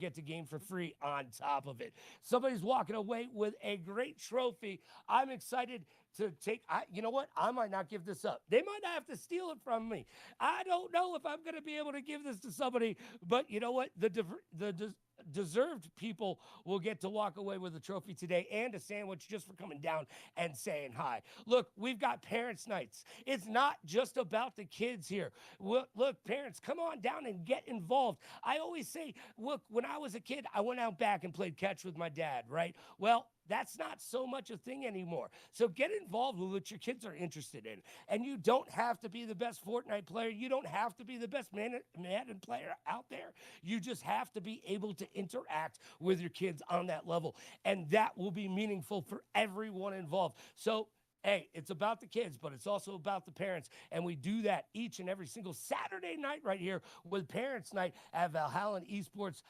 get the game for free on top of it. Somebody's walking away with a great trophy. I'm excited to take. You know what? I might not give this up. They might not have to steal it from me. I don't know if I'm going to be able to give this to somebody, but you know what? The deserved people will get to walk away with a trophy today and a sandwich just for coming down and saying hi. Look, we've got parents' nights. It's not just about the kids here. Look, parents, come on down and get involved. I always say, look, when I was a kid, I went out back and played catch with my dad, right? Well, that's not so much a thing anymore. So get involved with what your kids are interested in. And you don't have to be the best Fortnite player. You don't have to be the best Madden player out there. You just have to be able to interact with your kids on that level. And that will be meaningful for everyone involved. So hey, it's about the kids, but it's also about the parents. And we do that each and every single Saturday night right here with Parents Night at Valhalla Esports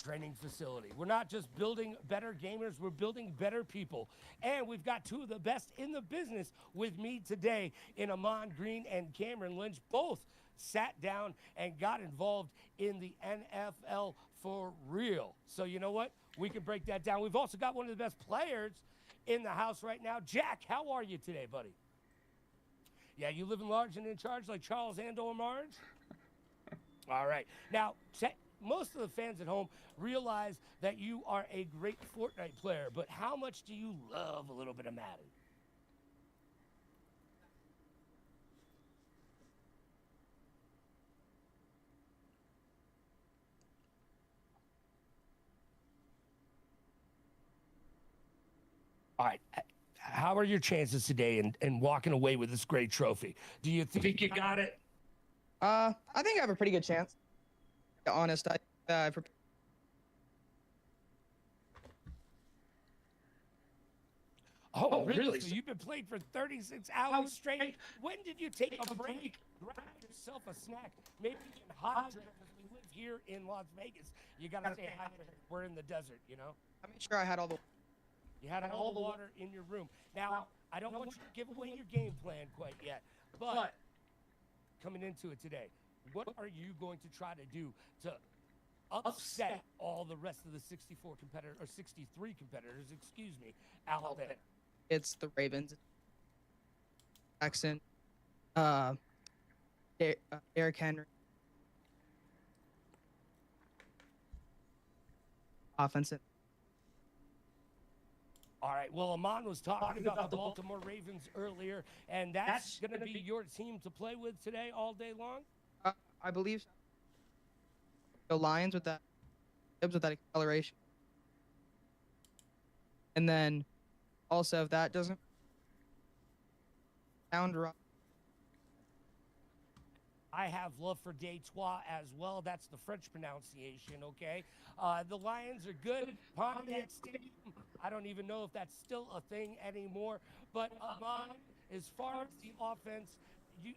training facility. We're not just building better gamers, we're building better people. And we've got two of the best in the business with me today in Ahman Green and Cameron Lynch. Both sat down and got involved in the NFL for real. So you know what? We can break that down. We've also got one of the best players in the house right now. Jack, how are you today, buddy? Yeah, you living large and in charge like Charles Andor Marge? All right. Now, most of the fans at home realize that you are a great Fortnite player, but how much do you love a little bit of Madden? All right. How are your chances today in walking away with this great trophy? Do you think you got it? I think I have a pretty good chance. To be honest, I Oh, really? So you've been playing for 36 hours straight? When did you take a break? Grab yourself a snack. Maybe get hydrated because we live here in Las Vegas. You got to stay hydrated. We're in the desert, you know? I made sure I had all the. You had all the water in your room. Now, I don't want you to give away your game plan quite yet, but coming into it today, what are you going to try to do to upset all the rest of the 64 competitors, or 63 competitors, excuse me, out there? It's the Ravens. Jackson, uh, Derrick Henry, offensive. All right. Well, Ahman was talking about the Baltimore Ravens earlier, and that's going to be your team to play with today all day long? I believe the Lions with that acceleration, and then also if that doesn't sound right. I have love for Detroit as well. That's the French pronunciation, okay? The Lions are good. Pontiac Stadium, I don't even know if that's still a thing anymore. But as far as the offense,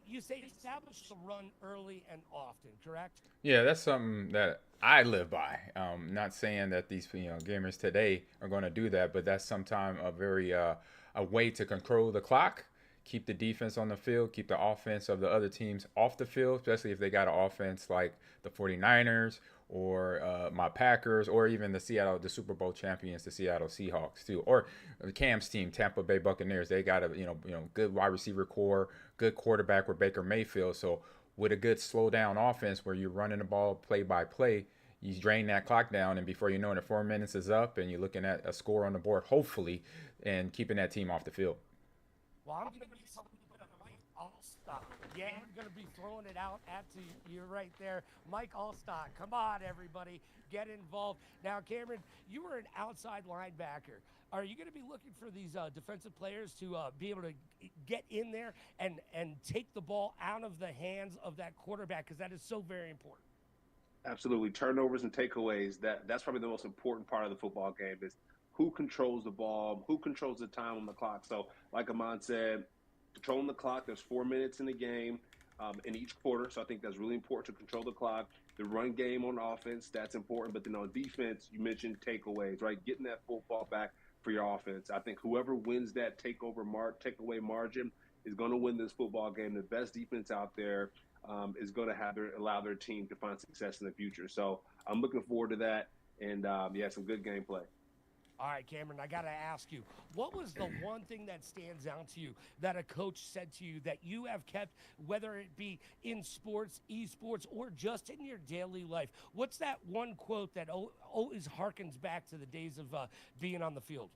you say establish the run early and often, correct? Yeah, that's something that I live by. Not saying that these gamers today are going to do that, but that's sometimes a very a way to control the clock, keep the defense on the field, keep the offense of the other teams off the field, especially if they got an offense like the 49ers or my Packers, or even the Super Bowl champions, the Seattle Seahawks too, or Cam's team, Tampa Bay Buccaneers. They got a good wide receiver core, good quarterback with Baker Mayfield. So with a good slow down offense where you're running the ball play by play, you drain that clock down, and before you know it, 4 minutes is up, and you're looking at a score on the board, hopefully, and keeping that team off the field. Well, I'm going to be something that Mike Allstock. Yeah, I'm going to be throwing it out at you right there. Mike Allstock, come on, everybody, get involved. Now, Cameron, you were an outside linebacker. Are you going to be looking for these defensive players to be able to get in there and take the ball out of the hands of that quarterback? Because that is so very important. Absolutely. Turnovers and takeaways. That's probably the most important part of the football game is who controls the ball, who controls the time on the clock. So, like Ahman said, controlling the clock. There's 4 minutes in the game in each quarter. So I think that's really important to control the clock. The run game on offense, that's important. But then on defense, you mentioned takeaways, right? Getting that football back for your offense. I think whoever wins that takeaway margin is going to win this football game. The best defense out there is going to allow their team to find success in the future. So I'm looking forward to that, and yeah, some good gameplay. All right, Cameron, I got to ask you, what was the one thing that stands out to you that a coach said to you that you have kept, whether it be in sports, esports, or just in your daily life? What's that one quote that always harkens back to the days of being on the field?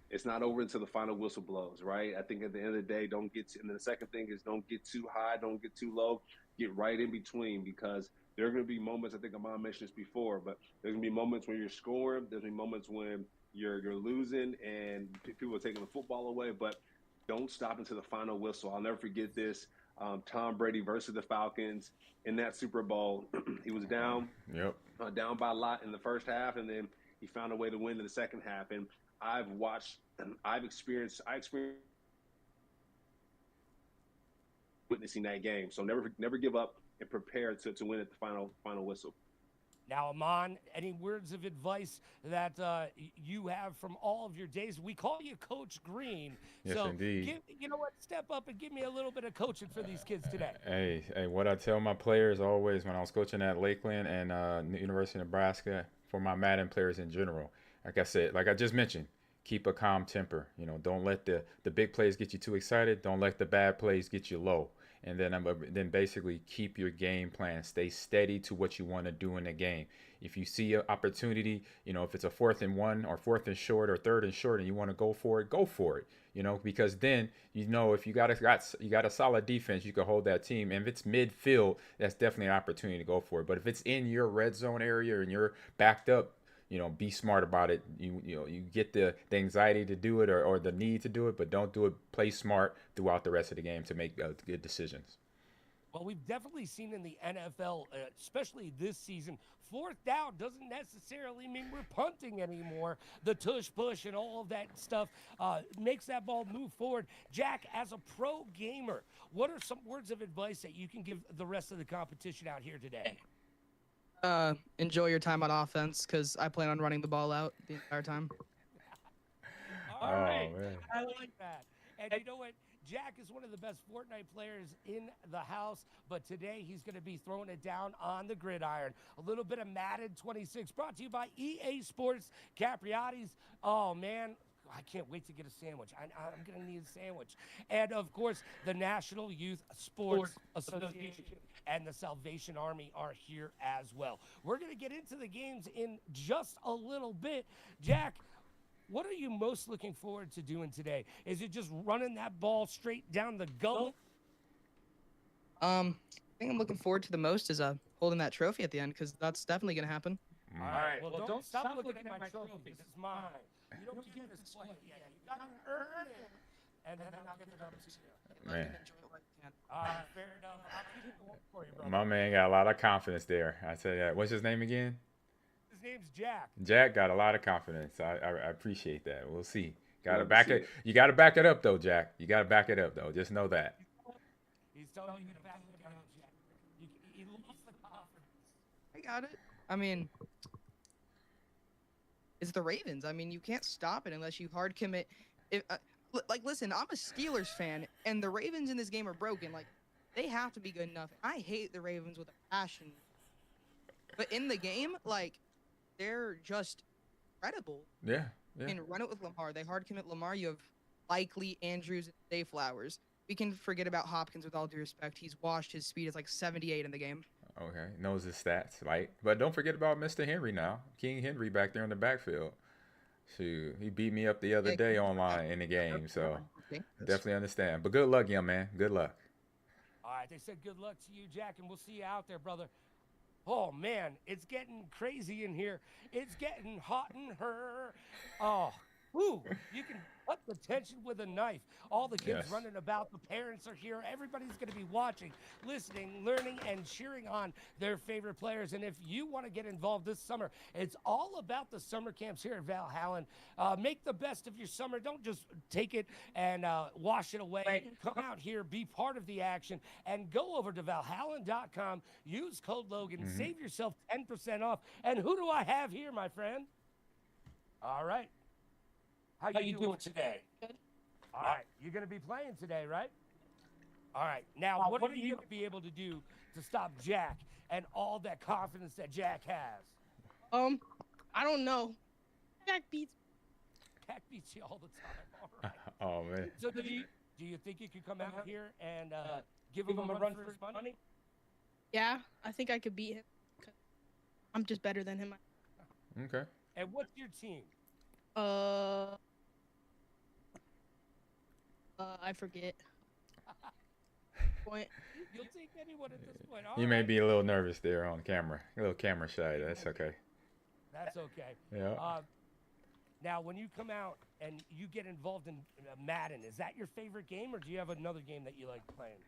It's not over until the final whistle blows, right? I think at the end of the day, and the second thing is don't get too high, don't get too low, get right in between, because there are going to be moments, I think Ahman mentioned this before, but there's going to be moments when you're scoring, there's going to be moments when you're losing and people are taking the football away, but don't stop until the final whistle. I'll never forget this. Tom Brady versus the Falcons in that Super Bowl. He was down, down by a lot in the first half, and then he found a way to win in the second half. And I've experienced witnessing that game. So never give up and prepare to win at the final whistle. Now, Ahman, any words of advice that you have from all of your days? We call you Coach Green. Yes, so indeed. You know what? Step up and give me a little bit of coaching for these kids today. Hey, what I tell my players always when I was coaching at Lakeland and University of Nebraska, for my Madden players in general, like I said, like I just mentioned, keep a calm temper. You know, don't let the big plays get you too excited. Don't let the bad plays get you low. And then basically keep your game plan. Stay steady to what you want to do in the game. If you see an opportunity, you know, if it's a 4th and 1 or 4th and short or 3rd and short and you want to go for it, go for it. You know, because then, you know, if you got a solid defense, you can hold that team. And if it's midfield, that's definitely an opportunity to go for it. But if it's in your red zone area and you're backed up, you know, be smart about it. You get the anxiety to do it or the need to do it, but don't do it. Play smart throughout the rest of the game to make good decisions. Well, we've definitely seen in the NFL, especially this season, 4th down doesn't necessarily mean we're punting anymore. The tush push and all of that stuff makes that ball move forward. Jack, as a pro gamer, what are some words of advice that you can give the rest of the competition out here today? Enjoy your time on offense, because I plan on running the ball out the entire time. All right. Man. I like that. And you know what? Jack is one of the best Fortnite players in the house, but today he's going to be throwing it down on the gridiron. A little bit of Madden 26 brought to you by EA Sports Capriati's. Oh, man. I can't wait to get a sandwich. I'm going to need a sandwich. And, of course, the National Youth Sports Association and the Salvation Army are here as well. We're going to get into the games in just a little bit. Jack, what are you most looking forward to doing today? Is it just running that ball straight down the gullet? I think I'm looking forward to the most is holding that trophy at the end, because that's definitely going to happen. All right. Well, don't stop looking at my trophy. This is mine. You don't get this play. Yeah, you got to earn it. And then I'll get the number to you. Man. All right, fair enough. I'll keep it going for you, brother. My man got a lot of confidence there. I tell you that. What's his name again? His name's Jack. Jack got a lot of confidence. I appreciate that. We'll see. Got to back it. You got to back it up though, Jack. You got to back it up though. Just know that. He's telling you to back it up, Jack. He lost the confidence. I got it. I mean, it's the Ravens. I mean, you can't stop it unless you hard commit. Listen, I'm a Steelers fan, and the Ravens in this game are broken. Like, they have to be good enough. I hate the Ravens with a passion. But in the game, like, they're just incredible. Yeah. And run it with Lamar. They hard commit Lamar. You have Likely, Andrews, and Day Flowers. We can forget about Hopkins with all due respect. He's washed. His speed is like 78 in the game. Okay, knows his stats, right? But don't forget about Mr. Henry now. King Henry back there in the backfield. Shoot, he beat me up the other day online in the game, so definitely understand. But good luck, young man. Good luck. All right, they said good luck to you, Jack, and we'll see you out there, brother. Oh, man, it's getting crazy in here. It's getting hot in her. Oh, woo, you can cut the tension with a knife. All the kids running about. The parents are here. Everybody's going to be watching, listening, learning, and cheering on their favorite players. And if you want to get involved this summer, it's all about the summer camps here at Valhalla. Make the best of your summer. Don't just take it and wash it away. Come out here, be part of the action, and go over to Valhalla.com. Use code Logan. Save yourself 10% off. And who do I have here, my friend? All right. How you doing today? Good. All right. You're going to be playing today, right? All right. Now, what are you going to be able to do to stop Jack and all that confidence that Jack has? I don't know. Jack beats. Jack beats you all the time. All right. Oh man. So do you think you could come out here and give him a run for his money? Yeah, I think I could beat him. 'Cause I'm just better than him. Okay. And what's your team? I forget. Point. You'll take anyone at this point. You may be a little nervous there on camera. A little camera shy. That's okay. That's okay. Yeah. Now, when you come out and you get involved in Madden, is that your favorite game, or do you have another game that you like playing?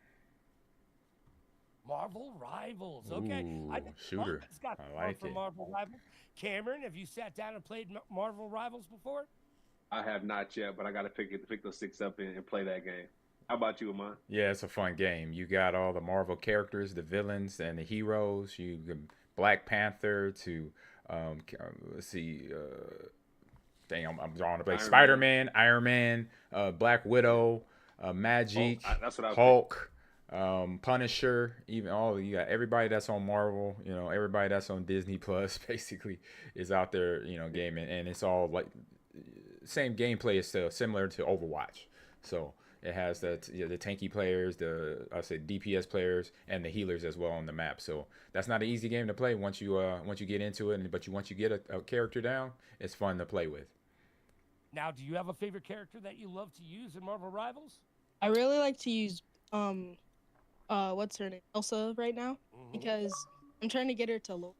Marvel Rivals. Okay. Ooh, I think shooter. Ahman's got I love like for it. Marvel Rivals. Cameron, have you sat down and played Marvel Rivals before? I have not yet, but I got to pick those six up and play that game. How about you, Ahman? Yeah, it's a fun game. You got all the Marvel characters, the villains, and the heroes. You Black Panther to let's see. Dang, I'm drawing a blank. Spider-Man, Iron Man, Black Widow, Magic, that's what I was Hulk, Punisher. Even all you got everybody that's on Marvel. You know, everybody that's on Disney Plus basically is out there. You know, gaming, and it's all like same gameplay is still similar to Overwatch. So it has the tanky players, I say DPS players, and the healers as well on the map. So that's not an easy game to play once you get into it. But once you get a character down, it's fun to play with. Now, do you have a favorite character that you love to use in Marvel Rivals? I really like to use what's her name, Elsa, right now, because I'm trying to get her to low,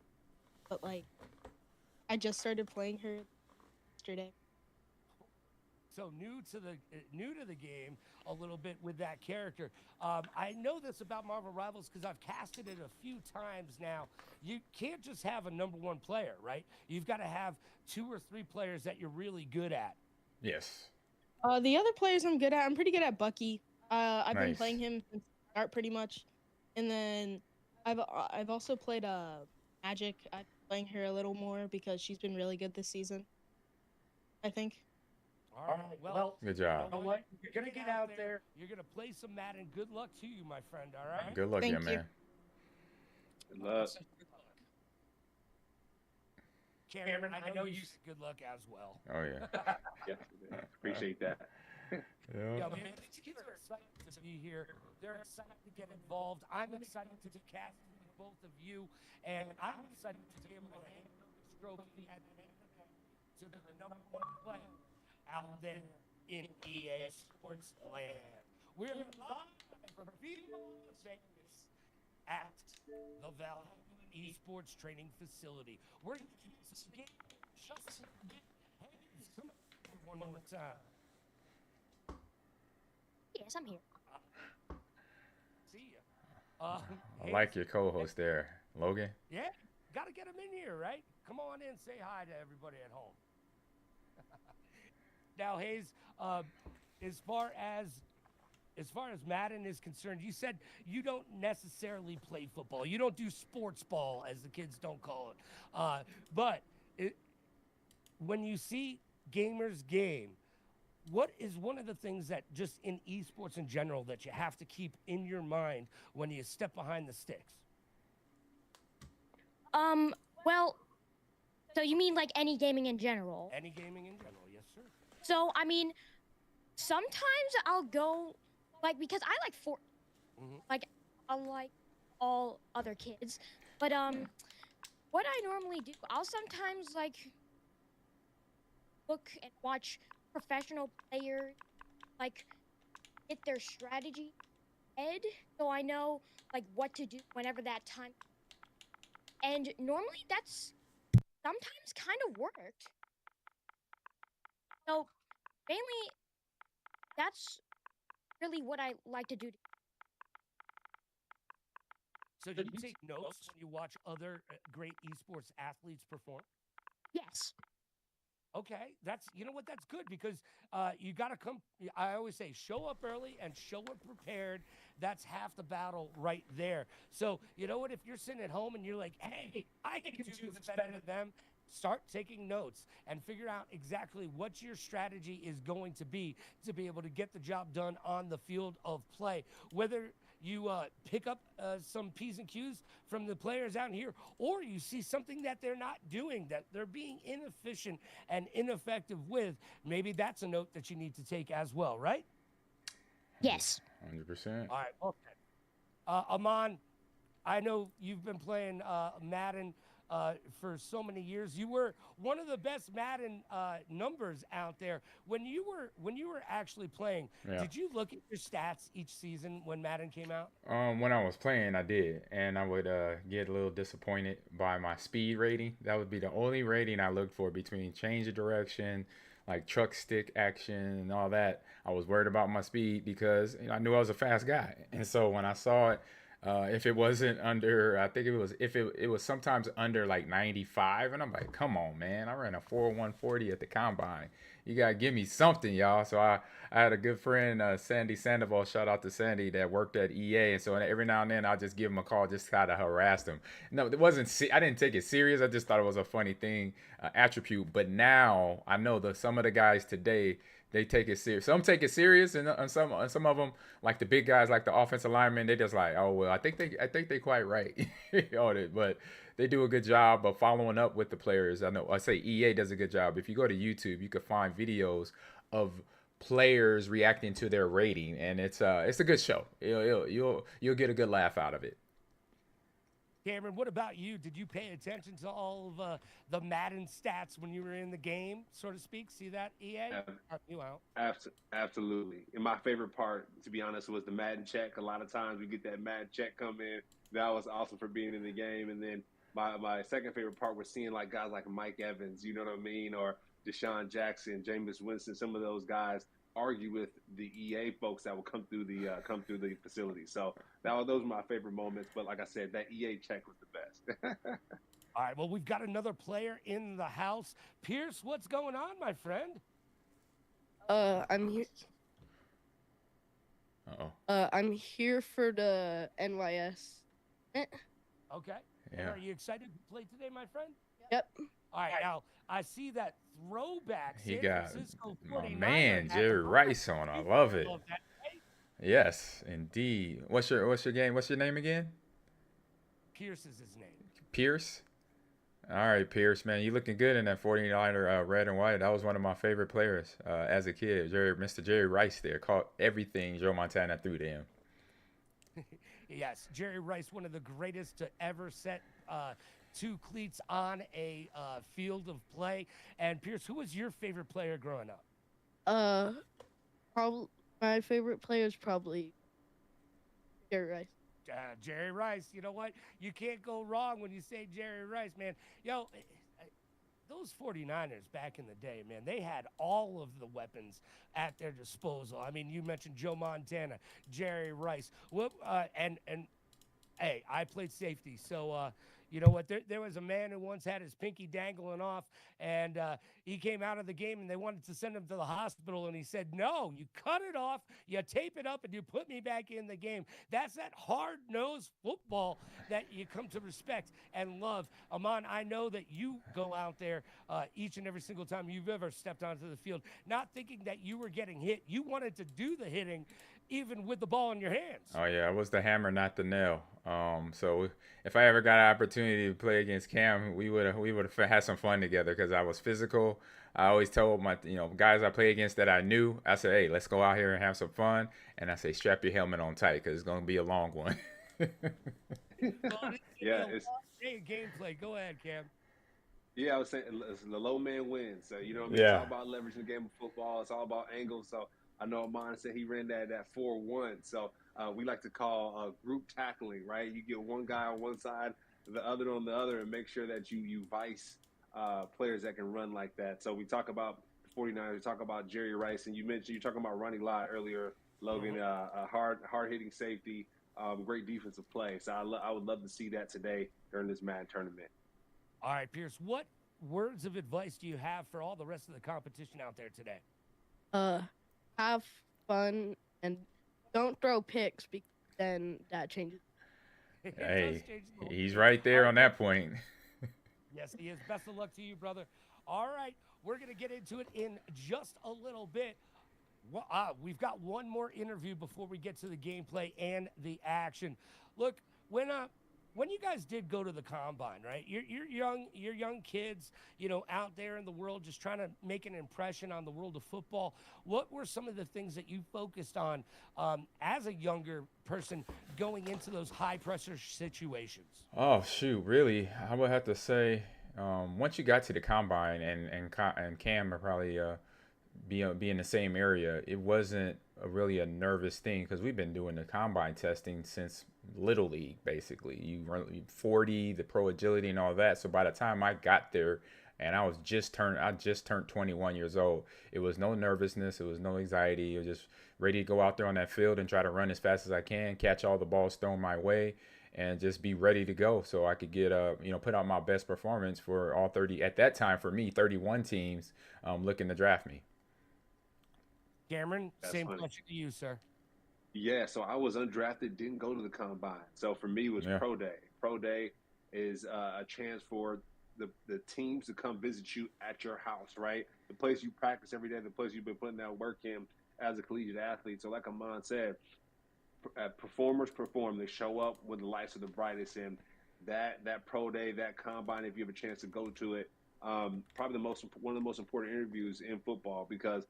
but like, I just started playing her yesterday. So new to the game a little bit with that character. I know this about Marvel Rivals because I've casted it a few times now. You can't just have a number one player, right? You've got to have 2 or 3 players that you're really good at. Yes. The other players I'm good at, I'm pretty good at Bucky. I've been Nice. playing him since the start pretty much, and then I've also played Magic. I'm playing her a little more because she's been really good this season, I think. All right. Well, Good job. you know what? You're gonna get out there. You're gonna play some Madden. Good luck to you, my friend. All right. Good luck, Thank yeah, you. man. Good luck. Cameron, I know you said good luck as well. Oh yeah. Yeah, appreciate that. Yeah, man, these kids are excited to be here. They're excited to get involved. I'm excited to be casting with both of you, and I'm excited to be able to hand this trophy at the end of the day to the number one player out there in EA Sports Land. We're live from Vivo Las Vegas at the Valhalla Esports Training Facility. We're going to do this game just a bit. Hey, come on, one more time. Yes, I'm here. See ya. I like your co-host there, Logan. Yeah, gotta get him in here, right? Come on in, say hi to everybody at home. Now, Hayes, as far as Madden is concerned, you said you don't necessarily play football. You don't do sports ball, as the kids don't call it. But when you see gamers game, what is one of the things that just in esports in general that you have to keep in your mind when you step behind the sticks? Well, so you mean like any gaming in general? Any gaming in general, yes, sir. So, I mean, sometimes I'll go, like, because I like like, unlike all other kids, but, what I normally do, I'll sometimes, like, look and watch professional players, like, get their strategy head, so I know, like, what to do whenever that time. And normally that's sometimes kind of worked. So, mainly, that's really what I like to do. So do you take notes when you watch other great esports athletes perform? Yes. Okay, you know what, that's good because you got to come. I always say, show up early and show up prepared. That's half the battle right there. So you know what, if you're sitting at home and you're like, hey, I can do this better than them, start taking notes and figure out exactly what your strategy is going to be able to get the job done on the field of play. Whether you pick up some P's and Q's from the players out here, or you see something that they're not doing, that they're being inefficient and ineffective with, maybe that's a note that you need to take as well, right? Yes. 100%. All right, okay. Ahman, I know you've been playing Madden for so many years. You were one of the best Madden numbers out there. When you were actually playing, Yeah. did you look at your stats each season when Madden came out? When I was playing, I did, and I would get a little disappointed by my speed rating. That would be the only rating I looked for between change of direction, like truck stick action and all that. I was worried about my speed because I knew I was a fast guy, and so when I saw it, if it wasn't under, I think it was if it was sometimes under like 95, and I'm like, come on, man, I ran a 4.140 at the combine. You gotta give me something, y'all. So I had a good friend, Sandy Sandoval. Shout out to Sandy that worked at EA, and so every now and then I'll just give him a call, just kind of harass him. No, it wasn't. I didn't take it serious. I just thought it was a funny thing, attribute. But now I know that some of the guys today, they take it serious. Some take it serious, and some of them, like the big guys, like the offensive linemen, they just like, oh well, I think they quite right on it, but they do a good job of following up with the players. I say EA does a good job. If you go to YouTube, you can find videos of players reacting to their rating, and it's a good show. You'll get a good laugh out of it. Cameron, what about you? Did you pay attention to all of the Madden stats when you were in the game, so to speak? See that, EA? You out. Absolutely. And my favorite part, to be honest, was the Madden check. A lot of times we get that Madden check come in. That was awesome for being in the game. And then my second favorite part was seeing like guys like Mike Evans, you know what I mean, or Deshaun Jackson, Jameis Winston, some of those guys argue with the EA folks that will come through the facility. So those were my favorite moments. But like I said, that EA check was the best. All right, well, we've got another player in the house. Pierce, what's going on, my friend? I'm here. Uh-oh. I'm here for the NYS. Okay. Yeah. Are you excited to play today, my friend? Yep. All right, now I see that throwback He San got Francisco my 49er man hat. Jerry Rice on. I love it. Love that, right? Yes, indeed. What's your game? What's your name again? Pierce is his name. Pierce. All right, Pierce, man, you looking good in that 49er red and white. That was one of my favorite players as a kid. Mr. Jerry Rice there caught everything Joe Montana threw to him. Yes, Jerry Rice, one of the greatest to ever set two cleats on a field of play. And Pierce, who was your favorite player growing up? Probably my favorite player is probably Jerry Rice. Jerry Rice. You know what? You can't go wrong when you say Jerry Rice, man. Yo, those 49ers back in the day, man, they had all of the weapons at their disposal. I mean, you mentioned Joe Montana, Jerry Rice. And hey, I played safety, so you know what? There was a man who once had his pinky dangling off, and he came out of the game, and they wanted to send him to the hospital, and he said, no, you cut it off, you tape it up, and you put me back in the game. That's that hard-nosed football that you come to respect and love. Ahman, I know that you go out there each and every single time you've ever stepped onto the field, not thinking that you were getting hit. You wanted to do the hitting, even with the ball in your hands. Oh yeah, I was the hammer, not the nail. So if I ever got an opportunity to play against Cam, we would have had some fun together because I was physical. I always told my guys I played against that I knew. I said, hey, let's go out here and have some fun. And I say, strap your helmet on tight because it's gonna be a long one. Yeah, it's gameplay. Go ahead, Cam. Yeah, I was saying the low man wins. So you know what I mean? Yeah. It's all about leveraging the game of football. It's all about angles. So I know Ahman said he ran that 4-1. So we like to call group tackling, right? You get one guy on one side, the other on the other, and make sure that you vice players that can run like that. So we talk about the 49ers, we talk about Jerry Rice, and you're talking about Ronnie Lott earlier, Logan, a hard-hitting safety, great defensive play. So I would love to see that today during this Madden tournament. All right, Pierce, what words of advice do you have for all the rest of the competition out there today? Have fun and don't throw picks because then that changes. Hey, he's right there on that point. Yes, he is. Best of luck to you, brother. All right, we're going to get into it in just a little bit. We've got one more interview before we get to the gameplay and the action. Look, when you guys did go to the combine, right? You're young kids, out there in the world, just trying to make an impression on the world of football. What were some of the things that you focused on as a younger person going into those high pressure situations? Oh shoot, really? I would have to say, once you got to the combine and Cam are probably be in the same area, it wasn't really a nervous thing because we've been doing the combine testing since little league. Basically, you run 40, the pro agility and all that. So by the time I got there, and I just turned 21 years old. It was no nervousness, it was no anxiety. It was just ready to go out there on that field and try to run as fast as I can, catch all the balls thrown my way, and just be ready to go so I could get put out my best performance for all 30 at that time for me 31 teams looking to draft me. Cameron, That's same funny. question to you, sir. Yeah, so I was undrafted, didn't go to the combine. So for me, it was Yeah. pro day. Pro day is a chance for the teams to come visit you at your house, right? The place you practice every day, the place you've been putting that work in as a collegiate athlete. So like Ahman said, performers perform. They show up when the lights are the brightest. And that pro day, that combine, if you have a chance to go to it, probably one of the most important interviews in football because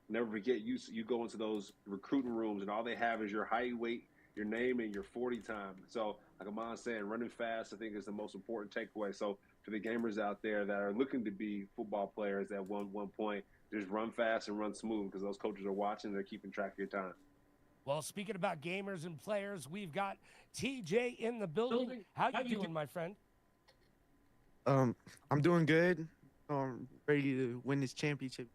never forget you go into those recruiting rooms and all they have is your height, weight, your name, and your 40 time. So like Ahman saying, running fast I think is the most important takeaway. So for the gamers out there that are looking to be football players at one point, just run fast and run smooth because those coaches are watching. They're keeping track of your time. Well, speaking about gamers and players, we've got TJ in the building. How you doing, my friend? Um, I'm doing good. Ready to win this championship.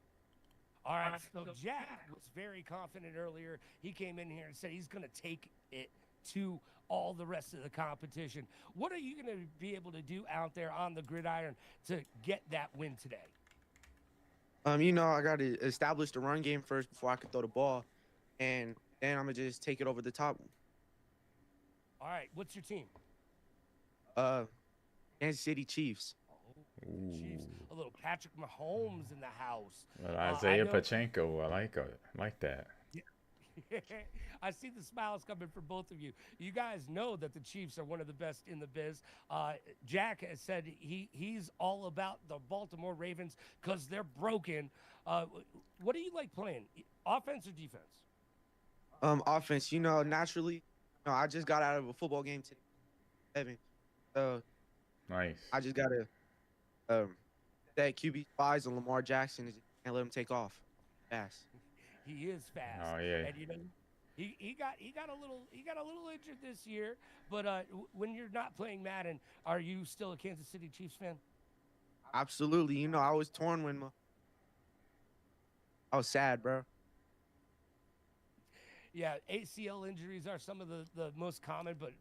All right, so Jack was very confident earlier. He came in here and said he's going to take it to all the rest of the competition. What are you going to be able to do out there on the gridiron to get that win today? I got to establish the run game first before I can throw the ball, and then I'm gonna just take it over the top. All right, what's your team? Kansas City Chiefs. Oh, Chiefs. A little Patrick Mahomes in the house. Well, I Isaiah know- Pachenko, I like that. I see the smiles coming from both of you. You guys know that the Chiefs are one of the best in the biz. Jack has said he's all about the Baltimore Ravens because they're broken. What do you like playing, offense or defense? Offense. Naturally, I just got out of a football game today, Evan. So Nice. I just gotta that QB spies on Lamar Jackson and let him take off fast. He is fast. Oh yeah. And he got a little injured this year. But when you're not playing Madden, are you still a Kansas City Chiefs fan? Absolutely. I was torn when I was sad, bro. Yeah, ACL injuries are some of the most common, but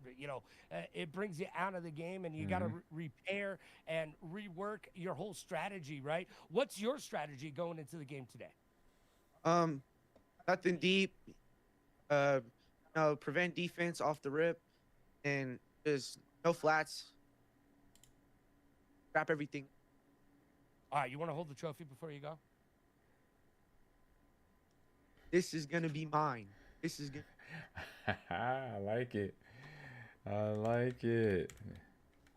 it brings you out of the game, and you got to repair and rework your whole strategy, right? What's your strategy going into the game today? Nothing deep. Prevent defense off the rip, and just no flats. Wrap everything. All right, you want to hold the trophy before you go? This is gonna be mine. This is gonna. I like it. I like it.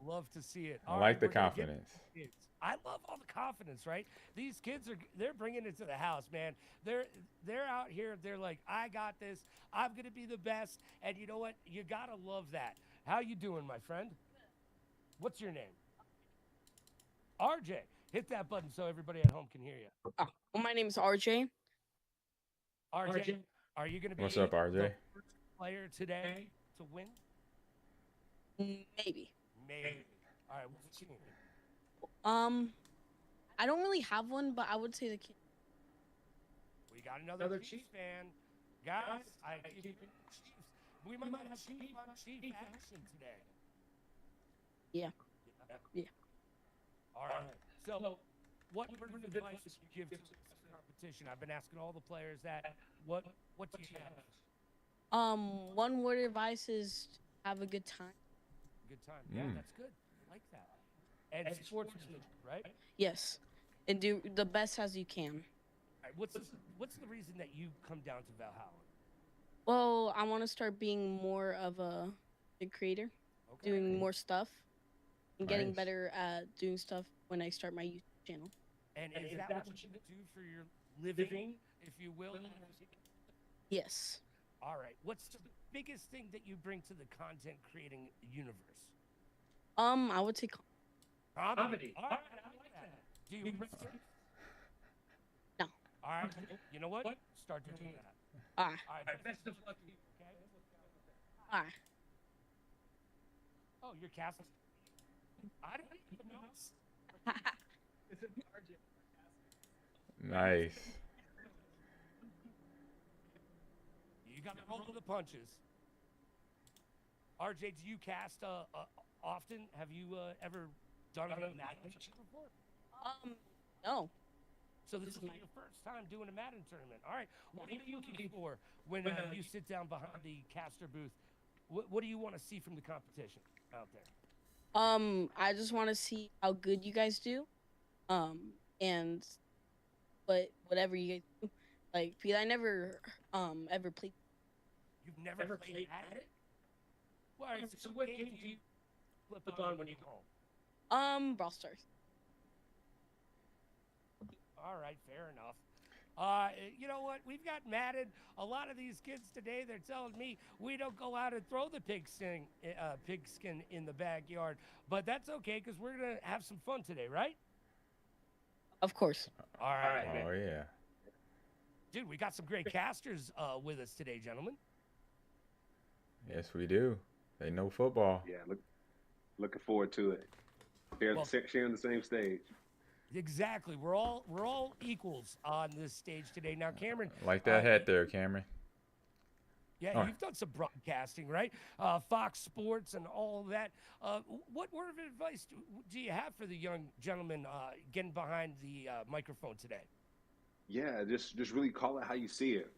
Love to see it. I All like right, the we're gonna get confidence. to the kids. I love all the confidence, right? These kids they're bringing it to the house, man. They're out here. They're like, I got this. I'm gonna be the best. And you know what? You gotta love that. How you doing, my friend? What's your name? RJ. Hit that button so everybody at home can hear you. Well, my name is RJ. RJ, are you gonna be What's up, RJ? the first player today to win? Maybe. Maybe. All right. What's your name? I don't really have one, but I would say the kid. We got another Chiefs fan. Guys, we might have Chief on Chief action today. Yeah. Yeah. All right. So, what word of advice would you give to this competition? I've been asking all the players that. What do you have? One word of advice is have a good time. Good time. Yeah, Mm. that's good. I like that. and sportsmanship, right? Yes. And do the best as you can. All right, what's the reason that you come down to Valhalla? Well, I want to start being more of a creator, Okay. doing more stuff, and getting Nice. better at doing stuff when I start my YouTube channel. And is that what you do for your living, if you will? Yes. All right. What's the biggest thing that you bring to the content creating universe? I would say Comedy. All right, I like that. Do you wrestle? No. All right. You know what? Start doing that. ah, All right. Best of luck to you. Okay. ah. Oh, you're casting. I didn't even know. Nice. You got to roll with the punches. RJ, do you cast often? Have you ever done a Madden before? No. So this is your first time doing a Madden tournament. All right. What are you looking for when you sit down behind the caster booth? What do you want to see from the competition out there? I just want to see how good you guys do, and whatever you guys do, like because I never ever played. You've never played at it? Well, all right, so what game do you flip on when you go home? Brawl Stars. All right, fair enough. You know what? We've got Madden. A lot of these kids today, they're telling me we don't go out and throw the pigskin in the backyard. But that's okay because we're going to have some fun today, right? Of course. All right, man. Oh yeah. Dude, we got some great casters with us today, gentlemen. Yes, we do. They know football. Yeah, looking forward to it. Sharing the same stage. Exactly. We're all equals on this stage today. Now, Cameron. Like that hat there, Cameron. Yeah, you've done some broadcasting, right? Fox Sports and all that. What word of advice do you have for the young gentleman getting behind the microphone today? Yeah, just really call it how you see it.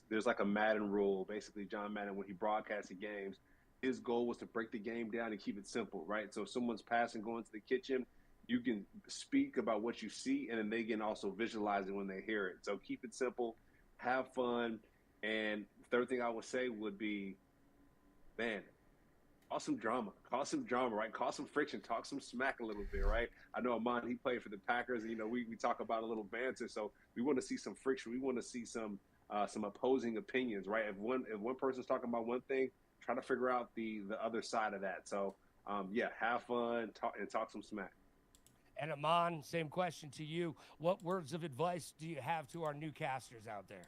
There's like a Madden rule. Basically, John Madden, when he broadcasted games, his goal was to break the game down and keep it simple, right? So if someone's passing, going to the kitchen, you can speak about what you see, and then they can also visualize it when they hear it. So keep it simple, have fun, and third thing I would say would be, man, cause some drama, right? Cause some friction, talk some smack a little bit, right? I know Ahman, he played for the Packers, and, we talk about a little banter, so we want to see some friction. We want to see some opposing opinions, right? If one person's talking about one thing, try to figure out the other side of that. So, have fun, talk some smack. And Ahman, same question to you. What words of advice do you have to our new casters out there?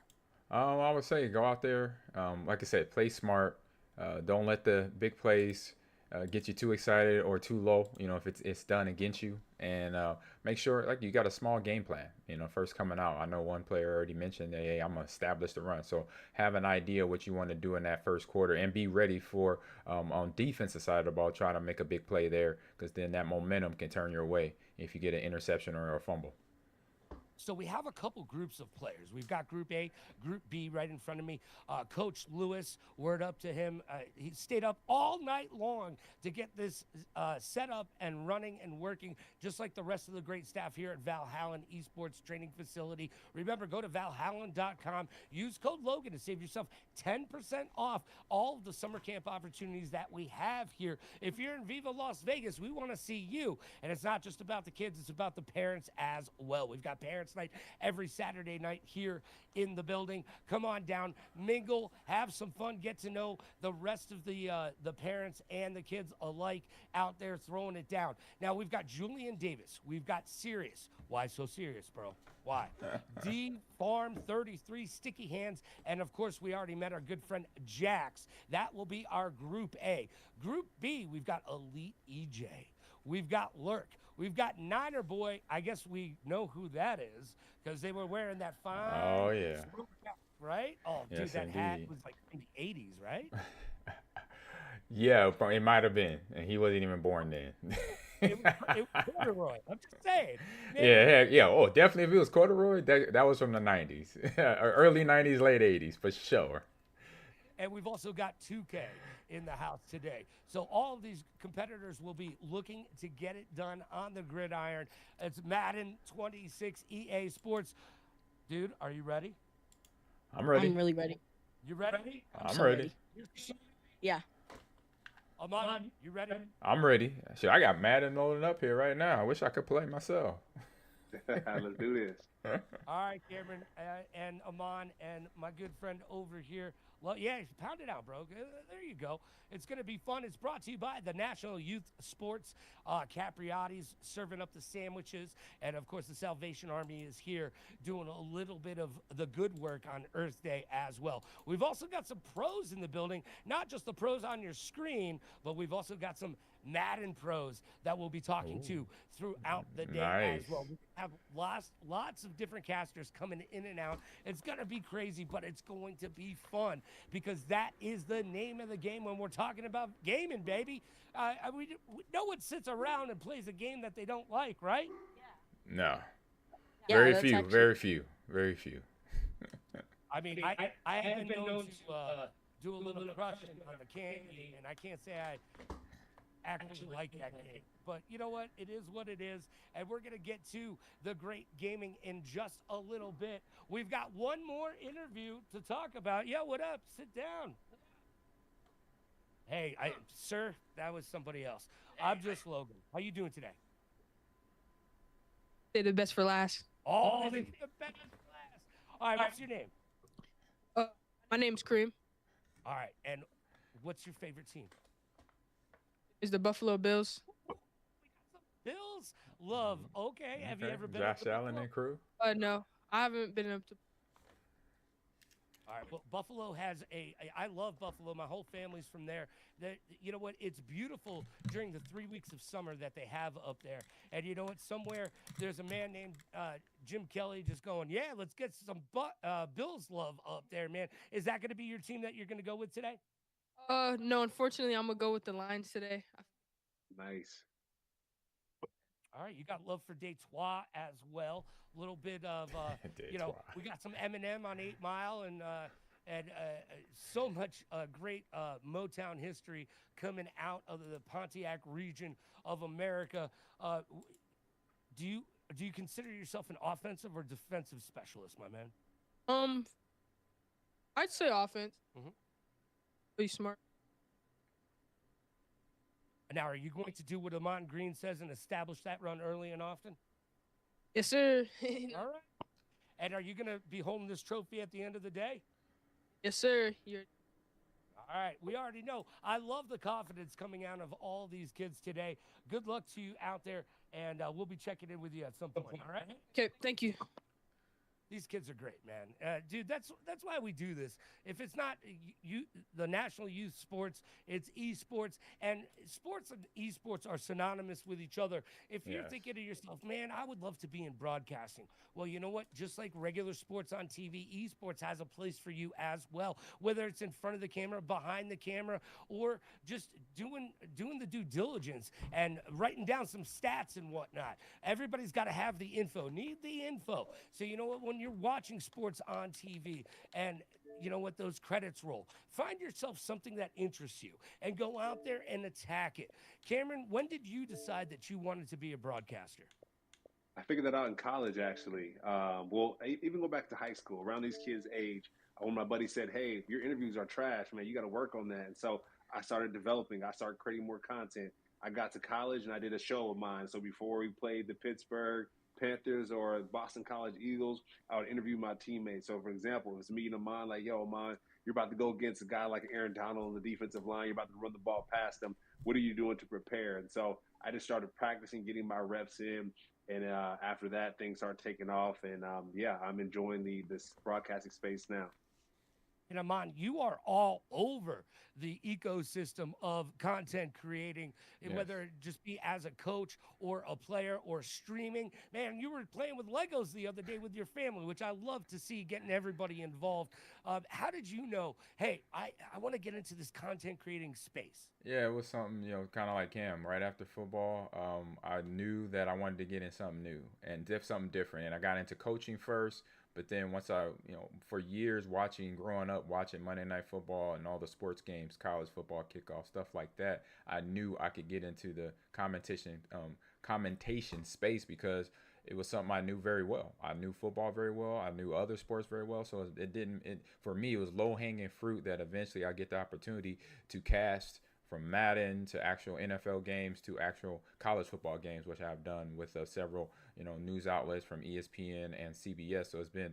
I would say go out there. Like I said, play smart. Don't let the big plays get you too excited or too low. If it's done against you, and make sure like you got a small game plan. First coming out. I know one player already mentioned, hey, I'm gonna establish the run. So have an idea what you want to do in that first quarter, and be ready for on defensive side of the ball, try to make a big play there, because then that momentum can turn your way if you get an interception or a fumble. So we have a couple groups of players. We've got Group A, Group B right in front of me. Coach Lewis, word up to him. He stayed up all night long to get this set up and running and working, just like the rest of the great staff here at Valhallen Esports Training Facility. Remember, go to valhallen.com. Use code Logan to save yourself 10% off all of the summer camp opportunities that we have here. If you're in Viva Las Vegas, we want to see you. And it's not just about the kids, it's about the parents as well. We've got parents night every Saturday night here in the building. Come on down, mingle, have some fun, get to know the rest of the parents and the kids alike out there throwing it down. Now we've got Julian Davis, we've got Sirius. Why so serious, bro? Why? D Farm 33 Sticky Hands, and of course we already met our good friend Jax. That will be our Group A. Group B, we've got Elite EJ. We've got Lurk. We've got Niner Boy. I guess we know who that is because they were wearing that fine. Oh, yeah. Cap, right? Oh, dude, Yes, that hat indeed. was like in the 80s, right? Yeah, it might have been, and he wasn't even born then. it was corduroy. I'm just saying. Man, Yeah. Oh, definitely. If it was corduroy, that was from the '90s, or early '90s, late '80s, for sure. and we've also got 2K in the house today. So all of these competitors will be looking to get it done on the gridiron. It's Madden 26 EA Sports. Dude, are you ready? I'm ready. I'm really ready. You ready? I'm so ready. Yeah. Ahman, you ready? I'm ready. Shit, I got Madden loaded up here right now. I wish I could play myself. Let's do this. All right, Cameron and Ahman and my good friend over here. Well, yeah, pound it out, bro. There you go. It's going to be fun. It's brought to you by the National Youth Sports. Capriati's serving up the sandwiches. And, of course, the Salvation Army is here doing a little bit of the good work on Earth Day as well. We've also got some pros in the building, not just the pros on your screen, but we've also got some Madden pros that we'll be talking to throughout the day as well. We have lots of different casters coming in and out. It's going to be crazy, but it's going to be fun because that is the name of the game when we're talking about gaming, baby. No one sits around and plays a game that they don't like, right? No. Yeah, Very that's few. actually- Very few. I mean, I have been known to do a little crushing on the candy, and I can't say I actually like that game. But you know what? It is what it is. And we're going to get to the great gaming in just a little bit. We've got one more interview to talk about. Yeah, what up? Sit down. Hey, sir, that was somebody else. I'm just Logan. How you doing today? Say the best for last. Oh, the best class. All right, what's your name? My name's Kareem. All right, and what's your favorite team? Is the Buffalo Bills. Bills love. Okay, have you ever been up Josh to Allen Buffalo? and crew? No, I haven't been up to. All right. Well, Buffalo has I love Buffalo. My whole family's from there. You know what? It's beautiful during the 3 weeks of summer that they have up there. And you know what? Somewhere there's a man named Jim Kelly just going, yeah, let's get some Bills love up there, man. Is that going to be your team that you're going to go with today? No, unfortunately, I'm gonna go with the Lions today. Nice. All right, you got love for Detroit as well. A little bit of, you know, Detroit. we got some Eminem on 8 Mile and so much great Motown history coming out of the Pontiac region of America. Do you consider yourself an offensive or defensive specialist, my man? I'd say offense. Mhm. Pretty smart. Now, are you going to do what Ahman Green says and establish that run early and often? Yes, sir. All right. And are you going to be holding this trophy at the end of the day? Yes, sir. You're. All right, we already know. I love the confidence coming out of all these kids today. Good luck to you out there, and we'll be checking in with you at some point. All right? Okay, thank you. These kids are great, man. Dude, that's why we do this. If it's not the National Youth Sports, it's esports, and sports and esports are synonymous with each other. If you're Yes. thinking to yourself, man, I would love to be in broadcasting. Well, you know what? Just like regular sports on TV, esports has a place for you as well. Whether it's in front of the camera, behind the camera, or just doing the due diligence and writing down some stats and whatnot. Everybody's got to have the info. Need the info. So you know what? When you're watching sports on TV and you know what, those credits roll, find yourself something that interests you and go out there and attack it. Cameron, when did you decide that you wanted to be a broadcaster? I figured that out in college, actually. Well, even go back to high school, around these kids' age. When my buddy said, "Hey, your interviews are trash, man. You got to work on that." And so I started developing. I started creating more content. I got to college and I did a show of mine. So before we played the Pittsburgh Panthers or Boston College Eagles, I would interview my teammates. So, for example, if it's me and Ahman, like, yo, Ahman, you're about to go against a guy like Aaron Donald on the defensive line. You're about to run the ball past him. What are you doing to prepare? And so I just started practicing, getting my reps in. And after that, things started taking off. And, yeah, I'm enjoying this broadcasting space now. And Ahman, you are all over the ecosystem of content creating, and Yes. whether it just be as a coach or a player or streaming. Man, you were playing with Legos the other day with your family, which I love to see, getting everybody involved. How did you know, hey, I want to get into this content creating space? Yeah, it was something, kind of like him. Right after football, I knew that I wanted to get in something new and something different. And I got into coaching first, But then once I, for years growing up watching Monday Night Football and all the sports games, college football kickoff, stuff like that, I knew I could get into the commentation space because it was something I knew very well. I knew football very well. I knew other sports very well. So for me, it was low hanging fruit that eventually I get the opportunity to cast from Madden to actual NFL games to actual college football games, which I've done with several, news outlets from ESPN and CBS. So it's been,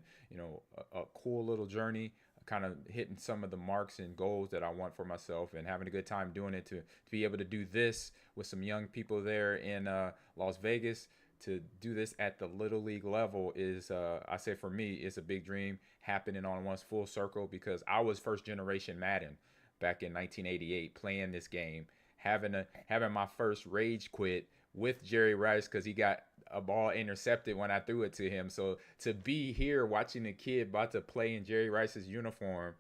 a cool little journey, kind of hitting some of the marks and goals that I want for myself and having a good time doing it to be able to do this with some young people there in Las Vegas. To do this at the little league level is, I say for me, it's a big dream happening on one's full circle because I was first generation Madden back in 1988 playing this game, having my first rage quit with Jerry Rice because he got a ball intercepted when I threw it to him. So to be here watching a kid about to play in Jerry Rice's uniform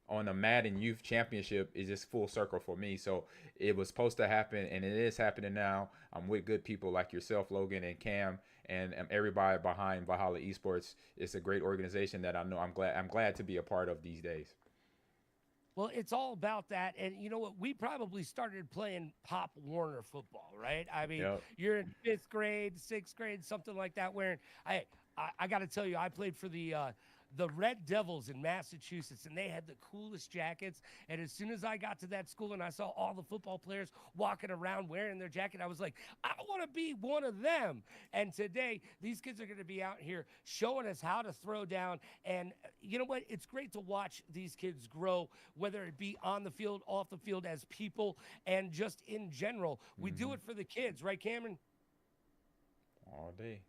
on a Madden Youth Championship is just full circle for me. So it was supposed to happen, and it is happening now. I'm with good people like yourself, Logan and Cam, and everybody behind Valhalla Esports. It's a great organization that I know I'm glad to be a part of these days. Well, it's all about that. And you know what? We probably started playing Pop Warner football, right? I mean, Yep. you're in 5th grade, 6th grade, something like that. Where I got to tell you, I played for the Red Devils in Massachusetts, and they had the coolest jackets. And as soon as I got to that school and I saw all the football players walking around wearing their jacket, I was like, I want to be one of them. And today, these kids are going to be out here showing us how to throw down. And you know what? It's great to watch these kids grow, whether it be on the field, off the field, as people, and just in general. We do it for the kids, right, Cameron? All day.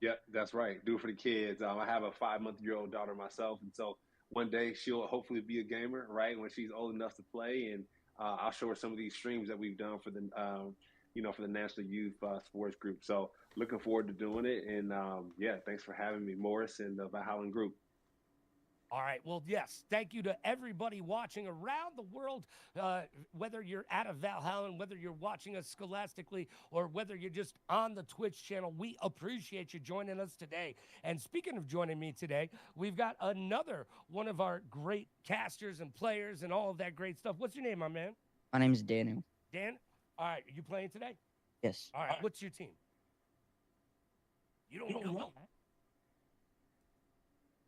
Yep, that's right. Do it for the kids. I have a 5-month-old daughter myself, and so one day she'll hopefully be a gamer, right? When she's old enough to play, and I'll show her some of these streams that we've done for the National Youth Sports Group. So looking forward to doing it, and yeah, thanks for having me, Morris and the Valhalla Group. All right. Well, yes. Thank you to everybody watching around the world, whether you're at a Valhalla, whether you're watching us scholastically, or whether you're just on the Twitch channel. We appreciate you joining us today. And speaking of joining me today, we've got another one of our great casters and players and all of that great stuff. What's your name, my man? My name is Daniel. Dan? All right. Are you playing today? Yes. All right. What's your team? You don't know.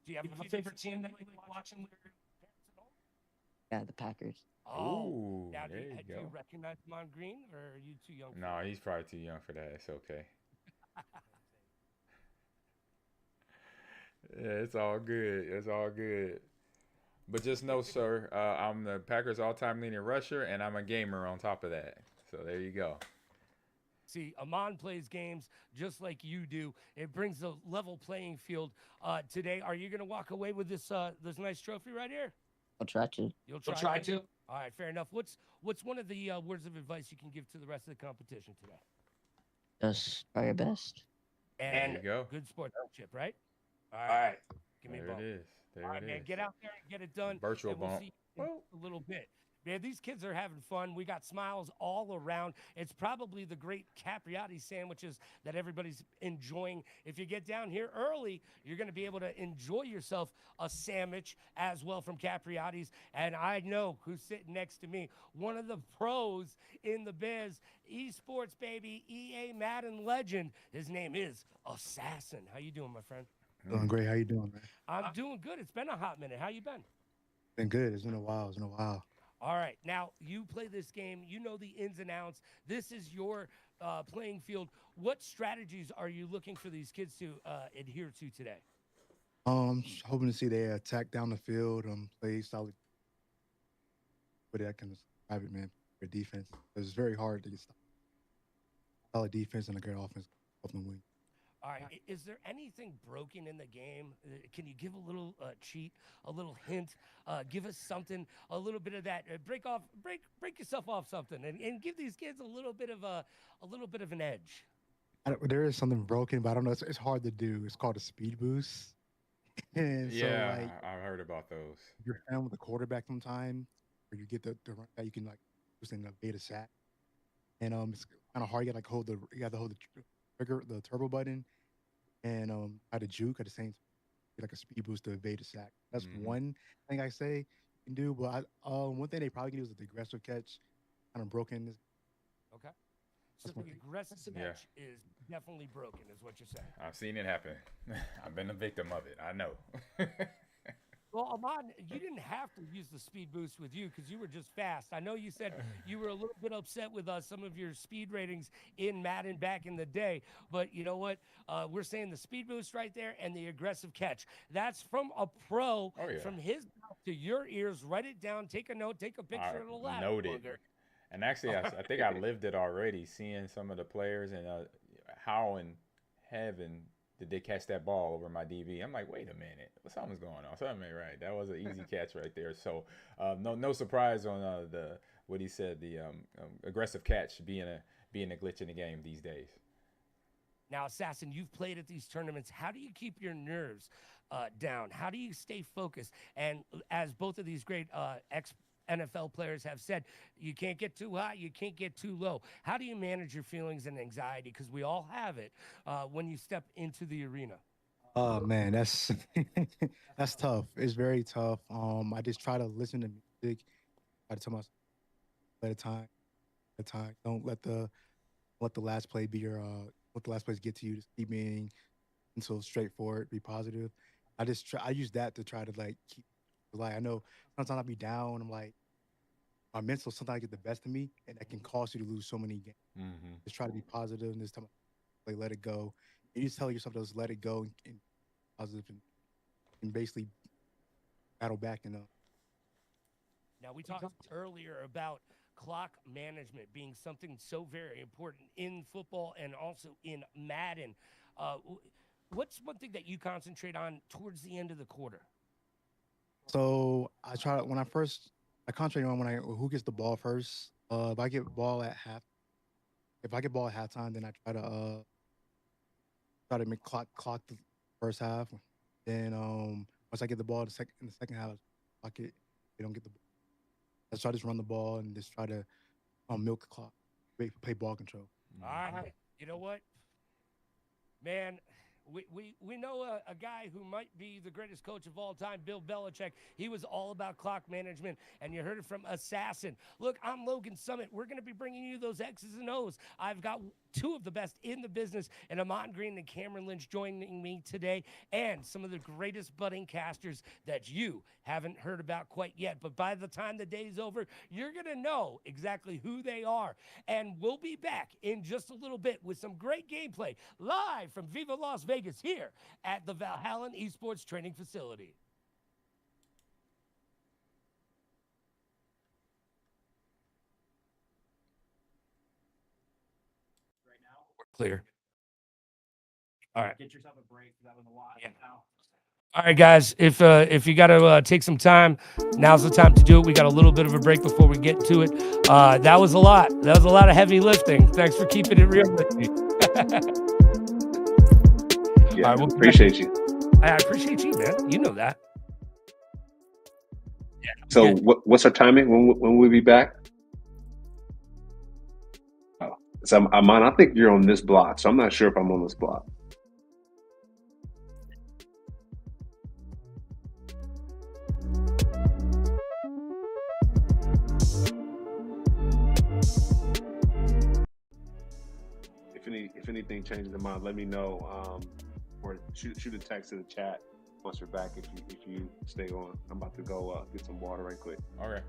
Do you have a favorite team that you like watching with your parents at home? Yeah, the Packers. Oh, Ooh, now there you do you go. recognize Ahman Green, or are you too young? No, he's probably too young for that. It's okay. Yeah, it's all good. It's all good. But just know, sir, I'm the Packers' all-time leading rusher, and I'm a gamer on top of that. So there you go. See, Ahman plays games just like you do. It brings a level playing field. Today, are you going to walk away with this nice trophy right here? I'll try to. You'll try to? All right, fair enough. What's one of the words of advice you can give to the rest of the competition today? Just try your best. And There you go. good sportsmanship, right? All right. Give me a There bump. it is. There All right, it man, is. get out there and get it done. Virtual and we'll bump. see you in a little bit. Man, these kids are having fun. We got smiles all around. It's probably the great Capriati sandwiches that everybody's enjoying. If you get down here early, you're going to be able to enjoy yourself a sandwich as well from Capriati's. And I know who's sitting next to me, one of the pros in the biz, esports baby, EA Madden legend. His name is Assassin. How you doing, my friend? Doing great. How you doing, man? I'm doing good. It's been a hot minute. How you been? Been good. It's been a while. It's been a while. All right. Now, you play this game. You know the ins and outs. This is your playing field. What strategies are you looking for these kids to adhere to today? Just hoping to see they attack down the field, play solid. But I can describe it, man. For defense, it's very hard to get stopped. Solid defense and a good offense help them win. All right. Is there anything broken in the game? Can you give a little cheat, a little hint? Give us something, a little bit of that. Break yourself off something, and give these kids a little bit of an edge. There is something broken, but I don't know. It's hard to do. It's called a speed boost. And Yeah, so, like, I've heard about those. you're playing with the quarterback sometime, or you get the run that you can like boost in the beta sack, and it's kind of hard. You got to hold the trigger, the turbo button, and try to juke at the same time. like a speed boost to evade a sack. That's Mhm. one thing I say you can do. But one thing they probably can do is the aggressive catch, kind of broken. Okay. So That's one the thing. aggressive Yeah. catch is definitely broken, is what you're saying. I've seen it happen. I've been a victim of it. I know. Well, Ahman, you didn't have to use the speed boost with you because you were just fast. I know you said you were a little bit upset with some of your speed ratings in Madden back in the day, but you know what? We're saying the speed boost right there and the aggressive catch. That's from a pro, Oh yeah. from his mouth to your ears. Write it down, take a note, take a I picture of the ladder. noted. Bugger. And actually, I think I lived it already, seeing some of the players and how in heaven did they catch that ball over my DB. I'm like, wait a minute, something's going on. Something ain't right. That was an easy catch right there. So no surprise on the what he said, the aggressive catch being a glitch in the game these days. Now, Assassin, you've played at these tournaments. How do you keep your nerves down? How do you stay focused? And as both of these great NFL players have said, you can't get too high, you can't get too low. How do you manage your feelings and anxiety? Because we all have it when you step into the arena. Oh man, that's that's tough. It's very tough. I just try to listen to music. Try to tell myself at a time, at a time. Don't let the last play be your let the last plays get to you. Just keep being so straightforward, be positive. I use that to try to like keep like I know sometimes I'll be down. I'm like my mental sometimes get the best of me, and that can cause you to lose so many games. Mm-hmm. Just try to be positive and this time like let it go. And you just tell yourself to just let it go and positive and basically battle back. Now, we talked earlier about clock management being something so very important in football and also in Madden. What's one thing that you concentrate on towards the end of the quarter? So I try when I first I concentrate on when I who gets the ball first. If I get ball at half, if I get ball at halftime, then I try to make clock the first half. Then once I get the ball in the second half, clock it. They don't get the ball. I try to just run the ball and just try to milk the clock, play ball control. All right. You know what? Man, we know a guy who might be the greatest coach of all time, Bill Belichick. He was all about clock management, and you heard it from Assassin. Look, I'm Logan Summit. We're going to be bringing you those X's and O's. I've got two of the best in the business, and Ahman Green and Cameron Lynch joining me today, and some of the greatest budding casters that you haven't heard about quite yet. But by the time the day's over, you're going to know exactly who they are. And we'll be back in just a little bit with some great gameplay live from Viva Las Vegas here at the Valhalla Esports Training Facility. Right now, we're clear. All right. Get yourself a break. That was a lot. Yeah. All right, guys. If you got to take some time, now's the time to do it. We got a little bit of a break before we get to it. That was a lot. That was a lot of heavy lifting. Thanks for keeping it real with me. Yeah, all right, well, appreciate you. I appreciate you, man. You know that. Yeah, so what's our timing? When will we be back? Oh, so Ahman, I think you're on this block, so I'm not sure if I'm on this block. If anything changes in mind, let me know, or shoot a text in the chat once you're back. If you stay on, I'm about to go get some water right quick. Okay.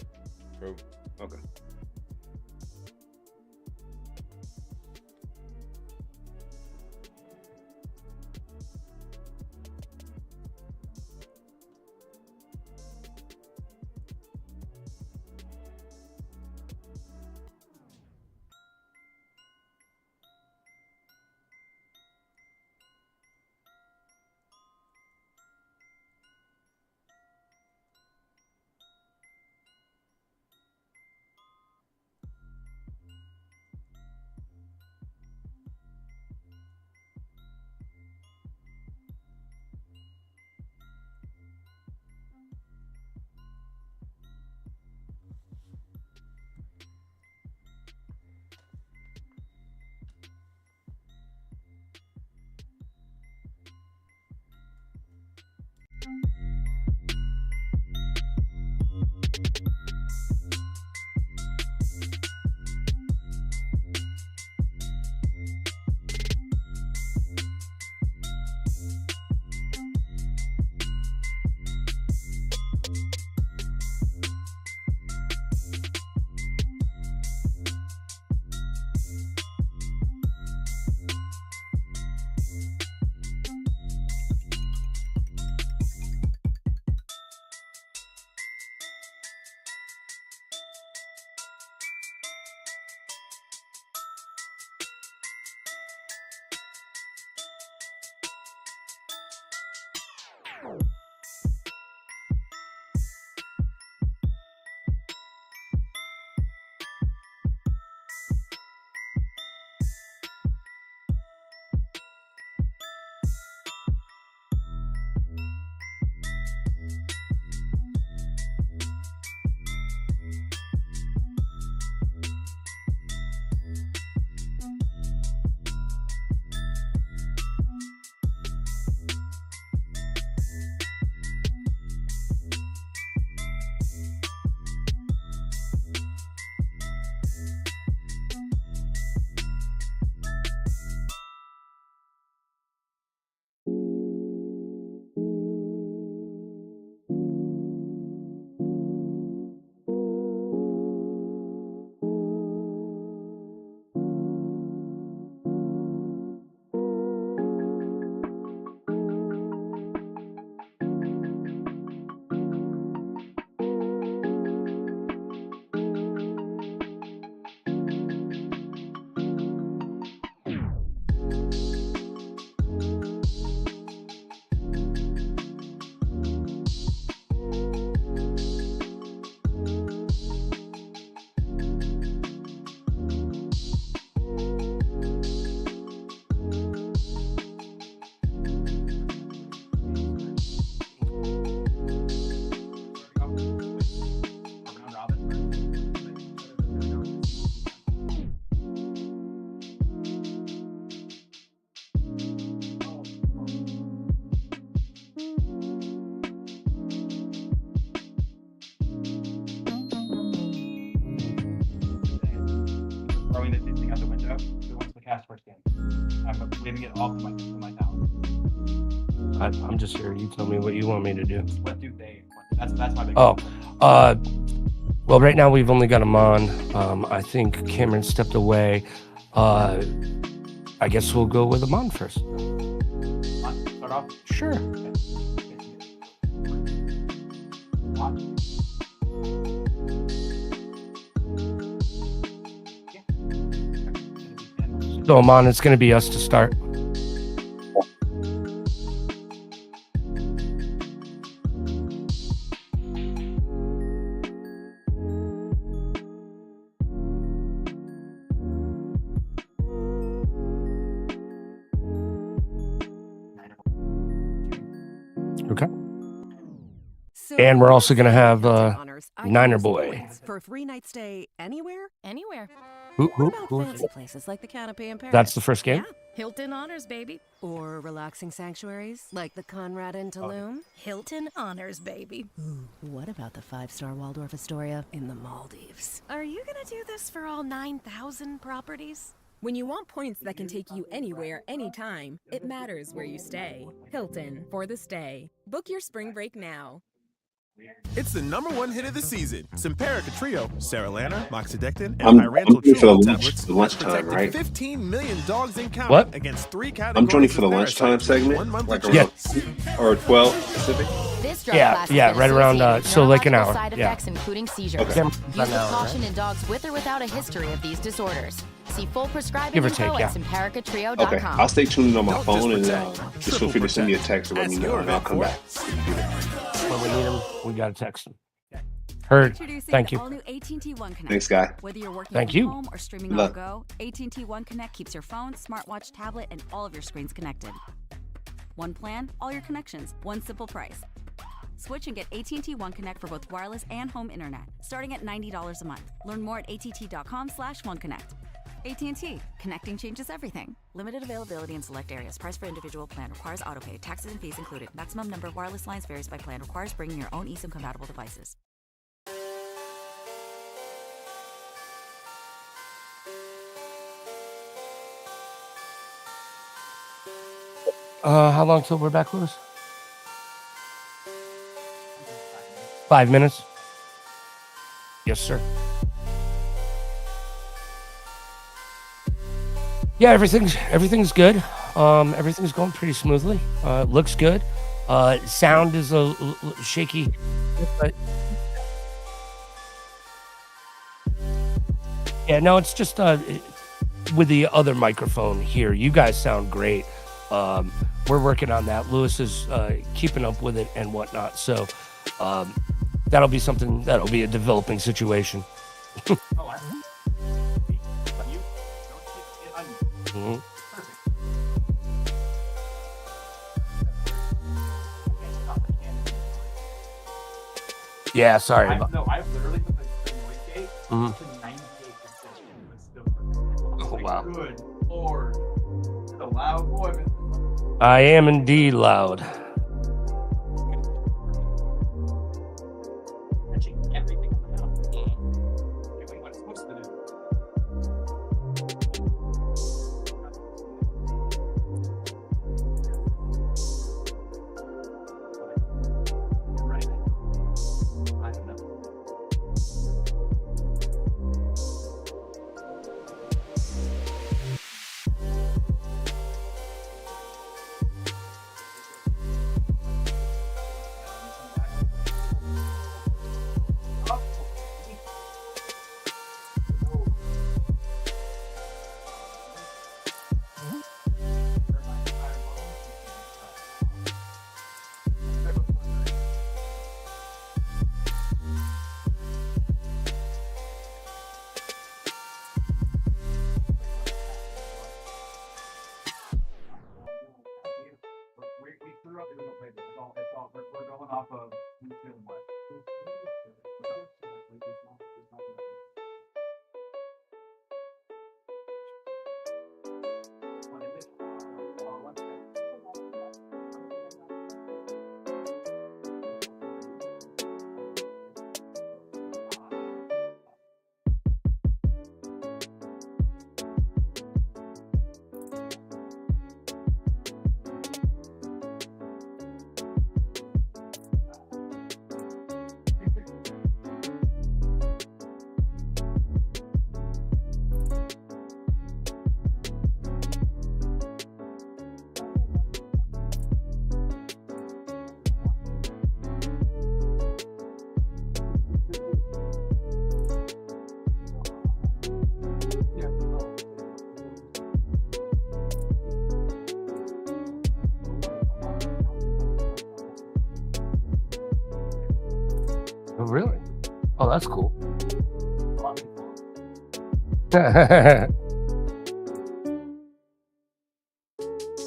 Cool. Okay. throwing this thing out the window. Who wants to cast first game? I'm leaving it all to my talent. I'm just here. You tell me what you want me to do. What do they want? That's my big Well, right now we've only got Ahman. I think Cameron stepped away. I guess we'll go with Ahman first. Start off? Sure. Watch. So Ahman, it's going to be us to start. Okay. And we're also going to have Niner Boy. For a free night stay anywhere? Anywhere. Who? Fancy places like the Canopy in Paris. That's the first game? Yeah. Hilton Honors, baby. Or relaxing sanctuaries like the Conrad in Tulum. Hilton Honors, baby. Ooh, what about the 5-star Waldorf Astoria in the Maldives? Are you gonna do this for all 9,000 properties? When you want points that can take you anywhere, anytime, it matters where you stay. Hilton, for the stay. Book your spring break now. It's the #1 hit of the season. Simparica Trio, Seralana, Moxidectin, and I'm Pyrantel joining for the Chewable lunch, tablets the lunchtime, protected right? 15 million dogs and counting What? against 3 categories. I'm joining for the of lunchtime parasites. segment, 1 month like of around Yeah. or 12 Pacific. This drug Yeah, class yeah, has been right around, associated with so like an neurological hour, side yeah. effects, including seizures. Okay. About Use an with hour, caution right? in dogs with or without a history of these disorders. See full prescribing Give or info take, yeah. at simparicatrio.com. Okay, I'll stay tuned on my Don't phone and just protect, just feel free to send me a triple text or let me Ask know, your and I'll vet come for back. When we need him, we got to text him. Heard. Thank you. All new AT&T One Connect. Thanks, guy. Whether you're working Thank from you. home or streaming Good on luck. the go, AT&T One Connect keeps your phone, smartwatch, tablet, and all of your screens connected. One plan, all your connections, one simple price. Switch and get AT&T One Connect for both wireless and home internet, starting at $90 a month. Learn more at att.com/OneConnect. AT&T. Connecting changes everything. Limited availability in select areas. Price for individual plan requires autopay. Taxes and fees included. Maximum number of wireless lines varies by plan. Requires bringing your own eSIM compatible devices. How long till we're back, Lewis? 5 minutes. Yes, sir. Yeah, everything's good. Everything's going pretty smoothly. Looks good. Sound is a shaky, but yeah, no, it's just with the other microphone here. You guys sound great. We're working on that. Lewis is keeping up with it and whatnot. So that'll be something that'll be a developing situation. Mhm. Yeah, sorry. I've literally put the noise gate Mhm. to 98%, but still. Oh, wow. Good Lord. It's a loud boy. I am indeed loud. Touching everything in the house. Doing what it's supposed to do. Right. I don't know. We threw up the play. It's all we're going off of who's feeling what. Oh, really? Oh, that's cool.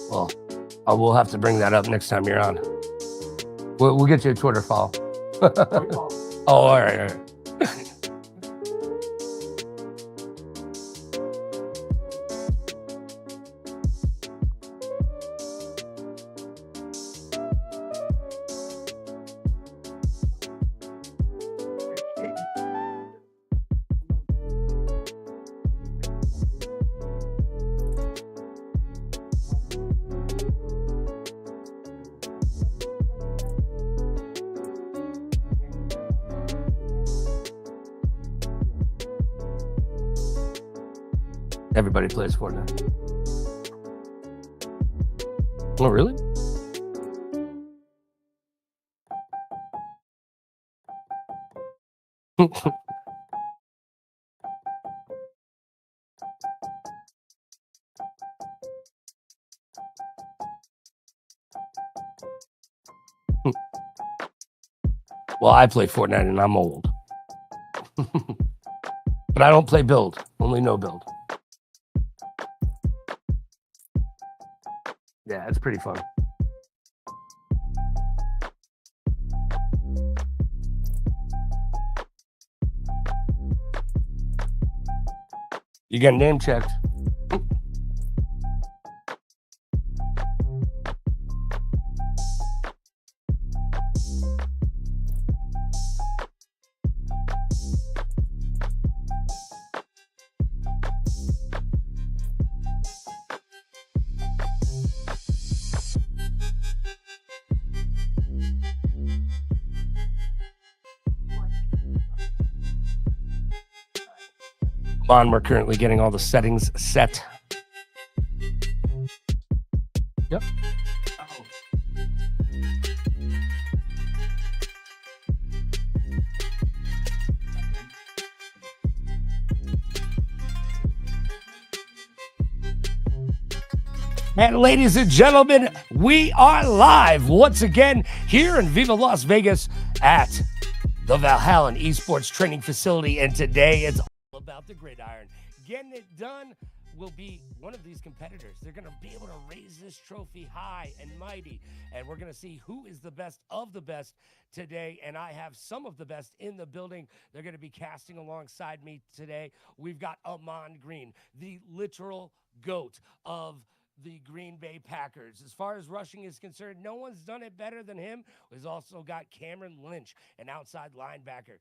Well, we'll have to bring that up next time you're on. We'll get you a Twitter follow. Oh, all right, all right. Everybody plays Fortnite. Oh, really? Well, I play Fortnite and I'm old. But I don't play build, only no build. Yeah, it's pretty fun. You get name checked. We're currently getting all the settings set. Yep. And ladies and gentlemen, we are live once again here in Viva Las Vegas at the Valhalla Esports Training Facility. And today it's all about the gridiron. Getting it done will be one of these competitors. They're going to be able to raise this trophy high and mighty. And we're going to see who is the best of the best today. And I have some of the best in the building. They're going to be casting alongside me today. We've got Ahman Green, the literal GOAT of the Green Bay Packers. As far as rushing is concerned, no one's done it better than him. We've also got Cameron Lynch, an outside linebacker.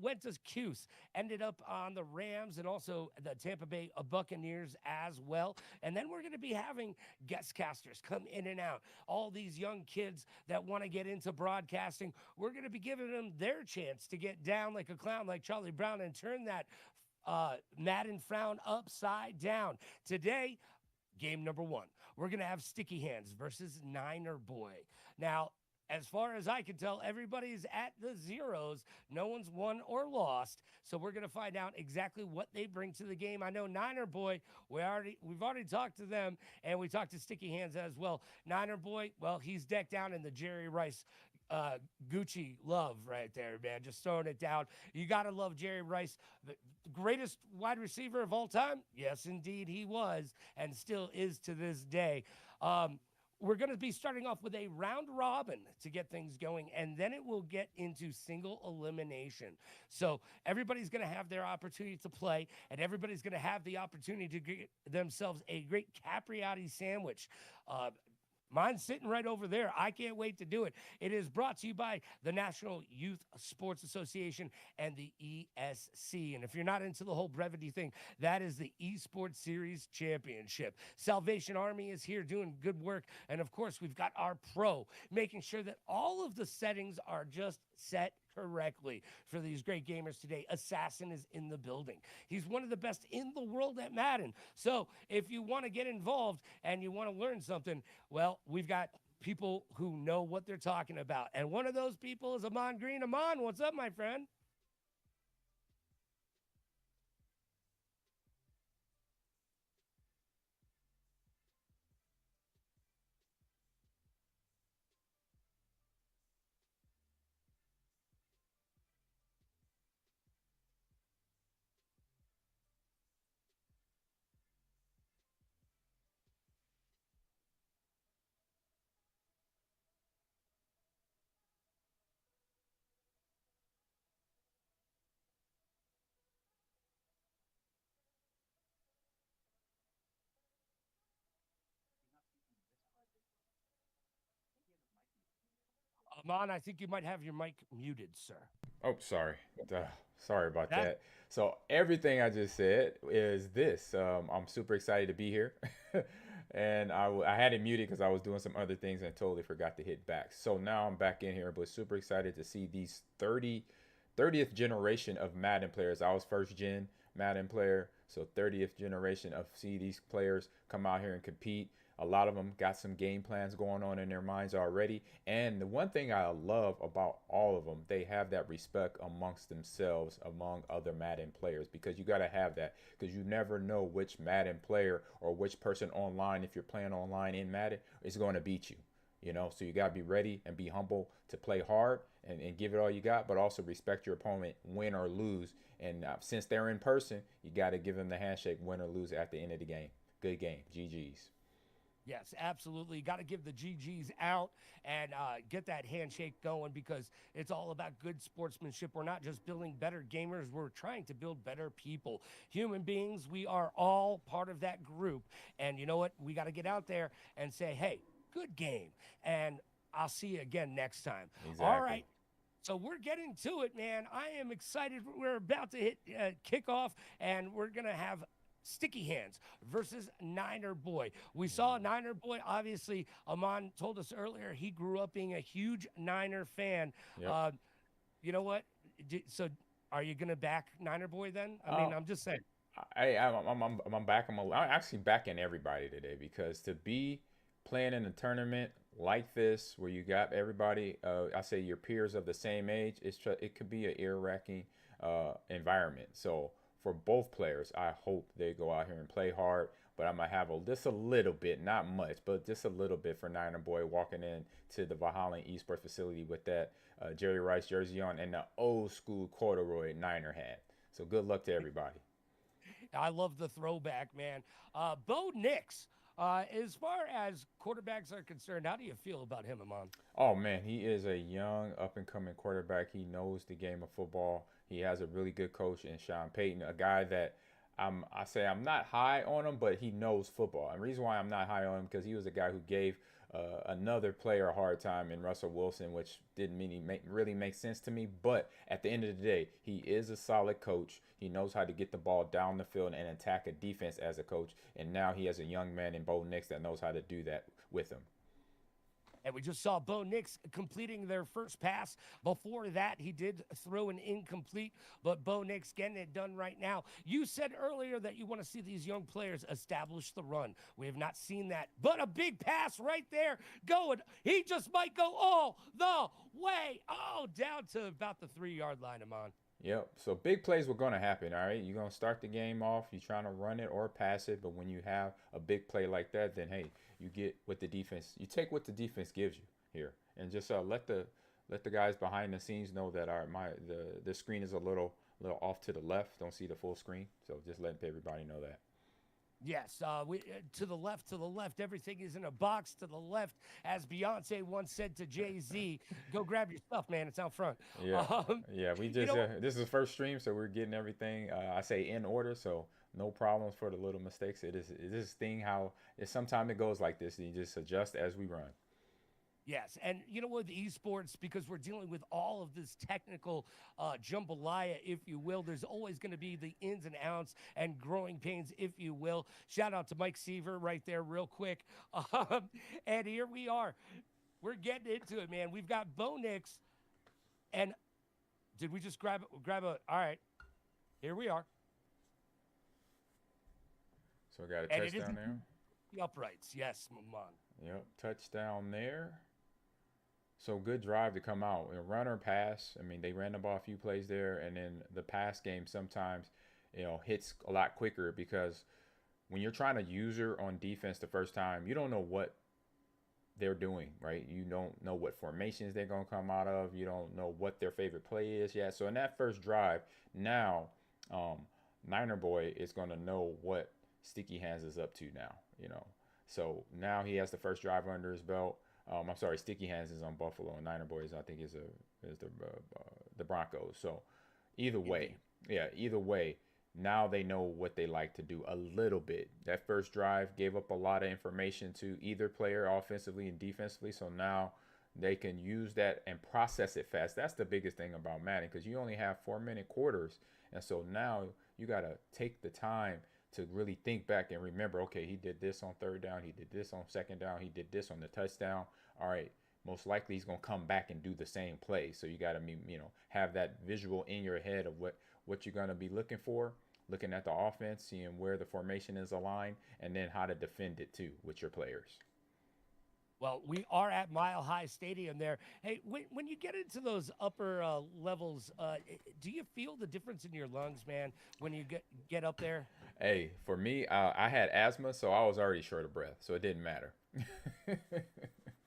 Went to Cuse, ended up on the Rams and also the Tampa Bay Buccaneers as well. And then we're going to be having guest casters come in and out. All these young kids that want to get into broadcasting, we're going to be giving them their chance to get down like a clown, like Charlie Brown, and turn that Madden frown upside down. Today, game number 1, we're going to have Sticky Hands versus Niner Boy. Now, as far as I can tell, everybody's at the zeros. No one's won or lost. So we're going to find out exactly what they bring to the game. I know Niner Boy, we've already talked to them, and we talked to Sticky Hands as well. Niner Boy, well, he's decked out in the Jerry Rice Gucci love right there, man. Just throwing it down. You got to love Jerry Rice, the greatest wide receiver of all time. Yes, indeed, he was and still is to this day. We're going to be starting off with a round robin to get things going, and then it will get into single elimination. So everybody's going to have their opportunity to play, and everybody's going to have the opportunity to get themselves a great Capriotti sandwich. Mine's sitting right over there. I can't wait to do it. It is brought to you by the National Youth Sports Association and the ESC. And if you're not into the whole brevity thing, that is the Esports Series Championship. Salvation Army is here doing good work. And of course, we've got our pro, making sure that all of the settings are just set correctly for these great gamers today. Assassin is in the building. He's one of the best in the world at Madden. So if you want to get involved and you want to learn something, well, we've got people who know what they're talking about. And one of those people is Ahman Green. Ahman, what's up, my friend? Ahman, I think you might have your mic muted, sir. Oh, sorry. Sorry about that. So everything I just said is this. I'm super excited to be here. And I had it muted because I was doing some other things and totally forgot to hit back. So now I'm back in here, but super excited to see these 30th generation of Madden players. I was first gen Madden player, so 30th generation of see these players come out here and compete. A lot of them got some game plans going on in their minds already. And the one thing I love about all of them, they have that respect amongst themselves, among other Madden players, because you got to have that, because you never know which Madden player or which person online, if you're playing online in Madden, is going to beat you. So you got to be ready and be humble to play hard and give it all you got, but also respect your opponent, win or lose. And since they're in person, you got to give them the handshake, win or lose at the end of the game. Good game. GG's. Yes, absolutely. Got to give the GGs out and get that handshake going because it's all about good sportsmanship. We're not just building better gamers, we're trying to build better people. Human beings, we are all part of that group. And you know what? We got to get out there and say, hey, good game. And I'll see you again next time. Exactly. All right. So we're getting to it, man. I am excited. We're about to hit kickoff, and we're going to have Sticky Hands versus Niner Boy. We saw Niner Boy. Obviously, Ahman told us earlier he grew up being a huge Niner fan. Yep. You know what? So are you going to back Niner Boy then? I mean, I'm just saying. I'm back. I'm actually backing everybody today because to be playing in a tournament like this where you got everybody, I say your peers of the same age, it could be an ear-wracking environment. So for both players, I hope they go out here and play hard. But I'm gonna have just a little bit, not much, but just a little bit for Niner Boy walking in to the Valhalla Esports facility with that Jerry Rice jersey on and the old school corduroy Niner hat. So good luck to everybody. I love the throwback, man. Bo Nix, as far as quarterbacks are concerned, how do you feel about him, Ahman? Oh, man, he is a young, up-and-coming quarterback. He knows the game of football. He has a really good coach in Sean Payton, a guy that I say I'm not high on him, but he knows football. And the reason why I'm not high on him because he was a guy who gave another player a hard time in Russell Wilson, which didn't really make sense to me. But at the end of the day, he is a solid coach. He knows how to get the ball down the field and attack a defense as a coach. And now he has a young man in Bo Nix that knows how to do that with him. And we just saw Bo Nix completing their first pass. Before that, he did throw an incomplete, but Bo Nix getting it done right now. You said earlier that you want to see these young players establish the run. We have not seen that, but a big pass right there going. He just might go all the way. Oh, down to about the 3-yard line, Ahman. Yep. So big plays were going to happen, all right? You're going to start the game off. You're trying to run it or pass it. But when you have a big play like that, then, hey, you get what the defense – you take what the defense gives you here. And just let the guys behind the scenes know that the screen is a little off to the left. Don't see the full screen. So just letting everybody know that. Yes, to the left, everything is in a box to the left. As Beyonce once said to Jay-Z, go grab your stuff, man. It's out front. Yeah, we just, this is the first stream, so we're getting everything, I say in order, so no problems for the little mistakes. It is this thing how sometimes it goes like this, and you just adjust as we run. Yes, and you know with esports, because we're dealing with all of this technical jambalaya, if you will, there's always going to be the ins and outs and growing pains, if you will. Shout out to Mike Seaver right there real quick. And here we are. We're getting into it, man. We've got Bo Nix. And did we just grab a – all right. Here we are. So we got a touchdown there? The uprights, yes, Ahman. Yep, touchdown there. So good drive to come out. A run or pass. I mean, they ran the ball a few plays there, and then the pass game sometimes, hits a lot quicker because when you're trying to use her on defense the first time, you don't know what they're doing, right? You don't know what formations they're going to come out of. You don't know what their favorite play is yet. So in that first drive, now Niner Boy is going to know what Sticky Hands is up to now, So now he has the first drive under his belt. I'm sorry, Sticky Hands is on Buffalo, and Niner Boys I think is the Broncos. So either way, now they know what they like to do a little bit. That first drive gave up a lot of information to either player offensively and defensively. So now they can use that and process it fast. That's the biggest thing about Madden because you only have 4-minute quarters, and so now you got to take the time to really think back and remember, okay, he did this on third down, he did this on second down, he did this on the touchdown. All right, most likely he's going to come back and do the same play. So you got to, have that visual in your head of what you're going to be looking for, looking at the offense, seeing where the formation is aligned, and then how to defend it too with your players. Well, we are at Mile High Stadium there. Hey, when you get into those upper levels, do you feel the difference in your lungs, man, when you get up there? Hey, for me, I had asthma, so I was already short of breath, so it didn't matter.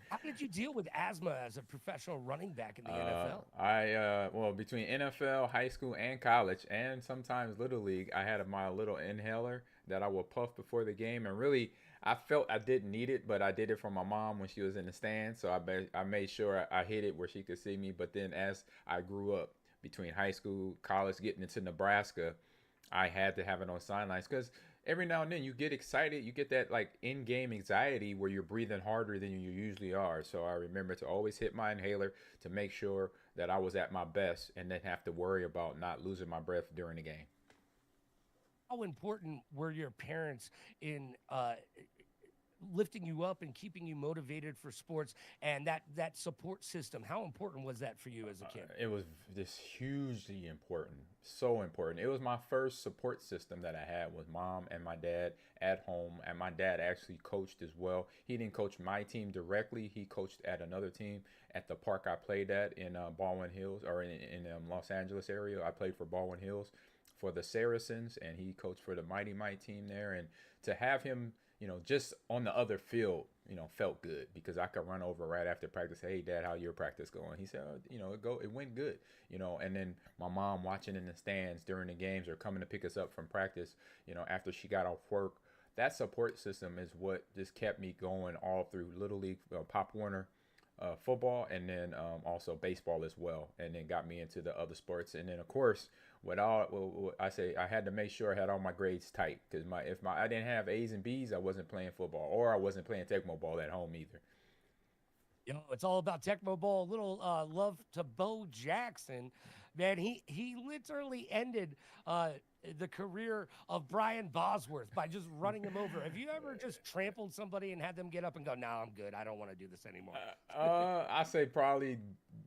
How did you deal with asthma as a professional running back in the NFL? Well, between NFL, high school, and college, and sometimes Little League, I had my little inhaler that I would puff before the game. And really, I felt I didn't need it, but I did it for my mom when she was in the stands. So I made sure I hit it where she could see me. But then as I grew up between high school, college, getting into Nebraska, I had to have it on sidelines because every now and then you get excited, you get that like in-game anxiety where you're breathing harder than you usually are. So I remember to always hit my inhaler to make sure that I was at my best and then have to worry about not losing my breath during the game. How important were your parents in lifting you up and keeping you motivated for sports and that support system? How important was that for you as a kid? It was just hugely important, so important. It was my first support system that I had with mom and my dad at home, and my dad actually coached as well. He didn't coach my team directly. He coached at another team at the park I played at in Baldwin Hills, or in Los Angeles area. I played for Baldwin Hills for the Saracens, and he coached for the Mighty Might team there. And to have him, just on the other field, felt good because I could run over right after practice. Hey, Dad, how your practice going? He said, it went good, And then my mom watching in the stands during the games or coming to pick us up from practice, after she got off work. That support system is what just kept me going all through Little League, Pop Warner, football, and then also baseball as well, and then got me into the other sports. And then of course, I had to make sure I had all my grades tight because if I didn't have A's and B's, I wasn't playing football, or I wasn't playing Tecmo Ball at home either. It's all about Tecmo Ball. A little love to Bo Jackson. Man, he literally ended the career of Brian Bosworth by just running him over. Have you ever just trampled somebody and had them get up and go, "No, I'm good. I don't want to do this anymore"? I say probably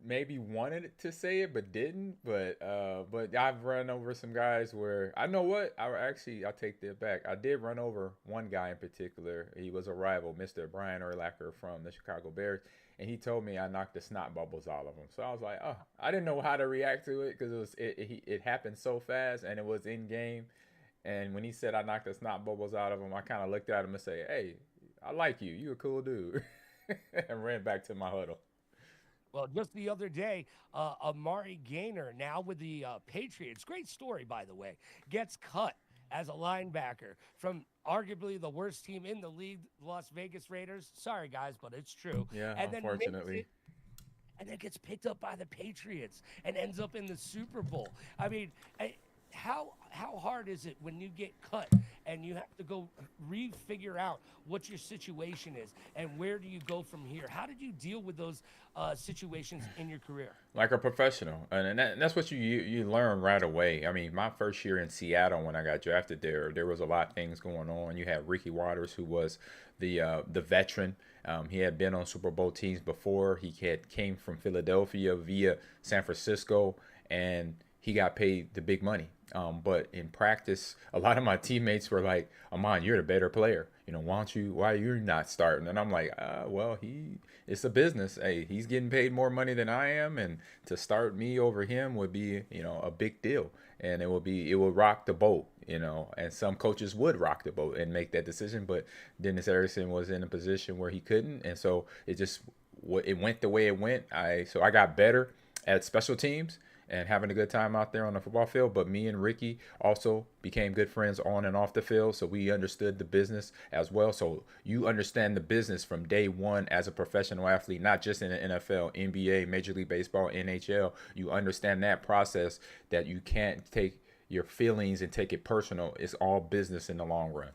maybe wanted to say it but didn't. But I've run over some guys where I know what I take that back. I did run over one guy in particular. He was a rival, Mr. Brian Urlacher from the Chicago Bears. And he told me I knocked the snot bubbles out of him. So I was like, oh, I didn't know how to react to it because it happened so fast and it was in game. And when he said I knocked the snot bubbles out of him, I kind of looked at him and said, hey, I like you. You a cool dude. And ran back to my huddle. Well, just the other day, Amari Gaynor, now with the Patriots, great story, by the way, gets cut as a linebacker from arguably the worst team in the league, Las Vegas Raiders. Sorry, guys, but it's true. Yeah, and unfortunately. And then gets picked up by the Patriots and ends up in the Super Bowl. I mean, how hard is it when you get cut and you have to go refigure out what your situation is and where do you go from here? How did you deal with those situations in your career? Like a professional, and that's what you learn right away. I mean, my first year in Seattle when I got drafted there was a lot of things going on. You had Ricky Waters, who was the veteran. He had been on Super Bowl teams before. He came from Philadelphia via San Francisco, and he got paid the big money. But in practice, a lot of my teammates were like, Ahman, you're the better player. Why are you not starting? And I'm like, it's a business. Hey, he's getting paid more money than I am. And to start me over him would be, a big deal. And it will rock the boat, and some coaches would rock the boat and make that decision. But Dennis Erickson was in a position where he couldn't. And so it went the way it went. So I got better at special teams and having a good time out there on the football field. But me and Ricky also became good friends on and off the field, so we understood the business as well. So you understand the business from day one as a professional athlete, not just in the NFL, NBA, Major League Baseball, NHL. You understand that process, that you can't take your feelings and take it personal. It's all business in the long run.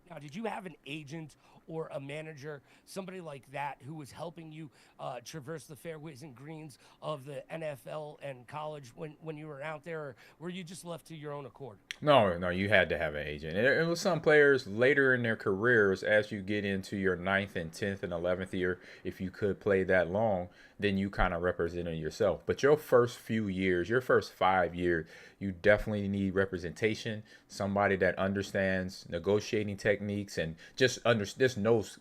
Now, did you have an agent or a manager, somebody like that, who was helping you traverse the fairways and greens of the NFL and college when you were out there, or were you just left to your own accord? No, you had to have an agent. It was some players later in their careers, as you get into your 9th and 10th and 11th year, if you could play that long, then you kind of represented yourself. But your first few years, your first 5 years, you definitely need representation, somebody that understands negotiating techniques and just knows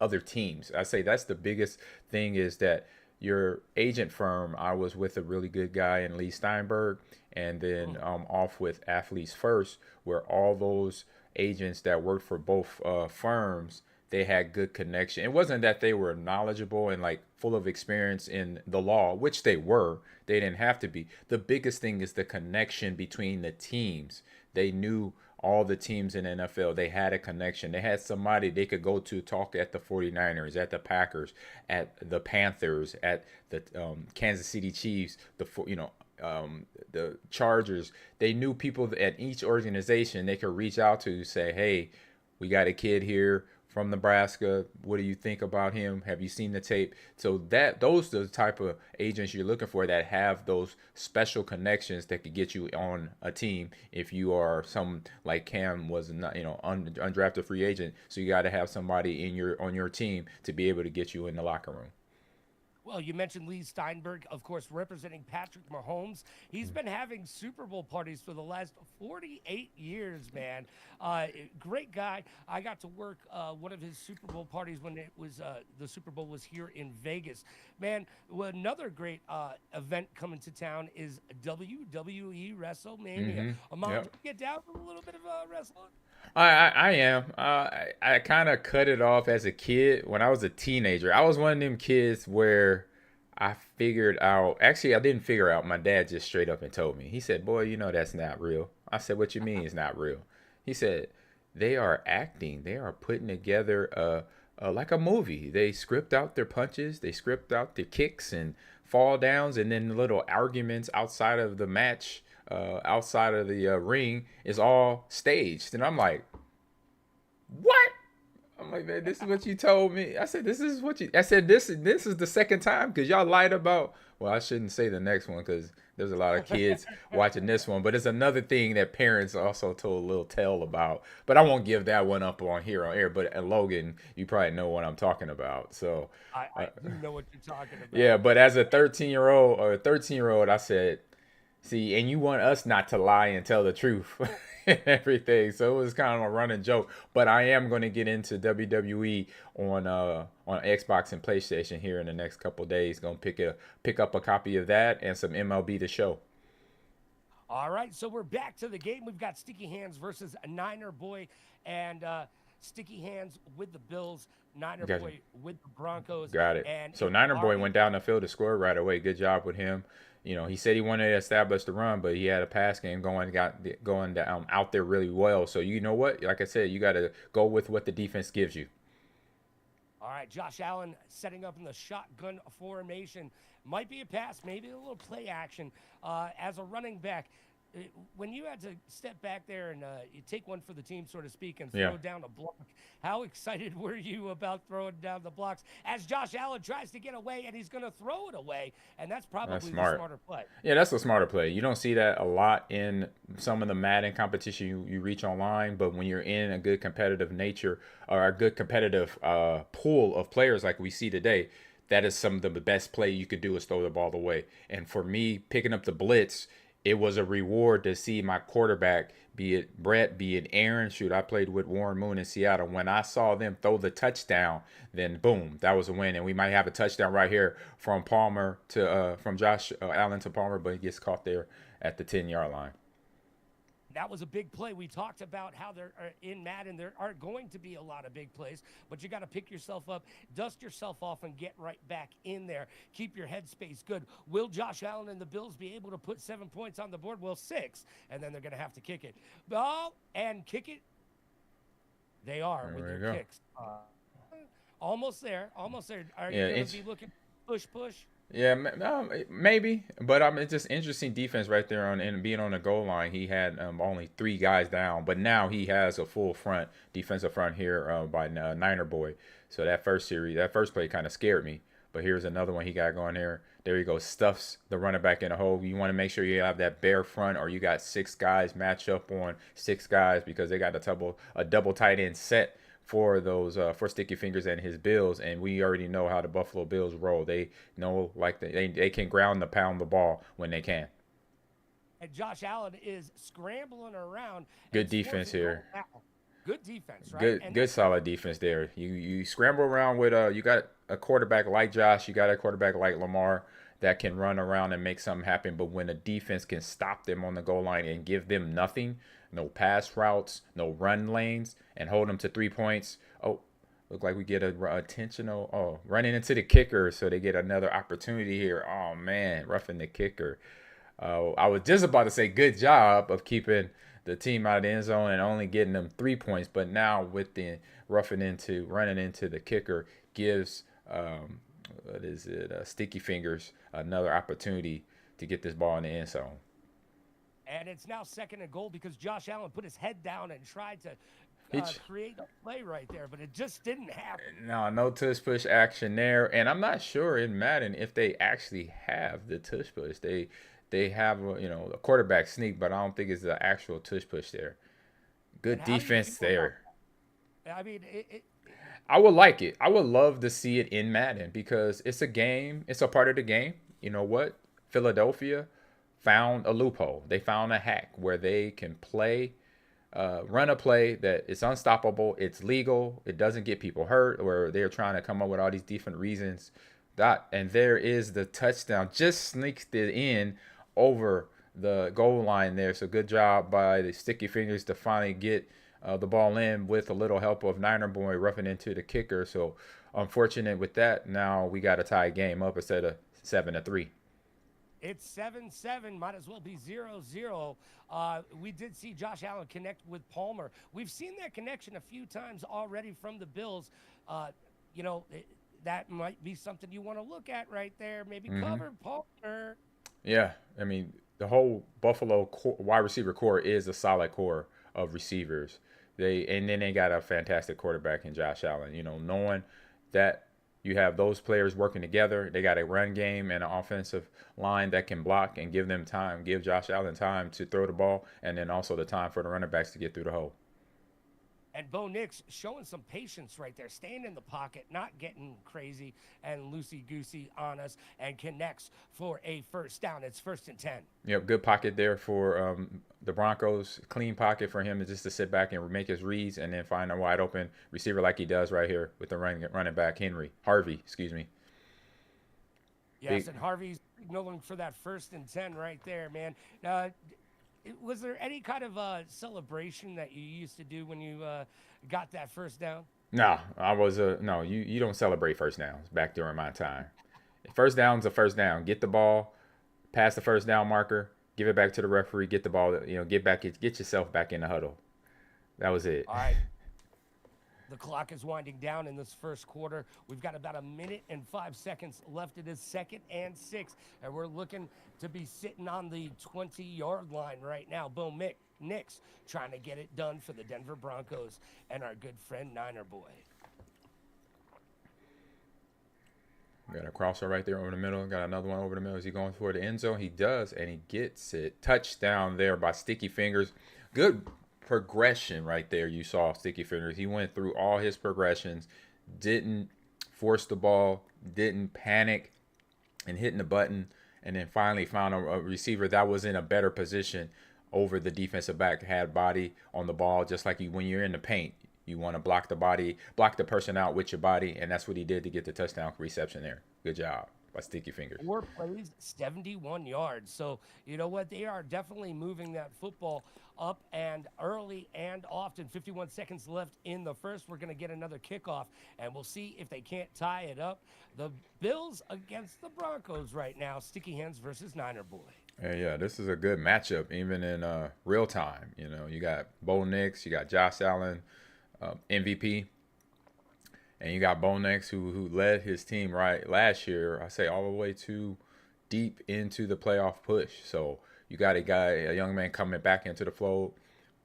other teams. I say that's the biggest thing, is that your agent firm, I was with a really good guy in Lee Steinberg, and then off with Athletes First, where all those agents that worked for both firms they had good connection. It wasn't that they were knowledgeable and like full of experience in the law, which they were. They didn't have to be. The biggest thing is the connection between the teams. They knew all the teams in the NFL. They had a connection. They had somebody they could go to talk at the 49ers, at the Packers, at the Panthers, at the Kansas City Chiefs, the Chargers. They knew people at each organization they could reach out to, say, hey, we got a kid here from Nebraska. What do you think about him? Have you seen the tape? So those are the type of agents you're looking for that have those special connections that could get you on a team if you are some like Cam was not, undrafted free agent. So you got to have somebody on your team to be able to get you in the locker room. Well, you mentioned Lee Steinberg, of course, representing Patrick Mahomes. He's been having Super Bowl parties for the last 48 years, man. Great guy. I got to work one of his Super Bowl parties when it was the Super Bowl was here in Vegas. Man, another great event coming to town is WWE WrestleMania. Ahman, Yep. do you get down with a little bit of wrestling? I am. I kind of cut it off as a kid when I was a teenager. I was one of them kids where I figured out. Actually, I didn't figure out. My dad just straight up and told me. He said, "Boy, that's not real." I said, "What you mean it's not real?" He said, "They are acting. They are putting together like a movie. They script out their punches. They script out their kicks and fall downs, and then the little arguments outside of the match." Outside of the ring is all staged. And I'm like, what? I'm like, man, this is what you told me. I said, this is what you, I said, this is the second time because y'all lied about, well, I shouldn't say the next one because there's a lot of kids watching this one, but it's another thing that parents also told a little tale about, but I won't give that one up on air, but Logan, you probably know what I'm talking about. So I do know what you're talking about. Yeah, but as a 13-year-old, I said, see, and you want us not to lie and tell the truth and everything. So it was kind of a running joke. But I am going to get into WWE on Xbox and PlayStation here in the next couple of days. Going to pick up a copy of that and some MLB The Show. All right, so we're back to the game. We've got Sticky Hands versus Niner Boy, and Sticky Hands with the Bills, Niner Boy with the Broncos. Got it. And so Niner Boy went down the field to score right away. Good job with him. He said he wanted to establish the run, but he had a pass game going out there really well. So you know what? Like I said, you got to go with what the defense gives you. All right, Josh Allen setting up in the shotgun formation. Might be a pass, maybe a little play action as a running back. When you had to step back there and you take one for the team, so to speak, and throw down a block, how excited were you about throwing down the blocks as Josh Allen tries to get away and he's going to throw it away? And that's probably the smarter play. Yeah, that's a smarter play. You don't see that a lot in some of the Madden competition you reach online, but when you're in a good competitive nature or a good competitive pool of players like we see today, that is some of the best play you could do is throw the ball away. And for me, picking up the blitz, it was a reward to see my quarterback, be it Brett, be it Aaron. Shoot, I played with Warren Moon in Seattle. When I saw them throw the touchdown, then boom, that was a win. And we might have a touchdown right here from Palmer to from Josh Allen to Palmer, but he gets caught there at the 10-yard line. That was a big play. We talked about how there are in Madden there aren't going to be a lot of big plays, but you got to pick yourself up, dust yourself off, and get right back in there. Keep your headspace good. Will Josh Allen and the Bills be able to put 7 points on the board? Well, 6, and then they're going to have to kick it. Oh, and kick it. They are with their kicks. Almost there. Almost there. Are you going to be looking push? Yeah, maybe, but it's just interesting defense right there and being on the goal line. He had only 3 guys down, but now he has a full defensive front here by Niner Boy. So that first play kind of scared me. But here's another one he got going there. There you go, stuffs the running back in the hole. You want to make sure you have that bare front, or you got 6 guys match up on 6 guys because they got a double tight end set for those for Sticky Fingers and his Bills, and we already know how the Buffalo Bills roll. They know they can ground and pound the ball when they can. And Josh Allen is scrambling around. Good defense here. Good defense, right? Good solid defense there. You scramble around with you got a quarterback like Josh, you got a quarterback like Lamar that can run around and make something happen, but when a defense can stop them on the goal line and give them nothing, no pass routes, no run lanes, and hold them to 3 points. Oh, Look like we get a intentional, running into the kicker, so they get another opportunity here. Oh, man, roughing the kicker. I was just about to say good job of keeping the team out of the end zone and only getting them 3 points, but now with the running into the kicker gives, Sticky Fingers another opportunity to get this ball in the end zone. And it's now 2nd and goal because Josh Allen put his head down and tried to create a play right there, but it just didn't happen. No tush push action there, and I'm not sure in Madden if they actually have the tush push. They have a quarterback sneak, but I don't think it's the actual tush push there. Good defense there. I mean, I would like it. I would love to see it in Madden because it's a game. It's a part of the game. You know what? Philadelphia found a loophole. They found a hack where they can run a play that is unstoppable. It's legal. It doesn't get people hurt, where they're trying to come up with all these different reasons. And there is the touchdown. Just sneaks it in over the goal line there. So good job by the Sticky Fingers to finally get the ball in with a little help of Niner Boy roughing into the kicker. So unfortunate with that. Now we got to tie a game up instead of 7-3. It's 7-7, might as well be 0-0. We did see Josh Allen connect with Palmer. We've seen that connection a few times already from the Bills. That might be something you want to look at right there. Maybe cover Palmer. Yeah, I mean, the whole Buffalo wide receiver core is a solid core of receivers. And then they got a fantastic quarterback in Josh Allen. Knowing that you have those players working together, they got a run game and an offensive line that can block and give them time, give Josh Allen time to throw the ball, and then also the time for the running backs to get through the hole. And Bo Nix showing some patience right there, staying in the pocket, not getting crazy and loosey-goosey on us, and connects for a first down. It's 1st and 10. Yep, good pocket there for the Broncos. Clean pocket for him just to sit back and make his reads and then find a wide open receiver like he does right here with the running back Harvey. Yes, and Harvey's signaling for that 1st and 10 right there, man. Was there any kind of celebration that you used to do when you got that first down? No, no. You don't celebrate first downs back during my time. First down's a first down. Get the ball, pass the first down marker, give it back to the referee, get the ball. Get yourself back in the huddle. That was it. All right. The clock is winding down in this first quarter. We've got about 1 minute and 5 seconds left. It is 2nd and 6, and we're looking to be sitting on the 20-yard line right now. Bo Nix trying to get it done for the Denver Broncos and our good friend Niner Boy. Got a crosser right there over the middle. Got another one over the middle. Is he going for the end zone? He does, and he gets it. Touchdown there by Sticky Fingers. Good progression right there. You saw Sticky Fingers. He went through all his progressions, didn't force the ball, didn't panic and hitting the button, and then finally found a receiver that was in a better position over the defensive back, had body on the ball, just like when you're in the paint. You want to block the person out with your body, and that's what he did to get the touchdown reception there. Good job by Sticky Fingers. 4 plays, 71 yards. So, you know what? They are definitely moving that football up and early and often. 51 seconds left in the first. We're going to get another kickoff, and we'll see if they can't tie it up. The Bills against the Broncos right now. Sticky Hands versus Niner Boy. Yeah, this is a good matchup, even in real time. You got Bo Nix, you got Josh Allen, MVP, and you got Bo Nix, who led his team right last year, I say all the way to deep into the playoff push. So you got a young man coming back into the fold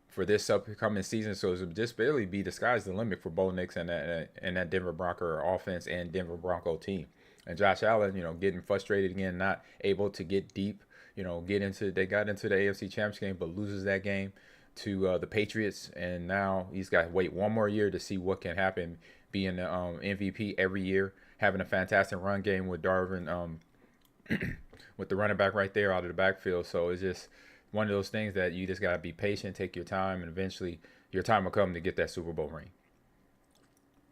for this upcoming season. So it's just barely be the sky's the limit for Bo Nix and that Denver Bronco offense and Denver Bronco team. And Josh Allen, getting frustrated again, not able to get deep, they got into the AFC Championship game, but loses that game to the Patriots, and now he's got to wait one more year to see what can happen, being the MVP every year, having a fantastic run game with Darvin, with the running back right there out of the backfield. So it's just one of those things that you just got to be patient, take your time, and eventually your time will come to get that Super Bowl ring.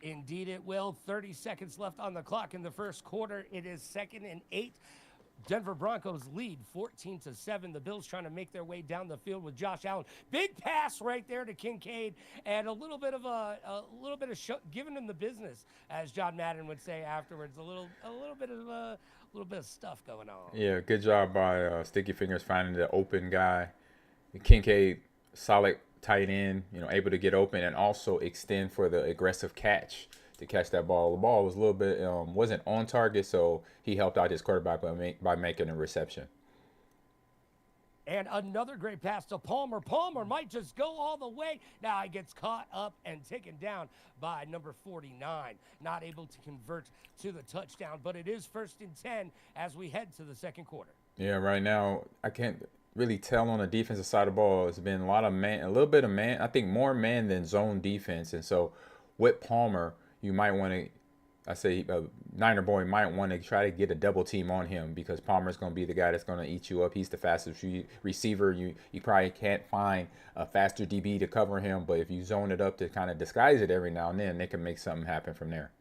Indeed it will. 30 seconds left on the clock in the first quarter. It is 2nd and 8. Denver Broncos lead 14-7. The Bills trying to make their way down the field with Josh Allen. Big pass right there to Kincaid, and a little bit of giving him the business, as John Madden would say afterwards. A little bit of stuff going on. Yeah, good job by Sticky Fingers finding the open guy. Kincaid, solid tight end, able to get open and also extend for the aggressive catch to catch that ball. The ball was a little bit wasn't on target, so he helped out his quarterback by making a reception. And another great pass to Palmer. Palmer might just go all the way. Now he gets caught up and taken down by number 49. Not able to convert to the touchdown, but it is 1st and 10 as we head to the second quarter. Yeah, right now I can't really tell on the defensive side of the ball. It's been a little bit of man. I think more man than zone defense. And so with Palmer, you might want to, Niner boy might want to try to get a double team on him because Palmer's going to be the guy that's going to eat you up. He's the fastest receiver. You probably can't find a faster DB to cover him, but if you zone it up to kind of disguise it every now and then, they can make something happen from there.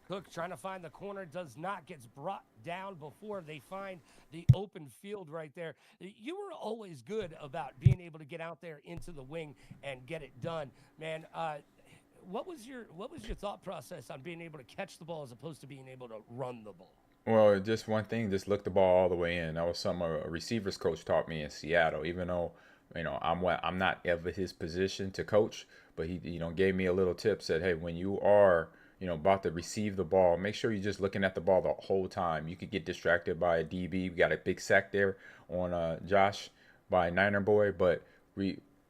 Cook trying to find the corner, does not, gets brought down before they find the open field right there. You were always good about being able to get out there into the wing and get it done, man. What was your thought process on being able to catch the ball as opposed to being able to run the ball? Well, just one thing, just look the ball all the way in. That was something a receivers coach taught me in Seattle. Even though I'm not of his position to coach, but he gave me a little tip. Said, hey, when you are about to receive the ball, make sure you're just looking at the ball the whole time. You could get distracted by a DB. We got a big sack there on Josh by Niner boy, but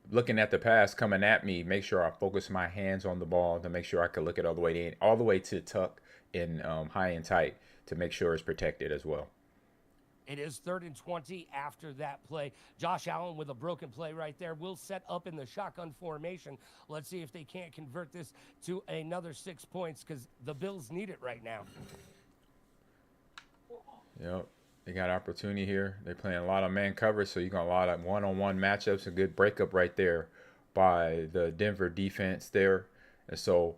looking at the pass coming at me, make sure I focus my hands on the ball to make sure I can look it all the way to tuck in high and tight to make sure it's protected as well. It is 3rd and 20 after that play. Josh Allen with a broken play right there will set up in the shotgun formation. Let's see if they can't convert this to another 6 points because the Bills need it right now. Yep. They got opportunity here. They're playing a lot of man coverage, so you got a lot of one-on-one matchups. A good breakup right there by the Denver defense there. And so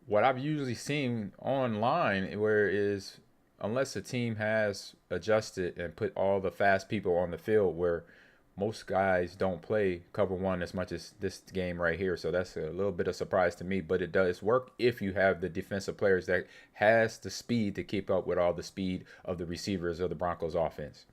what I've usually seen online where is unless a team has adjusted and put all the fast people on the field where most guys don't play cover one as much as this game right here. So that's a little bit of surprise to me, but it does work if you have the defensive players that has the speed to keep up with all the speed of the receivers of the Broncos offense.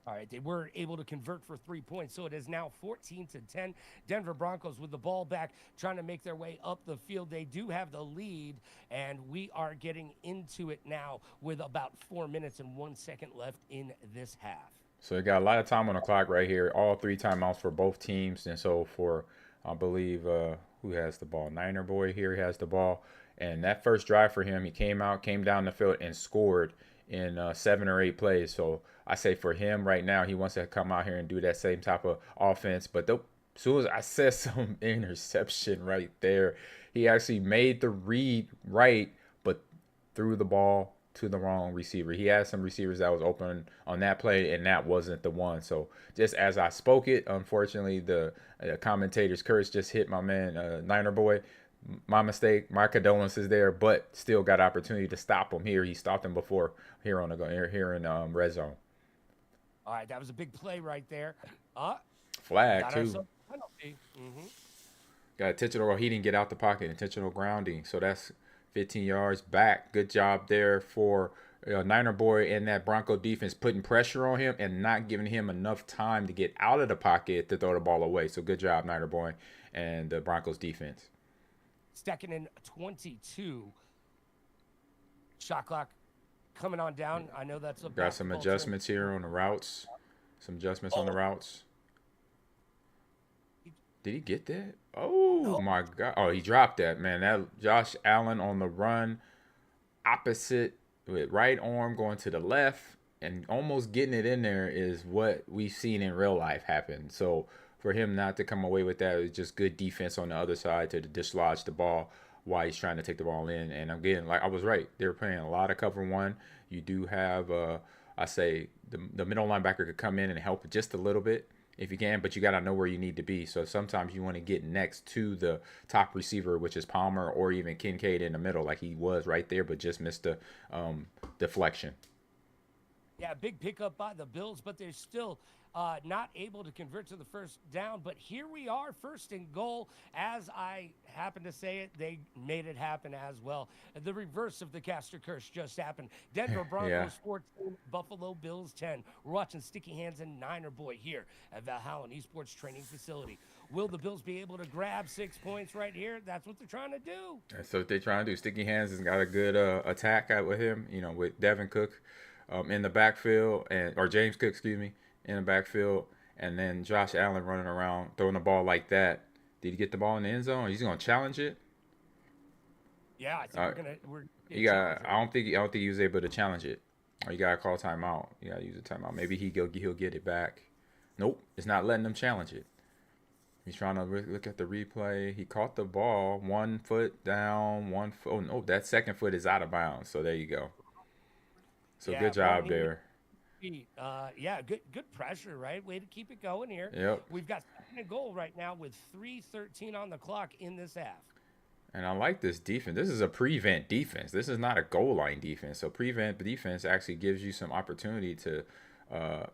All right, they were able to convert for 3 points, so it is now 14-10. Denver Broncos with the ball back, trying to make their way up the field. They do have the lead, and we are getting into it now with about 4 minutes and 1 second left in this half. So they got a lot of time on the clock right here. All 3 timeouts for both teams, and so for, I believe, who has the ball? Niner boy here has the ball, and that first drive for him, he came down the field and scored in 7 or 8 plays. So I say for him right now, he wants to come out here and do that same type of offense. But as soon as I said some interception right there, he actually made the read right, but threw the ball to the wrong receiver. He had some receivers that was open on that play, and that wasn't the one. So just as I spoke it, unfortunately, the commentator's curse just hit my man, Niner boy. My mistake, my condolences there, but still got opportunity to stop him here. He stopped him before here in red zone. All right, that was a big play right there. Flag too. Penalty. Got intentional. He didn't get out the pocket. Intentional grounding. So that's 15 yards back. Good job there for Niner boy and that Bronco defense putting pressure on him and not giving him enough time to get out of the pocket to throw the ball away. So good job, Niner boy and the Broncos defense. 2nd and 22. Shot clock coming on down. I know that's a got some adjustments here on the routes. Some adjustments on the routes. Did he get that? Oh my God! Oh, he dropped that, man. That Josh Allen on the run, opposite with right arm going to the left and almost getting it in there is what we've seen in real life happen. So for him not to come away with that, it's just good defense on the other side to dislodge the ball while he's trying to take the ball in. And again, like I was right, they're playing a lot of cover one. You do have, I say, the middle linebacker could come in and help just a little bit if you can, but you got to know where you need to be. So sometimes you want to get next to the top receiver, which is Palmer or even Kincaid in the middle, like he was right there, but just missed the deflection. Yeah, big pickup by the Bills, but they're still not able to convert to the first down. But here we are, first and goal. As I happen to say it, they made it happen as well. The reverse of the Caster curse just happened. Denver Yeah. Broncos 14, Buffalo Bills 10. We're watching Sticky Hands and Niner Boy here at Valhalla Esports Training Facility. Will the Bills be able to grab 6 points right here? That's what they're trying to do. That's what they're trying to do. Sticky Hands has got a good attack out with him, with Devin Cook in the backfield, or James Cook, excuse me, in the backfield, and then Josh Allen running around throwing the ball like that. Did he get the ball in the end zone? He's going to challenge it. Yeah, I think we're I don't think he was able to challenge it. Or you gotta call timeout. You gotta use a timeout. Maybe he'll get it back. Nope, it's not letting him challenge it. He's trying to look at the replay. He caught the ball 1 foot down, 1 foot. Oh no, that second foot is out of bounds. So there you go. So good job there. Yeah, good pressure, right? Way to keep it going here. Yep. We've got second and goal right now with 3:13 on the clock in this half. And I like this defense. This is a prevent defense. This is not a goal line defense. So prevent defense actually gives you some opportunity to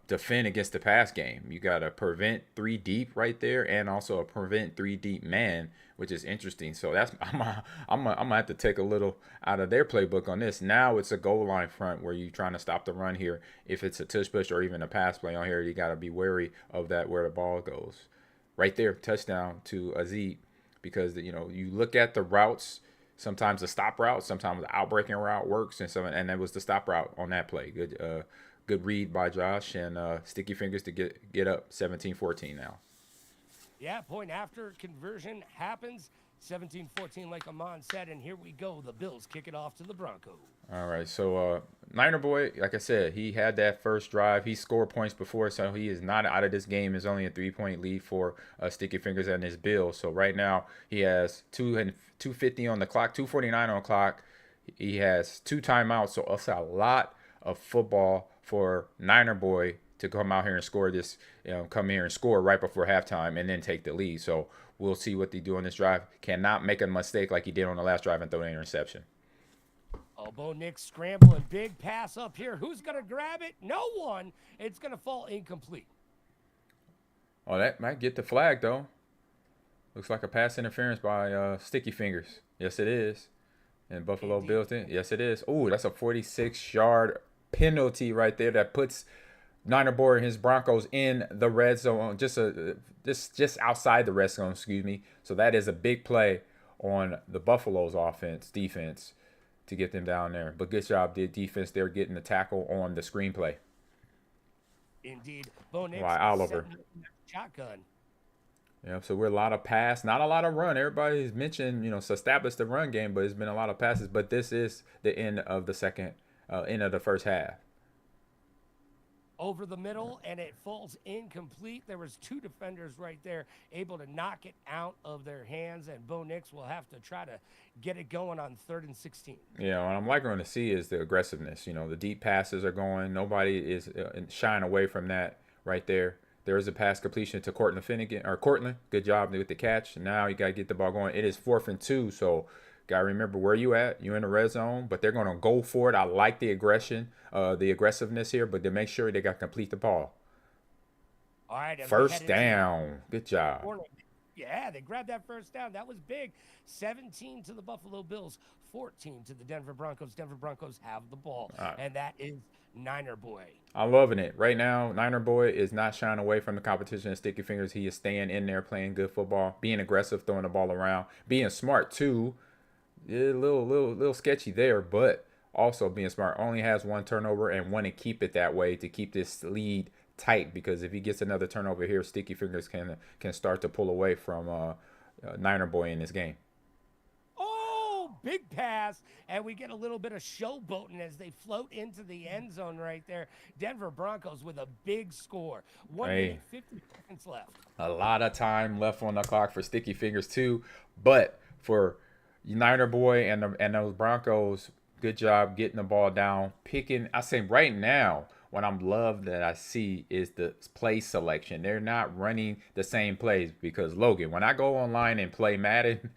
defend against the pass game. You got a prevent 3 deep right there, and also a prevent 3 deep man, which is interesting. So that's I'm gonna have to take a little out of their playbook on this. Now it's a goal line front where you're trying to stop the run here. If it's a tush push or even a pass play on here, you got to be wary of that where the ball goes. Right there, touchdown to Azeed. Because you look at the routes, sometimes the stop route, sometimes the outbreaking route works, and that was the stop route on that play. Good read by Josh, and Sticky Fingers to get up 17-14 now. Yeah, point after conversion happens. 17-14, like Ahman said, and here we go. The Bills kick it off to the Broncos. All right, so Niner Boy, like I said, he had that first drive. He scored points before, so he is not out of this game. It's only a 3-point lead for Sticky Fingers and his Bills. So right now he has 2:50 on the clock, 2:49 on the clock. He has 2 timeouts, so it's a lot of football for Niner Boy to come out here and score this, come here and score right before halftime and then take the lead. So we'll see what they do on this drive. Cannot make a mistake like he did on the last drive and throw an interception. Oh, Bo Nix scrambling. Big pass up here. Who's going to grab it? No one. It's going to fall incomplete. Oh, that might get the flag, though. Looks like a pass interference by Sticky Fingers. Yes, it is. And Buffalo Bills in. Yes, it is. Oh, that's a 46-yard penalty right there that puts Niner Boy and his Broncos in the red zone, just outside the red zone, excuse me. So that is a big play on the Buffalo's defense to get them down there. But good job, the defense there getting the tackle on the screenplay. Indeed. Bo Nix Oliver. Shotgun. Yeah, so we're a lot of pass, not a lot of run. Everybody's mentioned, established the run game, but it's been a lot of passes. But this is the end of the first half. Over the middle, and it falls incomplete. There was 2 defenders right there able to knock it out of their hands, and Bo Nix will have to try to get it going on 3rd and 16. Yeah, what I'm liking to see is the aggressiveness. The deep passes are going. Nobody is shying away from that right there. There is a pass completion to Cortland. Good job with the catch. Now you got to get the ball going. It is 4th and 2, so got to remember where you at. You're in the red zone, but they're going to go for it. I like the aggressiveness here, but to make sure they got to complete the ball. All right. First down. Good job. Yeah, they grabbed that first down. That was big. 17 to the Buffalo Bills, 14 to the Denver Broncos. Denver Broncos have the ball, and that is Niner Boy. I'm loving it. Right now, Niner Boy is not shying away from the competition and Sticky Fingers. He is staying in there, playing good football, being aggressive, throwing the ball around, being smart too. A little sketchy there, but also being smart. Only has 1 turnover and want to keep it that way to keep this lead tight, because if he gets another turnover here, Sticky Fingers can start to pull away from Niner Boy in this game. Oh, big pass, and we get a little bit of showboating as they float into the end zone right there. Denver Broncos with a big score. 1 minute, 50 seconds left. A lot of time left on the clock for Sticky Fingers too, but for Niner Boy and those Broncos, good job getting the ball down, picking. I say right now, what I'm love that I see is the play selection. They're not running the same plays, because Logan, when I go online and play Madden,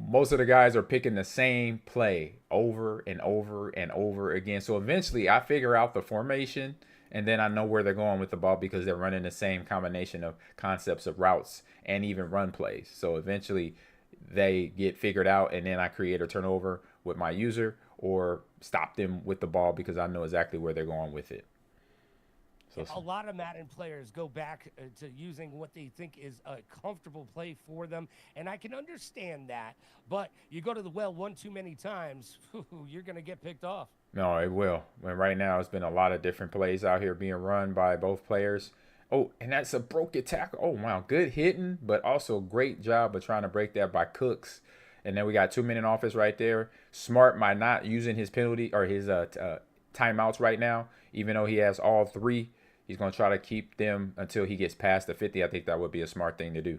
most of the guys are picking the same play over and over and over again. So eventually I figure out the formation and then I know where they're going with the ball because they're running the same combination of concepts of routes and even run plays. So eventually they get figured out and then I create a turnover with my user or stop them with the ball because I know exactly where they're going with it. So a lot of Madden players go back to using what they think is a comfortable play for them, and I can understand that. But you go to the well one too many times, you're going to get picked off. No, it will. And right now, it's been a lot of different plays out here being run by both players. Oh, and that's a broken tackle. Oh, wow. Good hitting, but also great job of trying to break that by Cooks. And then we got 2 minute offense right there. Smart by not using his penalty or his timeouts right now, even though he has all 3. He's going to try to keep them until he gets past the 50. I think that would be a smart thing to do.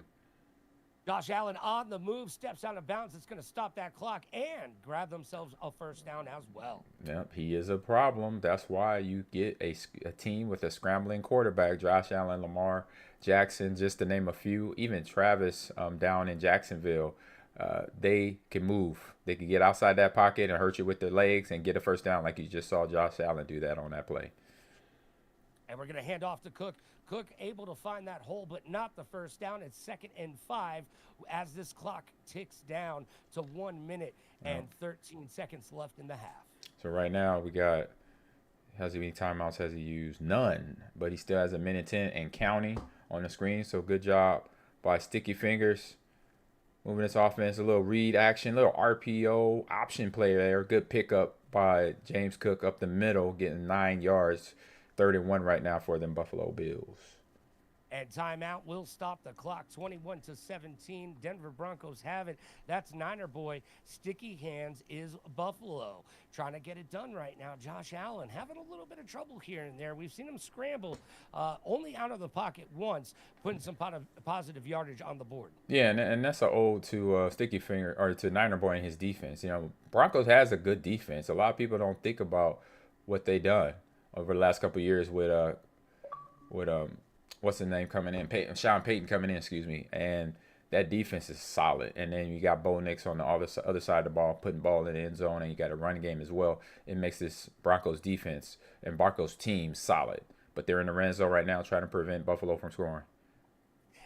Josh Allen on the move, steps out of bounds. It's going to stop that clock and grab themselves a first down as well. Yep, he is a problem. That's why you get a team with a scrambling quarterback. Josh Allen, Lamar Jackson, just to name a few. Even Travis down in Jacksonville, they can move. They can get outside that pocket and hurt you with their legs and get a first down like you just saw Josh Allen do that on that play. And we're going to hand off to Cook. Cook able to find that hole, but not the first down. It's 2nd and 5 as this clock ticks down to 1 minute and 13 seconds left in the half. So right now we got, how many timeouts has he used? None. But he still has 1 minute 10 and counting on the screen. So good job by Sticky Fingers. Moving this offense, a little read action, little RPO option play there. Good pickup by James Cook up the middle, getting 9 yards. 3rd and 1 right now for them Buffalo Bills. And timeout will stop the clock. 21-17. Denver Broncos have it. That's Niner boy. Sticky hands is Buffalo. Trying to get it done right now. Josh Allen having a little bit of trouble here and there. We've seen him scramble only out of the pocket once, putting some positive yardage on the board. Yeah, and that's an ode to Sticky Finger or to Niner boy and his defense. You know, Broncos has a good defense. A lot of people don't think about what they done over the last couple of years with what's the name coming in, Sean Payton coming in, excuse me, and that defense is solid. And then you got Bo Nix on the other side of the ball, putting ball in the end zone, and you got a run game as well. It makes this Broncos defense and Broncos team solid. But they're in the red zone right now trying to prevent Buffalo from scoring.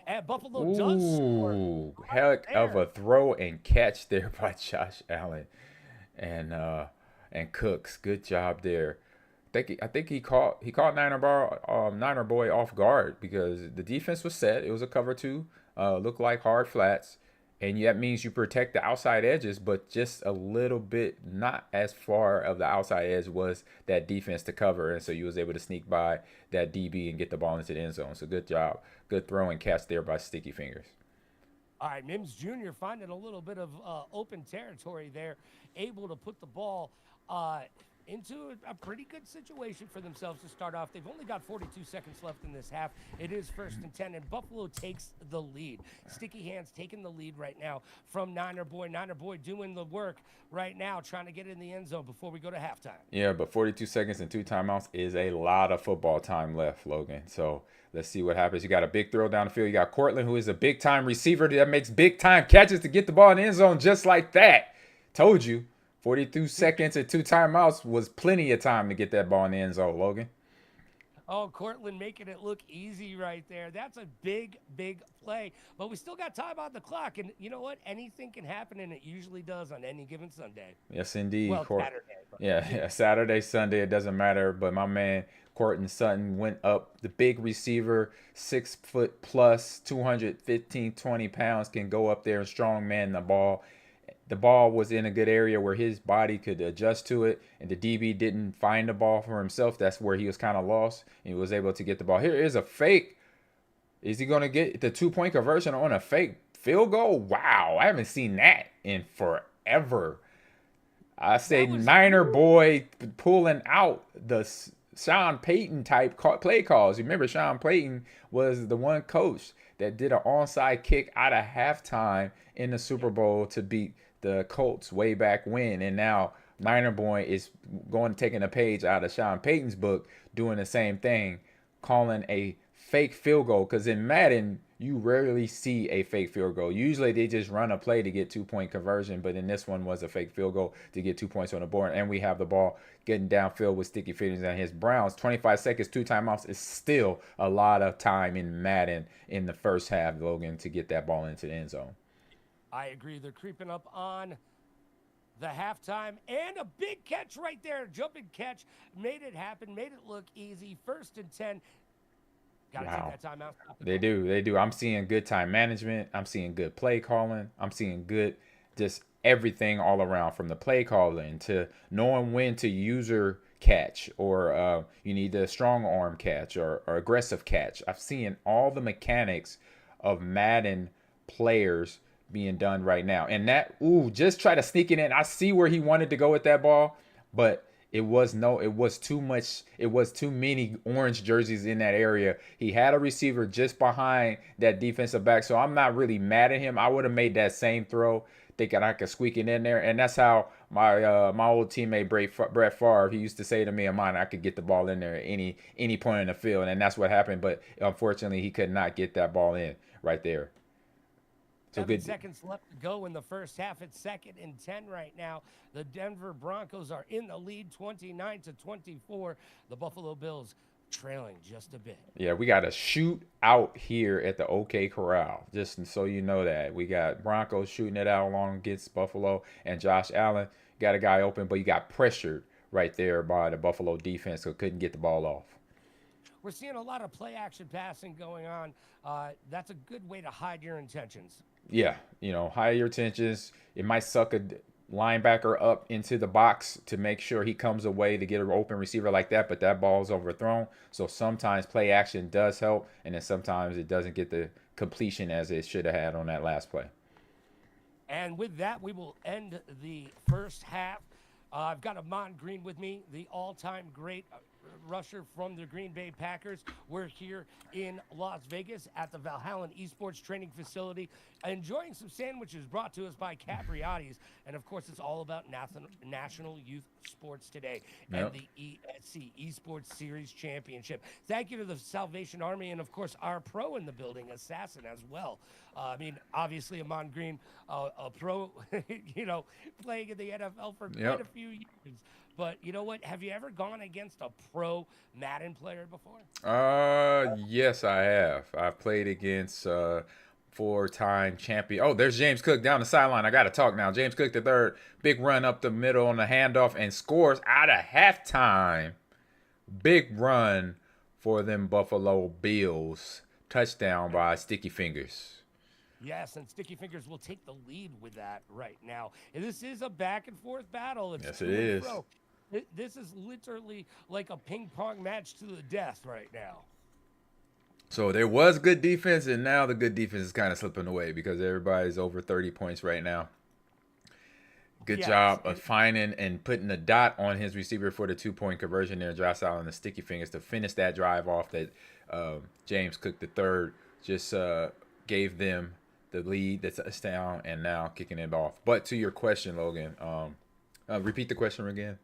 And Buffalo does score. Ooh, heck of a throw and catch there by Josh Allen and Cooks. Good job there. I think he caught Niner boy off guard because the defense was set. It was a cover 2, looked like hard flats, and that means you protect the outside edges, but just a little bit, not as far of the outside edge was that defense to cover, and so you was able to sneak by that DB and get the ball into the end zone. So good job, good throw and catch there by Sticky Fingers. All right, Mims Jr. finding a little bit of open territory there, able to put the ball into a pretty good situation for themselves to start off. They've only got 42 seconds left in this half. It is 1st and 10, and Buffalo takes the lead. Sticky hands taking the lead right now from Niner boy. Niner boy doing the work right now, trying to get in the end zone before we go to halftime. Yeah, but 42 seconds and 2 timeouts is a lot of football time left, Logan. So let's see what happens. You got a big throw down the field. You got Cortland, who is a big-time receiver that makes big-time catches to get the ball in the end zone just like that. Told you. 42 seconds and 2 timeouts was plenty of time to get that ball in the end zone, Logan. Oh, Cortland making it look easy right there. That's a big, big play. But we still got time on the clock. And you know what? Anything can happen, and it usually does on any given Sunday. Yes, indeed. Well, Saturday. Yeah, Saturday, Sunday, it doesn't matter. But my man, Courtland Sutton, went up. The big receiver, 6 foot plus, 215, 20 pounds, can go up there and strong man the ball. The ball was in a good area where his body could adjust to it, and the DB didn't find the ball for himself. That's where he was kind of lost, and he was able to get the ball. Here is a fake. Is he going to get the 2-point conversion on a fake field goal? Wow, I haven't seen that in forever. I say Niner boy pulling out the Sean Payton type play calls. You remember Sean Payton was the one coach that did an onside kick out of halftime in the Super Bowl to beat the Colts way back when, and now Niner boy is taking a page out of Sean Payton's book, doing the same thing, calling a fake field goal. Because in Madden, you rarely see a fake field goal. Usually they just run a play to get 2-point conversion, but in this one was a fake field goal to get 2 points on the board. And we have the ball getting downfield with sticky fingers and his Browns. 25 seconds, 2 timeouts is still a lot of time in Madden in the first half, Logan, to get that ball into the end zone. I agree. They're creeping up on the halftime, and a big catch right there. Jumping catch. Made it happen. Made it look easy. 1st and 10. Got to take that time out. They do. I'm seeing good time management. I'm seeing good play calling. I'm seeing good just everything all around, from the play calling to knowing when to user catch, or you need the strong arm catch or aggressive catch. I've seen all the mechanics of Madden players being done right now. And that, just try to sneak it in. I see where he wanted to go with that ball, but it was too much. It was too many orange jerseys in that area. He had a receiver just behind that defensive back, so I'm not really mad at him. I would have made that same throw, thinking I could squeak it in there. And that's how my old teammate Brett Favre, he used to say to me, Ahman, I could get the ball in there at any point in the field, and that's what happened. But unfortunately, he could not get that ball in right there. 7 seconds left to go in the first half. It's 2nd and 10 right now. The Denver Broncos are in the lead, 29-24. The Buffalo Bills trailing just a bit. Yeah, we got a shoot out here at the OK Corral, just so you know that. We got Broncos shooting it out along against Buffalo, and Josh Allen got a guy open, but he got pressured right there by the Buffalo defense, so couldn't get the ball off. We're seeing a lot of play action passing going on. That's a good way to hide your intentions. Yeah, hide your intentions. It might suck a linebacker up into the box to make sure he comes away to get an open receiver like that, but that ball's overthrown. So sometimes play action does help, and then sometimes it doesn't get the completion as it should have had on that last play. And with that, we will end the first half. I've got Ahman Green with me, the all-time great rusher from the Green Bay Packers. We're here in Las Vegas at the Valhalla Esports Training Facility, enjoying some sandwiches brought to us by Capriati's. And of course, it's all about National Youth Sports today and the ESC Esports Series Championship. Thank you to the Salvation Army and of course our pro in the building, Assassin, as well. Obviously Ahman Green, a pro, playing in the NFL for quite a few years. But you know what? Have you ever gone against a pro Madden player before? Yes, I have. I've played against 4-time champion. Oh, there's James Cook down the sideline. I got to talk now. James Cook, the third. Big run up the middle on the handoff and scores out of halftime. Big run for them Buffalo Bills. Touchdown by Sticky Fingers. Yes, and Sticky Fingers will take the lead with that right now. And this is a back-and-forth battle. Yes, it is. This is literally like a ping-pong match to the death right now. So there was good defense, and now the good defense is kind of slipping away because everybody's over 30 points right now. Good job of finding and putting a dot on his receiver for the 2-point conversion there. Josh Allen, the Sticky Fingers, to finish that drive off that James Cook, the third, just gave them the lead, the touchdown, and now kicking it off. But to your question, Logan, repeat the question again.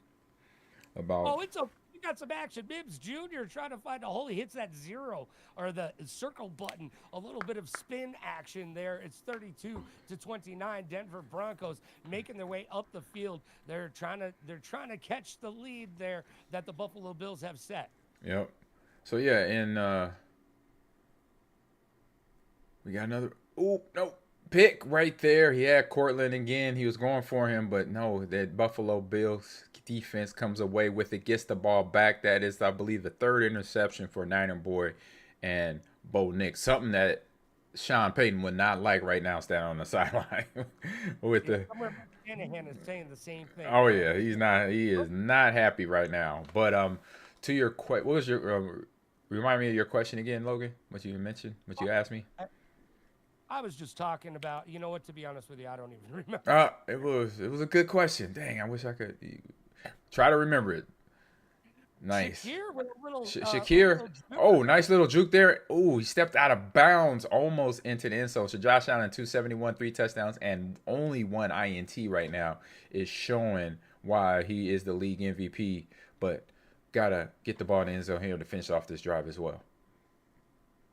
We got some action. Mims Jr. trying to find a hole. He hits that 0 or the circle button. A little bit of spin action there. It's 32-29. Denver Broncos making their way up the field. They're trying to catch the lead there that the Buffalo Bills have set. Yep. So yeah, and we got another. Oh no. Pick right there. He had Cortland again. He was going for him, but no, that Buffalo Bills defense comes away with it, gets the ball back. That is, I believe, the third interception for Niner Boy and Bo Nix. Something that Sean Payton would not like right now, standing on the sideline with the. Shanahan is saying the same thing. Oh yeah, he is not happy right now. But to your what was your remind me of your question again, Logan? What you mentioned? What you asked me? I was just talking about, to be honest with you, I don't even remember. It was a good question. Dang, I wish I could try to remember it. Nice. Shakir with a little Shakir. Nice little juke there. Oh, he stepped out of bounds almost into the end zone. So Josh Allen, 271, 3 touchdowns, and only 1 INT right now is showing why he is the league MVP. But gotta get the ball in the end zone here to finish off this drive as well.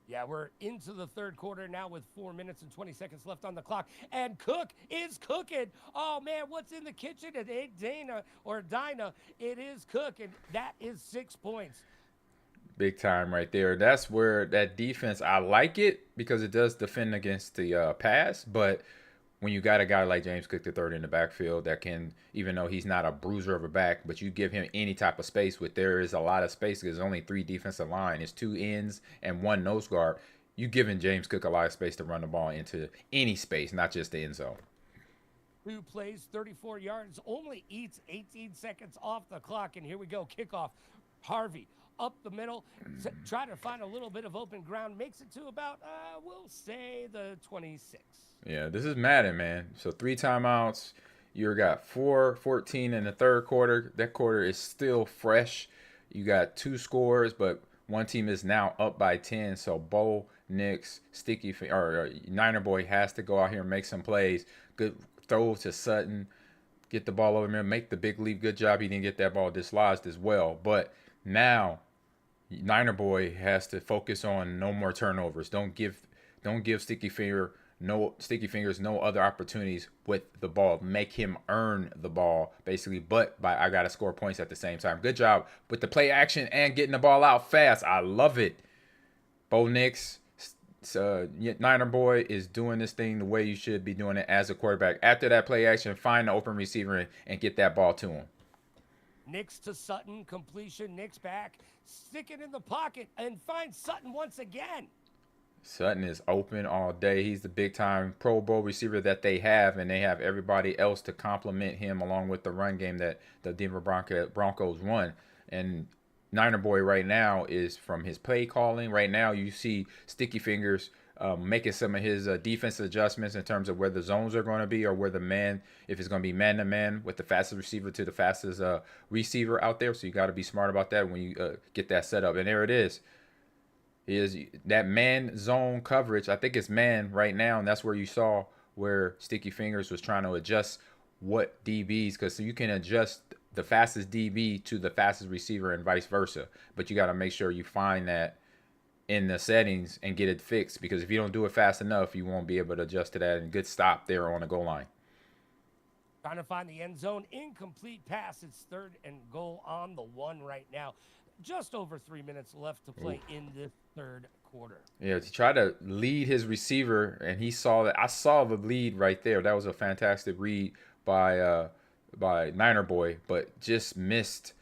Yeah, we're into the third quarter now with 4 minutes and 20 seconds left on the clock. And Cook is cooking. Oh, man, what's in the kitchen? It ain't Dana or Dinah. It is Cook, and that is 6 points. Big time right there. That's where that defense, I like it because it does defend against the pass. But when you got a guy like James Cook III in the backfield that can, even though he's not a bruiser of a back, but you give him any type of space, with there is a lot of space because there's only 3 defensive line. It's 2 ends and 1 nose guard. You giving James Cook a lot of space to run the ball into any space, not just the end zone. 2 plays, 34 yards, only eats 18 seconds off the clock. And here we go, kickoff. Harvey up the middle, try to find a little bit of open ground, makes it to about, we'll say the 26. Yeah, this is Madden, man. So 3 timeouts. You got 4-14 in the third quarter. That quarter is still fresh. You got 2 scores, but one team is now up by 10. So Bo Nix, Niner Boy has to go out here and make some plays. Good throw to Sutton. Get the ball over him, make the big leap. Good job. He didn't get that ball dislodged as well. But now Niner Boy has to focus on no more turnovers. Don't give Sticky Fingers no other opportunities with the ball. Make him earn the ball, basically. But I gotta score points at the same time. Good job with the play action and getting the ball out fast. I love it. Bo Nix, Niner Boy is doing this thing the way you should be doing it as a quarterback. After that play action, find the open receiver and get that ball to him. Nix to Sutton, completion, Nix back, stick it in the pocket, and find Sutton once again. Sutton is open all day. He's the big-time Pro Bowl receiver that they have, and they have everybody else to complement him along with the run game that the Denver Broncos run. And Niner Boy right now is from his play calling. Right now you see Sticky Fingers making some of his defensive adjustments in terms of where the zones are going to be or where the man, if it's going to be man-to-man with the fastest receiver to the fastest receiver out there. So you got to be smart about that when you get that set up. And there it is. Is that man zone coverage. I think it's man right now, and that's where you saw where Sticky Fingers was trying to adjust what DBs, because you can adjust the fastest DB to the fastest receiver and vice versa. But you got to make sure you find that in the settings and get it fixed, because if you don't do it fast enough, you won't be able to adjust to that. And good stop there on the goal line. Trying to find the end zone. Incomplete pass. It's 3rd and goal on the 1 right now. Just over 3 minutes left to play in the third quarter. Yeah, to try to lead his receiver, and he saw that. I saw the lead right there. That was a fantastic read by Niner Boy, but just missed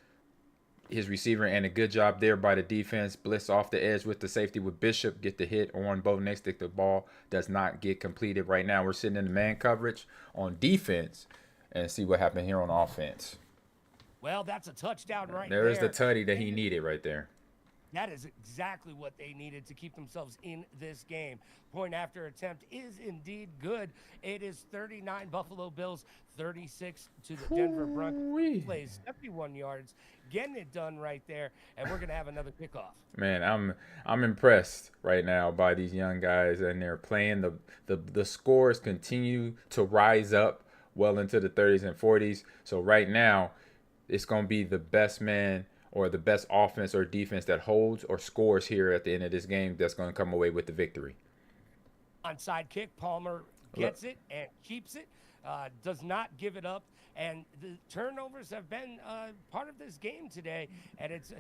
his receiver, and a good job there by the defense. Blitz off the edge with the safety with Bishop. Get the hit on Bo Nix. The ball does not get completed right now. We're sitting in the man coverage on defense and see what happened here on offense. Well, that's a touchdown right there. There's the tutty that he needed right there. That is exactly what they needed to keep themselves in this game. Point after attempt is indeed good. It is 39 Buffalo Bills, 36 to the Denver Broncos. Plays 71 yards, getting it done right there, and we're gonna have another kickoff. Man, I'm impressed right now by these young guys, and they're playing. The scores continue to rise up well into the 30s and 40s. So right now, it's gonna be the best man or the best offense or defense that holds or scores here at the end of this game that's going to come away with the victory. Onside kick, Palmer gets it and keeps it, does not give it up. And the turnovers have been part of this game today, and it's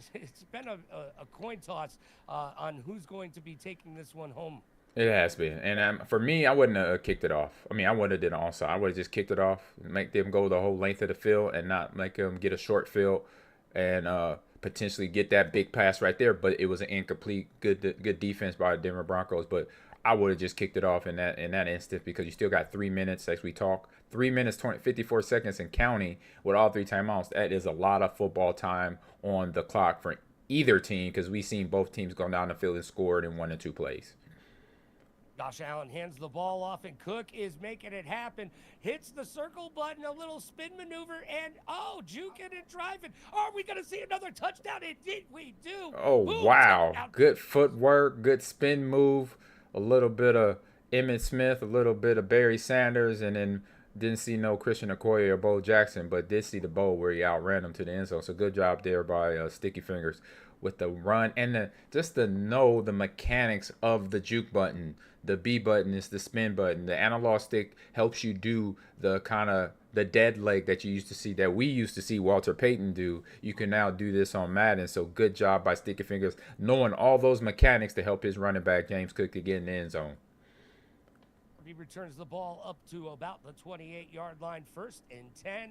been a coin toss on who's going to be taking this one home. It has been. And for me, I wouldn't have kicked it off. I mean, I would have did it also. I would have just kicked it off, make them go the whole length of the field and not make them get a short field and potentially get that big pass right there. But it was an incomplete, good defense by the Denver Broncos. But I would have just kicked it off in that instant, because you still got 3 minutes as we talk. 3 minutes, 54 seconds and counting with all 3 timeouts. That is a lot of football time on the clock for either team, because we've seen both teams go down the field and scored in 1 and 2 plays. Josh Allen hands the ball off, and Cook is making it happen. Hits the circle button, a little spin maneuver, and juking and driving. Are we going to see another touchdown? Indeed, we do. Oh, boom, wow. Touchdown. Good footwork, good spin move, a little bit of Emmitt Smith, a little bit of Barry Sanders, and then Didn't see no Christian Okoye or Bo Jackson, but did see the Bo where he outran him to the end zone. So good job there by Sticky Fingers with the run and just to know the mechanics of the juke button. The B button is the spin button. The analog stick helps you do the kind of the dead leg that we used to see Walter Payton do. You can now do this on Madden. So good job by Sticky Fingers knowing all those mechanics to help his running back James Cook to get in the end zone. He returns the ball up to about the 28-yard line, 1st and 10,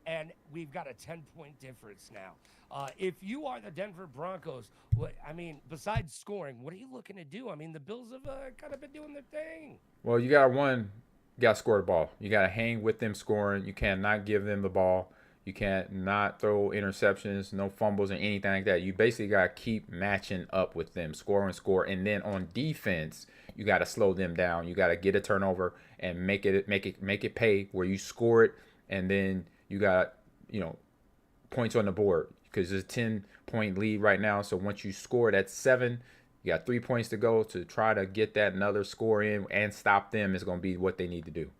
and we've got a 10-point difference now. If you are the Denver Broncos, besides scoring, what are you looking to do? I mean, the Bills have kind of been doing their thing. Well, you got to score the ball. You got to hang with them scoring. You cannot give them the ball. You can't not throw interceptions, no fumbles or anything like that. You basically got to keep matching up with them, score. And then on defense, you got to slow them down. You got to get a turnover and make it pay where you score it, and then you got points on the board because there's a 10-point lead right now. So once you score, that's 7. You got 3 points to go to try to get that another score in and stop them is going to be what they need to do.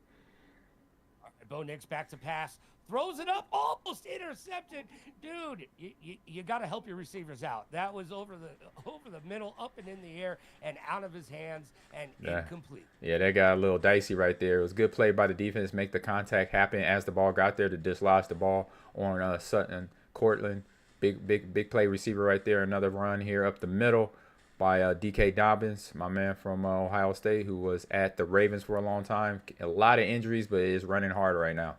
All right, Bo Nix back to pass. Throws it up, almost intercepted. Dude, you got to help your receivers out. That was over the middle, up and in the air, and out of his hands, and incomplete. Yeah, that got a little dicey right there. It was good play by the defense, make the contact happen as the ball got there to dislodge the ball on Sutton Cortland. Big play receiver right there. Another run here up the middle by D.K. Dobbins, my man from Ohio State, who was at the Ravens for a long time. A lot of injuries, but is running hard right now.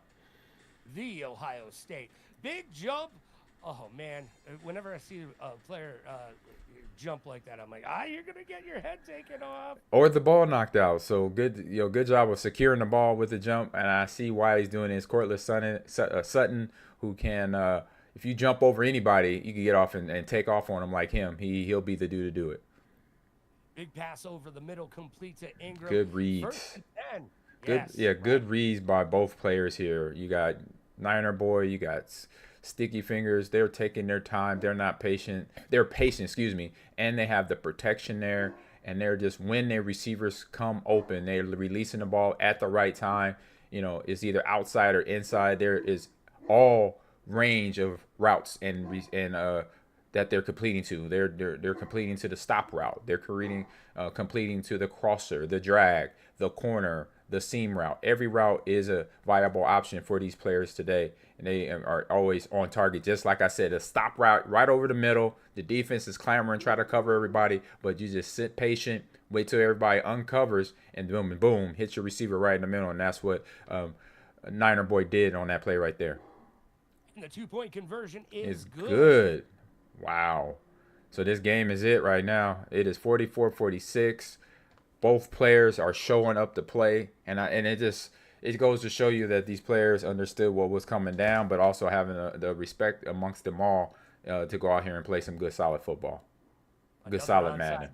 The Ohio State. Big jump. Oh, man. Whenever I see a player jump like that, I'm like, you're going to get your head taken off. Or the ball knocked out. So good job of securing the ball with the jump. And I see why he's doing this. Cortland Sutton, who can, if you jump over anybody, you can get off and take off on him like him. He'll be the dude to do it. Big pass over the middle, complete to Ingram. Good reads. Good reads by both players here. You got Niner Boy, you got Sticky Fingers. They're taking their time. They're not patient. They're patient, and they have the protection there. And they're just, when their receivers come open, they're releasing the ball at the right time. It's either outside or inside. There is all range of routes and that they're completing to. They're completing to the stop route. They're completing to the crosser, the drag, the corner, the seam route. Every route is a viable option for these players today, and they are always on target. Just like I said, a stop route right over the middle. The defense is clamoring, try to cover everybody, but you just sit patient, wait till everybody uncovers, and boom, hit your receiver right in the middle, and that's what Niner Boy did on that play right there. And the 2-point conversion is good. Wow. So this game is it right now. It is 44-46. Both players are showing up to play, and it goes to show you that these players understood what was coming down, but also having the respect amongst them all to go out here and play some good, solid football. Good, solid Madden.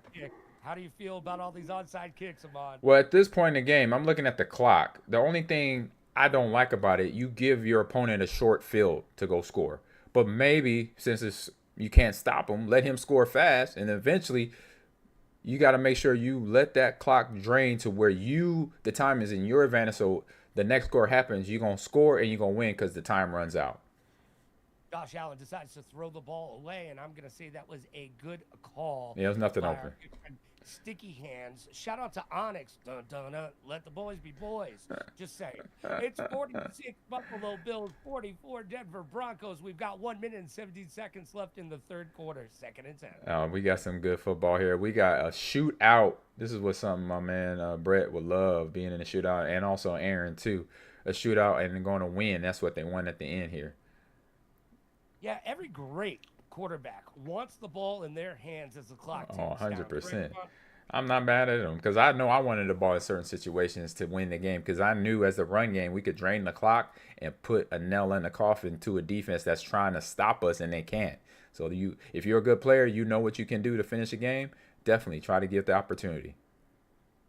How do you feel about all these onside kicks, Ahman? Well, at this point in the game, I'm looking at the clock. The only thing I don't like about it, you give your opponent a short field to go score. But maybe since you can't stop him, let him score fast, and eventually you got to make sure you let that clock drain to where the time is in your advantage. So the next score happens, you're going to score and you're going to win because the time runs out. Josh Allen decides to throw the ball away, and I'm going to say that was a good call. Yeah, there's nothing open. Sticky Hands. Shout out to Onyx. Dun, dun, dun. Let the boys be boys. Just saying. It's 46 Buffalo Bills, 44 Denver Broncos. We've got 1 minute and 17 seconds left in the third quarter. 2nd and 10. We got some good football here. We got a shootout. This is what something my man Brett would love, being in a shootout, and also Aaron too. A shootout and going to win. That's what they want at the end here. Yeah, every great quarterback wants the ball in their hands as the clock ticks down. 100%. I'm not mad at them because I know I wanted the ball in certain situations to win the game because I knew as the run game we could drain the clock and put a nail in the coffin to a defense that's trying to stop us, and they can't. So if you're a good player, you know what you can do to finish a game. Definitely try to give the opportunity.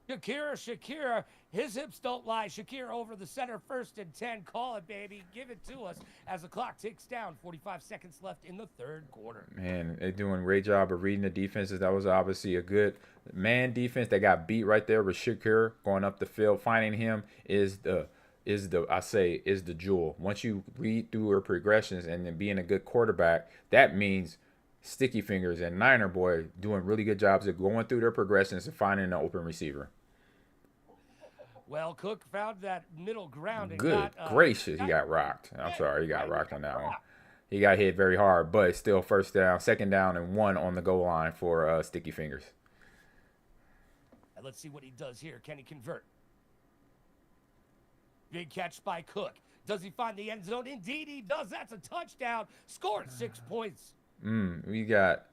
Shakira, his hips don't lie. Shakira over the center, 1st and 10. Call it, baby. Give it to us as the clock ticks down. 45 seconds left in the third quarter. Man, they're doing a great job of reading the defenses. That was obviously a good man defense. They got beat right there with Shakira going up the field. Finding him is the is the jewel. Once you read through her progressions and then being a good quarterback, that means Sticky Fingers and Niner Boy doing really good jobs of going through their progressions and finding an open receiver. Well, Cook found that middle ground and Good got gracious, he got rocked. I'm sorry, he got rocked on that one. He got hit very hard, but still first down, second down, and 1 on the goal line for Sticky Fingers. Let's see what he does here. Can he convert? Big catch by Cook. Does he find the end zone? Indeed, he does. That's a touchdown. Scored 6 points. We got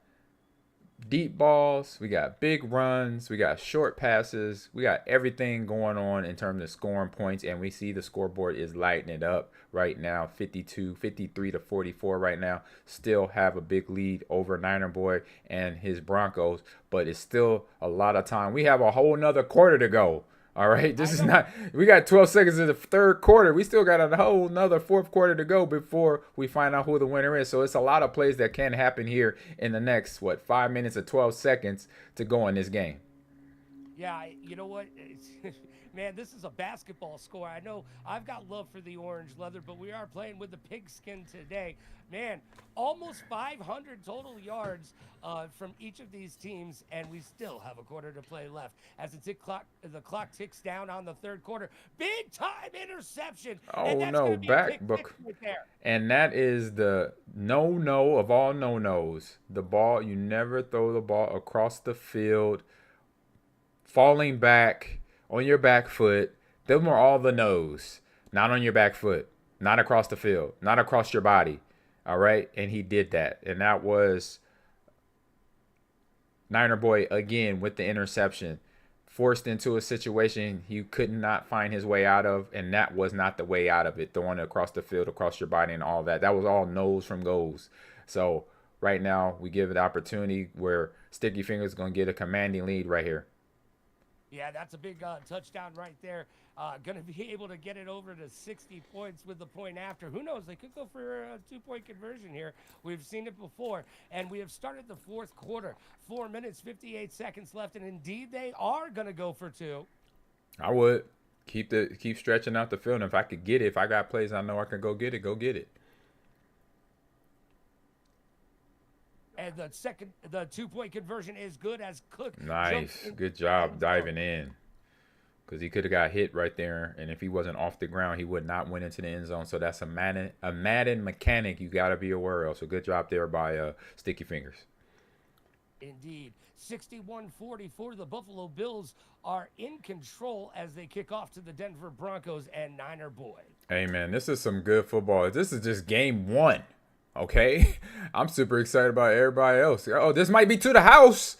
deep balls. We got big runs. We got short passes. We got everything going on in terms of scoring points, and we see the scoreboard is lighting it up right now. 53 to 44 right now. Still have a big lead over Niner Boy and his Broncos, but it's still a lot of time. We have a whole nother quarter to go. All right, this is not. We got 12 seconds in the third quarter. We still got a whole nother fourth quarter to go before we find out who the winner is. So it's a lot of plays that can happen here in the next 5 minutes or 12 seconds to go in this game. Yeah, you know what? Man, this is a basketball score. I know I've got love for the orange leather, but we are playing with the pigskin today. Man, almost 500 total yards from each of these teams, and we still have a quarter to play left. As the clock ticks down on the third quarter, big time interception. Oh no, back book. Right there. And that is the no of all no-nos. The ball, you never throw the ball across the field, falling back on your back foot. Them are all the no's. Not on your back foot, not across the field, not across your body. All right, and he did that, and that was Niner Boy again with the interception, forced into a situation he could not find his way out of, and that was not the way out of it. Throwing it across the field, across your body, and all that. That was all no's from goals. So right now we give it opportunity where Sticky Fingers is going to get a commanding lead right here. Yeah, that's a big touchdown right there. Going to be able to get it over to 60 points with the point after. Who knows? They could go for a 2-point conversion here. We've seen it before. And we have started the fourth quarter. 4 minutes, 58 seconds left. And indeed, they are going to go for 2. I would. Keep stretching out the field. And if I could get it, if I got plays I know I can go get it. And the 2-point conversion is good as Cook. Nice. Good job diving in. Because he could have got hit right there. And if he wasn't off the ground, he would not went into the end zone. So that's a Madden mechanic you got to be aware of. So good job there by Sticky Fingers. Indeed. 61-44. The Buffalo Bills are in control as they kick off to the Denver Broncos and Niner Boy. Hey, man, this is some good football. This is just game 1. Okay, I'm super excited about everybody else. Oh, this might be to the house.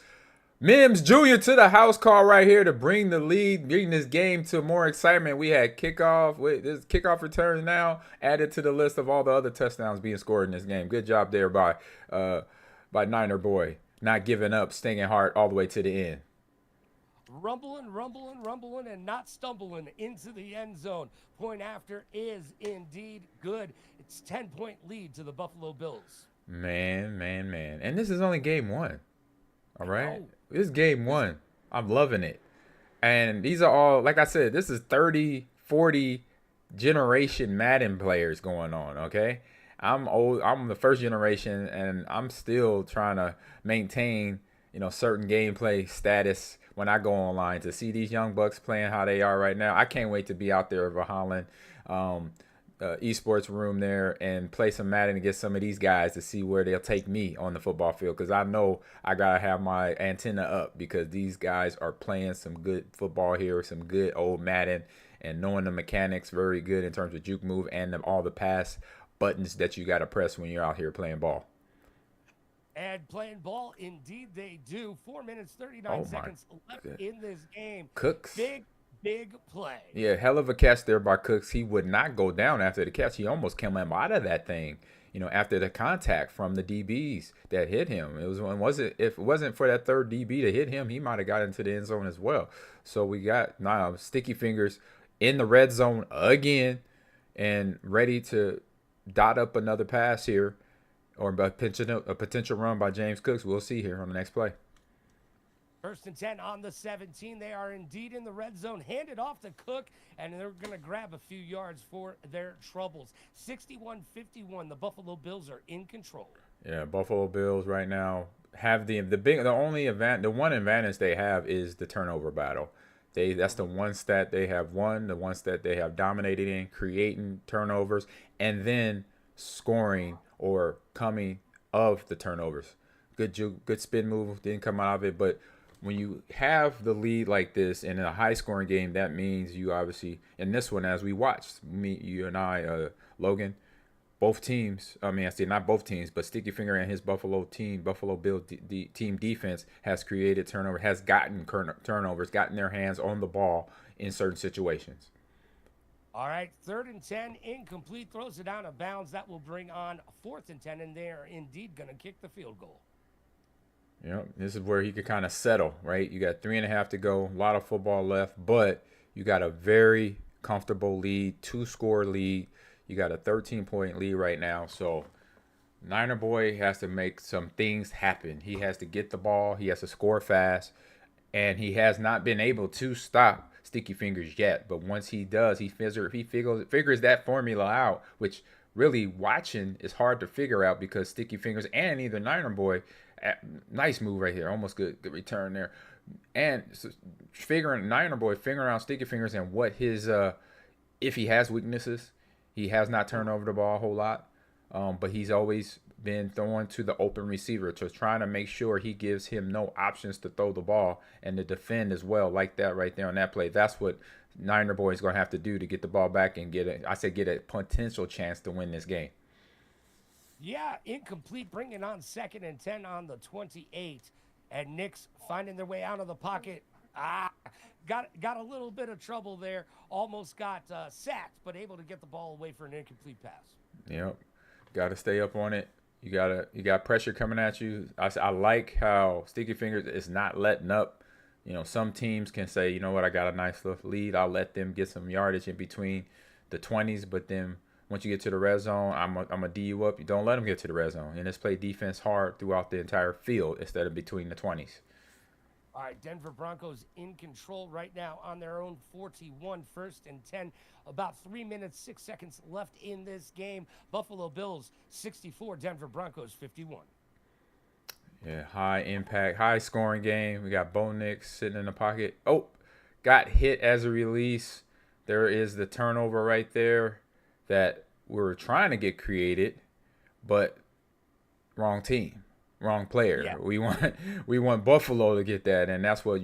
Mims Jr. to the house call right here to bring the lead, bring this game to more excitement. We had kickoff. This kickoff returns now added to the list of all the other touchdowns being scored in this game. Good job there by Niner Boy, not giving up, staying hard all the way to the end. Rumbling, and not stumbling into the end zone. Point after is indeed good. It's 10-point lead to the Buffalo Bills. Man. And this is only game 1. All right? This is game 1. I'm loving it. And these are all, like I said, this is 30, 40 generation Madden players going on, okay? I'm old. I'm the first generation, and I'm still trying to maintain, certain gameplay status when I go online. To see these young bucks playing how they are right now, I can't wait to be out there at Valhalla esports room there and play some Madden and get some of these guys to see where they'll take me on the football field, because I know I gotta have my antenna up, because these guys are playing some good football here, some good old Madden, and knowing the mechanics very good in terms of juke move and all the pass buttons that you gotta press when you're out here playing ball. And playing ball, indeed they do. 4 minutes, 39 seconds left in this game. Cooks. Big play. Yeah, hell of a catch there by Cooks. He would not go down after the catch. He almost came out of that thing, after the contact from the DBs that hit him. If it wasn't for that third DB to hit him, he might have got into the end zone as well. So we got now Sticky Fingers in the red zone again and ready to dot up another pass here, or a potential run by James Cooks. We'll see here on the next play. First and 10 on the 17. They are indeed in the red zone. Handed off to Cook, and they're going to grab a few yards for their troubles. 61-51. The Buffalo Bills are in control. Yeah, Buffalo Bills right now have the one advantage they have is the turnover battle. That's the one stat they have won, the one stat they have dominated in, creating turnovers and then scoring or coming of the turnovers. Good spin move, didn't come out of it, but when you have the lead like this in a high-scoring game, that means you obviously, in this one, as we watched, you and I, Logan, both teams, I say not both teams, but Sticky Finger and his Buffalo Bill team defense has created turnover, has gotten turnovers, gotten their hands on the ball in certain situations. All right, 3rd and 10, incomplete, throws it out of bounds. That will bring on 4th and 10, and they are indeed going to kick the field goal. Yep, this is where he could kind of settle, right? You got 3.5 to go, a lot of football left, but you got a very comfortable lead, 2-score lead. You got a 13-point lead right now, so Niner boy has to make some things happen. He has to get the ball, he has to score fast, and he has not been able to stop Sticky Fingers yet. But once he does, he figures that formula out, which really watching is hard to figure out because Sticky Fingers and either Niner boy, nice move right here, almost good return there, and Niner boy figuring out Sticky Fingers and what his if he has weaknesses. He has not turned over the ball a whole lot, but he's always been throwing to the open receiver, so trying to make sure he gives him no options to throw the ball and to defend as well, like that right there on that play. That's what Niner boy is going to have to do to get the ball back and get a potential chance to win this game. Yeah, incomplete, bringing on 2nd and 10 on the 28, and Knicks finding their way out of the pocket. Got a little bit of trouble there. Almost got sacked, but able to get the ball away for an incomplete pass. Yep, got to stay up on it. You got pressure coming at you. I like how Sticky Fingers is not letting up. You know, some teams can say, you know what, I got a nice little lead. I'll let them get some yardage in between the 20s, but then once you get to the red zone, I'm a D you up. You don't let them get to the red zone, and just play defense hard throughout the entire field instead of between the 20s. All right, Denver Broncos in control right now on their own 41, 1st and 10. About 3 minutes, 6 seconds left in this game. Buffalo Bills 64, Denver Broncos 51. Yeah, high impact, high scoring game. We got Bo Nix sitting in the pocket. Oh, got hit as a release. There is the turnover right there that we were trying to get created, but wrong team. Wrong player. Yeah. We want Buffalo to get that, and that's what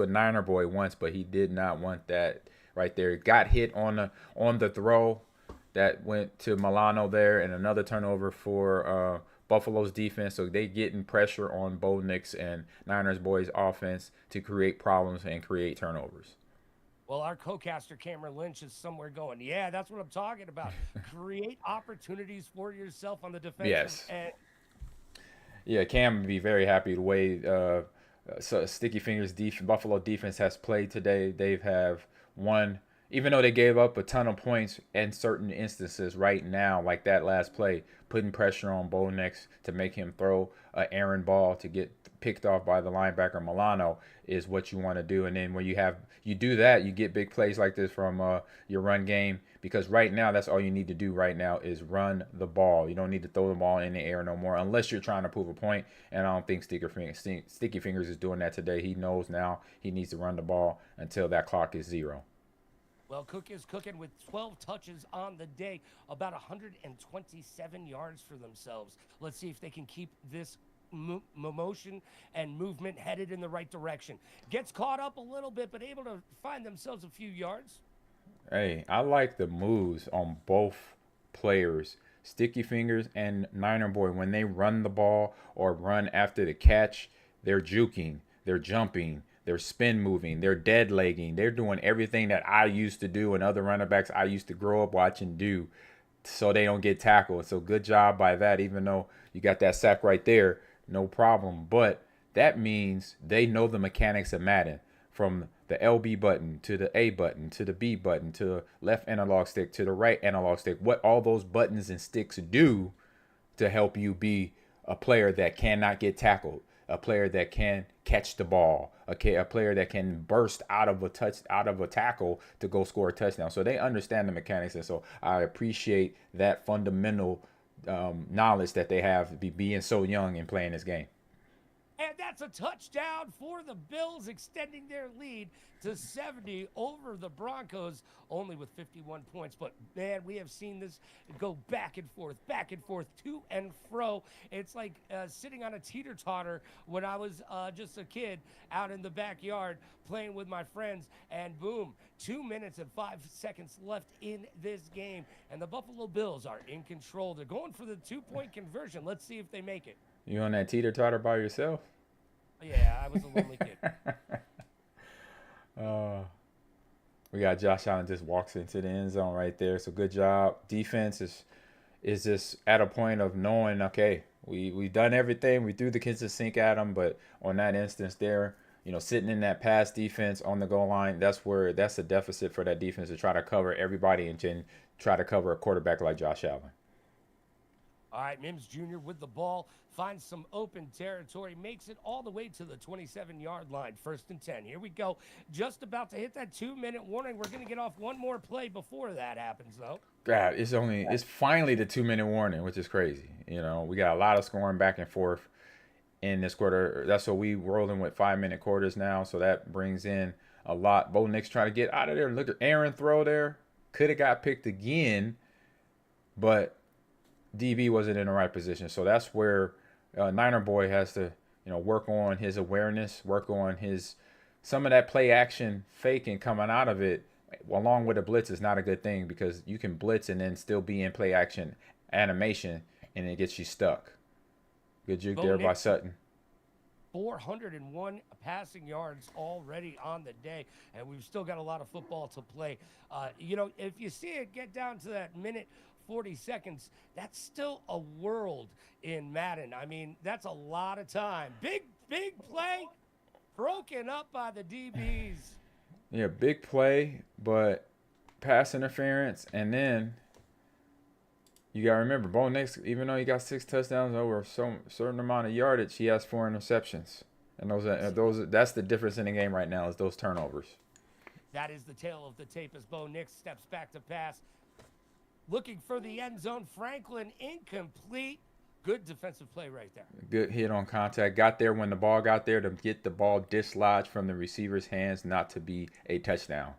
Niner boy wants, but he did not want that right there. Got hit on the throw that went to Milano there, and another turnover for Buffalo's defense. So they getting pressure on Bo Nix and Niners boys offense to create problems and create turnovers. Well, our co-caster Cameron Lynch is somewhere going, yeah, that's what I'm talking about. Create opportunities for yourself on the defensive end. Yeah, Cam would be very happy the way Sticky Fingers Buffalo defense has played today. They have won, even though they gave up a ton of points in certain instances right now, like that last play, putting pressure on Bo Nix to make him throw an errant ball to get picked off by the linebacker Milano is what you want to do. And then when you do that, you get big plays like this from your run game, because right now that's all you need to do right now is run the ball. You don't need to throw the ball in the air no more unless you're trying to prove a point, and I don't think Sticky Fingers is doing that today. He knows now he needs to run the ball until that clock is 0. Well, Cook is cooking with 12 touches on the day, about 127 yards for themselves. Let's see if they can keep this motion and movement headed in the right direction. Gets caught up a little bit, but able to find themselves a few yards. Hey, I like the moves on both players, Sticky Fingers and Niner Boy. When they run the ball or run after the catch, they're juking, they're jumping, they're spin moving, they're dead legging. They're doing everything that I used to do and other running backs I used to grow up watching do so they don't get tackled. So good job by that, even though you got that sack right there, no problem. But that means they know the mechanics of Madden, from the LB button to the A button to the B button to the left analog stick to the right analog stick, what all those buttons and sticks do to help you be a player that cannot get tackled. a player that can catch the ball, a player that can burst out of a tackle to go score a touchdown. So they understand the mechanics, and so I appreciate that fundamental knowledge that they have being so young and playing this game. And that's a touchdown for the Bills, extending their lead to 70 over the Broncos, only with 51 points. But, man, we have seen this go back and forth, to and fro. It's like sitting on a teeter-totter when I was just a kid out in the backyard playing with my friends. And, boom, 2 minutes and 5 seconds left in this game. And the Buffalo Bills are in control. They're going for the two-point conversion. Let's see if they make it. You on that teeter-totter by yourself? Yeah, I was a lonely kid. We got Josh Allen just walks into the end zone right there. So good job. Defense is just at a point of knowing, okay, we've done everything. We threw the kitchen sink at them, but on that instance there, sitting in that pass defense on the goal line, that's a deficit for that defense to try to cover everybody and then try to cover a quarterback like Josh Allen. All right, Mims Jr. with the ball, finds some open territory, makes it all the way to the 27-yard line, 1st and 10. Here we go. Just about to hit that 2-minute warning. We're going to get off one more play before that happens, though. God, it's finally the 2-minute warning, which is crazy. We got a lot of scoring back and forth in this quarter. That's what we rolling with 5-minute quarters now, so that brings in a lot. Bo Nix trying to get out of there. Look at Aaron throw there. Could have got picked again, but DB wasn't in the right position. So that's where Niner boy has to, work on his awareness, work on some of that play action faking coming out of it along with a blitz is not a good thing because you can blitz and then still be in play action animation and it gets you stuck. Good juke there by Sutton. 401 passing yards already on the day, and we've still got a lot of football to play. If you see it get down to that minute 40 seconds, that's still a world in Madden. I mean, that's a lot of time. Big play broken up by the DBs. Yeah, big play, but pass interference. And then you got to remember, Bo Nix, even though he got 6 touchdowns over some certain amount of yardage, he has 4 interceptions. And that's the difference in the game right now is those turnovers. That is the tail of the tape as Bo Nix steps back to pass. Looking for the end zone. Franklin incomplete. Good defensive play right there. Good hit on contact. Got there when the ball got there to get the ball dislodged from the receiver's hands, not to be a touchdown.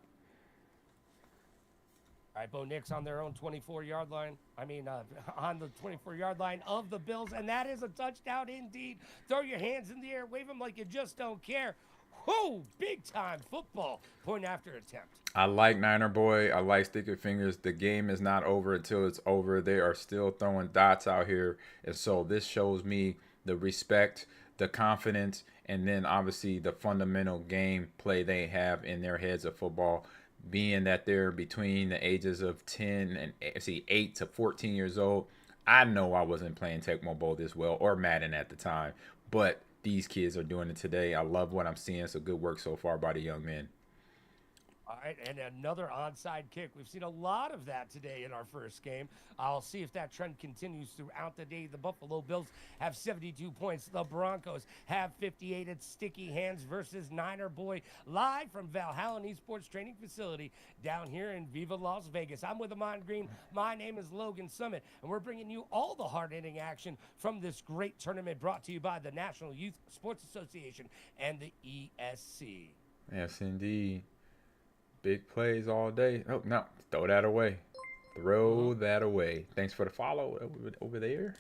All right, Bo Nix on their own 24-yard line. On the 24-yard line of the Bills, and that is a touchdown indeed. Throw your hands in the air, wave them like you just don't care. Whoa, big-time football. Point after attempt. I like Niner boy. I like sticky fingers. The game is not over until it's over. They are still throwing dots out here. And so this shows me the respect, the confidence, and then obviously the fundamental game play they have in their heads of football, being that they're between the ages of 8 to 14 years old. I know I wasn't playing Tecmo Bowl this well or Madden at the time, but these kids are doing it today. I love what I'm seeing. So good work so far by the young men. All right, and another onside kick. We've seen a lot of that today in our first game. I'll see if that trend continues throughout the day. The Buffalo Bills have 72 points. The Broncos have 58. It's Sticky Hands versus Niner Boy, live from Valhalla Esports Training Facility down here in Viva Las Vegas. I'm with Ahman Green. My name is Logan Summit, and we're bringing you all the hard-hitting action from this great tournament brought to you by the National Youth Sports Association and the ESC. Yes, indeed. Big plays all day. Oh, no. Throw that away. Throw that away. Thanks for the follow over there.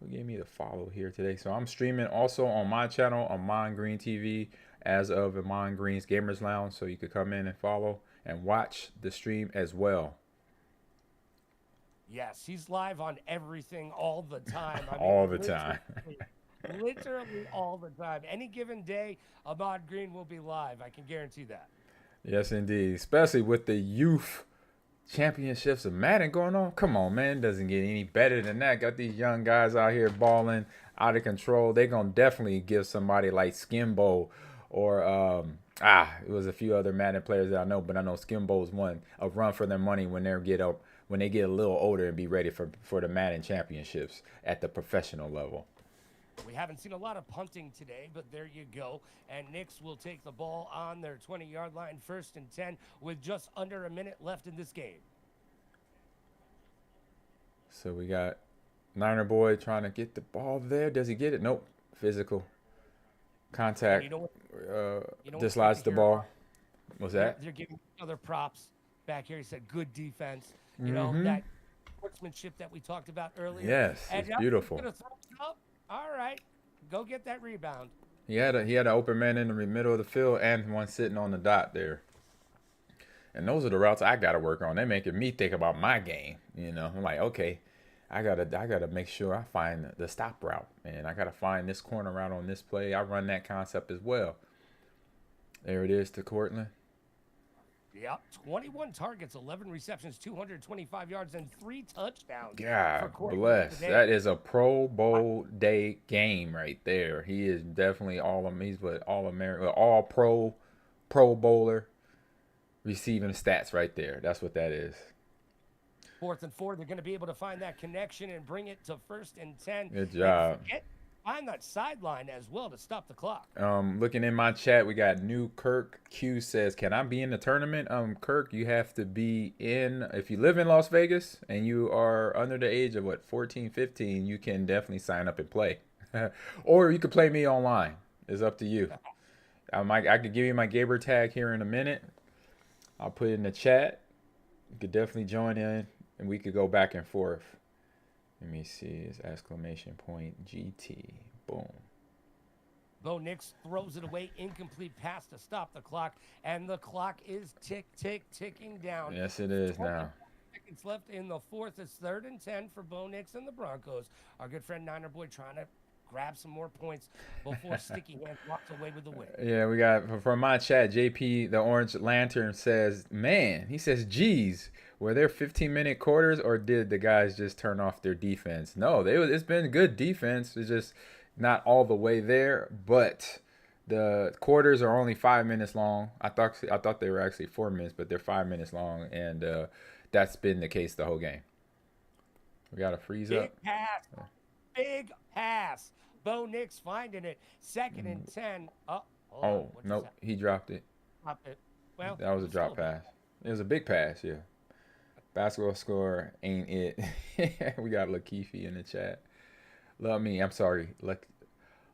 Who gave me the follow here today? So I'm streaming also on my channel, AhmanGreenTV, as of Ahman Green's Gamers Lounge. So you could come in and follow and watch the stream as well. Yes, he's live on everything all the time. All the time. Literally all the time. Any given day, Ahman Green will be live. I can guarantee that. Yes, indeed. Especially with the youth championships of Madden going on. Come on, man. Doesn't get any better than that. Got these young guys out here balling out of control. They're going to definitely give somebody like Skimbo or, it was a few other Madden players that I know, but I know Skimbo's one a run for their money when they get a little older and be ready for the Madden championships at the professional level. We haven't seen a lot of punting today, but there you go. And Knicks will take the ball on their 20-yard line, 1st and 10, with just under a minute left in this game. So we got Niner boy trying to get the ball there. Does he get it? Nope. Physical contact. Dislodge the ball. What's that? They're giving other props back here. He said good defense. You know, that sportsmanship that we talked about earlier. Yes, and it's beautiful. Gonna throw it up. All right, go get that rebound. He had an open man in the middle of the field and one sitting on the dot there. And those are the routes I gotta work on. They're making me think about my game. You know, I'm like, okay, I gotta make sure I find the stop route, and I gotta find this corner route on this play. I run that concept as well. There it is to Cortland. Yep, 21 targets, 11 receptions, 225 yards, and 3 touchdowns. God bless. That is a Pro Bowl day game right there. He is definitely he's what all American, all pro bowler receiving stats right there. That's what that is. 4th and 4, they're going to be able to find that connection and bring it to 1st and 10. Good job. Find that sideline as well to stop the clock. Looking in my chat, we got New Kirk Q says, "Can I be in the tournament?" Kirk, you have to be in. If you live in Las Vegas and you are under the age of 14, 15, you can definitely sign up and play, or you could play me online. It's up to you. I could give you my gamer tag here in a minute. I'll put it in the chat. You could definitely join in, and we could go back and forth. Let me see. It's exclamation point GT. Boom. Bo Nix throws it away. Incomplete pass to stop the clock. And the clock is ticking down. Yes, it is now. Seconds left in the 4th. It's 3rd and 10 for Bo Nix and the Broncos. Our good friend Niner Boy trying to grab some more points before Sticky Hand walks away with the win. Yeah, we got from my chat, JP, the Orange Lantern says, man, he says, geez, were there 15-minute quarters or did the guys just turn off their defense? No, it's been good defense. It's just not all the way there, but the quarters are only 5 minutes long. I thought they were actually 4 minutes, but they're 5 minutes long, and that's been the case the whole game. We got to freeze up. Big pass. Bo Nix finding it. 2nd and 10. Nope, he dropped it. Dropped it. Well, that was a drop pass. It was a big pass, yeah. Basketball score ain't it. We got Lakeefe in the chat.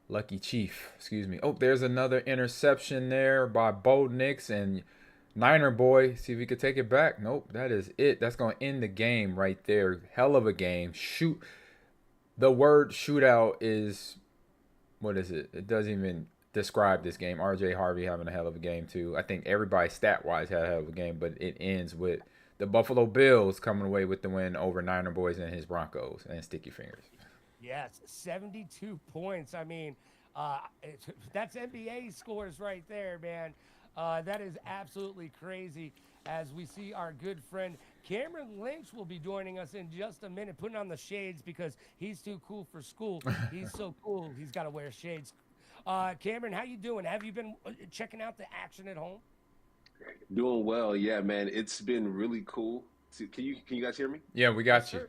Lucky Chief, excuse me. Oh, there's another interception there by Bo Nix and Niner boy. See if he could take it back. Nope, that is it. That's going to end the game right there. Hell of a game. Shoot. The word shootout is, what is it? It doesn't even describe this game. RJ Harvey having a hell of a game too. I think everybody stat-wise had a hell of a game, but it ends with the Buffalo Bills coming away with the win over Niner Boys and his Broncos and Sticky Fingers. Yes, 72 points. I mean, that's NBA scores right there, man. That is absolutely crazy. As we see our good friend Cameron Lynch will be joining us in just a minute, putting on the shades because he's too cool for school. He's so cool, he's got to wear shades. Cameron, how you doing? Have you been checking out the action at home? Doing well, yeah, man. It's been really cool. Can you guys hear me? Yeah, we got you.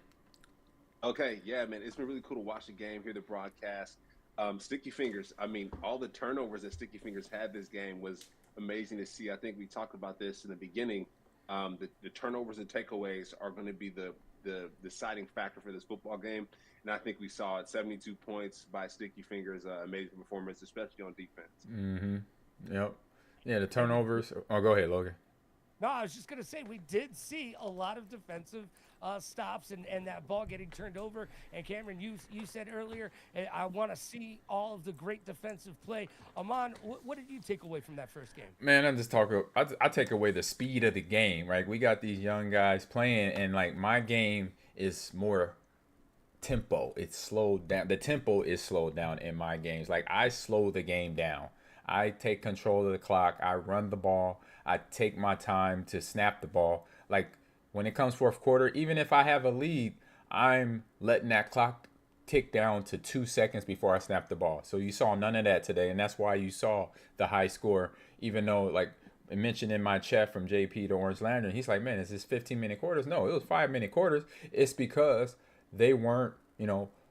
Okay, yeah, man. It's been really cool to watch the game, hear the broadcast. Sticky Fingers, I mean, all the turnovers that Sticky Fingers had this game was amazing to see. I think we talked about this in the beginning. The turnovers and takeaways are going to be the deciding factor for this football game. And I think we saw it. 72 points by Sticky Fingers, amazing performance, especially on defense. Mm-hmm. Yep. Yeah, the turnovers. Oh, go ahead, Logan. No, I was just going to say we did see a lot of defensive stops and that ball getting turned over. And Cameron, you said earlier, I want to see all of the great defensive play. Ahman, what did you take away from that first game? Man, I take away the speed of the game, right? We got these young guys playing, and like my game is more tempo. It's slowed down. The tempo is slowed down in my games. Like I slow the game down. I take control of the clock. I run the ball. I take my time to snap the ball. Like when it comes fourth quarter, even if I have a lead, I'm letting that clock tick down to 2 seconds before I snap the ball. So you saw none of that today, and that's why you saw the high score, even though, like I mentioned in my chat from JP to Orange Lantern, he's like, man, is this 15-minute quarters? No, it was 5-minute quarters. It's because they weren't,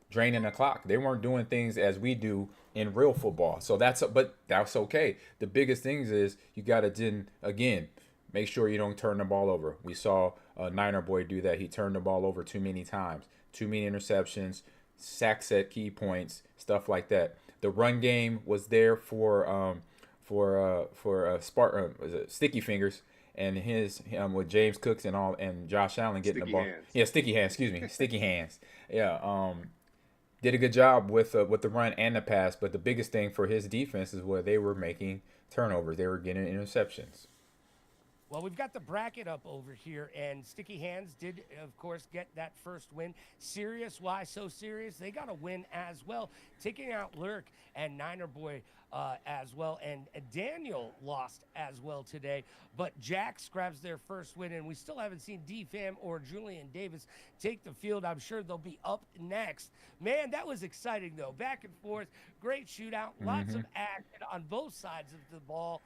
draining the clock. They weren't doing things as we do in real football. So but that's okay. The biggest things is you got to then again make sure you don't turn the ball over. We saw Niner boy do that. He turned the ball over too many times, too many interceptions, sacks at key points, stuff like that. The run game was there for Sticky Fingers and his with James Cooks and Josh Allen getting the ball. Yeah, Sticky Hands. Excuse me, Sticky Hands. Yeah, did a good job with the run and the pass. But the biggest thing for his defense is where they were making turnovers. They were getting interceptions. Well, we've got the bracket up over here, and Sticky Hands did, of course, get that first win. Serious, why so serious? They got a win as well, taking out Lurk and Niner Boy as well, and Daniel lost as well today. But Jax grabs their first win, and we still haven't seen D-Fam or Julian Davis take the field. I'm sure they'll be up next. Man, that was exciting, though. Back and forth, great shootout, lots of action on both sides of the ball.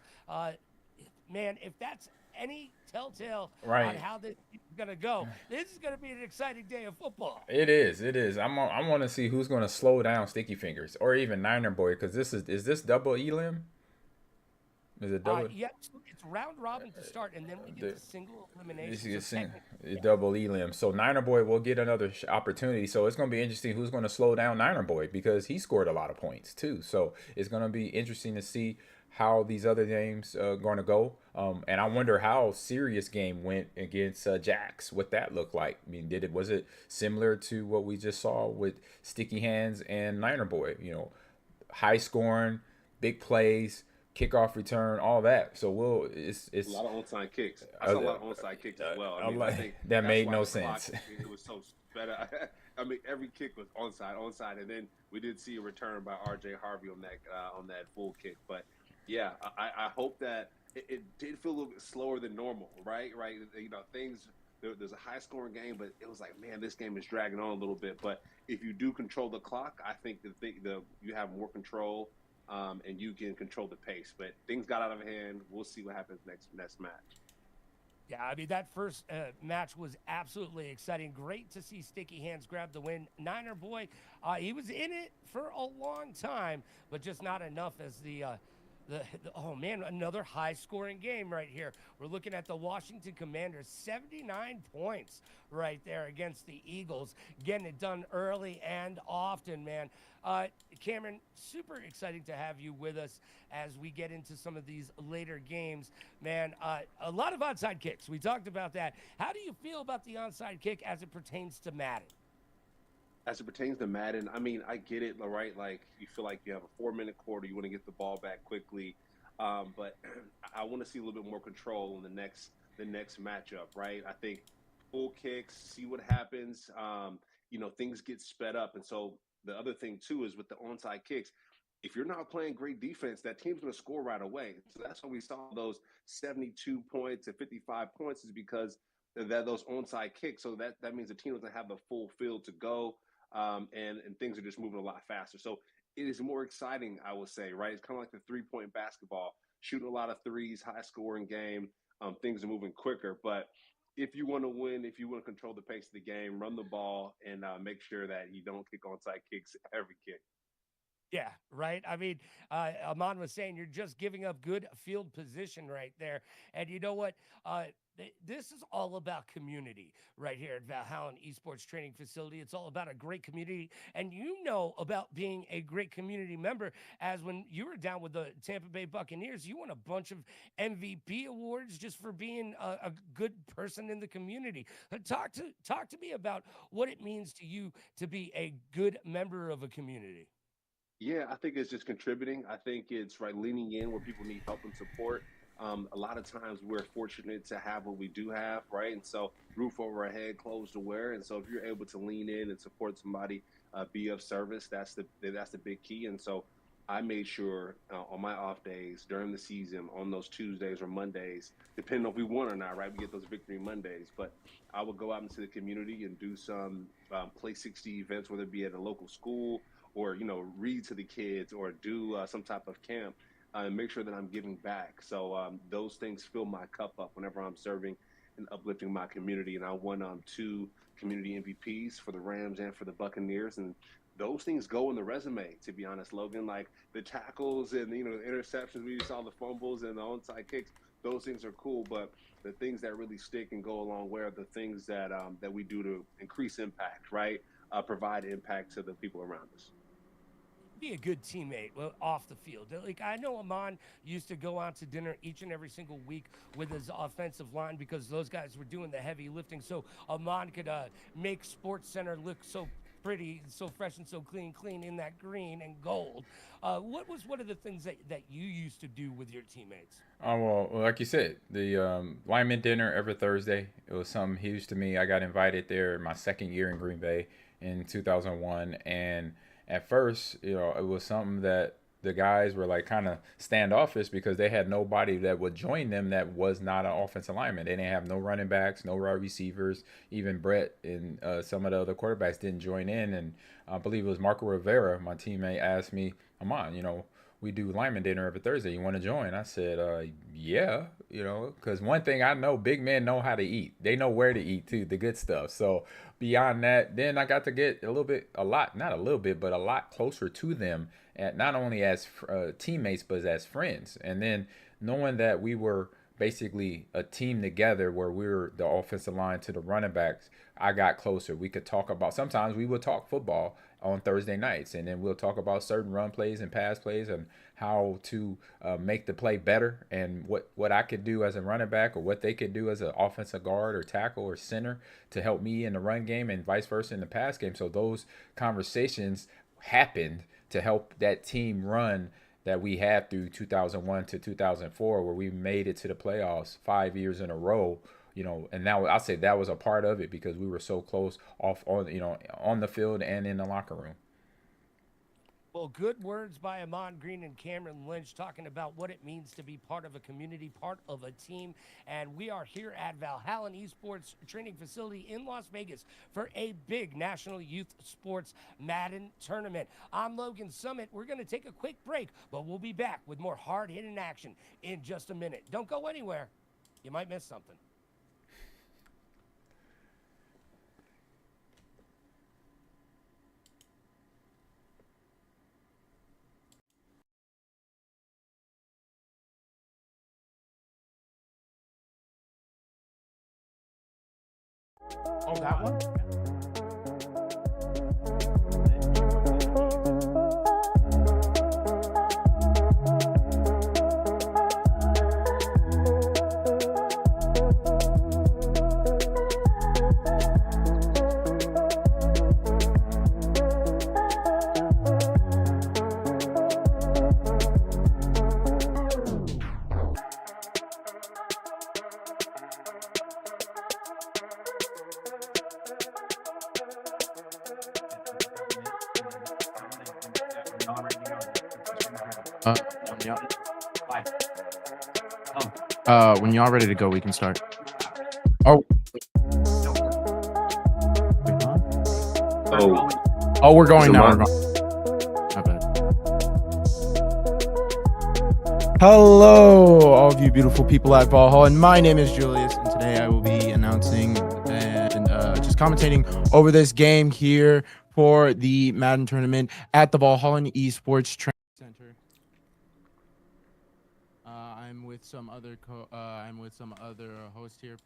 Man, if that's any telltale on how this is going to go, this is going to be an exciting day of football. It is. I want to see who's going to slow down Sticky Fingers or even Niner Boy, because is this double elim? Is it double? Yeah, it's round robin to start, and then we get the single elimination. Double elim. So Niner Boy will get another opportunity. So it's going to be interesting who's going to slow down Niner Boy, because he scored a lot of points too. So it's going to be interesting to see how these other games are going to go. And I wonder how Serious game went against Jax. What that looked like. I mean, was it similar to what we just saw with Sticky Hands and Niner Boy? You know, high scoring, big plays, kickoff return, all that. So it's a lot of onside kicks. I saw a lot of onside kicks as well. I think that made no sense. It was so better. I mean, every kick was onside, and then we did see a return by R.J. Harvey on that full kick. But yeah, I hope that it did feel a little bit slower than normal, right? You know, there's a high-scoring game, but it was like, man, this game is dragging on a little bit. But if you do control the clock, I think you have more control, and you can control the pace. But things got out of hand. We'll see what happens next match. Yeah, I mean, that first match was absolutely exciting. Great to see Sticky Hands grab the win. Niner Boy, he was in it for a long time, but just not enough as oh man, another high-scoring game right here. We're looking at the Washington Commanders, 79 points right there against the Eagles, getting it done early and often, man. Cameron, super exciting to have you with us as we get into some of these later games, man. A lot of onside kicks. We talked about that. How do you feel about the onside kick as it pertains to Madden? As it pertains to Madden, I mean, I get it, right? Like, you feel like you have a 4-minute quarter, you want to get the ball back quickly, but I want to see a little bit more control in the next matchup, right? I think full kicks, see what happens. You know, things get sped up, and so the other thing too is with the onside kicks. If you're not playing great defense, that team's going to score right away. So that's why we saw those 72 points and 55 points, is because those onside kicks. So that means the team doesn't have the full field to go. And things are just moving a lot faster. So it is more exciting, I would say, right? It's kind of like the three-point basketball, shooting a lot of threes, high-scoring game. Things are moving quicker. But if you want to win, if you want to control the pace of the game, run the ball and make sure that you don't kick onside kicks every kick. Yeah, right. I mean, Ahman was saying you're just giving up good field position right there. And you know what? This is all about community right here at Valhalla Esports Training Facility. It's all about a great community. And you know about being a great community member, as when you were down with the Tampa Bay Buccaneers, you won a bunch of MVP awards just for being a good person in the community. Talk to me about what it means to you to be a good member of a community. Yeah, I think it's just contributing. I think it's leaning in where people need help and support. A lot of times we're fortunate to have what we do have, right? And so roof over our head, clothes to wear. And so if you're able to lean in and support somebody, be of service, that's the big key. And so I made sure on my off days during the season, on those Tuesdays or Mondays, depending on if we won or not, right? We get those victory Mondays, but I would go out into the community and do some Play 60 events, whether it be at a local school or, you know, read to the kids or do some type of camp and make sure that I'm giving back. So those things fill my cup up whenever I'm serving and uplifting my community. And I won 2 community MVPs for the Rams and for the Buccaneers. And those things go in the resume, to be honest, Logan. Like the tackles and, you know, the interceptions, we saw the fumbles and the onside kicks. Those things are cool, but the things that really stick and go a long way are the things that that we do to increase impact, right? Provide impact to the people around us. Be a good teammate off the field. Like I know Ahman used to go out to dinner each and every single week with his offensive line because those guys were doing the heavy lifting. So Ahman could make Sports Center look so pretty, so fresh and so clean in that green and gold. What was one of the things that you used to do with your teammates? Oh, well, like you said, the lineman dinner every Thursday. It was something huge to me. I got invited there my second year in Green Bay in 2001, and at first, you know, it was something that the guys were like kind of standoffish because they had nobody that would join them that was not an offensive lineman. They didn't have no running backs, no wide receivers. Even Brett and some of the other quarterbacks didn't join in. And I believe it was Marco Rivera, my teammate, asked me, "Ahman, you know, we do lineman dinner every Thursday. You want to join?" I said, yeah, you know, because one thing I know, big men know how to eat. They know where to eat too, the good stuff. So beyond that, then I got to get not a little bit, but a lot closer to them, and not only as teammates, but as friends. And then knowing that we were basically a team together where we were the offensive line to the running backs, I got closer. We could talk about, sometimes we would talk football on Thursday nights, and then we'll talk about certain run plays and pass plays and how to make the play better, and what I could do as a running back or what they could do as an offensive guard or tackle or center to help me in the run game and vice versa in the pass game. So those conversations happened to help that team run that we had through 2001 to 2004, where we made it to the playoffs 5 years in a row. You know, and now I'll say that was a part of it because we were so close on the field and in the locker room. Well, good words by Ahman Green and Cameron Lynch talking about what it means to be part of a community, part of a team. And we are here at Valhalla Esports Training Facility in Las Vegas for a big National Youth Sports Madden tournament. I'm Logan Summit. We're going to take a quick break, but we'll be back with more hard-hitting action in just a minute. Don't go anywhere. You might miss something. Oh, that one? When y'all ready to go, we can start. Oh. Oh, we're going now. We're going. My bad. Hello, all of you beautiful people at Valhalla, and my name is Julius, and today I will be announcing and just commentating over this game here for the Madden tournament at the Valhalla Esports Training Center. I'm with some other host here.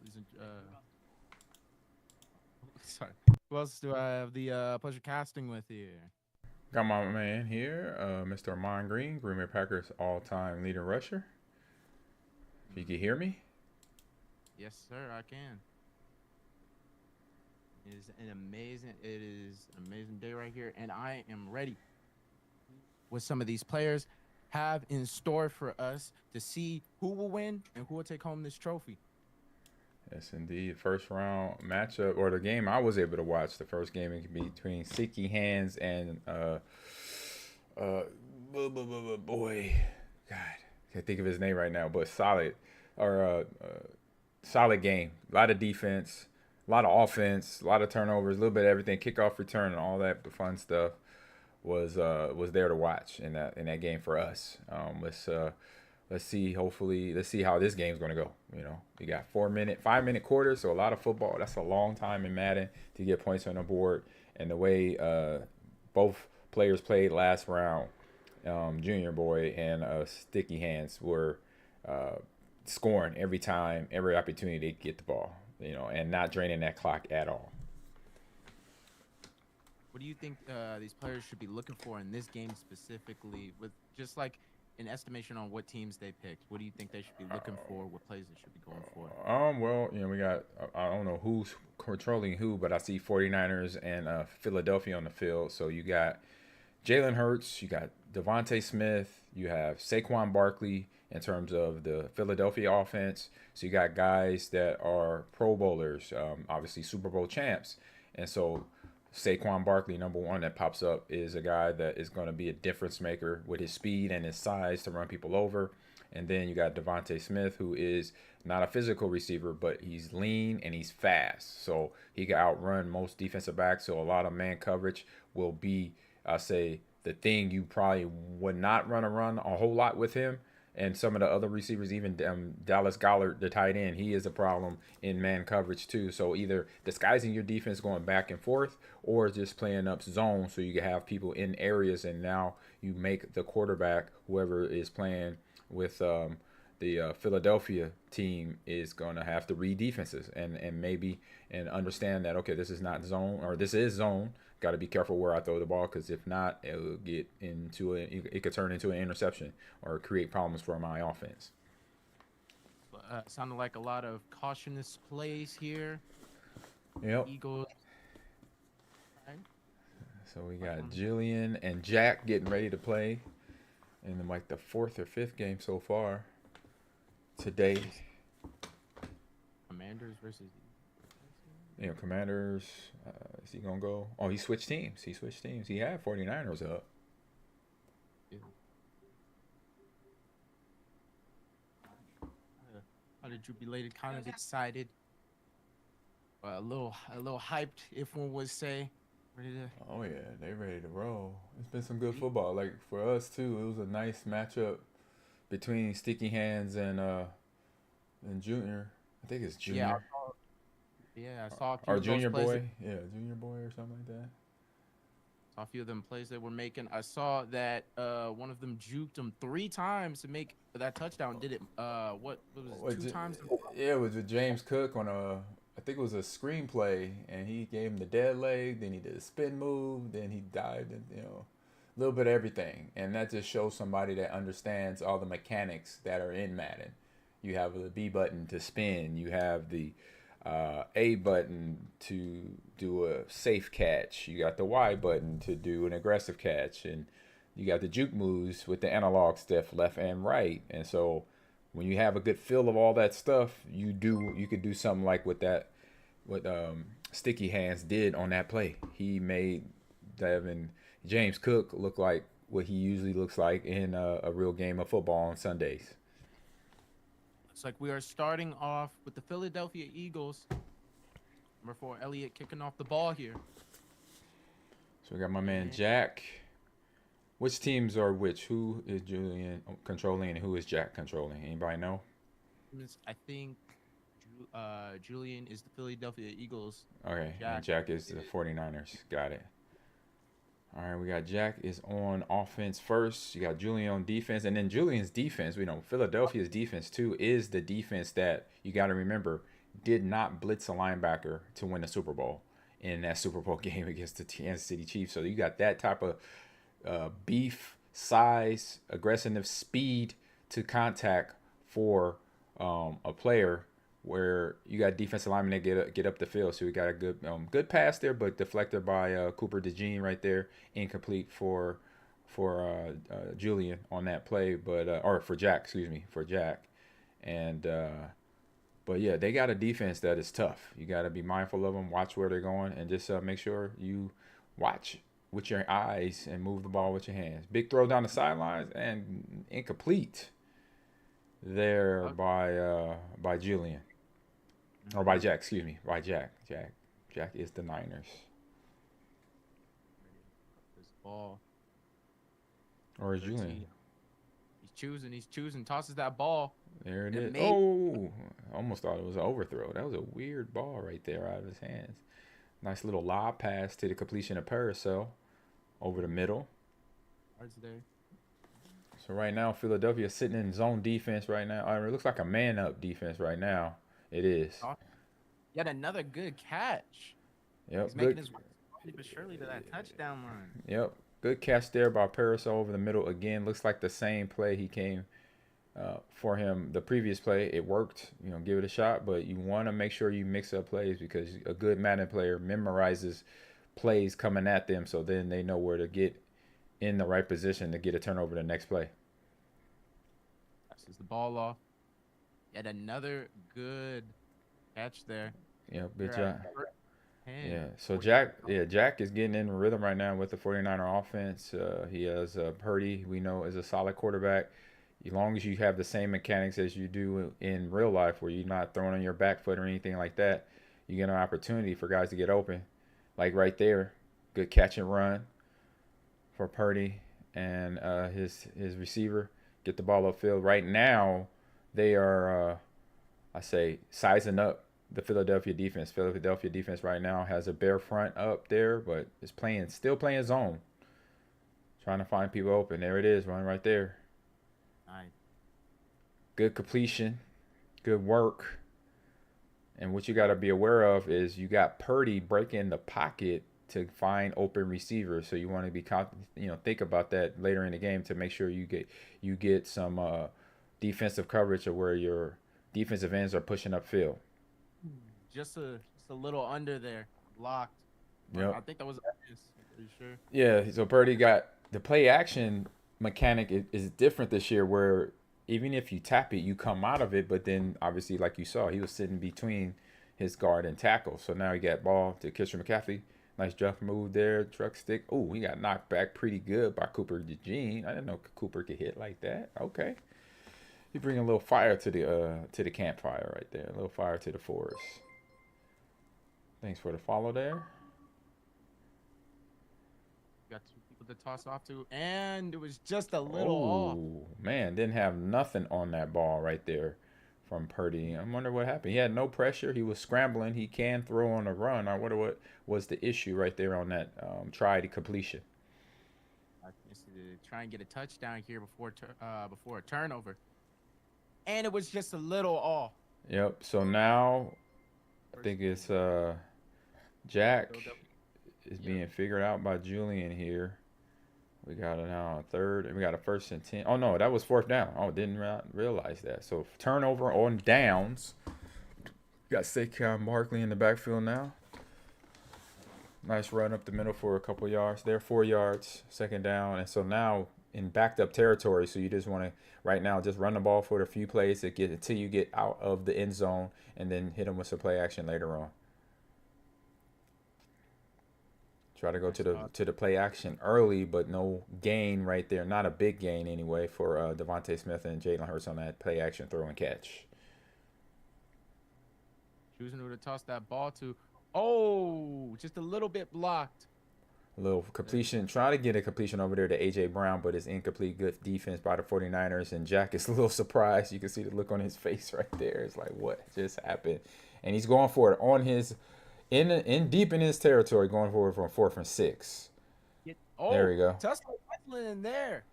Sorry. Who else do I have the pleasure casting with here? Got my man here, Mr. Ahman Green, Green Bay Packers all-time leading rusher. If you can hear me? Yes, sir, I can. It is an amazing day right here, and I am ready with some of these players have in store for us to see who will win and who will take home this trophy. Yes, indeed. First round matchup, or the game I was able to watch, the first game between Sicky Hands and boy, God, can't think of his name right now, but solid game. A lot of defense, a lot of offense, a lot of turnovers, a little bit of everything, kickoff return, and all that fun stuff was there to watch in that game for us. Let's see. Hopefully, let's see how this game's going to go. You know, we got 5-minute quarters, so a lot of football. That's a long time in Madden to get points on the board. And the way both players played last round, Junior Boy and Sticky Hands were scoring every time, every opportunity to get the ball, and not draining that clock at all. What do you think these players should be looking for in this game specifically, with just like an estimation on what teams they picked? What do you think they should be looking for? What plays they should be going for? Well, we got, I don't know who's controlling who, but I see 49ers and Philadelphia on the field. So you got Jalen Hurts, you got Devontae Smith, you have Saquon Barkley in terms of the Philadelphia offense. So you got guys that are Pro Bowlers, obviously Super Bowl champs. And so Saquon Barkley, number one, that pops up is a guy that is going to be a difference maker with his speed and his size to run people over. And then you got Devontae Smith, who is not a physical receiver, but he's lean and he's fast. So he can outrun most defensive backs. So a lot of man coverage will be, I say, the thing you probably would not run a whole lot with him. And some of the other receivers, even Dallas Goedert, the tight end, he is a problem in man coverage too. So either disguising your defense going back and forth, or just playing up zone so you can have people in areas, and now you make the quarterback, whoever is playing with the Philadelphia team, is going to have to read defenses and maybe understand that, okay, this is not zone, or this is zone. Got to be careful where I throw the ball, because if not, it could turn into an interception or create problems for my offense. Sounded like a lot of cautious plays here. Yep. Eagles. So we got Julian and Jack getting ready to play in like the 4th or 5th game so far today. Commanders versus. Commanders. Is he gonna go? Oh, he switched teams. He had 49ers up. Kind of jubilated, kind of excited, a little hyped, if one would say. Ready to... Oh yeah, they ready to roll. It's been some good football. Like for us too, it was a nice matchup between Sticky Hands and Junior. I think it's Junior. Yeah, I saw a few or of those Junior plays Boy. Yeah, Junior Boy or something like that. Saw a few of them plays they were making. I saw that one of them juked him 3 times to make that touchdown. Did it? What was it? 2 times? Yeah, it was with James Cook on I think it was a screenplay, and he gave him the dead leg. Then he did a spin move. Then he dived, and a little bit of everything. And that just shows somebody that understands all the mechanics that are in Madden. You have the B button to spin. You have the A button to do a safe catch. You got the Y button to do an aggressive catch, and you got the juke moves with the analog stuff left and right. And so when you have a good feel of all that stuff, you could do something like what Sticky Hands did on that play. He made James Cook look like what he usually looks like in a real game of football on Sundays. Looks like we are starting off with the Philadelphia Eagles. Number 4, Elliott kicking off the ball here. So we got my man Jack. Which teams are which? Who is Julian controlling and who is Jack controlling? Anybody know? I think Julian is the Philadelphia Eagles. Okay, and Jack is the 49ers. Got it. All right, we got Jack is on offense first. You got Julian on defense. And then Julian's defense, Philadelphia's defense, too, is the defense that you got to remember did not blitz a linebacker to win the Super Bowl in that Super Bowl game against the Kansas City Chiefs. So you got that type of beef, size, aggressiveness, speed to contact for a player where you got defensive linemen that get up the field. So we got a good pass there, but deflected by Cooper DeJean right there, incomplete for Julian on that play, or for Jack, and but yeah, they got a defense that is tough. You got to be mindful of them, watch where they're going, and just make sure you watch with your eyes and move the ball with your hands. Big throw down the sidelines and incomplete there by Julian. Or by Jack, by Jack. Jack is the Niners. This ball. Or is Julian? He's choosing, tosses that ball. There it is. Oh, almost thought it was an overthrow. That was a weird ball right there out of his hands. Nice little lob pass to the completion of Parasol. over the middle. Yards there. So right now, Philadelphia sitting in zone defense right now. It looks like a man-up defense right now. It is. Yet another good catch. Yep. He's making his way slowly but surely to that touchdown line. Yep. Good catch there by Parasol over the middle again. Looks like the same play he came for him the previous play. It worked. You know, give it a shot, but you want to make sure you mix up plays because a good Madden player memorizes plays coming at them, so then they know where to get in the right position to get a turnover the next play. Passes the ball off. Yet another good catch there. Yeah, good job. Yeah, so Jack is getting in rhythm right now with the 49er offense. He has Purdy, we know, is a solid quarterback. As long as you have the same mechanics as you do in real life, where you're not throwing on your back foot or anything like that, you get an opportunity for guys to get open. Like right there, good catch and run for Purdy and his receiver. Get the ball upfield. Right now, they are, I say, sizing up the Philadelphia defense. Philadelphia defense right now has a bare front up there, but is still playing zone. Trying to find people open. There it is, running right there. Nice. Good completion, good work. And what you got to be aware of is you got Purdy breaking the pocket to find open receivers. So you want to be, think about that later in the game to make sure you get some defensive coverage of where your defensive ends are pushing upfield. Just a little under there, blocked. Yep. I think that was obvious. Pretty sure. Yeah, so Purdy got the play action mechanic is different this year, where even if you tap it, you come out of it. But then obviously, like you saw, he was sitting between his guard and tackle. So now he got ball to Christian McCaffrey. Nice jump move there, truck stick. Oh, he got knocked back pretty good by Cooper DeJean. I didn't know Cooper could hit like that. Okay. You bring a little fire to the campfire right there. A little fire to the forest. Thanks for the follow there. Got two people to toss off to, and it was just a little off. Man, didn't have nothing on that ball right there from Purdy. I wonder what happened. He had no pressure. He was scrambling. He can throw on a run. I wonder what was the issue right there on that try to completion. I guess to try and get a touchdown here before a turnover. And it was just a little off. Yep. So now I think it's Jack is being figured out by Julian here. We got now a third, and we got a 1st and 10. Oh no, that was 4th down. Oh, didn't realize that. So turnover on downs. Got Saquon Barkley in the backfield now. Nice run up the middle for a couple yards there, 4 yards, 2nd down, and so now in backed up territory. So you just want to right now just run the ball for a few plays until you get out of the end zone, and then hit them with some play action later on. Try to go to the play action early, but no gain right there. Not a big gain anyway for Devontae Smith and Jalen Hurts on that play action throw and catch. Choosing who to toss that ball to. Oh, just a little bit blocked. A little completion. Try to get a completion over there to A.J. Brown, but it's incomplete. Good defense by the 49ers, and Jack is a little surprised. You can see the look on his face right there. It's like, what just happened? And he's going for it on his in deep in his territory, going for it from 4th and 6. There we go. Tussler in there.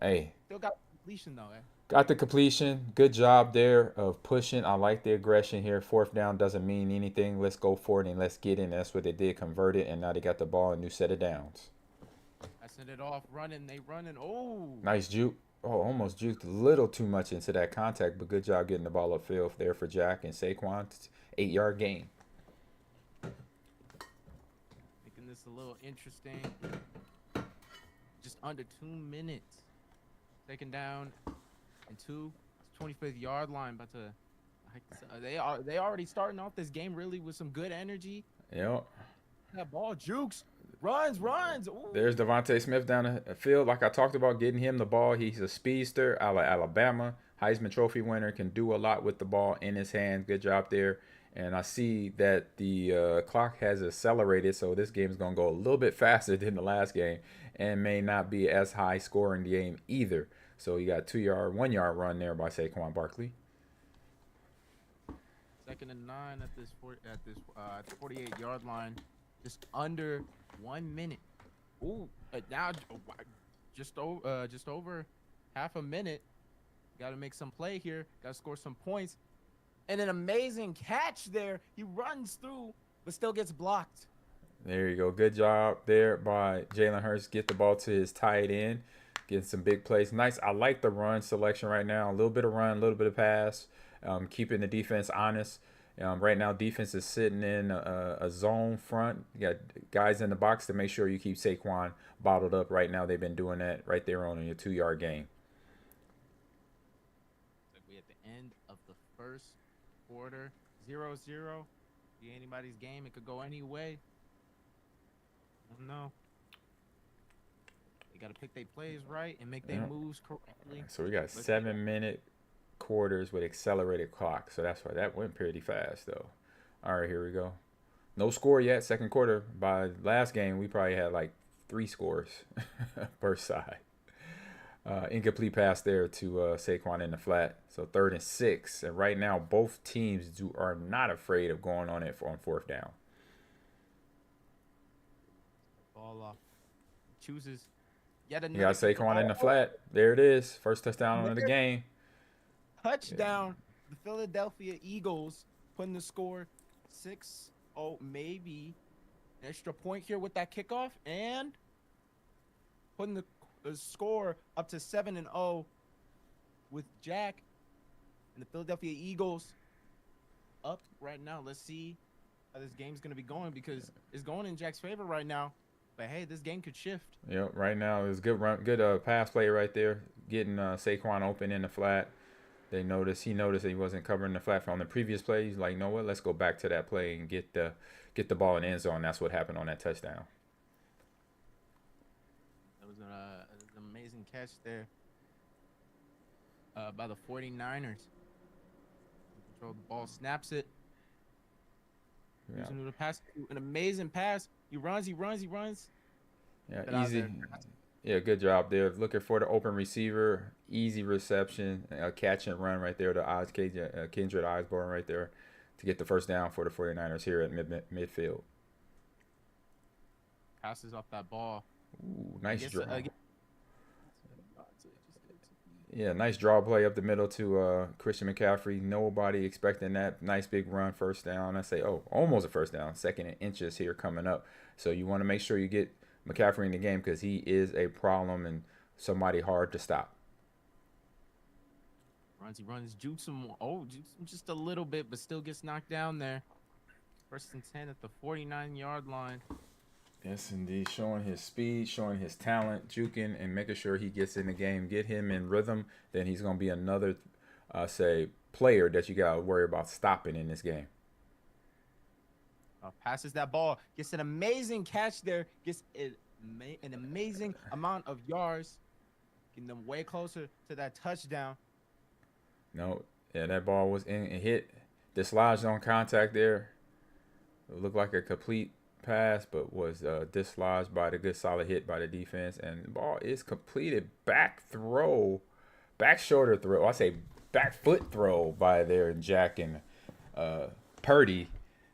Hey. Still got completion though. Got the completion. Good job there of pushing. I like the aggression here. 4th down doesn't mean anything. Let's go for it and let's get in. That's what they did. Convert it, and now they got the ball, a new set of downs. I sent it off, running. They running. Oh. Nice juke. Oh, almost juked a little too much into that contact, but good job getting the ball upfield there for Jack and Saquon. 8-yard gain. Making this a little interesting. Just under 2 minutes. 2nd down and 2. 25th yard line. About to. They already starting off this game really with some good energy. Yep. That ball jukes. Runs. Ooh. There's Devontae Smith down the field. Like I talked about, getting him the ball. He's a speedster out of Alabama. Heisman Trophy winner. Can do a lot with the ball in his hand. Good job there. And I see that the clock has accelerated, so this game is going to go a little bit faster than the last game and may not be as high scoring game either. So you got 1-yard run there by Saquon Barkley. 2nd and 9 at the 48-yard line. Just under 1 minute. Ooh, now just over half a minute. Got to make some play here. Got to score some points. And an amazing catch there. He runs through, but still gets blocked. There you go. Good job there by Jalen Hurts. Get the ball to his tight end. Getting some big plays. Nice. I like the run selection right now. A little bit of run, a little bit of pass. Keeping the defense honest. Right now, defense is sitting in a zone front. You got guys in the box to make sure you keep Saquon bottled up. Right now, they've been doing that right there on your 2-yard game. We at the end of the first quarter, 0-0. Be anybody's game. It could go any way. I don't know. They got to pick their plays right and make their moves correctly. So we got 7-minute quarters with accelerated clock. So that's why that went pretty fast, though. All right, here we go. No score yet. Second quarter. By last game, we probably had like 3 scores per side. Incomplete pass there to Saquon in the flat. So 3rd and 6. And right now, both teams are not afraid of going on it on 4th down. Ball off. Chooses yet another. You got Saquon in the flat. There it is. First touchdown of the game. Touchdown. The Philadelphia Eagles putting the score 6-0. Maybe an extra point here with that kickoff. And putting the score up to 7-0 with Jack and the Philadelphia Eagles up right now. Let's see how this game's going to be going because it's going in Jack's favor right now. But hey, this game could shift. Yep, right now it's good run, good pass play right there, getting Saquon open in the flat. He noticed that he wasn't covering the flat from the previous play. He's like, you know what? Let's go back to that play and get the ball in the end zone. That's what happened on that touchdown. That was an amazing catch there by the 49ers. Control the ball, snaps it. Yeah. The pass, an amazing pass. He runs. Yeah, easy. Yeah, good job there. Looking for the open receiver. Easy reception. Catch and run right there. The Kendrick Osborne right there to get the first down for the 49ers here at midfield. Passes off that ball. Ooh, nice draw. Yeah, nice draw play up the middle to Christian McCaffrey. Nobody expecting that. Nice big run, first down. I say, almost a first down. 2nd and inches here coming up. So you want to make sure you get McCaffrey in the game because he is a problem and somebody hard to stop. Runs, jukes him just a little bit, but still gets knocked down there. 1st and 10 at the 49-yard line. Yes, indeed. Showing his speed, showing his talent, juking, and making sure he gets in the game. Get him in rhythm. Then he's going to be another, player that you got to worry about stopping in this game. Passes that ball. Gets an amazing catch there. Gets an amazing amount of yards. Getting them way closer to that touchdown. No, yeah, that ball was in and hit. Dislodged on contact there. It looked like a complete pass, but was dislodged by the good solid hit by the defense. And the ball is completed. Back shoulder throw. I say back foot throw by there Jack and Purdy.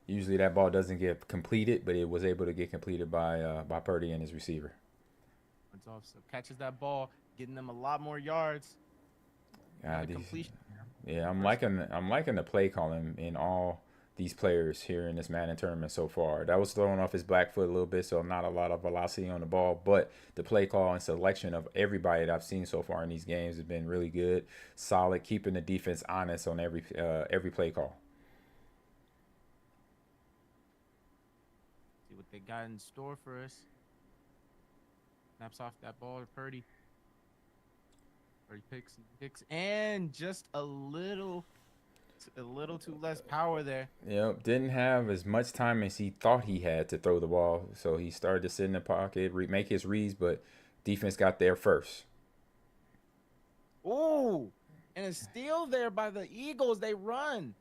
Usually that ball doesn't get completed, but it was able to get completed by Purdy and his receiver. So catches that ball, getting them a lot more yards. Completion. Yeah, I'm liking the play calling in all these players here in this Madden tournament so far. That was throwing off his black foot a little bit, so not a lot of velocity on the ball. But the play call and selection of everybody that I've seen so far in these games has been really good, solid, keeping the defense honest on every play call. See what they got in store for us. Snaps off that ball to Purdy. Purdy picks, and just a little too less power there. Yep, didn't have as much time as he thought he had to throw the ball, so he started to sit in the pocket, make his reads, but defense got there first. Ooh, and a steal there by the Eagles. They run.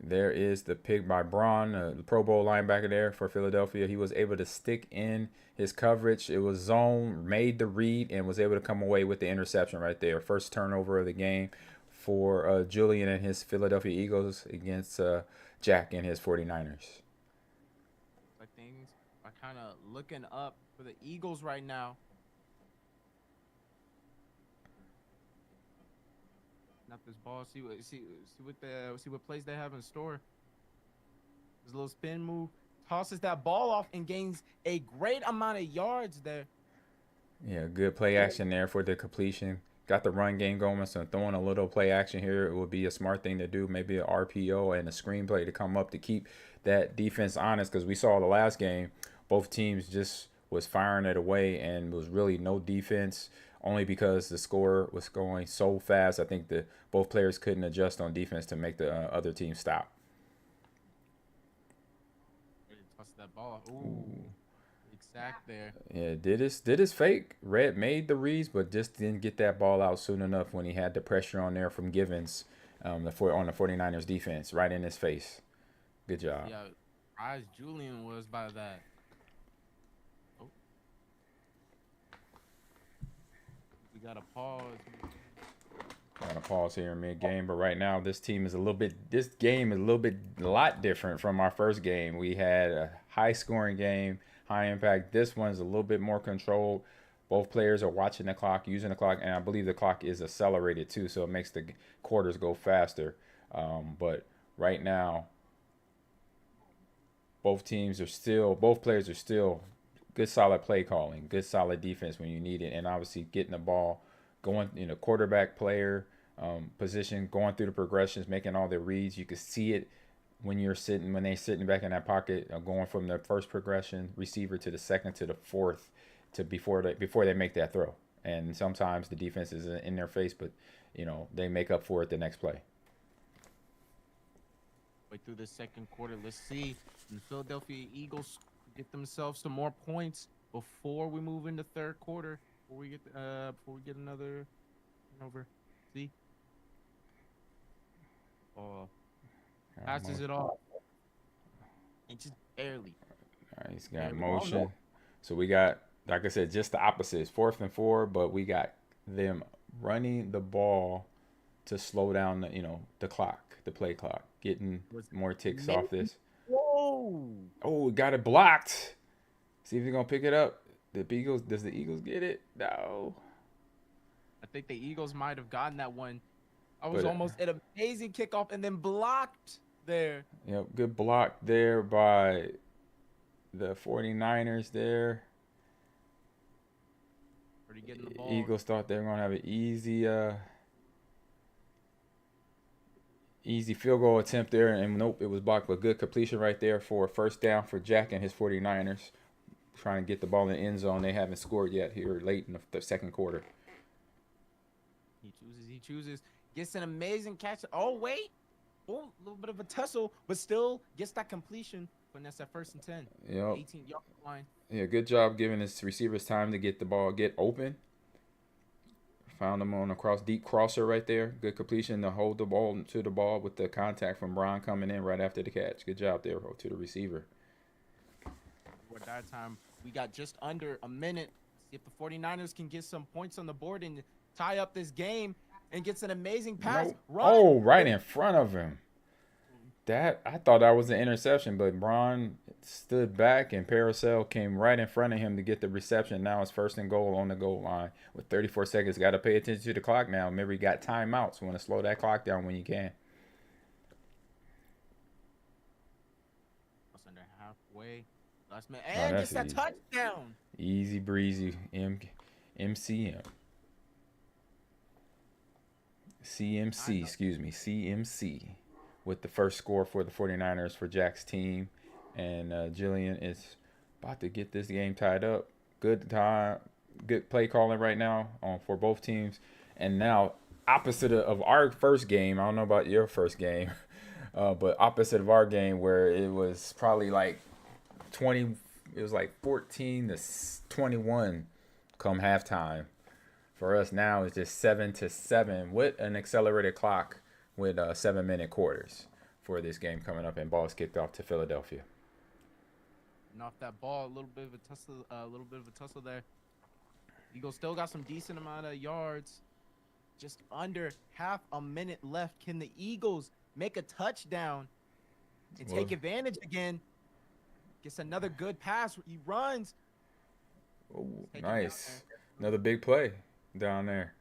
There is the pick by Braun, the Pro Bowl linebacker there for Philadelphia. He was able to stick in his coverage. It was zone, made the read, and was able to come away with the interception right there. First turnover of the game for Julian and his Philadelphia Eagles against Jack and his 49ers. Like things are kind of looking up for for the Eagles right now. Not this ball. See what plays they have in store. This little spin move tosses that ball off and gains a great amount of yards there. Yeah, good play action there for the completion. Got the run game going, so throwing a little play action here, it would be a smart thing to do. Maybe an RPO and a screenplay to come up to keep that defense honest, because we saw the last game, both teams just was firing it away and was really no defense, only because the score was going so fast. I think that both players couldn't adjust on defense to make the other team stop. Toss that ball. Ooh. Sack there. Yeah, did his fake. Red made the reads, but just didn't get that ball out soon enough when he had the pressure on there from Givens on the 49ers defense right in his face. Good job. Yeah, surprised Julian was by that. Oh. We got a pause. Got a pause here in mid-game, but right now this game is a lot different from our first game. We had a high-scoring game, high impact. This one's a little bit more controlled. Both players are watching the clock, using the clock, and I believe the clock is accelerated too, so it makes the quarters go faster. But right now, both players are still good, solid play calling, good, solid defense when you need it, and obviously getting the ball going in a quarterback player position, going through the progressions, making all the reads. You can see it when they're sitting back in that pocket, going from the first progression receiver to the second to the fourth, to before they make that throw. And sometimes the defense is in their face, but they make up for it the next play. Way through the second quarter, let's see the Philadelphia Eagles get themselves some more points before we move into third quarter. Before we get another over. See. Passes it off. And just barely. All right, he's got motion. So we got, like I said, just the opposite. It's 4th and 4, but we got them running the ball to slow down the clock, the play clock, getting more ticks off this. Whoa! Oh, got it blocked. See if he's gonna pick it up. Does the Eagles get it? No. I think the Eagles might have gotten that one. I was almost an amazing kickoff and then blocked there. Yep, good block there by the 49ers there. Pretty getting the ball. Eagles thought they were going to have an easy field goal attempt there, and nope, it was blocked. But good completion right there for a first down for Jack and his 49ers. Trying to get the ball in the end zone. They haven't scored yet here late in the second quarter. He chooses. Gets an amazing catch. Oh, wait. Oh, a little bit of a tussle, but still gets that completion. Putting us at 1st and 10. Yep. 18-yard line. Yeah, good job giving his receivers time to get the ball, get open. Found him on a deep crosser right there. Good completion to hold the ball to the ball with the contact from Brian coming in right after the catch. Good job there to the receiver. At that time, we got just under a minute. See if the 49ers can get some points on the board and tie up this game. And gets an amazing pass. Nope. Oh, right in front of him. I thought that was an interception, but Braun stood back and Paracel came right in front of him to get the reception. Now it's 1st and goal on the goal line with 34 seconds. Got to pay attention to the clock now. Remember, you got timeouts. You want to slow that clock down when you can. That's under halfway. Last minute. And gets that touchdown. Easy breezy. MCM. CMC with the first score for the 49ers for Jack's team. And Jillian is about to get this game tied up. Good play calling right now for both teams. And now, opposite of our first game, I don't know about your first game, but opposite of our game where it was probably like 14-21 come halftime. For us now, it's just 7-7 with an accelerated clock with 7-minute quarters for this game coming up, and ball's kicked off to Philadelphia. And off that ball, a little bit of a tussle there. Eagles still got some decent amount of yards. Just under half a minute left. Can the Eagles make a touchdown and take advantage again? Gets another good pass. He runs. Ooh, nice. Another big play down there.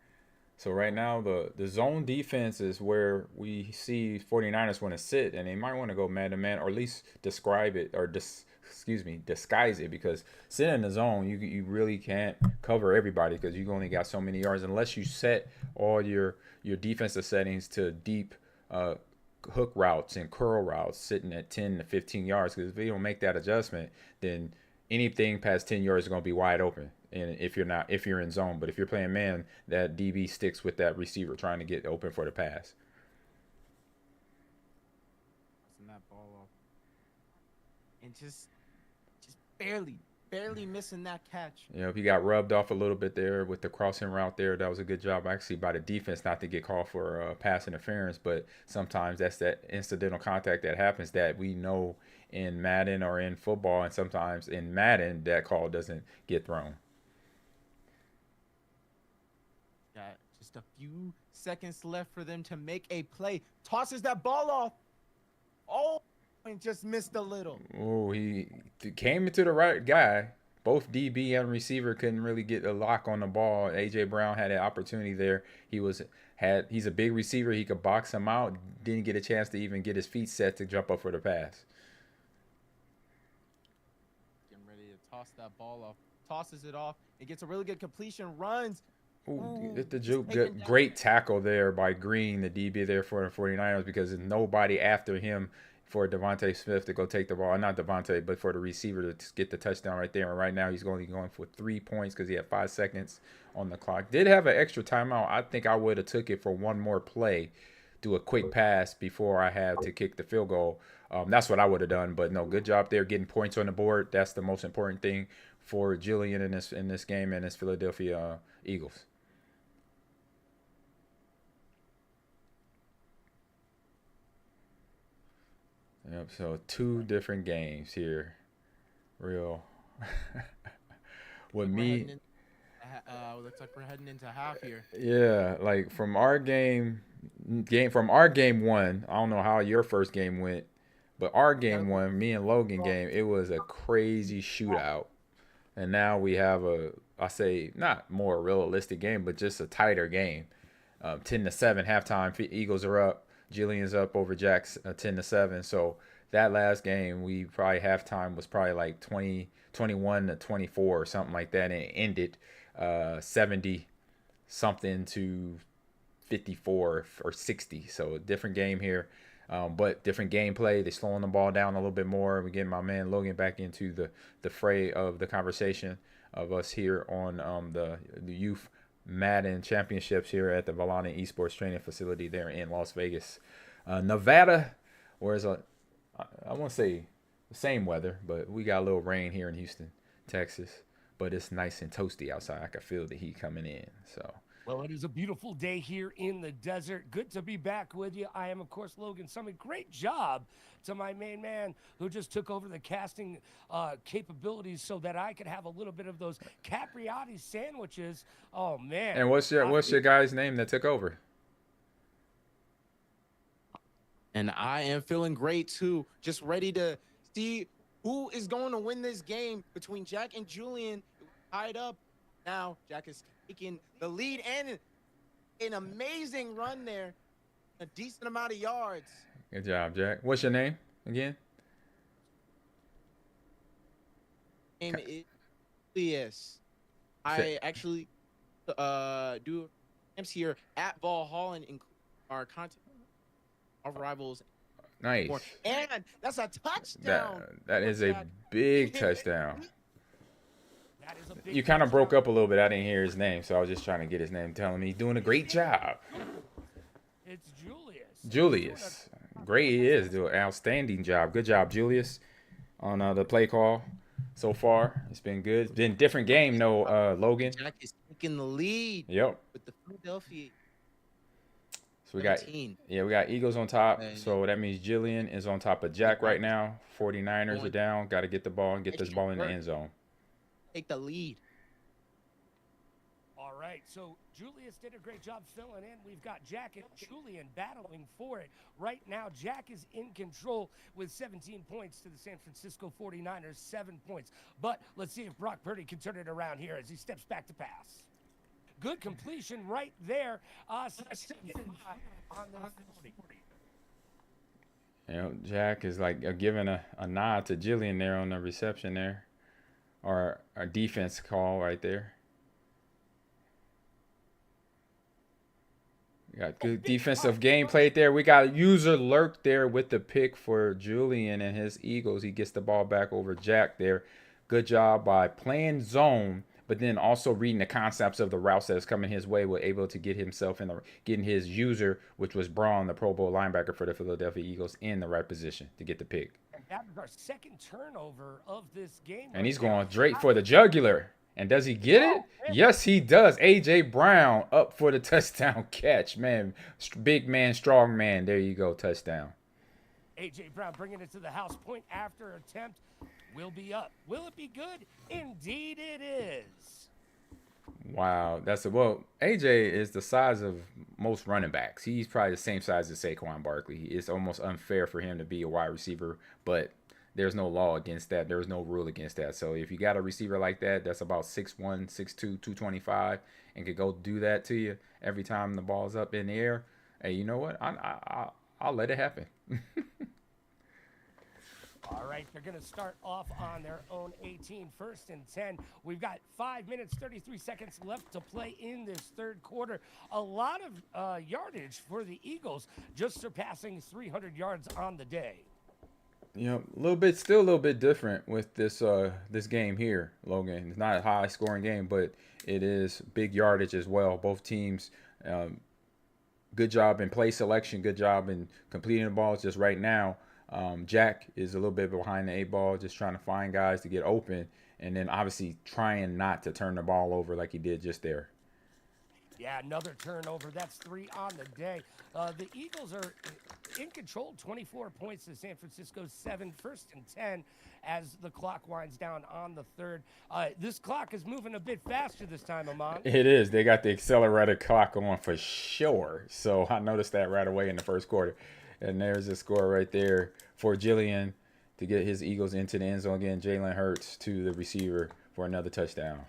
So right now the zone defense is where we see 49ers want to sit, and they might want to go man to man, or at least describe it or disguise it, because sitting in the zone you really can't cover everybody because you only got so many yards unless you set all your defensive settings to deep hook routes and curl routes sitting at 10 to 15 yards, because if you don't make that adjustment, then anything past 10 yards is going to be wide open. And if you're in zone, but if you're playing man, that DB sticks with that receiver trying to get open for the pass. That ball off. And just barely missing that catch. Yeah, he got rubbed off a little bit there with the crossing route there. That was a good job actually by the defense not to get called for pass interference, but sometimes that's that incidental contact that happens that we know in Madden or in football, and sometimes in Madden that call doesn't get thrown. Got just a few seconds left for them to make a play. Tosses that ball off. Oh, and just missed a little. Oh, he came into the right guy. Both DB and receiver couldn't really get a lock on the ball. AJ Brown had an opportunity there. He's a big receiver. He could box him out. Didn't get a chance to even get his feet set to jump up for the pass. Getting ready to toss that ball off. Tosses it off. It gets a really good completion. Runs. Ooh, it's the juke. Great tackle there by Green, the DB there for the 49ers, because there's nobody after him for Devontae Smith to go take the ball. Not Devontae, but for the receiver to get the touchdown right there. And right now he's only going for 3 points because he had 5 seconds on the clock. Did have an extra timeout. I think I would have took it for one more play, do a quick pass before I had to kick the field goal. That's what I would have done. But no, good job there getting points on the board. That's the most important thing for Julian in this game and his Philadelphia Eagles. Yep, so 2 different games here. Real. With me. Looks like we're heading into half here. Yeah, like from our game 1, I don't know how your first game went, but our game 1, me and Logan game, it was a crazy shootout. And now we have I say not more realistic game, but just a tighter game. 10-7 halftime, Eagles are up. Jillian's up over Jack's 10-7. So that last game, we probably halftime was probably like 21-24 or something like that, and it ended 70 something to 54 or 60. So a different game here, but different gameplay. They're slowing the ball down a little bit more. We're getting my man Logan back into the fray of the conversation of us here on the youth Madden championships here at the Volana Esports Training Facility there in Las Vegas, Nevada. Whereas I won't say the same weather, but we got a little rain here in Houston, Texas. But it's nice and toasty outside. I can feel the heat coming in. So. Well, it is a beautiful day here in the desert. Good to be back with you. I am, of course, Logan Summit. Great job to my main man who just took over the casting capabilities so that I could have a little bit of those capriotti sandwiches. Oh, man. And what's your guy's name that took over? And I am feeling great, too. Just ready to see who is going to win this game between Jack and Julian. Tied up. Now, Jack is taking the lead and an amazing run there. A decent amount of yards. Good job, Jack. What's your name again? Name is Julius. I actually do games here at Valhalla and include our content, our rivals. Nice. And that's a touchdown. That is a big touchdown. You kind of broke up a little bit. I didn't hear his name, so I was just trying to get his name, telling me doing a great job. It's Julius. Julius. Great, he is doing an outstanding job. Good job, Julius, on the play call so far. It's been good. It's been a different game, though, Logan. Jack is taking the lead. Yep. With the Philadelphia. So we got Eagles on top. So that means Jillian is on top of Jack right now. 49ers are down. Got to get the ball and get this ball in the end zone. Take the lead. All right. right, so Julius did a great job filling in. We've got Jack and Julian battling for it. Right now, Jack is in control with 17 points to the San Francisco 49ers, 7 points. But let's see if Brock Purdy can turn it around here as he steps back to pass. Good completion right there. Second and 5 on the 40. You know, Jack is like giving a nod to Jillian there on the reception there, or a defense call right there. We got good defensive game played there. We got user lurk there with the pick for Julian and his Eagles. He gets the ball back over Jack there. Good job by playing zone, but then also reading the concepts of the routes that is coming his way. Was able to get himself in the getting his user, which was Braun, the Pro Bowl linebacker for the Philadelphia Eagles, in the right position to get the pick. And that was our second turnover of this game. And he's going straight for the jugular. And does he get it? Yes, he does. A.J. Brown up for the touchdown catch. Man, big man, strong man. There you go, touchdown. A.J. Brown bringing it to the house. Point after attempt will be up. Will it be good? Indeed it is. Wow. Well, A.J. is the size of most running backs. He's probably the same size as Saquon Barkley. It's almost unfair for him to be a wide receiver, but there's no law against that. There's no rule against that. So if you got a receiver like that, that's about 6'1", 6'2", 225, and could go do that to you every time the ball's up in the air, hey, you know what? I'll let it happen. All right, they're going to start off on their own 18, 1st and 10. We've got 5 minutes, 33 seconds left to play in this third quarter. A lot of yardage for the Eagles, just surpassing 300 yards on the day. You know, still a little bit different with this this game here, Logan. It's not a high scoring game, but it is big yardage as well. Both teams, good job in play selection, good job in completing the balls. Just right now, Jack is a little bit behind the 8 ball, just trying to find guys to get open, and then obviously trying not to turn the ball over like he did just there. Yeah, another turnover. That's 3 on the day. The Eagles are in control, 24 points to San Francisco, 7, 1st and 10 as the clock winds down on the third. This clock is moving a bit faster this time, Ahman. It is. They got the accelerated clock on for sure. So I noticed that right away in the first quarter. And there's a score right there for Jillian to get his Eagles into the end zone again. Jalen Hurts to the receiver for another touchdown.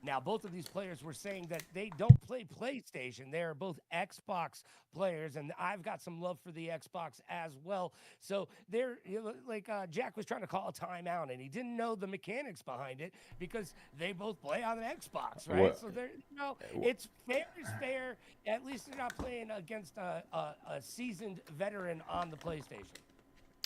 Now, both of these players were saying that they don't play PlayStation. They are both Xbox players, and I've got some love for the Xbox as well. So they're like Jack was trying to call a timeout, and he didn't know the mechanics behind it because they both play on the Xbox, right? What? So they're, it's fair is fair. At least they're not playing against a seasoned veteran on the PlayStation.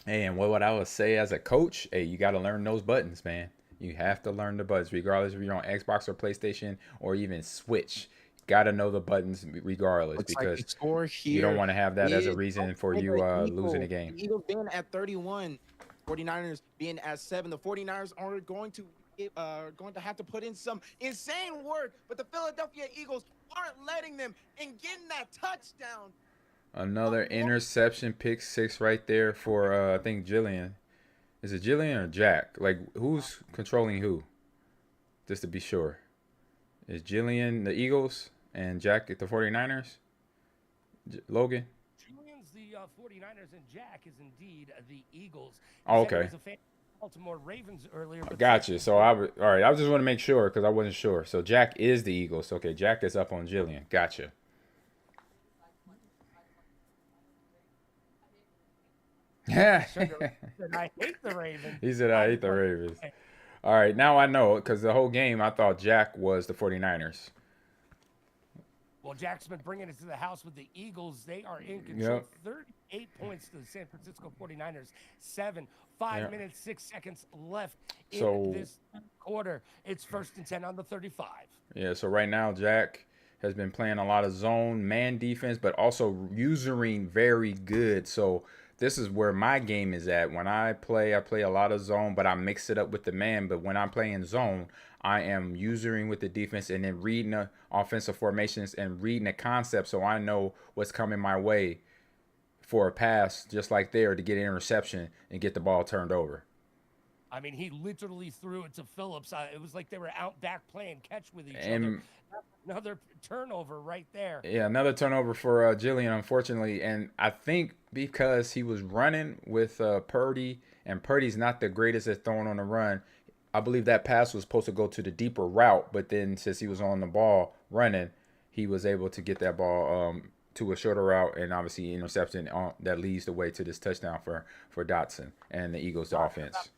Hey, and what I would say as a coach, hey, you got to learn those buttons, man. You have to learn the buttons, regardless if you're on Xbox or PlayStation or even Switch. Got to know the buttons regardless, because you don't want to have that as a reason for you losing the game. Eagles being at 31, 49ers being at 7. The 49ers are going to have to put in some insane work, but the Philadelphia Eagles aren't letting them and getting that touchdown. Another interception, pick 6 right there for I think Jillian. Is it Jillian or Jack? Like, who's controlling who? Just to be sure. Is Jillian the Eagles and Jack the 49ers? Logan? Julian's the 49ers and Jack is indeed the Eagles. Oh, okay. He was a fan of Baltimore Ravens earlier. I got you. So, all right. I just want to make sure because I wasn't sure. So, Jack is the Eagles. Okay, Jack is up on Jillian. Gotcha. I hate the Ravens. He said, I hate the Ravens. All right, now I know, because the whole game I thought Jack was the 49ers. Well, Jack's been bringing it to the house with the Eagles. They are in control. Yep. 38 points to the San Francisco 49ers. 7, 5 minutes, 6 seconds left in this quarter. It's 1st and 10 on the 35. Yeah, so right now Jack has been playing a lot of zone man defense, but also usering very good. So this is where my game is at. When I play a lot of zone, but I mix it up with the man. But when I'm playing zone, I am usering with the defense and then reading the offensive formations and reading the concept so I know what's coming my way for a pass, just like there, to get an interception and get the ball turned over. I mean, he literally threw it to Phillips. It was like they were out back playing catch with each other. And Another turnover right there. yeah, another turnover for Jillian, unfortunately. And I think because he was running with Purdy, and Purdy's not the greatest at throwing on the run, I believe that pass was supposed to go to the deeper route. But then since he was on the ball running, he was able to get that ball to a shorter route, and obviously interception that leads the way to this touchdown for Dotson and the Eagles' offense.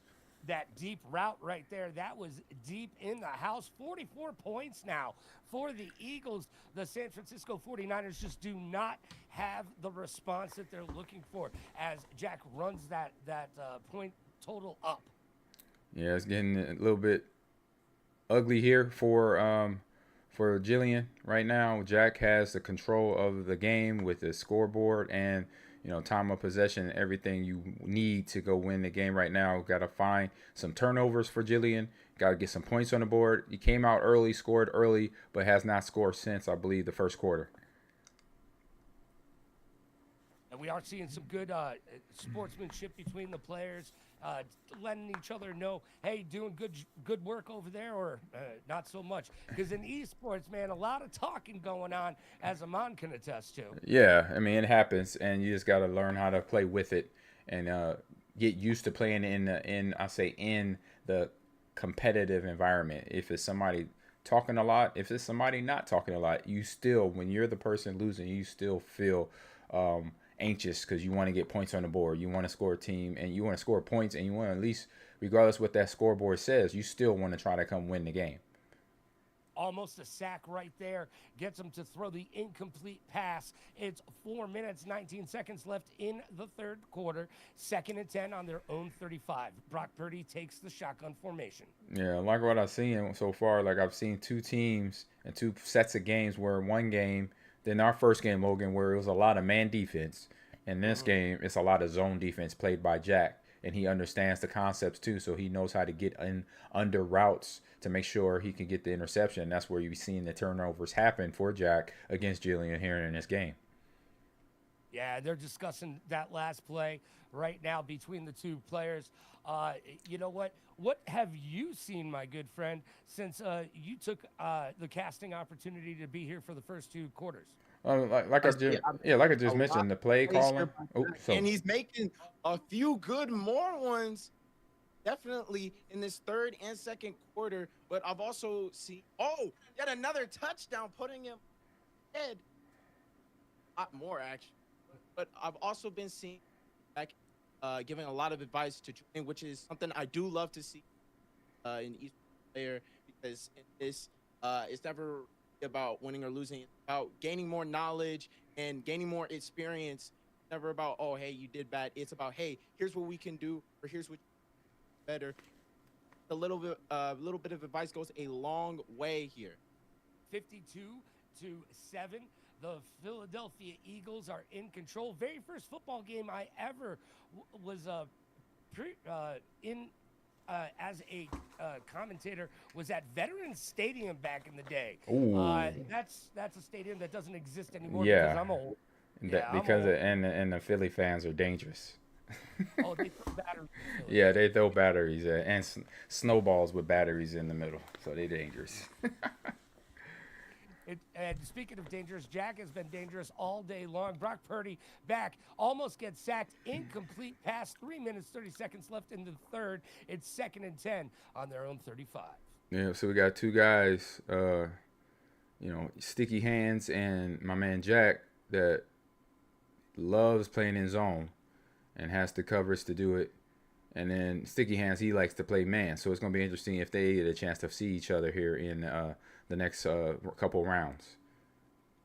That deep route right there, that was deep in the house. 44 points now for the Eagles. The San Francisco 49ers just do not have the response that they're looking for as Jack runs that point total up. Yeah, it's getting a little bit ugly here for Jillian right now. Jack has the control of the game with the scoreboard and time of possession, everything you need to go win the game right now. Got to find some turnovers for Jillian. Got to get some points on the board. He came out early, scored early, but has not scored since, I believe, the first quarter. And we are seeing some good sportsmanship between the players, letting each other know, hey, doing good work over there, or not so much. Because in esports, man, a lot of talking going on, as Ahman can attest to. Yeah, I mean, it happens, and you just got to learn how to play with it and get used to playing in the competitive environment. If it's somebody talking a lot, if it's somebody not talking a lot, you still, when you're the person losing, you still feel anxious because you want to get points on the board. You want to score a team, and you want to score points, and you want to, at least, regardless what that scoreboard says, you still want to try to come win the game. Almost a sack right there. Gets him to throw the incomplete pass. It's 4 minutes, 19 seconds left in the third quarter. 2nd and 10 on their own 35. Brock Purdy takes the shotgun formation. Yeah, like what I've seen so far, like I've seen two teams and two sets of games where one game, then our first game, Logan, where it was a lot of man defense. In this game, it's a lot of zone defense played by Jack. And he understands the concepts too, so he knows how to get in under routes to make sure he can get the interception. That's where you've seen the turnovers happen for Jack against Jillian here in this game. Yeah, they're discussing that last play right now between the two players. You know what? What have you seen, my good friend, since you took the casting opportunity to be here for the first 2 quarters? Like I just mentioned, the play calling. And he's making a few good more ones, definitely in this third and second quarter. But I've also seen, yet another touchdown, putting him ahead. A lot more action. But I've also been seeing back giving a lot of advice to Julian, which is something I do love to see in each player, because in this, it's never about winning or losing. It's about gaining more knowledge and gaining more experience. It's never about, oh, hey, you did bad. It's about, hey, here's what we can do, or here's what better. A little bit of advice goes a long way here. 52-7. The Philadelphia Eagles are in control. Very first football game I ever was in as a commentator was at Veterans Stadium back in the day. That's a stadium that doesn't exist anymore because I'm old. And the Philly fans are dangerous. Oh, they throw batteries. Yeah, they throw batteries and snowballs with batteries in the middle, so they're dangerous. And speaking of dangerous, Jack has been dangerous all day long. Brock Purdy back, almost gets sacked. Incomplete pass, 3 minutes, 30 seconds left in the third. It's 2nd and 10 on their own 35. Yeah, so we got two guys, Sticky Hands and my man Jack, that loves playing in zone and has the coverage to do it. And then Sticky Hands, he likes to play man. So it's going to be interesting if they get a chance to see each other here in the next couple rounds.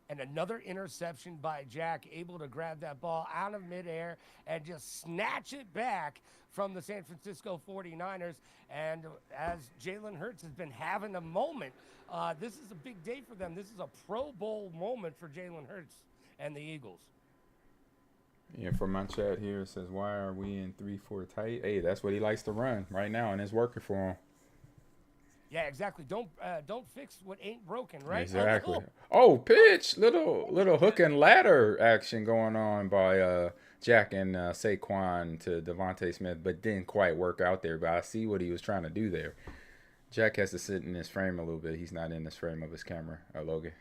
And another interception by Jack, able to grab that ball out of midair and just snatch it back from the San Francisco 49ers. And as Jalen Hurts has been having a moment, this is a big day for them. This is a Pro Bowl moment for Jalen Hurts and the Eagles. Yeah, from my chat here, it says, why are we in 3-4 tight? Hey, that's what he likes to run right now, and it's working for him. Yeah, exactly. Don't fix what ain't broken, right? Exactly. Oh, pitch. Little hook and ladder action going on by Jack and Saquon to Devontae Smith, but didn't quite work out there. But I see what he was trying to do there. Jack has to sit in his frame a little bit. He's not in this frame of his camera, Logan.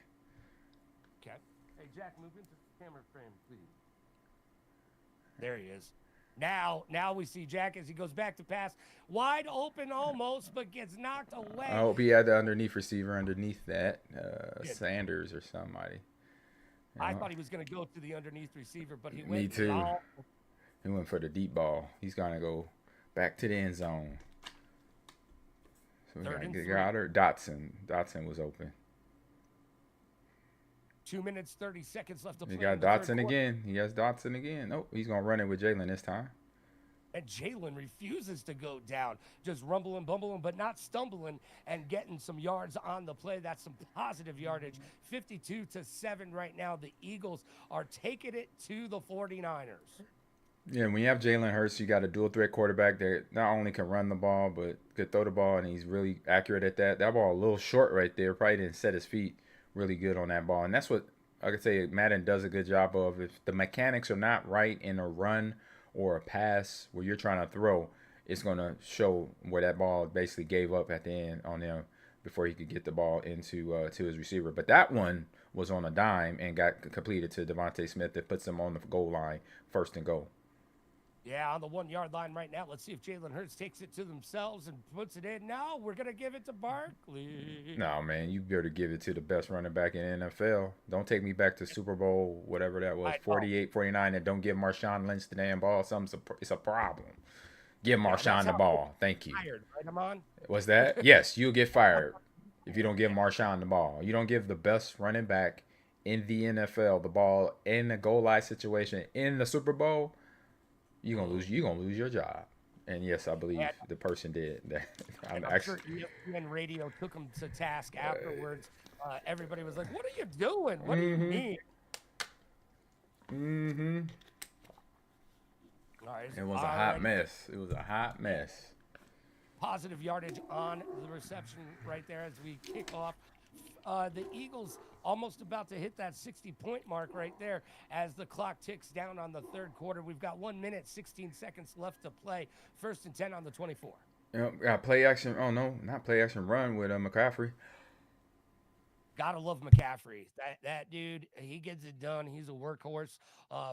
Okay. Hey, Jack, move into the camera frame, please. There he is. Now we see Jack as he goes back to pass. Wide open almost, but gets knocked away. I hope he had the underneath receiver underneath that. Sanders or somebody. I thought he was going to go to the underneath receiver, but he went. Me too. He went for the deep ball. He's going to go back to the end zone. So we got Goddard. Dotson was open. 2 minutes, 30 seconds left to play. He got Dotson again. He has Dotson again. Oh, he's going to run it with Jalen this time. And Jalen refuses to go down, just rumbling, bumbling, but not stumbling and getting some yards on the play. That's some positive yardage. 52-7 right now. The Eagles are taking it to the 49ers. Yeah, when you have Jalen Hurts, you got a dual threat quarterback that not only can run the ball, but could throw the ball, and he's really accurate at that. That ball a little short right there. Probably didn't set his feet really good on that ball. And that's what I could say Madden does a good job of. If the mechanics are not right in a run or a pass where you're trying to throw, it's going to show where that ball basically gave up at the end on him before he could get the ball into to his receiver. But that one was on a dime and got completed to Devontae Smith that puts him on the goal line, 1st and goal. Yeah, on the 1 yard line right now. Let's see if Jalen Hurts takes it to themselves and puts it in. No, we're going to give it to Barkley. No, man, you better give it to the best running back in the NFL. Don't take me back to Super Bowl, whatever that was, 48, 49, and don't give Marshawn Lynch the damn ball. It's a problem. Give Marshawn the ball. Thank you. Fired, right, Ahman? What's that? Yes, you'll get fired if you don't give Marshawn the ball. You don't give the best running back in the NFL the ball in the goal line situation in the Super Bowl. You're gonna lose your job. And yes, I believe the person did. I'm sure ESPN Radio took him to task afterwards. Everybody was like, "What are you doing? What do you mean?" Mm-hmm. All right, it was a hot mess. It was a hot mess. Positive yardage on the reception right there as we kick off. The Eagles almost about to hit that 60-point mark right there as the clock ticks down on the 3rd quarter. We've got 1 minute, 16 seconds left to play. 1st and 10 on the 24. Got play action. Oh, no, not play action run with McCaffrey. Gotta love McCaffrey. That dude, he gets it done. He's a workhorse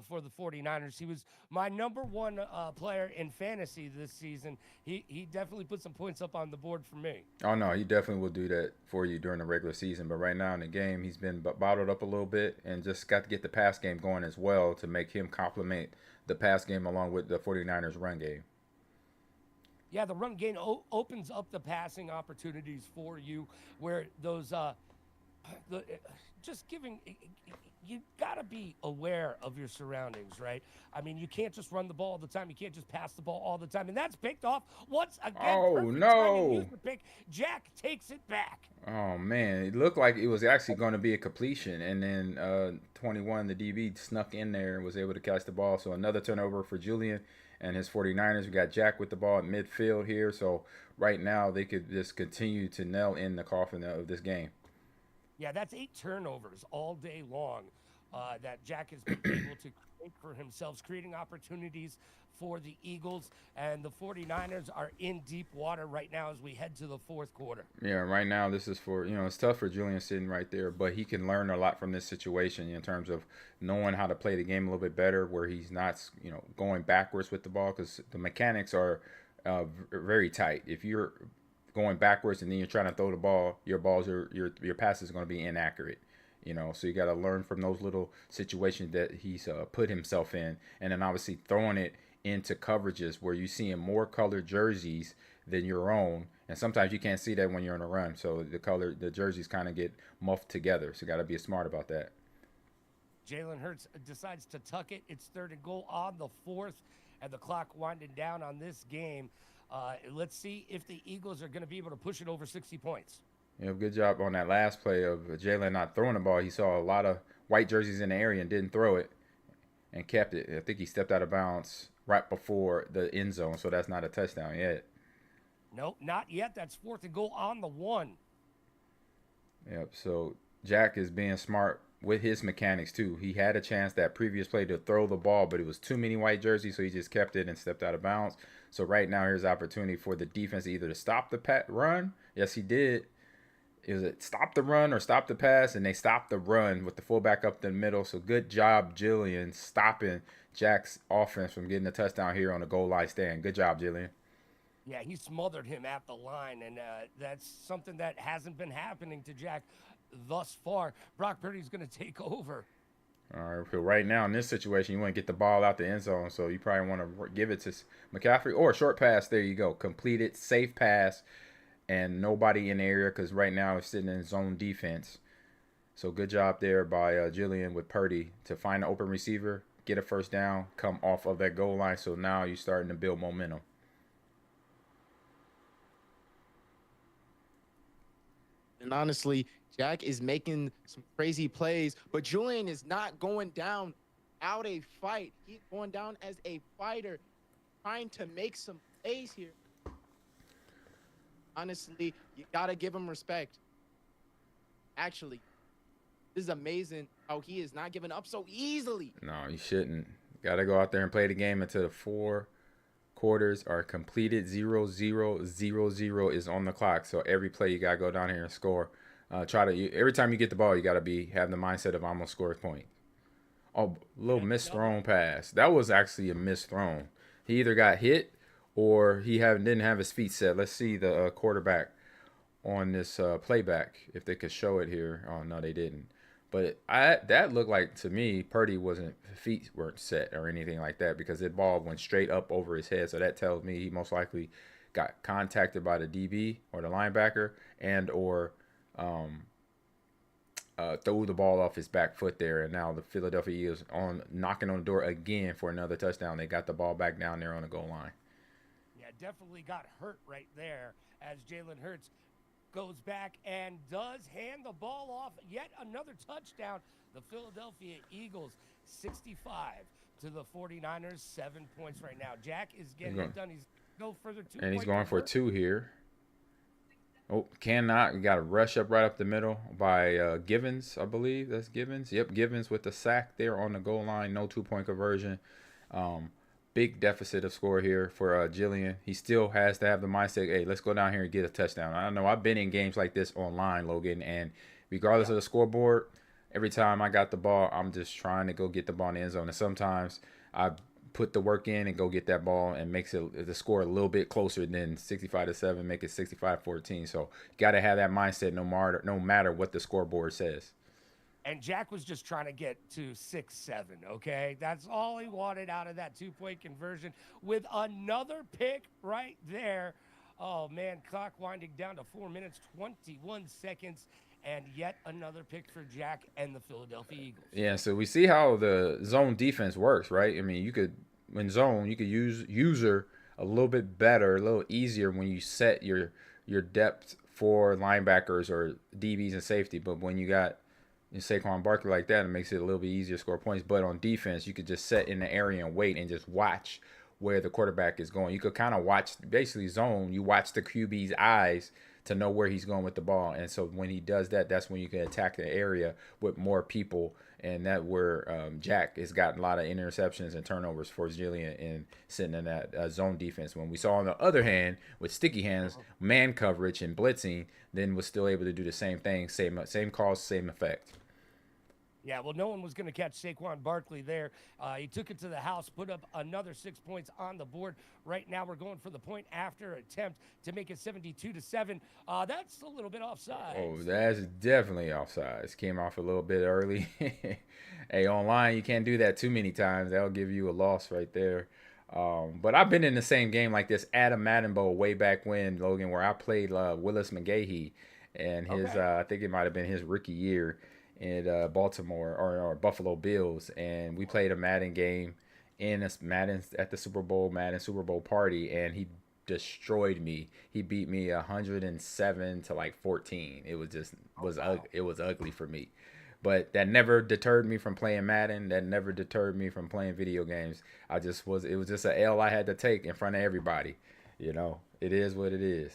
for the 49ers. He was my #1 player in fantasy this season. He definitely put some points up on the board for me. Oh, no, he definitely will do that for you during the regular season. But right now in the game, he's been bottled up a little bit and just got to get the pass game going as well to make him complement the pass game along with the 49ers run game. Yeah, the run game opens up the passing opportunities for you where those just giving you got to be aware of your surroundings, right? I mean, you can't just run the ball all the time. You can't just pass the ball all the time. And that's picked off once again. Oh, no. Pick. Jack takes it back. Oh, man. It looked like it was actually going to be a completion. And then 21, the DB, snuck in there and was able to catch the ball. So another turnover for Julian and his 49ers. We got Jack with the ball at midfield here. So right now they could just continue to nail in the coffin of this game. Yeah, that's 8 turnovers all day long that Jack has been able to create for himself, creating opportunities for the Eagles. And the 49ers are in deep water right now as we head to the 4th quarter. Yeah, right now this is for, it's tough for Julian sitting right there, but he can learn a lot from this situation in terms of knowing how to play the game a little bit better where he's not, going backwards with the ball because the mechanics are very tight. If you're going backwards and then you're trying to throw the ball, your passes are going to be inaccurate. So you got to learn from those little situations that he's put himself in, and then obviously throwing it into coverages where you're seeing more colored jerseys than your own, and sometimes you can't see that when you're on a run. So the jerseys kind of get muffed together. So you got to be smart about that. Jalen Hurts decides to tuck it. It's 3rd and goal on the 4th, and the clock winding down on this game. Let's see if the Eagles are going to be able to push it over 60 points. Yeah, good job on that last play of Jalen not throwing the ball. He saw a lot of white jerseys in the area and didn't throw it and kept it. I think he stepped out of bounds right before the end zone, so that's not a touchdown yet. Nope, not yet. That's 4th and goal on the 1. Yep, so Jack is being smart with his mechanics too. He had a chance that previous play to throw the ball, but it was too many white jerseys, so he just kept it and stepped out of bounds. So right now, here's opportunity for the defense either to stop the run. Yes, he did. Is it stop the run or stop the pass? And they stopped the run with the fullback up the middle. So good job, Jillian, stopping Jack's offense from getting a touchdown here on the goal line stand. Good job, Jillian. Yeah, he smothered him at the line, and that's something that hasn't been happening to Jack thus far. Brock Purdy's going to take over. All right, so right now in this situation, you want to get the ball out the end zone, so you probably want to give it to McCaffrey or a short pass. There you go. Completed, safe pass, and nobody in the area because right now it's sitting in zone defense. So good job there by Jillian with Purdy to find an open receiver, get a first down, come off of that goal line. So now you're starting to build momentum. And honestly, Jack is making some crazy plays, but Julian is not going down out a fight. He's going down as a fighter, trying to make some plays here. Honestly, you got to give him respect. Actually, this is amazing how he is not giving up so easily. No, you shouldn't. Got to go out there and play the game until the 4 quarters are completed. 0-0-0-0 is on the clock. So every play you got to go down here and score. Every time you get the ball, you got to have the mindset of I'm going to score a point. Oh, little misthrown pass. That was actually a misthrown. He either got hit or he didn't have his feet set. Let's see the quarterback on this playback if they could show it here. Oh no, they didn't. But that looked like to me Purdy feet weren't set or anything like that because the ball went straight up over his head. So that tells me he most likely got contacted by the DB or the linebacker and or threw the ball off his back foot there. And now the Philadelphia Eagles knocking on the door again for another touchdown. They got the ball back down there on the goal line. Yeah, definitely got hurt right there as Jalen Hurts goes back and does hand the ball off. Yet another touchdown. The Philadelphia Eagles 65 to the 49ers, 7 points right now. Jack is getting it done. He's go further two. And he's going for 2 here. Oh, cannot. We got a rush right up the middle by Givens, I believe. That's Givens. Yep, Givens with the sack there on the goal line. No 2-point conversion. Big deficit of score here for Jillian. He still has to have the mindset, hey, let's go down here and get a touchdown. I don't know. I've been in games like this online, Logan, and regardless of the scoreboard, every time I got the ball, I'm just trying to go get the ball in the end zone. And sometimes I put the work in and go get that ball and makes the score a little bit closer than 65-7, make it 65-14. So you got to have that mindset no matter what the scoreboard says. And Jack was just trying to get to 6-7, okay? That's all he wanted out of that 2-point conversion with another pick right there. Oh, man, clock winding down to 4 minutes, 21 seconds, and yet another pick for Jack and the Philadelphia Eagles. Yeah, so we see how the zone defense works, right? I mean, in zone, you could use user a little bit better, a little easier when you set your depth for linebackers or DBs and safety. But when you got Saquon Barkley like that, it makes it a little bit easier to score points. But on defense, you could just set in the area and wait and just watch where the quarterback is going. You could kind of watch, basically zone. You watch the QB's eyes to know where he's going with the ball. And so when he does that, that's when you can attack the area with more people. And that where Jack has gotten a lot of interceptions and turnovers for Jillian and sitting in that zone defense. When we saw on the other hand with sticky hands, man coverage and blitzing, then was still able to do the same thing, same cause, same effect. Yeah, well, no one was going to catch Saquon Barkley there. He took it to the house, put up another 6 points on the board. Right now, we're going for the point after attempt to make it 72-7. That's a little bit offside. Oh, that's definitely offsides. Came off a little bit early. Hey, online, you can't do that too many times. That'll give you a loss right there. But I've been in the same game like this at a Madden Bowl way back when, Logan, where I played Willis McGahee. And his, I think it might have been his rookie year in Baltimore or Buffalo Bills, and we played a Madden game in Madden at the Super Bowl party, and he destroyed me. He beat me 107 to like 14. It was just it was ugly for me. But that never deterred me from playing Madden. That never deterred me from playing video games. It was just an L I had to take in front of everybody. You know, it is what it is.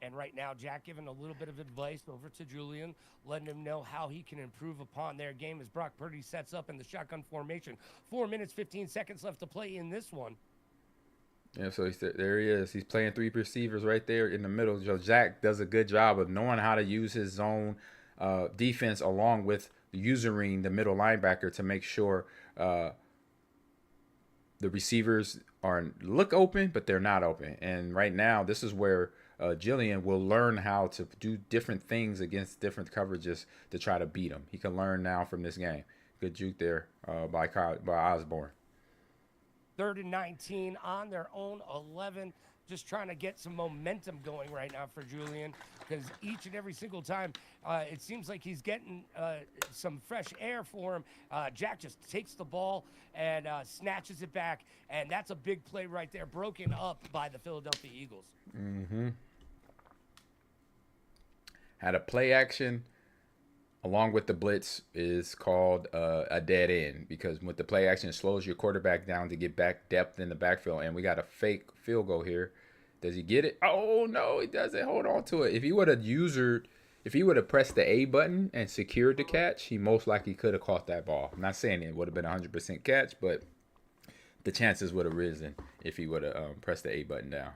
And right now, Jack giving a little bit of advice over to Julian, letting him know how he can improve upon their game as Brock Purdy sets up in the shotgun formation. 4 minutes, 15 seconds left to play in this one. Yeah, so there he is. He's playing 3 receivers right there in the middle. Jack does a good job of knowing how to use his zone defense along with using the middle linebacker to make sure the receivers look open, but they're not open. And right now, this is where Jillian will learn how to do different things against different coverages to try to beat him. He can learn now from this game. Good juke there by Osborne. 3rd and 19 on their own 11. Just trying to get some momentum going right now for Julian, because each and every single time it seems like he's getting some fresh air for him. Jack just takes the ball and snatches it back, and that's a big play right there, broken up by the Philadelphia Eagles. Mm-hmm. Had a play action along with the blitz is called a dead end, because with the play action, it slows your quarterback down to get back depth in the backfield. And we got a fake field goal here. Does he get it? Oh, no, he doesn't. Hold on to it. If he would have pressed the A button and secured the catch, he most likely could have caught that ball. I'm not saying it would have been a 100% catch, but the chances would have risen if he would have pressed the A button down.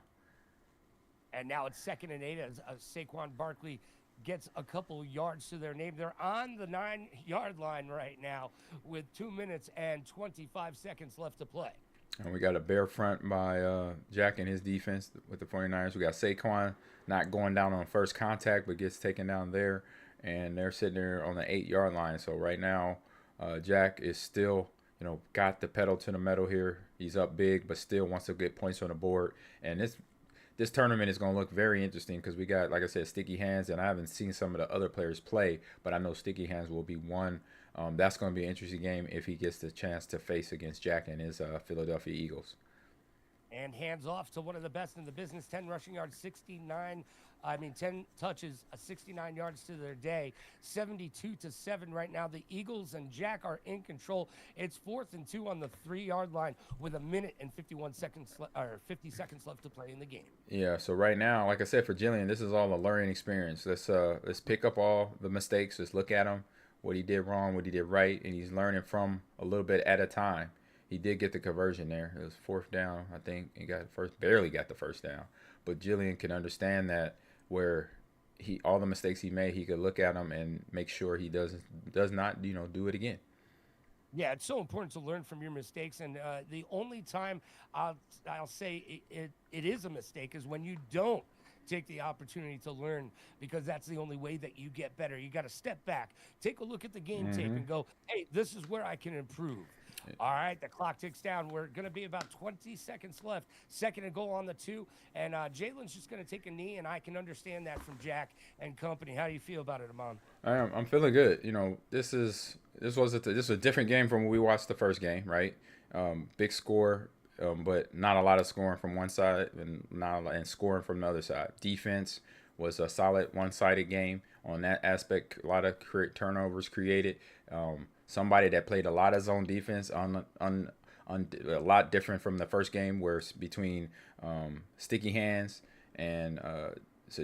And now it's 2nd and 8 as Saquon Barkley gets a couple yards to their name. They're on the 9-yard line right now with 2 minutes and 25 seconds left to play. And we got a bare front by Jack and his defense with the 49ers. We got Saquon not going down on first contact, but gets taken down there. And they're sitting there on the 8-yard line. So right now, Jack is still, got the pedal to the metal here. He's up big, but still wants to get points on the board. And this tournament is going to look very interesting because we got, like I said, Sticky Hands, and I haven't seen some of the other players play, but I know Sticky Hands will be one. That's going to be an interesting game if he gets the chance to face against Jack and his Philadelphia Eagles. And hands off to one of the best in the business, 10 rushing yards, 10 touches, 69 yards to their day, 72-7 right now. The Eagles and Jack are in control. It's 4th and 2 on the 3-yard line with 1 minute and 50 seconds left to play in the game. Yeah, so right now, like I said, for Jillian, this is all a learning experience. Let's pick up all the mistakes. Let's look at them, what he did wrong, what he did right, and he's learning from a little bit at a time. He did get the conversion there. It was 4th down, I think. He barely got the first down. But Jillian can understand that where all the mistakes he made, he could look at them and make sure he does not do it again. Yeah, it's so important to learn from your mistakes, and the only time I'll say it is a mistake is when you don't take the opportunity to learn, because that's the only way that you get better. You got to step back, take a look at the game tape, and go, hey, this is where I can improve. All right, the clock ticks down. We're going to be about 20 seconds left. 2nd and goal on the 2. And Jalen's just going to take a knee, and I can understand that from Jack and company. How do you feel about it, Ahman? I'm feeling good. This is a different game from when we watched the first game, right? Big score, but not a lot of scoring from one side and scoring from the other side. Defense was a solid one-sided game on that aspect. A lot of turnovers created. Somebody that played a lot of zone defense on a lot different from the first game, where it's between Sticky Hands and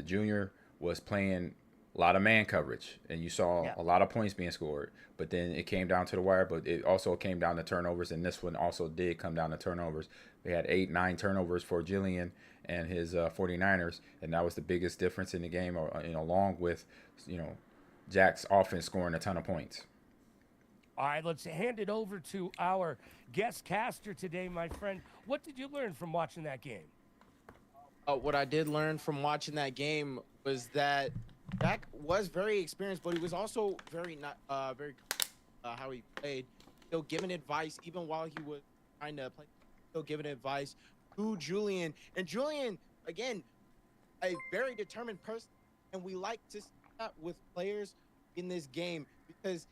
Junior was playing a lot of man coverage, and you saw a lot of points being scored. But then it came down to the wire, but it also came down to turnovers, and this one also did come down to turnovers. They had 8-9 turnovers for Jillian and his 49ers, and that was the biggest difference in the game, along with Jack's offense scoring a ton of points. All right, let's hand it over to our guest caster today, my friend. What did you learn from watching that game? What I did learn from watching that game was that Jack was very experienced, but he was also very how he played. Still giving advice, even while he was trying to play. Still giving advice to Julian, and Julian, again, a very determined person, and we like to see that with players in this game, because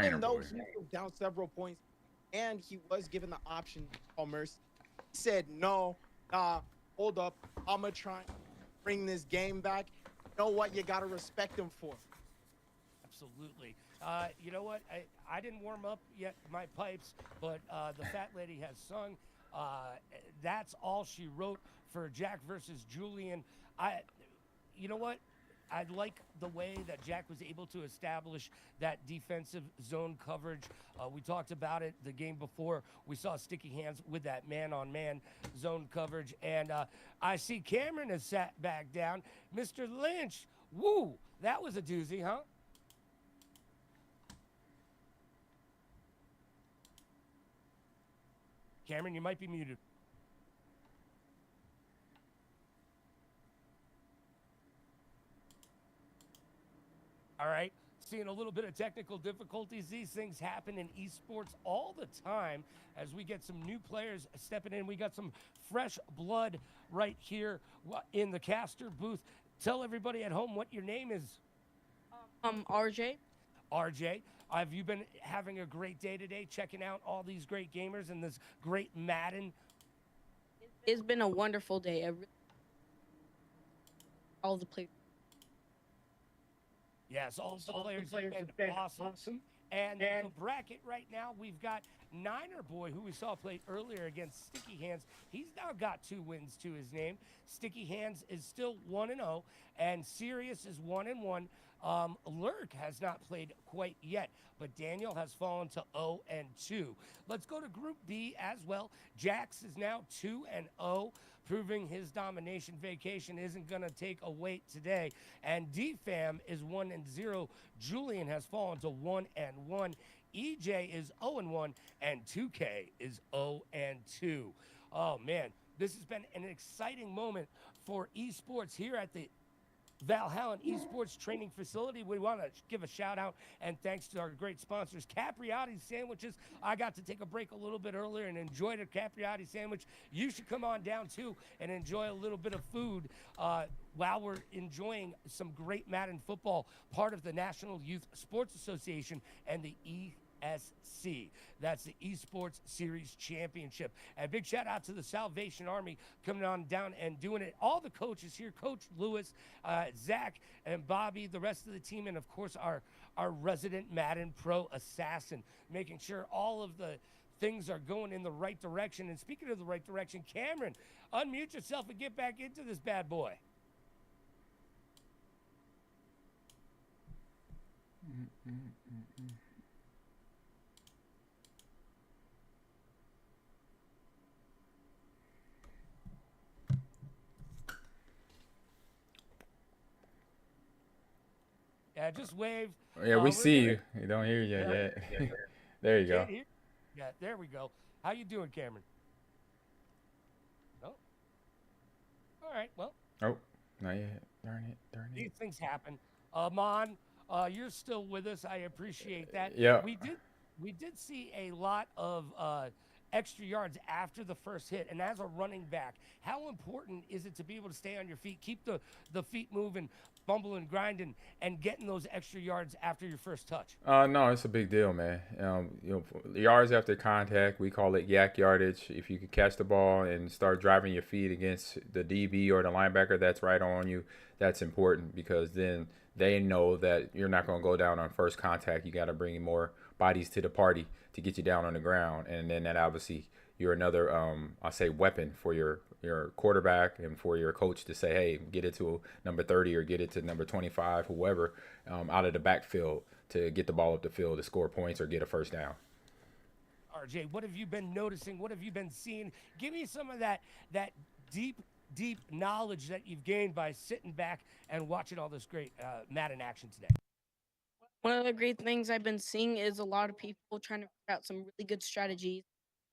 even though he was down several points and he was given the option to call mercy, he said, no, hold up, I'm going to try and bring this game back. You know what? You got to respect him for. Absolutely. You know what? I didn't warm up yet my pipes, but the fat lady has sung. That's all she wrote for Jack versus Julian. you know what? I like the way that Jack was able to establish that defensive zone coverage. We talked about it the game before. We saw Sticky Hands with that man-on-man zone coverage. And I see Cameron has sat back down. Mr. Lynch, woo, that was a doozy, huh? Cameron, you might be muted. All right. Seeing a little bit of technical difficulties. These things happen in esports all the time as we get some new players stepping in. We got some fresh blood right here in the caster booth. Tell everybody at home what your name is. RJ. RJ, have you been having a great day today, checking out all these great gamers and this great Madden? It's been a wonderful day. All the players. Yes, all the players have been awesome. And the bracket right now, we've got Niner Boy, who we saw play earlier against Sticky Hands. He's now got 2 wins to his name. Sticky Hands is still 1-0, and Sirius is 1-1. Lurk has not played quite yet, but Daniel has fallen to 0-2. Let's go to Group B as well. Jax is now 2-0, proving his domination vacation isn't going to take a wait today. And DFAM is 1-0. Julian has fallen to 1-1. EJ is 0-1, and 2K is 0-2. Oh, man, this has been an exciting moment for esports here at the Valhalla Esports Training Facility. We want to give a shout out and thanks to our great sponsors, Capriati Sandwiches. I got to take a break a little bit earlier and enjoy the Capriati sandwich. You should come on down too and enjoy a little bit of food while we're enjoying some great Madden football, part of the National Youth Sports Association and the ESC. That's the Esports Series Championship. And big shout out to the Salvation Army coming on down and doing it. All the coaches here, Coach Lewis, Zach, and Bobby, the rest of the team, and of course our resident Madden Pro assassin, making sure all of the things are going in the right direction. And speaking of the right direction, Cameron, unmute yourself and get back into this bad boy. Yeah, just wave. Yeah, we see you. We don't hear you yet. There you go. Yeah, there we go. How you doing, Cameron? No. All right. Well. Oh, not yet. Darn it. These things happen. Ahman, you're still with us. I appreciate that. Yeah. We did see a lot of extra yards after the first hit, and as a running back, how important is it to be able to stay on your feet, keep the feet moving, bumbling, grinding, and getting those extra yards after your first touch? No, it's a big deal, man. Yards after contact, we call it yak yardage. If you can catch the ball and start driving your feet against the DB or the linebacker that's right on you, that's important because then they know that you're not going to go down on first contact. You got to bring more bodies to the party to get you down on the ground, and then that obviously you're another I'll say weapon for your quarterback and for your coach to say, hey, get it to number 30 or get it to number 25, whoever, out of the backfield to get the ball up the field to score points or get a first down. RJ, what have you been noticing? What have you been seeing? Give me some of that deep knowledge that you've gained by sitting back and watching all this great Madden action today. One of the great things I've been seeing is a lot of people trying to figure out some really good strategies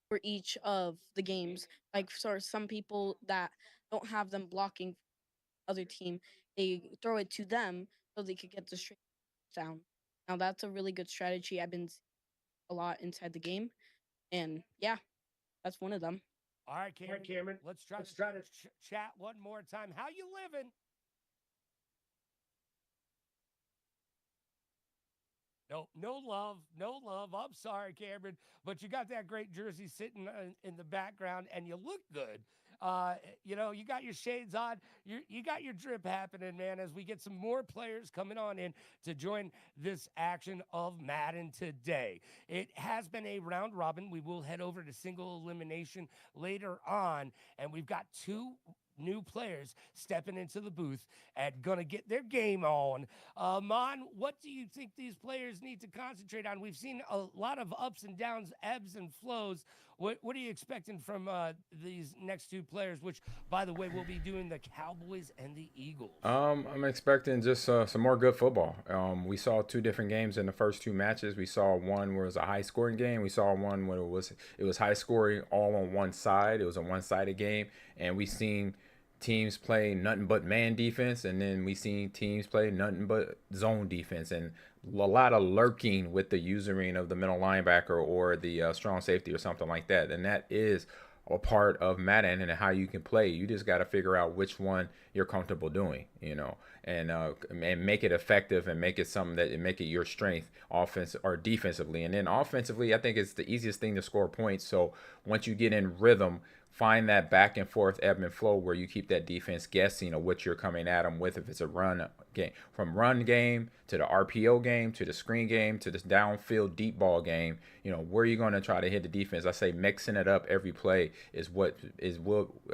for each of the games. Like for some people that don't have them blocking other team, they throw it to them so they could get the straight down. Now that's a really good strategy I've been seeing a lot inside the game, and yeah, that's one of them. All right, Cameron. Let's try to chat one more time. How you living? No love. I'm sorry, Cameron, but you got that great jersey sitting in the background, and you look good. You got your shades on. You got your drip happening, man, as we get some more players coming on in to join this action of Madden today. It has been a round robin. We will head over to single elimination later on, and we've got 2 new players stepping into the booth and gonna get their game on. Mon, what do you think these players need to concentrate on? We've seen a lot of ups and downs, ebbs and flows. What are you expecting from these next two players, which, by the way, will be doing the Cowboys and the Eagles? I'm expecting just some more good football. We saw two different games in the first two matches. We saw one where it was a high scoring game. We saw one where it was high scoring all on one side. It was a one-sided game, and we seen teams play nothing but man defense, and then we seen teams play nothing but zone defense, and a lot of lurking with the usering of the middle linebacker or the strong safety or something like that. And that is a part of Madden and how you can play. You just got to figure out which one you're comfortable doing, and make it effective and make it something that make it your strength, offense or defensively. And then offensively, I think it's the easiest thing to score points. So once you get in rhythm, find that back and forth ebb and flow where you keep that defense guessing of what you're coming at them with. If it's a run game, from run game to the RPO game to the screen game to this downfield deep ball game, where are you going to try to hit the defense? I say mixing it up every play is what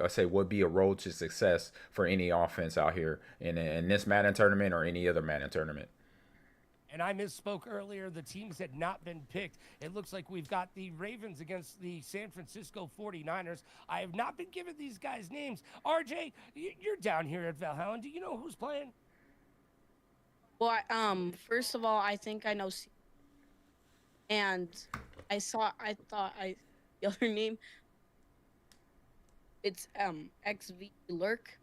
I say would be a road to success for any offense out here in this Madden tournament or any other Madden tournament. And I misspoke earlier. The teams had not been picked. It looks like we've got the Ravens against the San Francisco 49ers. I have not been given these guys' names. RJ, you're down here at Valhalla. Do you know who's playing? Well, first of all, I think I know. And the other name. It's XV Lurk.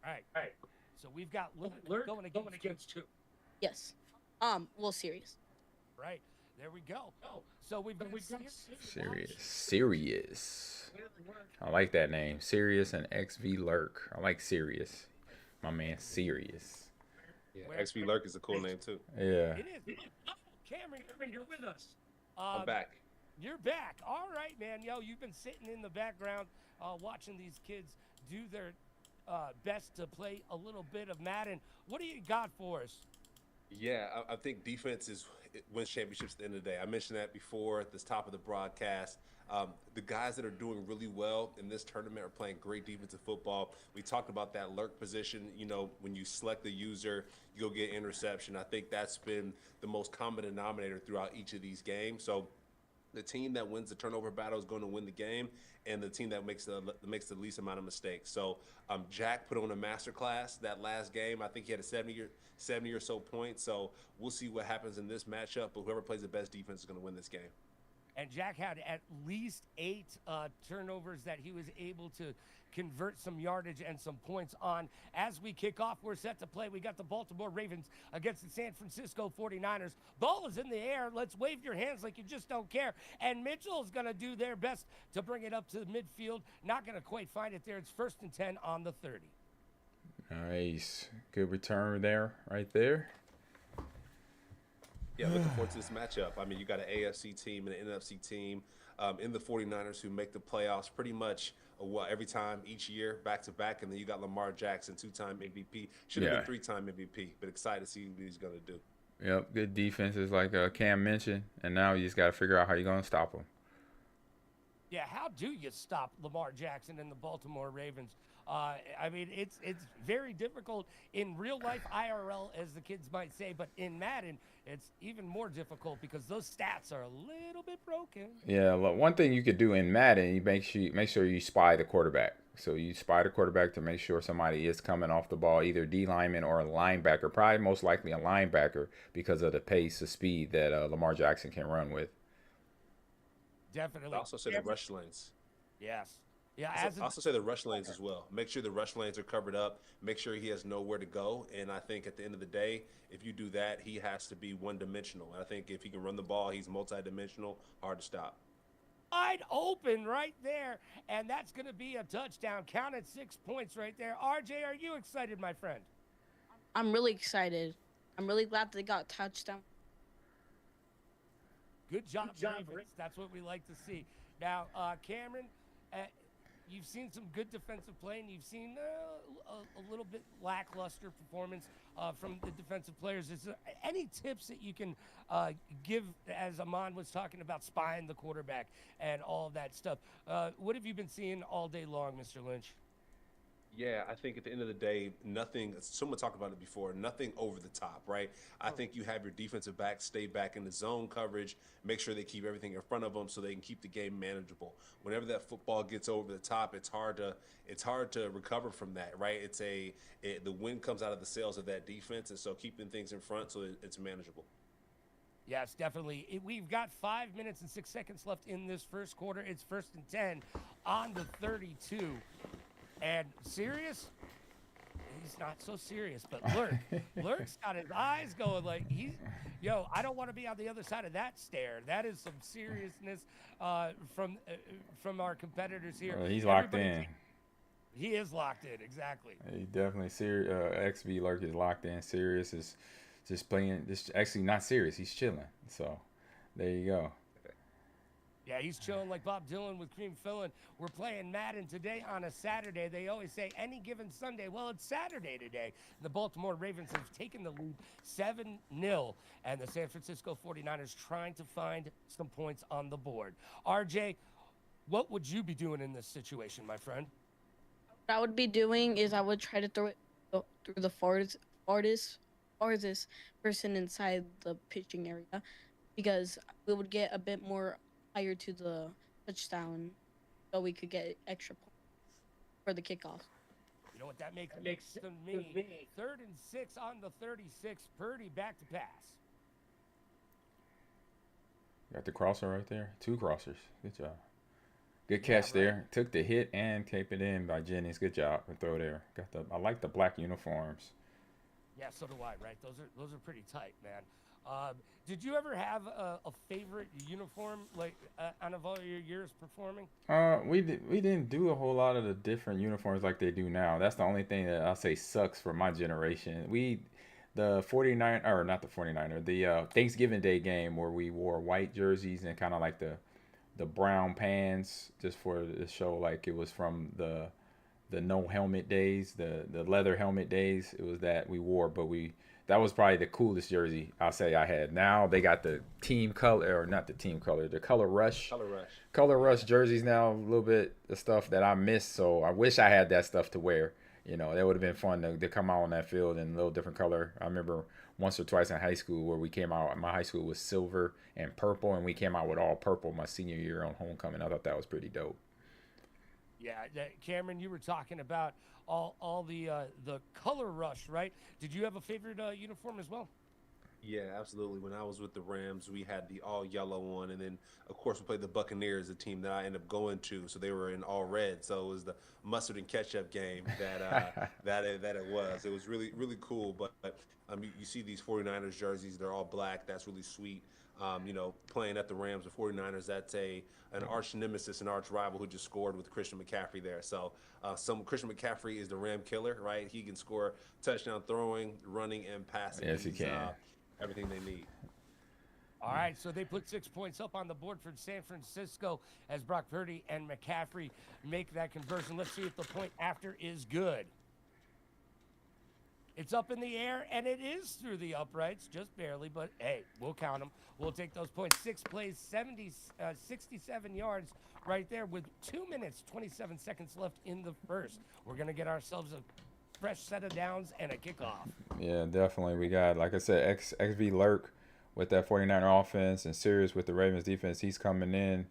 All right. So we've got Lurk going against two. Yes. Well, serious. Right. There we go. So we've got Serious. I like that name. Serious and XV Lurk. I like Serious. My man, Serious. Yeah, XV Lurk is a cool name too. Yeah. It is. Cameron, you're with us. I'm back. You're back. All right, man. You've been sitting in the background watching these kids do their best to play a little bit of Madden. What do you got for us? Yeah, I think defense wins championships at the end of the day. I mentioned that before at the top of the broadcast. The guys that are doing really well in this tournament are playing great defensive football. We talked about that lurk position. When you select the user, you go get interception. I think that's been the most common denominator throughout each of these games. So the team that wins the turnover battle is going to win the game, and the team that makes the least amount of mistakes. So Jack put on a masterclass that last game. I think he had a 70 or so points. So we'll see what happens in this matchup. But whoever plays the best defense is going to win this game. And Jack had at least 8 turnovers that he was able to convert some yardage and some points on. As we kick off, we're set to play. We got the Baltimore Ravens against the San Francisco 49ers. Ball is in the air. Let's wave your hands like you just don't care. And Mitchell is going to do their best to bring it up to the midfield. Not going to quite find it there. It's 1st and 10 on the 30. Nice. Good return there, right there. Yeah, looking forward to this matchup. I mean, you got an AFC team and an NFC team in the 49ers who make the playoffs pretty much every time each year, back to back. And then you got Lamar Jackson, 2-time MVP. Should have been 3-time MVP, but excited to see what he's going to do. Yep, good defenses like Cam mentioned. And now you just got to figure out how you're going to stop him. Yeah, how do you stop Lamar Jackson and the Baltimore Ravens? I mean, it's very difficult in real life IRL, as the kids might say, but in Madden, it's even more difficult because those stats are a little bit broken. Yeah, look, one thing you could do in Madden, you make sure you spy the quarterback. So you spy the quarterback to make sure somebody is coming off the ball, either D lineman or a linebacker, probably most likely a linebacker because of the pace, the speed that Lamar Jackson can run with. Definitely. I also say the rush lanes. Yes. Yeah, I also say the rush lanes as well. Make sure the rush lanes are covered up. Make sure he has nowhere to go. And I think at the end of the day, if you do that, he has to be one-dimensional. I think if he can run the ball, he's multi-dimensional, hard to stop. Wide open right there, and that's going to be a touchdown. Counted 6 points right there. RJ, are you excited, my friend? I'm really excited. I'm really glad they got a touchdown. Good job, Ravens. That's what we like to see. Now, Cameron, you've seen some good defensive play, and you've seen a little bit lackluster performance from the defensive players. Is there any tips that you can give, as Ahman was talking about spying the quarterback and all of that stuff? What have you been seeing all day long, Mr. Lynch? Yeah, I think at the end of the day, nothing, someone talked about it before, nothing over the top, right? I think you have your defensive backs stay back in the zone coverage, make sure they keep everything in front of them so they can keep the game manageable. Whenever that football gets over the top, it's hard to recover from that, right? The wind comes out of the sails of that defense, and so keeping things in front so it's manageable. Yes, definitely. We've got 5 minutes and 6 seconds left in this first quarter. It's 1st and 10 on the 32. And serious? He's not so serious, but Lurk's got his eyes going like I don't want to be on the other side of that stare. That is some seriousness from our competitors here. Well, he's locked in. He is locked in, exactly. He definitely serious. XV Lurk is locked in. Serious is just playing. Just actually not serious. He's chilling. So there you go. Yeah, he's chilling like Bob Dylan with cream filling. We're playing Madden today on a Saturday. They always say any given Sunday. Well, it's Saturday today. The Baltimore Ravens have taken the lead 7-0, and the San Francisco 49ers trying to find some points on the board. RJ, what would you be doing in this situation, my friend? What I would be doing is I would try to throw it through the farthest person inside the pitching area, because we would get a bit more higher to the touchdown, so we could get extra points for the kickoff. You know what that makes to me? 3rd and 6 on the 36. Purdy back to pass. Got the crosser right there. 2 crossers. Good job. Good catch there. Took the hit and taped it in by Jennings. Good job. And throw there. I like the black uniforms. Yeah, so do I, right? Those are pretty tight, man. Did you ever have a favorite uniform, like out of all your years performing? We didn't do a whole lot of the different uniforms like they do now. That's the only thing that I'll say sucks for my generation. The 49 or not the 49er, the Thanksgiving Day game where we wore white jerseys and kind of like the brown pants just for the show, like it was from the no helmet days, the leather helmet days. It was that we wore, but that was probably the coolest jersey I'll say I had. Now they got the team color, or not the team color, the color rush jerseys now. A little bit of stuff that I miss, so I wish I had that stuff to wear. That would have been fun to come out on that field in a little different color. I remember once or twice in high school where we came out. My high school was silver and purple, and we came out with all purple my senior year on homecoming. I thought that was pretty dope. Yeah, Cameron, you were talking about all the color rush, right? Did you have a favorite uniform as well? Yeah, absolutely. When I was with the Rams, we had the all yellow one, and then of course we played the Buccaneers, a team that I ended up going to. So they were in all red. So it was the mustard and ketchup game that that it was. It was really really cool. But you see these 49ers jerseys, they're all black. That's really sweet. Playing at the Rams, the 49ers, that's an arch nemesis, an arch rival who just scored with Christian McCaffrey there. So Christian McCaffrey is the Ram killer, right? He can score touchdown throwing, running, and passing. Yes, he can. Everything they need. All right, so they put 6 points up on the board for San Francisco as Brock Purdy and McCaffrey make that conversion. Let's see if the point after is good. It's up in the air, and it is through the uprights, just barely, but hey, we'll count them. We'll take those points. 6 plays, 67 yards right there with 2 minutes, 27 seconds left in the first. We're going to get ourselves a fresh set of downs and a kickoff. Yeah, definitely. We got, like I said, XV Lurk with that 49er offense and Sirius with the Ravens defense. He's coming in,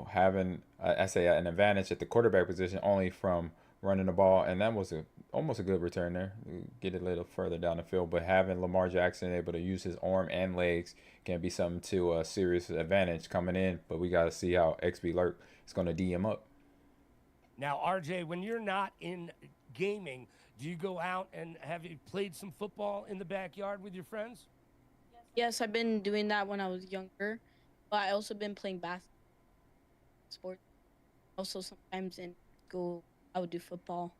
having, an advantage at the quarterback position only from running the ball, and that was almost a good return there. Get it a little further down the field, but having Lamar Jackson able to use his arm and legs can be something to a serious advantage coming in, but we got to see how XB Lurk is going to D him up. Now, RJ, when you're not in gaming, do you go out and have you played some football in the backyard with your friends? Yes, I've been doing that when I was younger, but I also been playing basketball, sports. Also, sometimes in school, I would do football,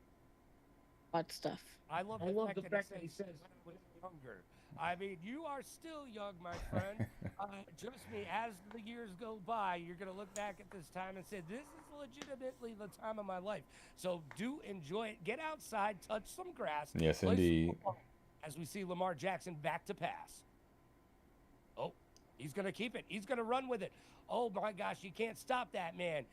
watch stuff. I love the fact that he says when younger. I mean, you are still young, my friend. Trust me, as the years go by, you're going to look back at this time and say, this is legitimately the time of my life. So do enjoy it. Get outside, touch some grass. Yes, indeed. As we see Lamar Jackson back to pass. Oh, He's going to keep it. He's going to run with it. Oh, my gosh, you can't stop that, man.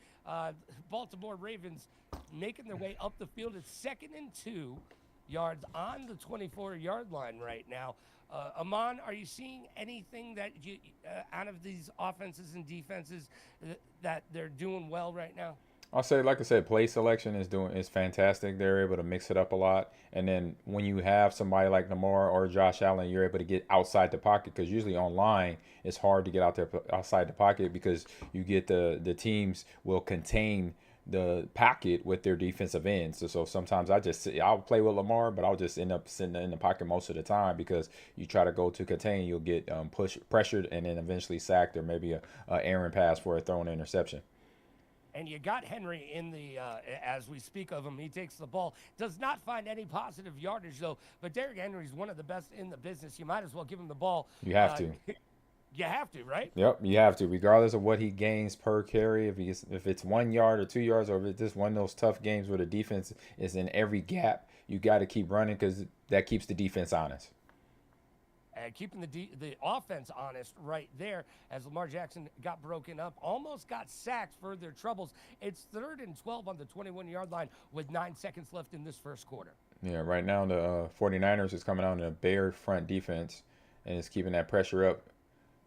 Baltimore Ravens making their way up the field. It's 2nd and 2 yards on the 24-yard line right now. Ahman, are you seeing anything that you out of these offenses and defenses that they're doing well right now? I'll say, like I said, play selection is fantastic. They're able to mix it up a lot, and then when you have somebody like Lamar or Josh Allen, you're able to get outside the pocket, because usually online it's hard to get out there outside the pocket, because you get the teams will contain the pocket with their defensive ends. So sometimes I'll play with Lamar, but I'll just end up sitting in the pocket most of the time, because you try to go to contain, you'll get pressured and then eventually sacked, or maybe a errant pass for a thrown interception. And you got Henry in the, as we speak of him, he takes the ball. Does not find any positive yardage, though. But Derrick Henry's one of the best in the business. You might as well give him the ball. You have to. You have to, right? Yep, you have to, regardless of what he gains per carry. If it's 1 yard or 2 yards, or if it's just one of those tough games where the defense is in every gap, you got to keep running, because that keeps the defense honest. Keeping the offense honest right there, as Lamar Jackson got broken up, almost got sacked for their troubles. It's 3rd and 12 on the 21-yard line with 9 seconds left in this first quarter. Yeah, right now the 49ers is coming out in a bare front defense, and it's keeping that pressure up.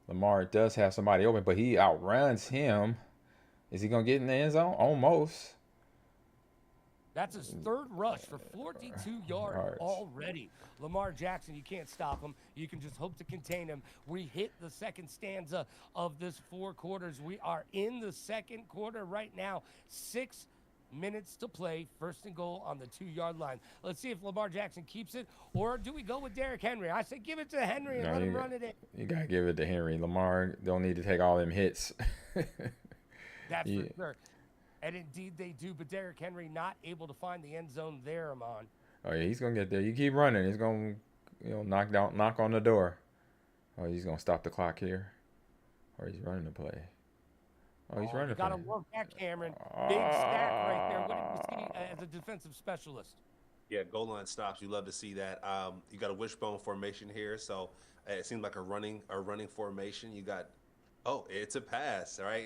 Lamar does have somebody open, but he outruns him. Is he going to get in the end zone? Almost. That's his 3rd rush for 42 yards already. Lamar Jackson, you can't stop him. You can just hope to contain him. We hit the second stanza of this 4 quarters. We are in the second quarter right now. 6 minutes to play. 1st and goal on the 2-yard line. Let's see if Lamar Jackson keeps it, or do we go with Derrick Henry? I say give it to Henry and let him run it in. You got to give it to Henry. Lamar don't need to take all them hits. That's for sure. And indeed they do, but Derrick Henry not able to find the end zone there, Ahman. Oh yeah, he's gonna get there. You keep running, he's gonna, knock on the door. Oh, he's gonna stop the clock here, or he's running the play. Oh, he's running the play. Got to work that, Cameron. Big stack right there. What did you see as a defensive specialist? Yeah, goal line stops. You love to see that. You got a wishbone formation here, so it seems like a running formation. You got, it's a pass, all right?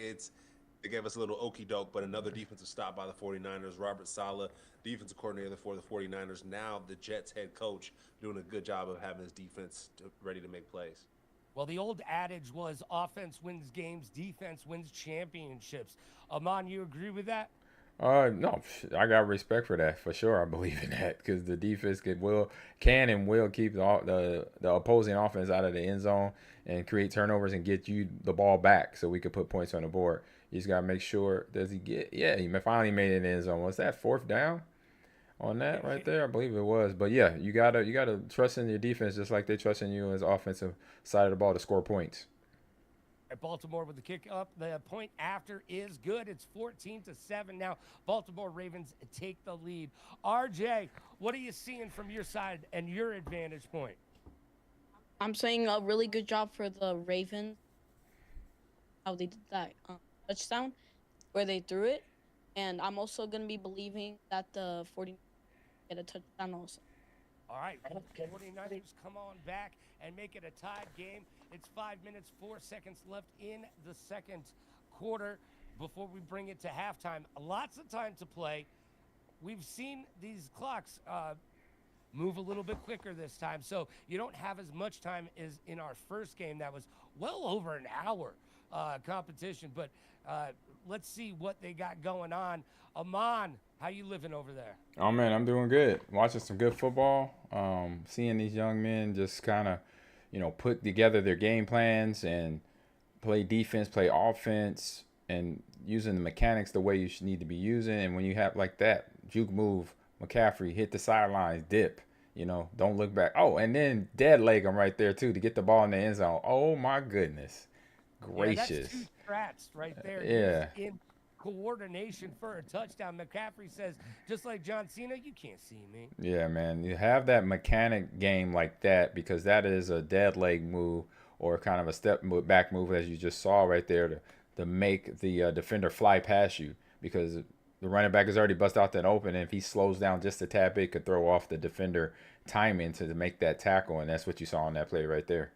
They gave us a little okey doke, but another defensive stop by the 49ers. Robert Saleh, defensive coordinator for the 49ers. Now the Jets head coach, doing a good job of having his defense ready to make plays. Well, the old adage was offense wins games, defense wins championships. Ahman, you agree with that? No, I got respect for that, for sure. I believe in that, because the defense can and will keep the opposing offense out of the end zone and create turnovers and get you the ball back, so we could put points on the board. You just gotta make sure, does he get? Yeah, he finally made it in the end zone. Was that 4th down on that right there? I believe it was. But yeah, you gotta trust in your defense, just like they trust in you as offensive side of the ball to score points. At Baltimore with the kick up, the point after is good. It's 14-7 now. Baltimore Ravens take the lead. RJ, what are you seeing from your side and your advantage point? I'm saying a really good job for the Ravens. How they did that touchdown, where they threw it, and I'm also gonna be believing that the 49ers get a touchdown also. All right, 49ers come on back and make it a tied game. It's 5 minutes, 4 seconds left in the second quarter before we bring it to halftime. Lots of time to play. We've seen these clocks move a little bit quicker this time, so you don't have as much time as in our first game that was well over an hour competition. But let's see what they got going on. Ahman, how you living over there? Oh man, I'm doing good. Watching some good football. Seeing these young men just kind of, put together their game plans and play defense, play offense, and using the mechanics the way you should need to be using. And when you have like that juke move, McCaffrey hit the sidelines, dip, don't look back. Oh, and then dead leg him right there too to get the ball in the end zone. Oh my goodness, gracious! Yeah, that's 2 strats right there. Yeah. In coordination for a touchdown. McCaffrey says, just like John Cena, you can't see me. Yeah, man. You have that mechanic game like that, because that is a dead leg move, or kind of a step back move, as you just saw right there, to make the defender fly past you, because the running back is already bust out that open, and if he slows down just a tad bit, could throw off the defender timing to make that tackle, and that's what you saw on that play right there.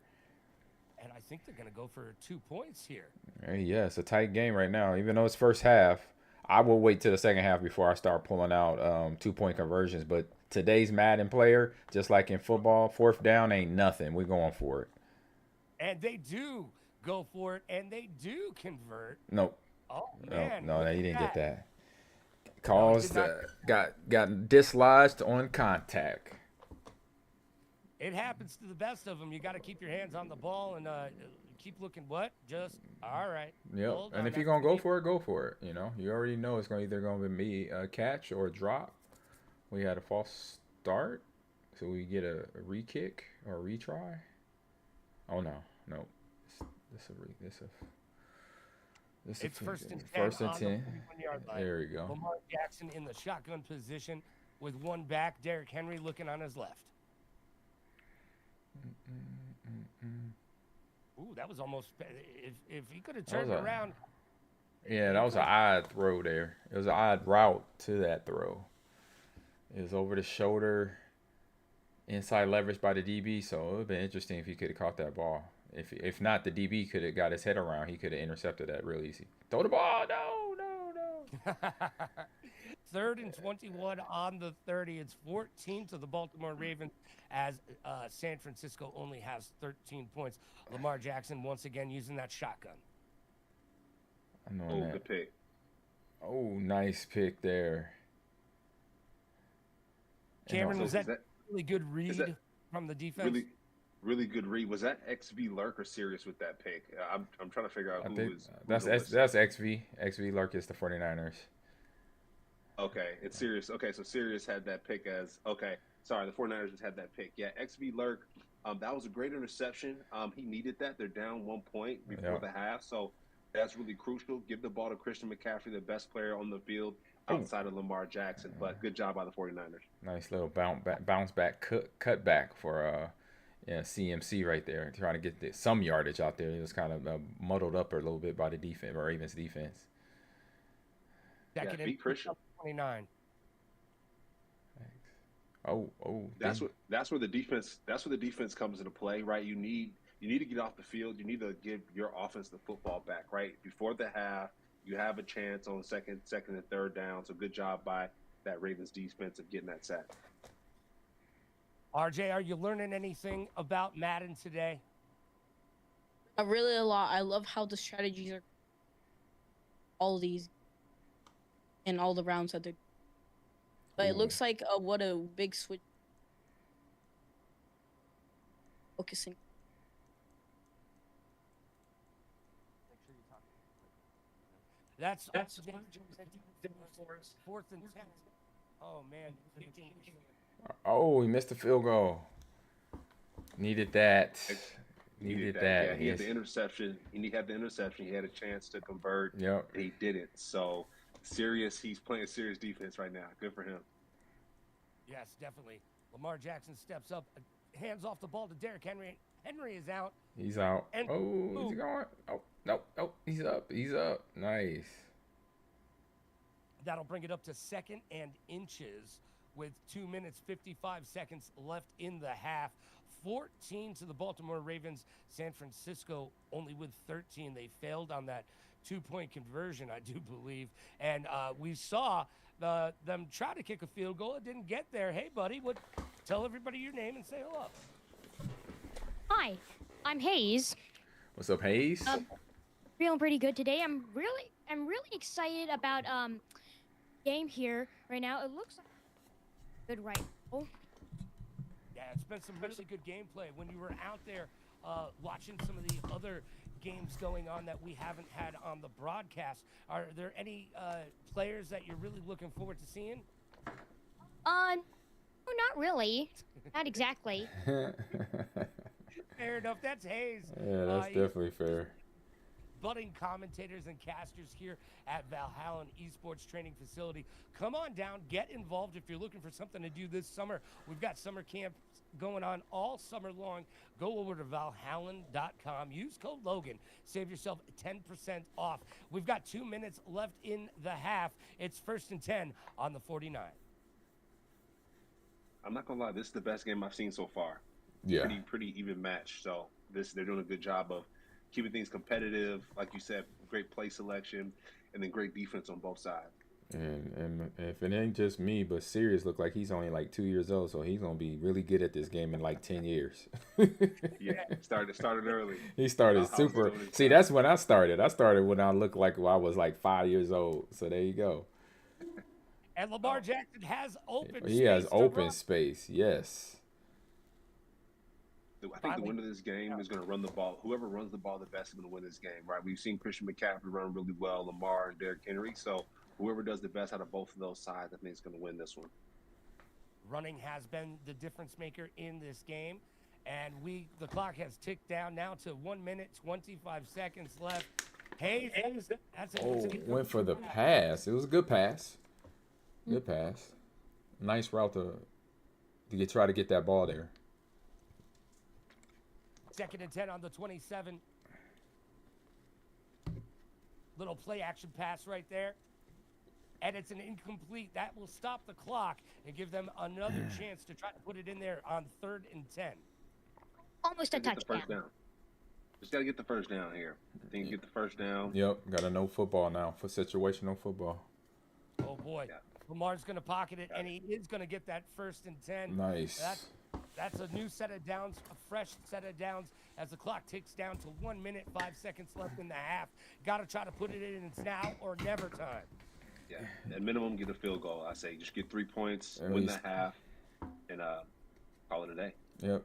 and I think they're going to go for 2 points here. Hey, yeah, it's a tight game right now. Even though it's first half, I will wait till the second half before I start pulling out 2-point conversions. But today's Madden player, just like in football, fourth down ain't nothing. We're going for it. And they do go for it, and they do convert. Nope. Oh, man. No, he didn't get that. No, Calls got dislodged on contact. It happens to the best of them. You got to keep your hands on the ball and keep looking. What? Just all right. Yep. And if you're gonna go for it, go for it. You know, you already know it's either gonna be a catch or a drop. We had a false start, so we get a re-kick or a retry. Oh no. It's first and 10. First and 10. The 41-yard line. There we go. Lamar Jackson in the shotgun position with one back. Derrick Henry looking on his left. Ooh, that was almost. If he could have turned around. Yeah, that was an odd throw there. It was an odd route to that throw. It was over the shoulder, inside leverage by the DB. So it would have been interesting if he could have caught that ball. If not, the DB could have got his head around. He could have intercepted that real easy. Throw the ball. No. 3rd and 21 on the 30. It's 14 to the Baltimore Ravens as San Francisco only has 13 points. Lamar Jackson once again using that shotgun. Good pick. Oh, nice pick there. Cameron, was that really good read from the defense? Really good read. Was that XV Lurk or Sirius with that pick? I'm trying to figure out who was. That's XV. XV Lurk is the 49ers. Okay, it's Sirius. Okay, so Sirius had that pick as Sorry, the 49ers just had that pick. Yeah, XV Lurk. That was a great interception. He needed that. They're down 1 point before the half, so that's really crucial. Give the ball to Christian McCaffrey, the best player on the field outside of Lamar Jackson. But good job by the 49ers. Nice little bounce back cut back for CMC right there, trying to get some yardage out there. It was kind of muddled up a little bit by the defense, or Ravens defense. Second and 29. That's where the defense comes into play, right? You need to get off the field. You need to give your offense the football back, right? Before the half, you have a chance on second and third down. So good job by that Ravens defense of getting that sack. RJ, are you learning anything about Madden today? Really a lot. I love how the strategies are all these and all the rounds that they're. But it looks like what a big switch. Focusing. That's 4th and 10. Oh man. Oh, he missed the field goal. Needed that. Needed that. Yeah, he had the interception. He had the interception. He had a chance to convert. Yep. And he didn't. So he's playing serious defense right now. Good for him. Yes, definitely. Lamar Jackson steps up, hands off the ball to Derrick Henry. Henry is out. He's out. Is he going? Oh, no. He's up. Nice. That'll bring it up to 2nd and inches with 2 minutes, 55 seconds left in the half. 14 to the Baltimore Ravens. San Francisco only with 13. They failed on that 2-point conversion, I do believe. And we saw them try to kick a field goal. It didn't get there. Hey, buddy, tell everybody your name and say hello. Hi, I'm Hayes. What's up, Hayes? Feeling pretty good today. I'm really excited about game here right now. It looks like good right. Yeah, it's been some really good gameplay. When you were out there watching some of the other games going on that we haven't had on the broadcast, are there any players that you're really looking forward to seeing? No, not really. Not exactly. Fair enough. That's Hayes. Yeah, that's definitely fair. Budding commentators and casters here at Valhalla Esports Training Facility. Come on down, get involved if you're looking for something to do this summer. We've got summer camps going on all summer long. Go over to valhallan.com. Use code Logan. Save yourself 10% off. We've got 2 minutes left in the half. It's 1st and 10 on the 49. I'm not gonna lie, this is the best game I've seen so far. Yeah. Pretty even match. So they're doing a good job of keeping things competitive. Like you said, great play selection, and then great defense on both sides. And if it ain't just me, but Sirius look like he's only like 2 years old, so he's gonna be really good at this game in like 10 years. Yeah, started early. He started I was super. doing it. See, that's when I started. I started when I looked like I was like 5 years old. So there you go. And Lamar Jackson has open He space has to open run. space. Yes. I think the winner of this game is going to run the ball. Whoever runs the ball the best is going to win this game, right? We've seen Christian McCaffrey run really well, Lamar and Derrick Henry. So whoever does the best out of both of those sides, I think is going to win this one. Running has been the difference maker in this game, and the clock has ticked down now to 1 minute 25 seconds left. Hayes, that's it. Went for the pass. It was a good pass. Good pass. Nice route to try to get that ball there. 2nd and 10 on the 27. Little play action pass right there. And it's an incomplete. That will stop the clock and give them another chance to try to put it in there on 3rd and 10. Almost a touchdown. Just got to get the first down here. I think you get the first down. Yep, got to know football now for situational football. Oh, boy. Yeah. Lamar's going to pocket it, and he is going to get that 1st and 10. Nice. That's a new set of downs, a fresh set of downs as the clock ticks down to 1 minute, 5 seconds left in the half. Got to try to put it in. It's now or never time. Yeah, at minimum, get a field goal. I say just get 3 points, win the half, and call it a day. Yep.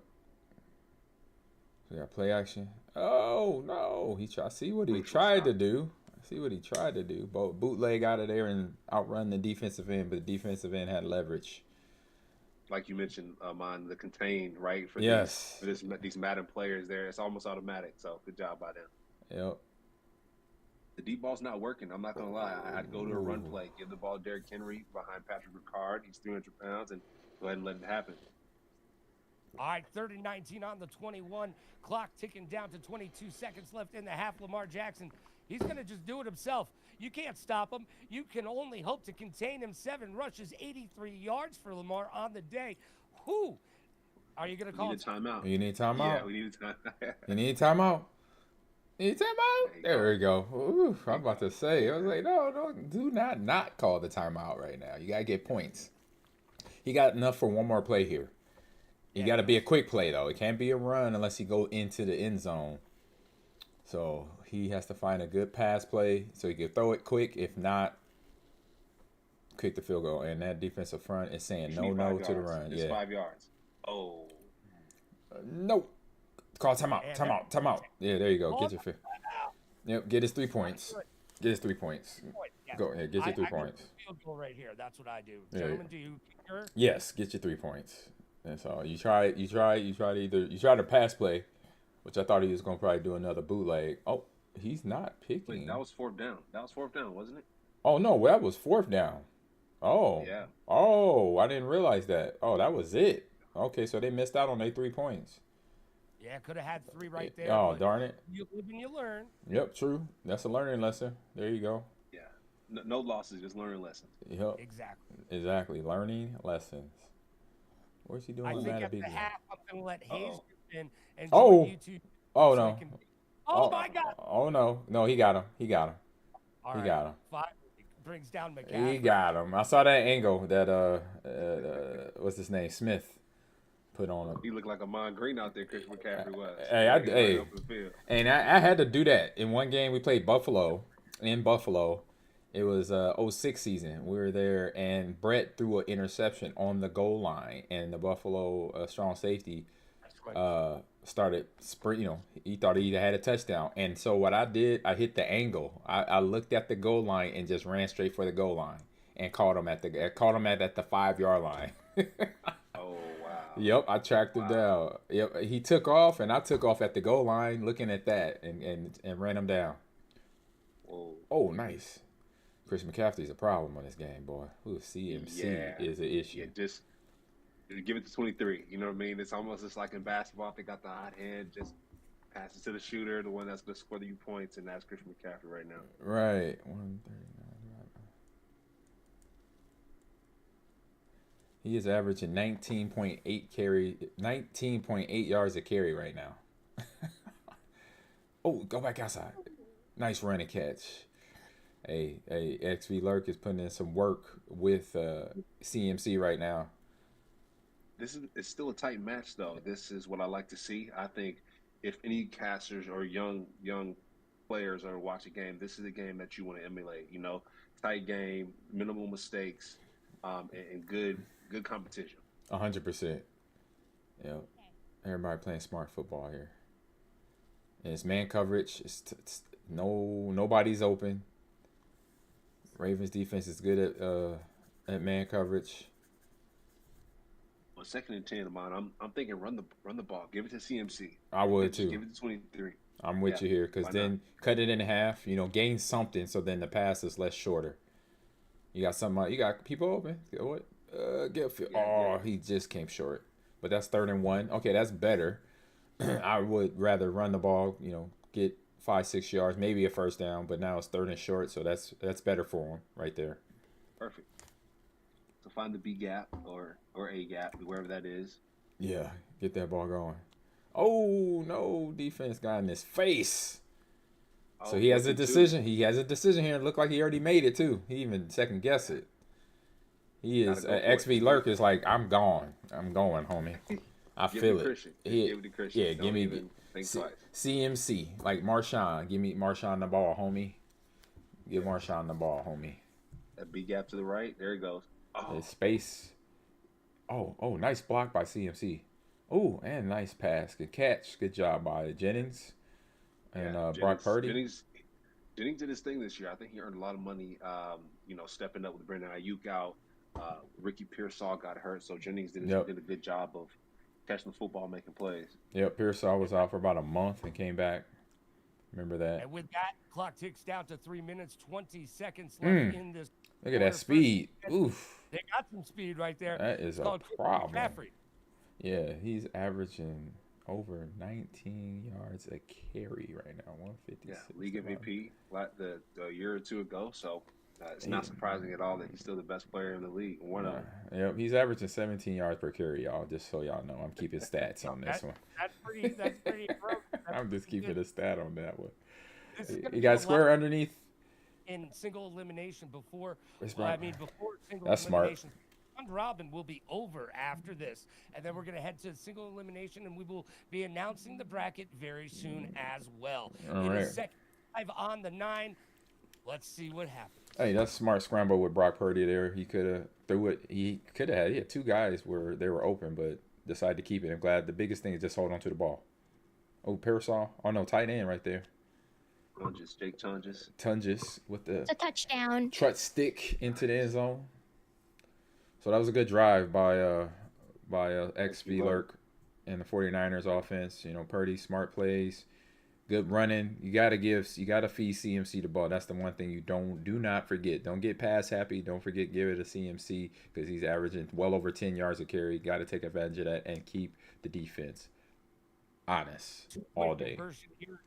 So got play action. Oh no! I see what he tried to do. Bootleg out of there and outrun the defensive end, but the defensive end had leverage. Like you mentioned, on the contain, right? For these Madden players there, it's almost automatic. So good job by them. Yep. The deep ball's not working. I'm not gonna lie. I'd go to a run play, give the ball to Derrick Henry behind Patrick Ricard. He's 300 pounds, and go ahead and let it happen. All right, 3rd and 19 on the 21. Clock ticking down to 22 seconds left in the half. Lamar Jackson, he's going to just do it himself. You can't stop him. You can only hope to contain him. 7 rushes, 83 yards for Lamar on the day. Who? Are you going to call We need a timeout? You need timeout? Yeah, we need a timeout. You need timeout? There we go. Ooh, I'm about to say. I was like, no, do not call the timeout right now. You got to get points. He got enough for one more play here. You got to be a quick play, though. It can't be a run unless he go into the end zone. So he has to find a good pass play so he can throw it quick. If not, kick the field goal. And that defensive front is saying no to the run. It's 5 yards. Oh. No. Call timeout. Yeah, there you go. Get your fifth. Yep, get his 3 points. Get his 3 points. Go ahead, get your 3 points. Field goal right here. That's what I do. Yeah. Gentlemen, do you concur? Yes, get your 3 points. That's all. You try to pass play, which I thought he was gonna probably do another bootleg. Oh, he's not picking. Wait, that was 4th down. That was 4th down, wasn't it? Oh no, that was 4th down. Oh. Yeah. Oh, I didn't realize that. Oh, that was it. Okay, so they missed out on their 3 points. Yeah, could have had 3 right there. Oh, darn it. You live and you learn. Yep, true. That's a learning lesson. There you go. Yeah. No losses, just learning lessons. Yep. Exactly. Learning lessons. Where's he doing? I think at the busy. half, I'm going to let Hayes in and Oh. join you two. Oh so no. we can- Oh, my God. Oh no. No, he got him. All He right. got him. 5 brings down McCaffrey. He got him. I saw that angle that what's his name? Smith put on him. He looked like Ahman Green out there, Christian McCaffrey was. And I had to do that. In one game we played Buffalo. In Buffalo. It was 06 season. We were there, and Brett threw an interception on the goal line, and the Buffalo strong safety started sprint. He thought he had a touchdown, and so what I did, I hit the angle. I looked at the goal line and just ran straight for the goal line, and caught him at the 5-yard line. Oh wow! Yep, I tracked him down. Yep, he took off, and I took off at the goal line, looking at that, and ran him down. Whoa! Oh, nice. Chris McCaffrey's a problem on this game, boy. Ooh, CMC is an issue. Yeah, just give it to 23. You know what I mean? It's almost just like in basketball. If they got the hot hand, just pass it to the shooter, the one that's going to score you points, and that's Christian McCaffrey right now. Right. 139. He is averaging 19.8 yards a carry right now. Oh, go back outside. Nice running catch. Hey, XV Lurk is putting in some work with CMC right now. It's still a tight match though. This is what I like to see. I think if any casters or young players are watching a game, this is a game that you want to emulate. You know, tight game, minimal mistakes, and good competition. 100%. Yeah, everybody playing smart football here. And it's man coverage. Nobody's open. Ravens defense is good at man coverage. Well, 2nd and 10, Ahman. I'm thinking run the ball. Give it to CMC. I would too. Give it to 23. I'm with you here because then cut it in half. You know, gain something so then the pass is less shorter. You got something. You got people open. What? He just came short. But that's 3rd and 1. Okay, that's better. I would rather run the ball. You know, get 5-6 yards, maybe a first down. But now it's 3rd and short, so that's better for him right there. Perfect. So find the B gap or A gap, wherever that is. Yeah, get that ball going. Oh no, defense got in his face. So he has a decision. He has a decision here. It looked like he already made it too. He even second guessed it. He is XV Lurk is like, I'm gone. I'm going, homie. I feel it. Give it to Christian. Yeah, give me CMC like Marshawn. Give me Marshawn the ball, homie. Give Marshawn the ball, homie. That B gap to the right. There he goes. His space. Oh, nice block by CMC. Oh, and nice pass. Good catch. Good job by Jennings and Brock Purdy. Jennings did his thing this year. I think he earned a lot of money, stepping up with Brandon Ayuk out. Ricky Pearsall got hurt, so Jennings did a good job of catching the football, making plays. Yep, Pearsall was out for about a month and came back. Remember that. And with that, clock ticks down to 3 minutes, 20 seconds left in this. Look at that speed. Oof. They got some speed right there. That is a problem. Yeah, he's averaging over 19 yards a carry right now, 156. Yeah, league MVP the year or two ago. So it's not surprising at all that he's still the best player in the league. One of them. Yep, he's averaging 17 yards per carry, y'all. Just so y'all know, I'm keeping stats on this one. That's pretty. I'm just keeping a stat on that one. You got square underneath. In single elimination before single that's elimination. Round robin will be over after this, and then we're going to head to single elimination, and we will be announcing the bracket very soon as well. All in right. a second, live on the 9. Let's see what happens. Hey, that's smart scramble with Brock Purdy there. He could have threw it. He had 2 guys where they were open, but decided to keep it. I'm glad. The biggest thing is just hold on to the ball. Oh, Pearsall. Oh no, tight end right there. Jake Tunges with the It's a touchdown. trut stick into the end zone. So that was a good drive by XV Lurk and the 49ers offense. You know, Purdy, smart plays, good running. You gotta feed CMC the ball. That's the one thing you do not forget. Don't get pass happy. Don't forget give it to CMC because he's averaging well over 10 yards a carry. Got to take advantage of that and keep the defense honest all day.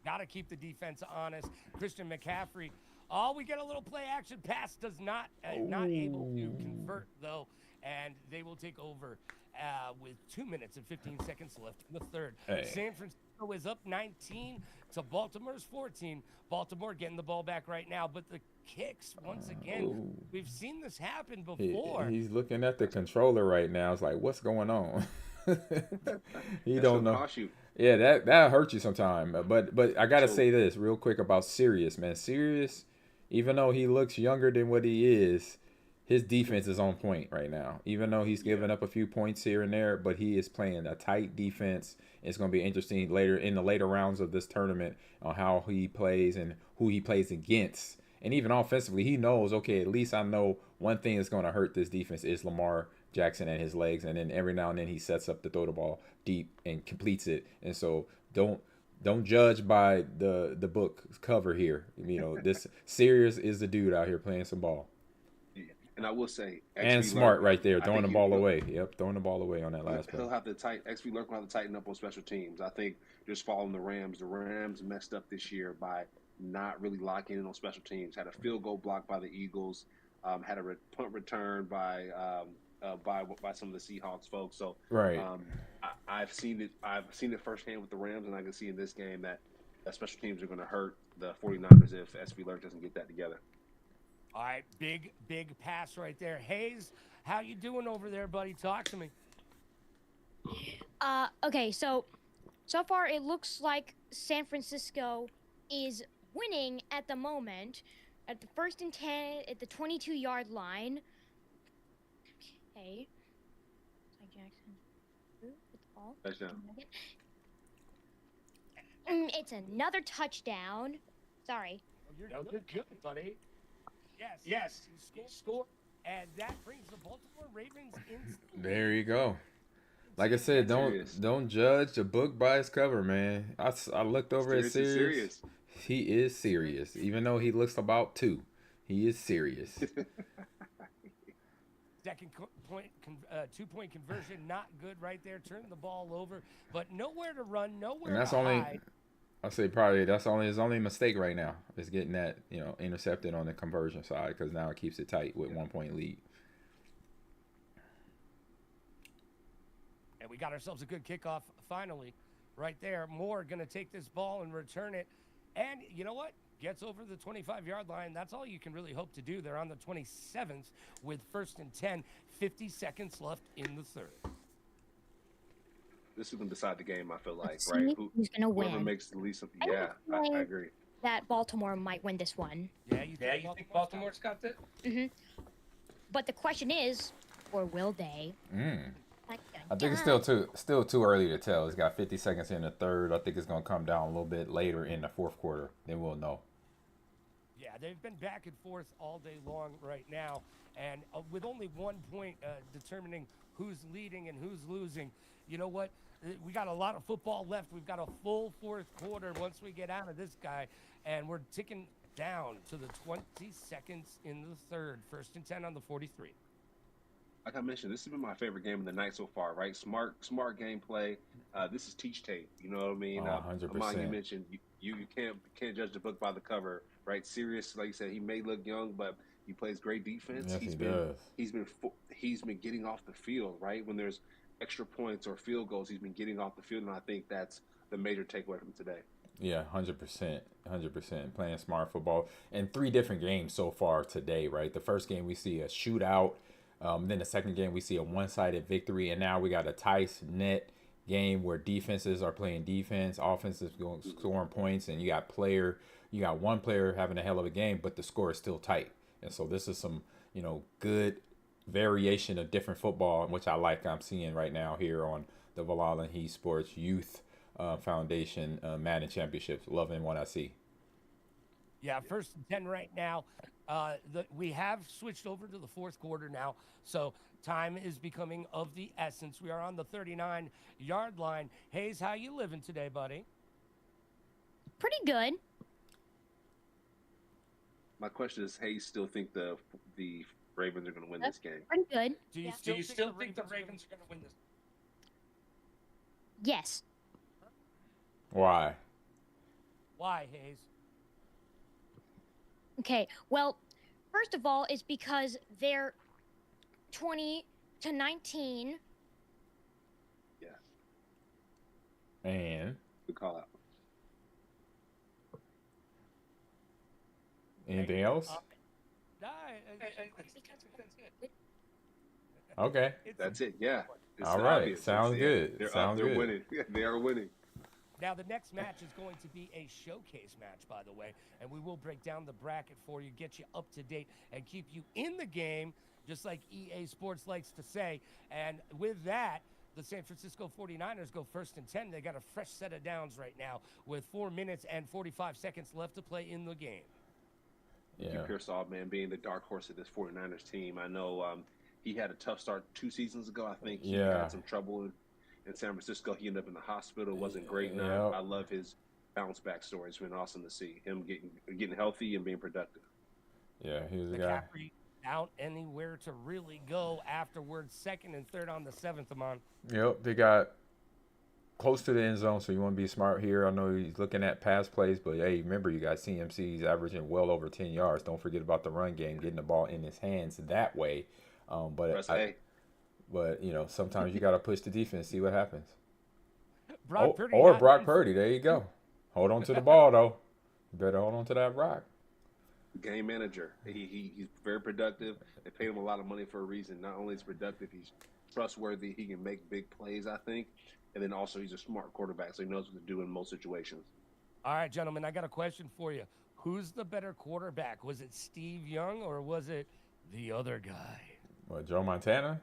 Got to keep the defense honest. Christian McCaffrey. Oh, we get a little play action pass. Does not able to convert though, and they will take over with 2 minutes and 15 seconds left in the third. Hey. San Francisco is up 19 to Baltimore's 14. Baltimore getting the ball back right now, but the kicks once again. We've seen this happen before. He's looking at the controller right now. It's like, what's going on? He don't know. Yeah, that hurts you sometime. But I gotta say this real quick about Sirius, man. Sirius, even though he looks younger than what he is, his defense is on point right now. Even though he's giving up a few points here and there, but he is playing a tight defense. It's going to be interesting in the later rounds of this tournament on how he plays and who he plays against. And even offensively, he knows, okay, at least I know one thing that's going to hurt this defense is Lamar Jackson and his legs. And then every now and then he sets up to throw the ball deep and completes it. And so don't judge by the book cover here. You know, this Sirius is the dude out here playing some ball. And I will say, and smart right there, throwing the ball away. Yep, throwing the ball away on that last play. He'll have to XP Lurk will have to tighten up on special teams. I think just following the Rams. The Rams messed up this year by not really locking in on special teams. Had a field goal blocked by the Eagles. Had a punt return by some of the Seahawks folks. So right, I've seen it. I've seen it firsthand with the Rams, and I can see in this game that that special teams are going to hurt the 49ers if SV Lurk doesn't get that together. All right, big pass right there. Hayes, how you doing over there, buddy? Talk to me. Okay, so far it looks like San Francisco is winning at the moment at the 1st and 10 at the 22-yard line. Okay. Jackson with the ball. Touchdown. It's another touchdown. Sorry. Oh, you're good, buddy. Yes. He scored, and that brings the Baltimore Ravens in. There you go. Like I said, don't judge the book by its cover, man. I looked over at serious. He is serious, even though he looks about 2. He is serious. Second point, 2-point conversion, not good right there. Turn the ball over, but nowhere to run, nowhere And that's to only, hide. I'll say probably that's only his only mistake right now is getting that intercepted on the conversion side, because now it keeps it tight with 1-point lead. And we got ourselves a good kickoff finally, right there. Moore going to take this ball and return it, and you know what? Gets over the 25-yard line. That's all you can really hope to do. They're on the 27th with 1st and 10, 50 seconds left in the third. This is going to decide the game, I feel like, right? Who's going to win? Whoever makes the least. Yeah, I agree. That Baltimore might win this one. Yeah, you think Baltimore's got it? Mm-hmm. But the question is, or will they? I think it's still too early to tell. It's got 50 seconds in the third. I think it's going to come down a little bit later in the fourth quarter. Then we'll know. Yeah, they've been back and forth all day long right now. And with only 1 point determining who's leading and who's losing, you know what? We got a lot of football left. We've got a full fourth quarter once we get out of this guy. And we're ticking down to the 20 seconds in the third. 1st and 10 on the 43. Like I mentioned, this has been my favorite game of the night so far, right? Smart gameplay. This is teach tape. You know what I mean? 100%. Ahman, you mentioned you can't judge the book by the cover, right? Serious, like you said, he may look young, but he plays great defense. Yes, he does. He's been getting off the field, right? When there's extra points or field goals, he's been getting off the field, and I think that's the major takeaway from today. Yeah, 100%. Playing smart football. And 3 different games so far today, right? The first game we see a shootout. Then the second game we see a one-sided victory, and now we got a tight-knit game where defenses are playing defense, offenses going scoring points, and you got one player having a hell of a game, but the score is still tight. And so this is some good variation of different football, which I like. I'm seeing right now here on the Valhalla Heat Sports Youth Foundation Madden Championships. Loving what I see. Yeah, 1st and 10 right now. We have switched over to the fourth quarter now, so time is becoming of the essence. We are on the 39-yard line. Hayes, how you living today, buddy? Pretty good. My question is, Hayes still think the Ravens are going to win this game? Pretty good. Do you still think the Ravens are going to win this? Yes. Why? Why, Hayes? Okay, well, first of all, it's because they're 20-19. Yeah. And good call out. Anything else? Okay. That's it. Yeah. All right. Sounds good. They're winning. They are winning. Now, the next match is going to be a showcase match, by the way, and we will break down the bracket for you, get you up to date, and keep you in the game, just like EA Sports likes to say. And with that, the San Francisco 49ers go 1st and 10. They got a fresh set of downs right now with 4 minutes and 45 seconds left to play in the game. Yeah. Pearsall, man, being the dark horse of this 49ers team. I know he had a tough start 2 seasons ago. I think he had some trouble in San Francisco. He ended up in the hospital. Wasn't great. Now I love his bounce back story. It's been awesome to see him getting healthy and being productive. Yeah, he was a guy. McCaffrey out anywhere to really go afterwards. 2nd and 3rd on the 7th, Ahman. Yep, they got close to the end zone, so you want to be smart here. I know he's looking at pass plays, but hey, remember you got CMC's averaging well over 10 yards. Don't forget about the run game, getting the ball in his hands that way. But sometimes you got to push the defense, see what happens. Brock Purdy or Brock Purdy. There you go. Hold on to the ball though. You better hold on to that rock. Game manager. He's very productive. They paid him a lot of money for a reason. Not only is he productive, he's trustworthy. He can make big plays, I think. And then also he's a smart quarterback, so he knows what to do in most situations. All right, gentlemen, I got a question for you. Who's the better quarterback? Was it Steve Young or was it the other guy? What, Joe Montana?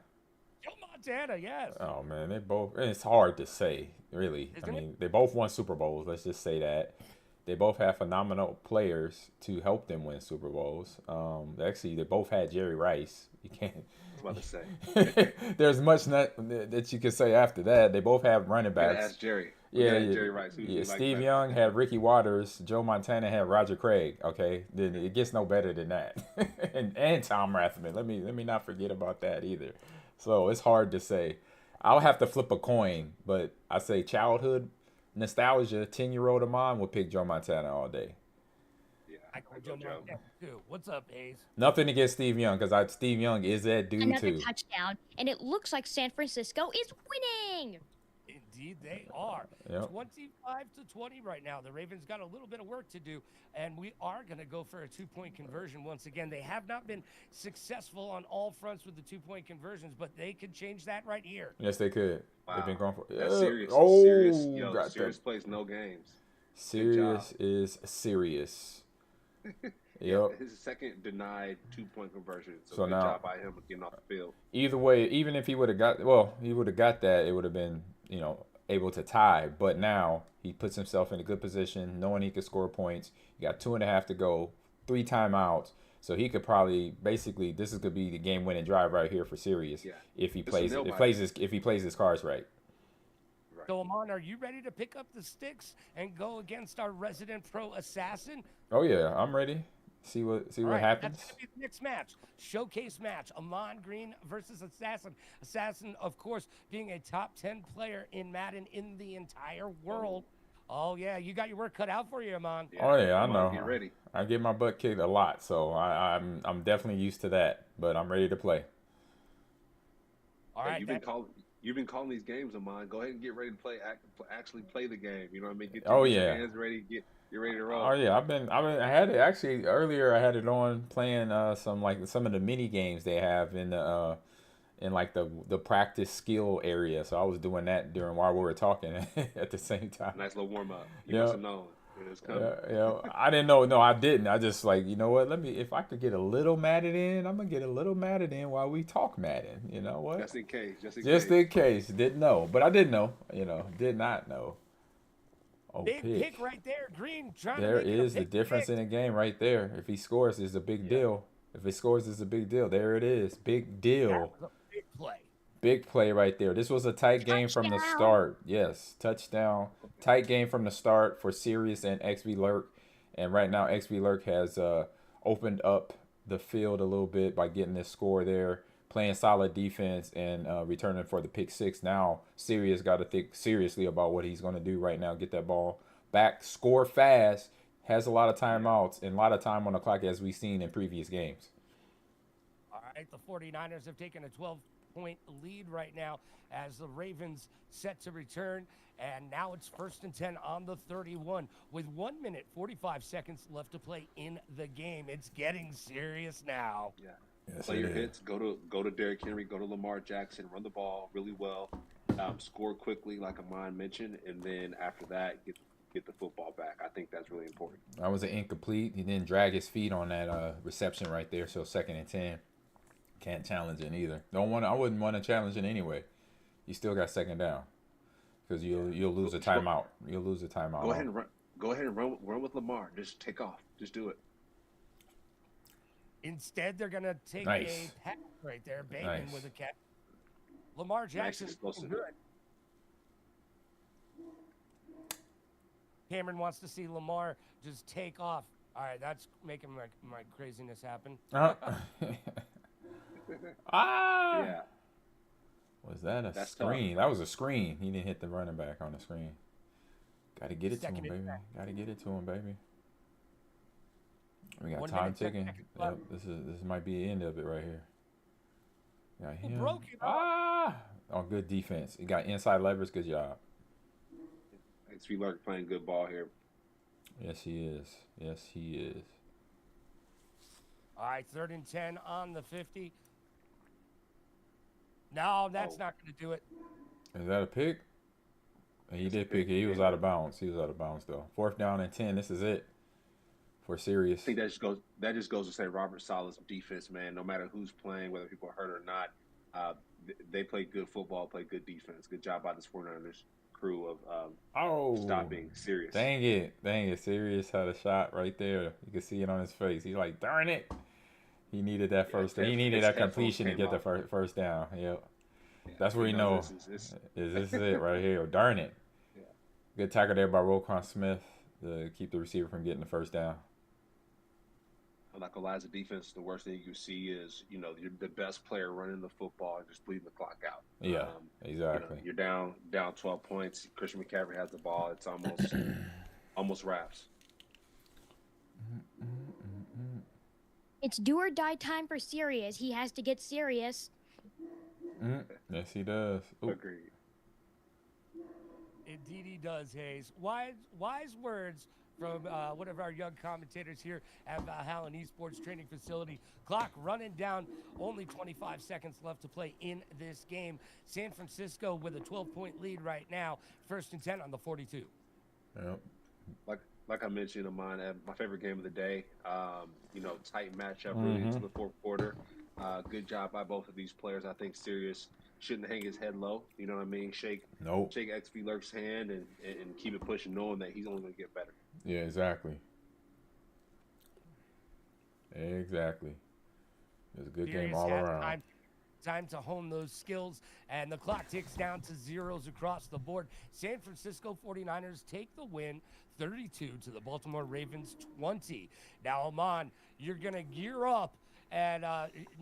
Joe Montana, yes. Oh man, they both. It's hard to say, really. Isn't I mean, they both won Super Bowls. Let's just say that. They both have phenomenal players to help them win Super Bowls. Actually, they both had Jerry Rice. You can't. I was about to say. There's much that you can say after that. They both have running backs. Ask Jerry. Yeah, Jerry Rice. Yeah, Steve Young had Ricky Waters. Joe Montana had Roger Craig. Okay, then it gets no better than that. and Tom Rathman. Let me not forget about that either. So it's hard to say. I'll have to flip a coin, but I say childhood nostalgia. 10-year-old of mine would pick Joe Montana all day. Yeah, I call Joe Montana too. What's up, Hayes? Nothing against Steve Young, because Steve Young is that dude Another too. touchdown, and it looks like San Francisco is winning. Indeed, they are. Yep. 25-20 right now. The Ravens got a little bit of work to do, and we are going to go for a 2-point conversion once again. They have not been successful on all fronts with the 2-point conversions, but they could change that right here. Yes, they could. Wow. They've been going for. That's serious. Oh, Serious plays, no games. Serious is serious. Yep. His second denied 2-point conversion. So good now, job by him getting off the field. Either way, even if he would have got, that, it would have been, able to tie. But now he puts himself in a good position, knowing he could score points. You got 2.5 to go, 3 timeouts. So he could probably basically this is gonna be the game-winning drive right here for Sirius if he plays his cards right. So, Ahman, are you ready to pick up the sticks and go against our resident pro assassin? Oh yeah, I'm ready. See what happens. That's gonna be the next match, showcase match. Ahman Green versus Assassin. Assassin, of course, being a top 10 player in Madden in the entire world. Oh yeah, you got your work cut out for you, Ahman. Oh yeah, I know. Get ready. I get my butt kicked a lot, so I'm definitely used to that. But I'm ready to play. All right, you've been calling these games of mine. Go ahead and get ready to play. Actually play the game. You know what I mean? Get your hands ready. Get ready to roll. Oh yeah, I had it actually earlier. I had it on playing some of the mini games they have in the the practice skill area. So I was doing that while we were talking at the same time. Nice little warm up. You must have known. I didn't know. No, I didn't. I just you know what? If I could get a little Madden in, I'm gonna get a little Madden in while we talk Madden. You know what? Just in case. Just in case. Didn't know, but I did know. Did not know. Oh, big pick right there, Green. There is the difference in the game right there. If he scores, it's a big deal. If he scores, it's a big deal. There it is. Big deal. That was a big play. Big play right there. This was a tight game from the start. Yes, touchdown. Tight game from the start for Sirius and XV Lurk. And right now, XV Lurk has opened up the field a little bit by getting this score there, playing solid defense and returning for the pick 6. Now, Sirius got to think seriously about what he's going to do right now. Get that ball back, score fast, has a lot of timeouts and a lot of time on the clock as we've seen in previous games. All right, the 49ers have taken a 12-point lead right now as the Ravens set to return. And now it's 1st and 10 on the 31 with 1 minute, 45 seconds left to play in the game. It's getting serious now. Yeah. Yes, play your hits. Go to Derrick Henry. Go to Lamar Jackson. Run the ball really well. Score quickly, like Ahman mentioned, and then after that, get the football back. I think that's really important. That was an incomplete. He didn't drag his feet on that reception right there. So 2nd and 10. Can't challenge it either. I wouldn't want to challenge it anyway. You still got 2nd down because you'll lose a timeout. You'll lose a timeout. Go ahead and run. Go ahead and run with Lamar. Just take off. Just do it. Instead, they're going to take a pass right there. Bateman with a catch. Lamar Jackson good. Cameron wants to see Lamar just take off. All right, that's making my craziness happen. Yeah. Was that a screen? That was a screen. He didn't hit the running back on the screen. Got to get it to him, baby. Got to get it to him, baby. We got time ticking. Yep, this might be the end of it right here. Got him. Broke it Oh, good defense. He got inside leverage. Good job. XV Lurk playing good ball here. Yes, he is. Yes, he is. All right, 3rd and 10 on the 50. No, that's not going to do it. Is that a pick? He did pick it. He was out of bounds. He was out of bounds though. 4th down and 10. This is it for serious. I think that just goes to say Robert Sala's defense, man. No matter who's playing, whether people are hurt or not, they play good football, play good defense. Good job by the 49ers crew of stopping serious. Dang it. Serious had a shot right there. You can see it on his face. He's like, darn it. He needed that first. He needed that completion to get the first down. Yep. That's where you know this is it right here. Darn it. Yeah. Good tackle there by Roquan Smith to keep the receiver from getting the first down. Like Eliza defense, the worst thing you see is, you're the best player running the football and just bleeding the clock out. Yeah, exactly. You're down 12 points. Christian McCaffrey has the ball. It's almost wraps. It's do or die time for Sirius. He has to get serious. Yes, he does. Ooh. Agreed. Indeed, he does, Hayes. Wise words from one of our young commentators here at Valhalla Esports Training Facility. Clock running down, only 25 seconds left to play in this game. San Francisco with a 12-point lead right now. 1st and 10 on the 42. Yep. Like I mentioned, Ahman, my favorite game of the day. Tight matchup really into the 4th quarter. Good job by both of these players. I think Sirius shouldn't hang his head low. You know what I mean? Shake XP Lurk's hand and keep it pushing, knowing that he's only going to get better. Yeah, exactly. Exactly. It was a good game all around. Time to hone those skills, and the clock ticks down to zeros across the board. San Francisco 49ers take the win, 32 to the Baltimore Ravens 20. Now, Ahman, you're going to gear up and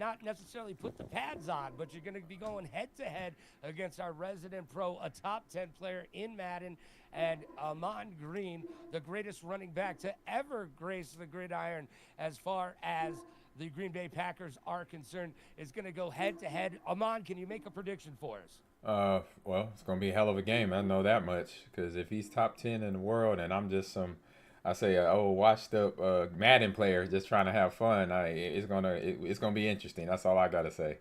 not necessarily put the pads on, but you're going to be going head-to-head against our resident pro, a top 10 player in Madden, and Ahman Green, the greatest running back to ever grace the gridiron as far as the Green Bay Packers are concerned, is going to go head-to-head. Ahman, can you make a prediction for us? Well, it's going to be a hell of a game. I know that much, because if he's top 10 in the world and I'm just washed up Madden player just trying to have fun, it's gonna be interesting. That's all I gotta say.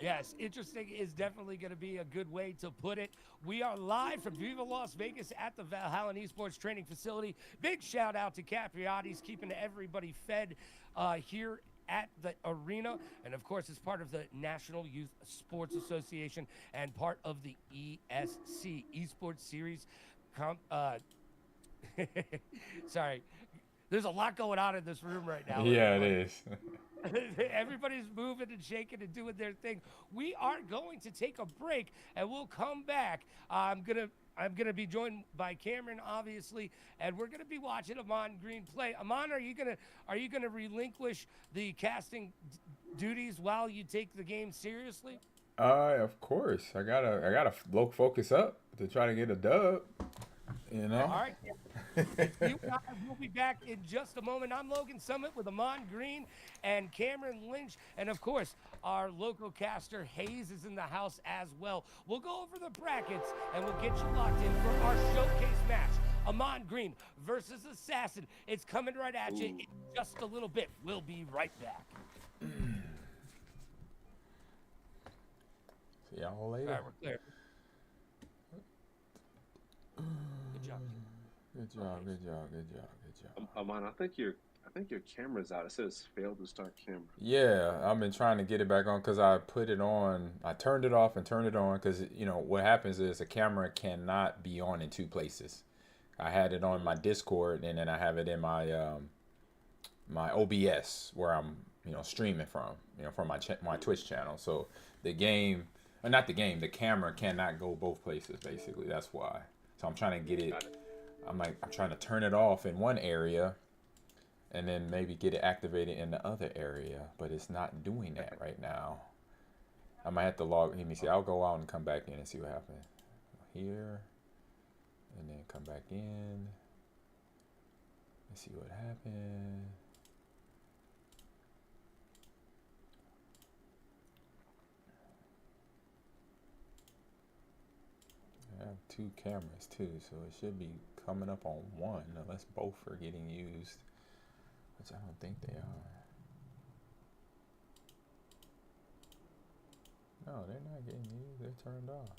Yes, interesting is definitely going to be a good way to put it. We are live from Viva Las Vegas at the Valhalla Esports Training Facility. Big shout out to Capriati's keeping everybody fed here at the arena, and of course it's part of the National Youth Sports Association and part of the ESC Esports Series. Sorry, there's a lot going on in this room right now. Yeah, it is. Everybody's moving and shaking and doing their thing. We are going to take a break, and we'll come back. I'm gonna be joined by Cameron, obviously, and we're gonna be watching Ahman Green play. Ahman, are you gonna relinquish the casting duties while you take the game seriously? Of course. I gotta focus up to try to get a dub. You know. All right. You and I will be back in just a moment. I'm Logan Summit with Ahman Green and Cameron Lynch. And, of course, our local caster Hayes is in the house as well. We'll go over the brackets, and we'll get you locked in for our showcase match. Ahman Green versus Assassin. It's coming right at you in just a little bit. We'll be right back. See y'all later. All right, we're clear. Good job. Good job. Ahman, I think your camera's out. It says failed to start camera. Yeah, I've been trying to get it back on because I put it on. I turned it off and turned it on because, what happens is the camera cannot be on in 2 places. I had it on my Discord, and then I have it in my my OBS where I'm streaming from, from my Twitch channel. So the camera cannot go both places. Basically, that's why. So I'm trying to get it. I'm trying to turn it off in one area, and then maybe get it activated in the other area, but it's not doing that right now. I might have to log. Let me see. I'll go out and come back in and see what happens. Here, and then come back in. Let's see what happened. Yeah. 2 cameras too, so it should be coming up on 1 unless both are getting used, which I don't think they are. No, they're not getting used. They're turned off.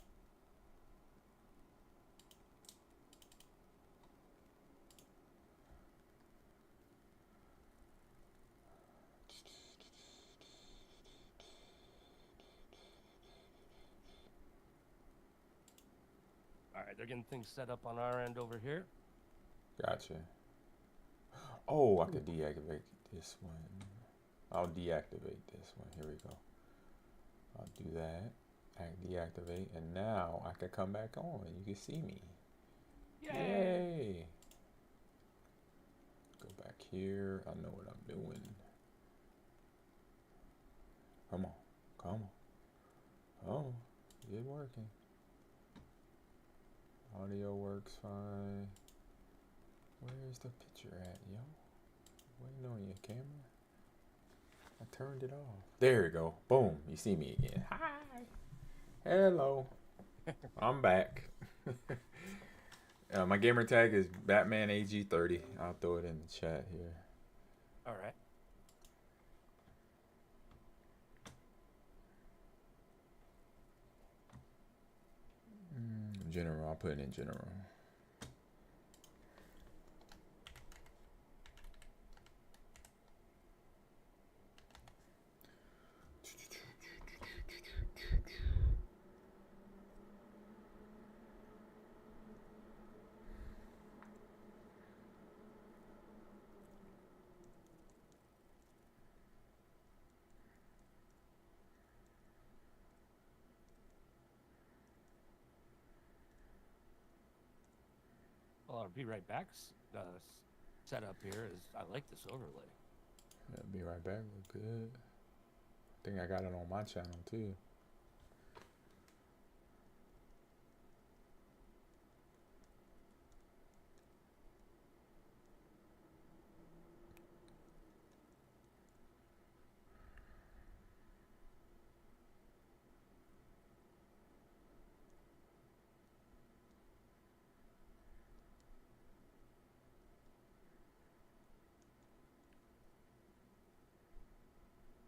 All right, they're getting things set up on our end over here. Gotcha. Oh, I could deactivate this one. I'll deactivate this one. Here we go. I'll do that. Deactivate, and now I can come back on. You can see me. Yay! Go back here. I know what I'm doing. Come on. Come on. Oh, it's working. Audio works fine. Where's the picture at, yo? Waiting on your camera. I turned it off. There we go. Boom. You see me again. Hi. Hello. I'm back. My gamer tag is Batman AG30. I'll throw it in the chat here. All right. General. I'll put it in general. Well, I'll be right back. Setup here is I like this overlay. Yeah, be right back. Look good. I think I got it on my channel too.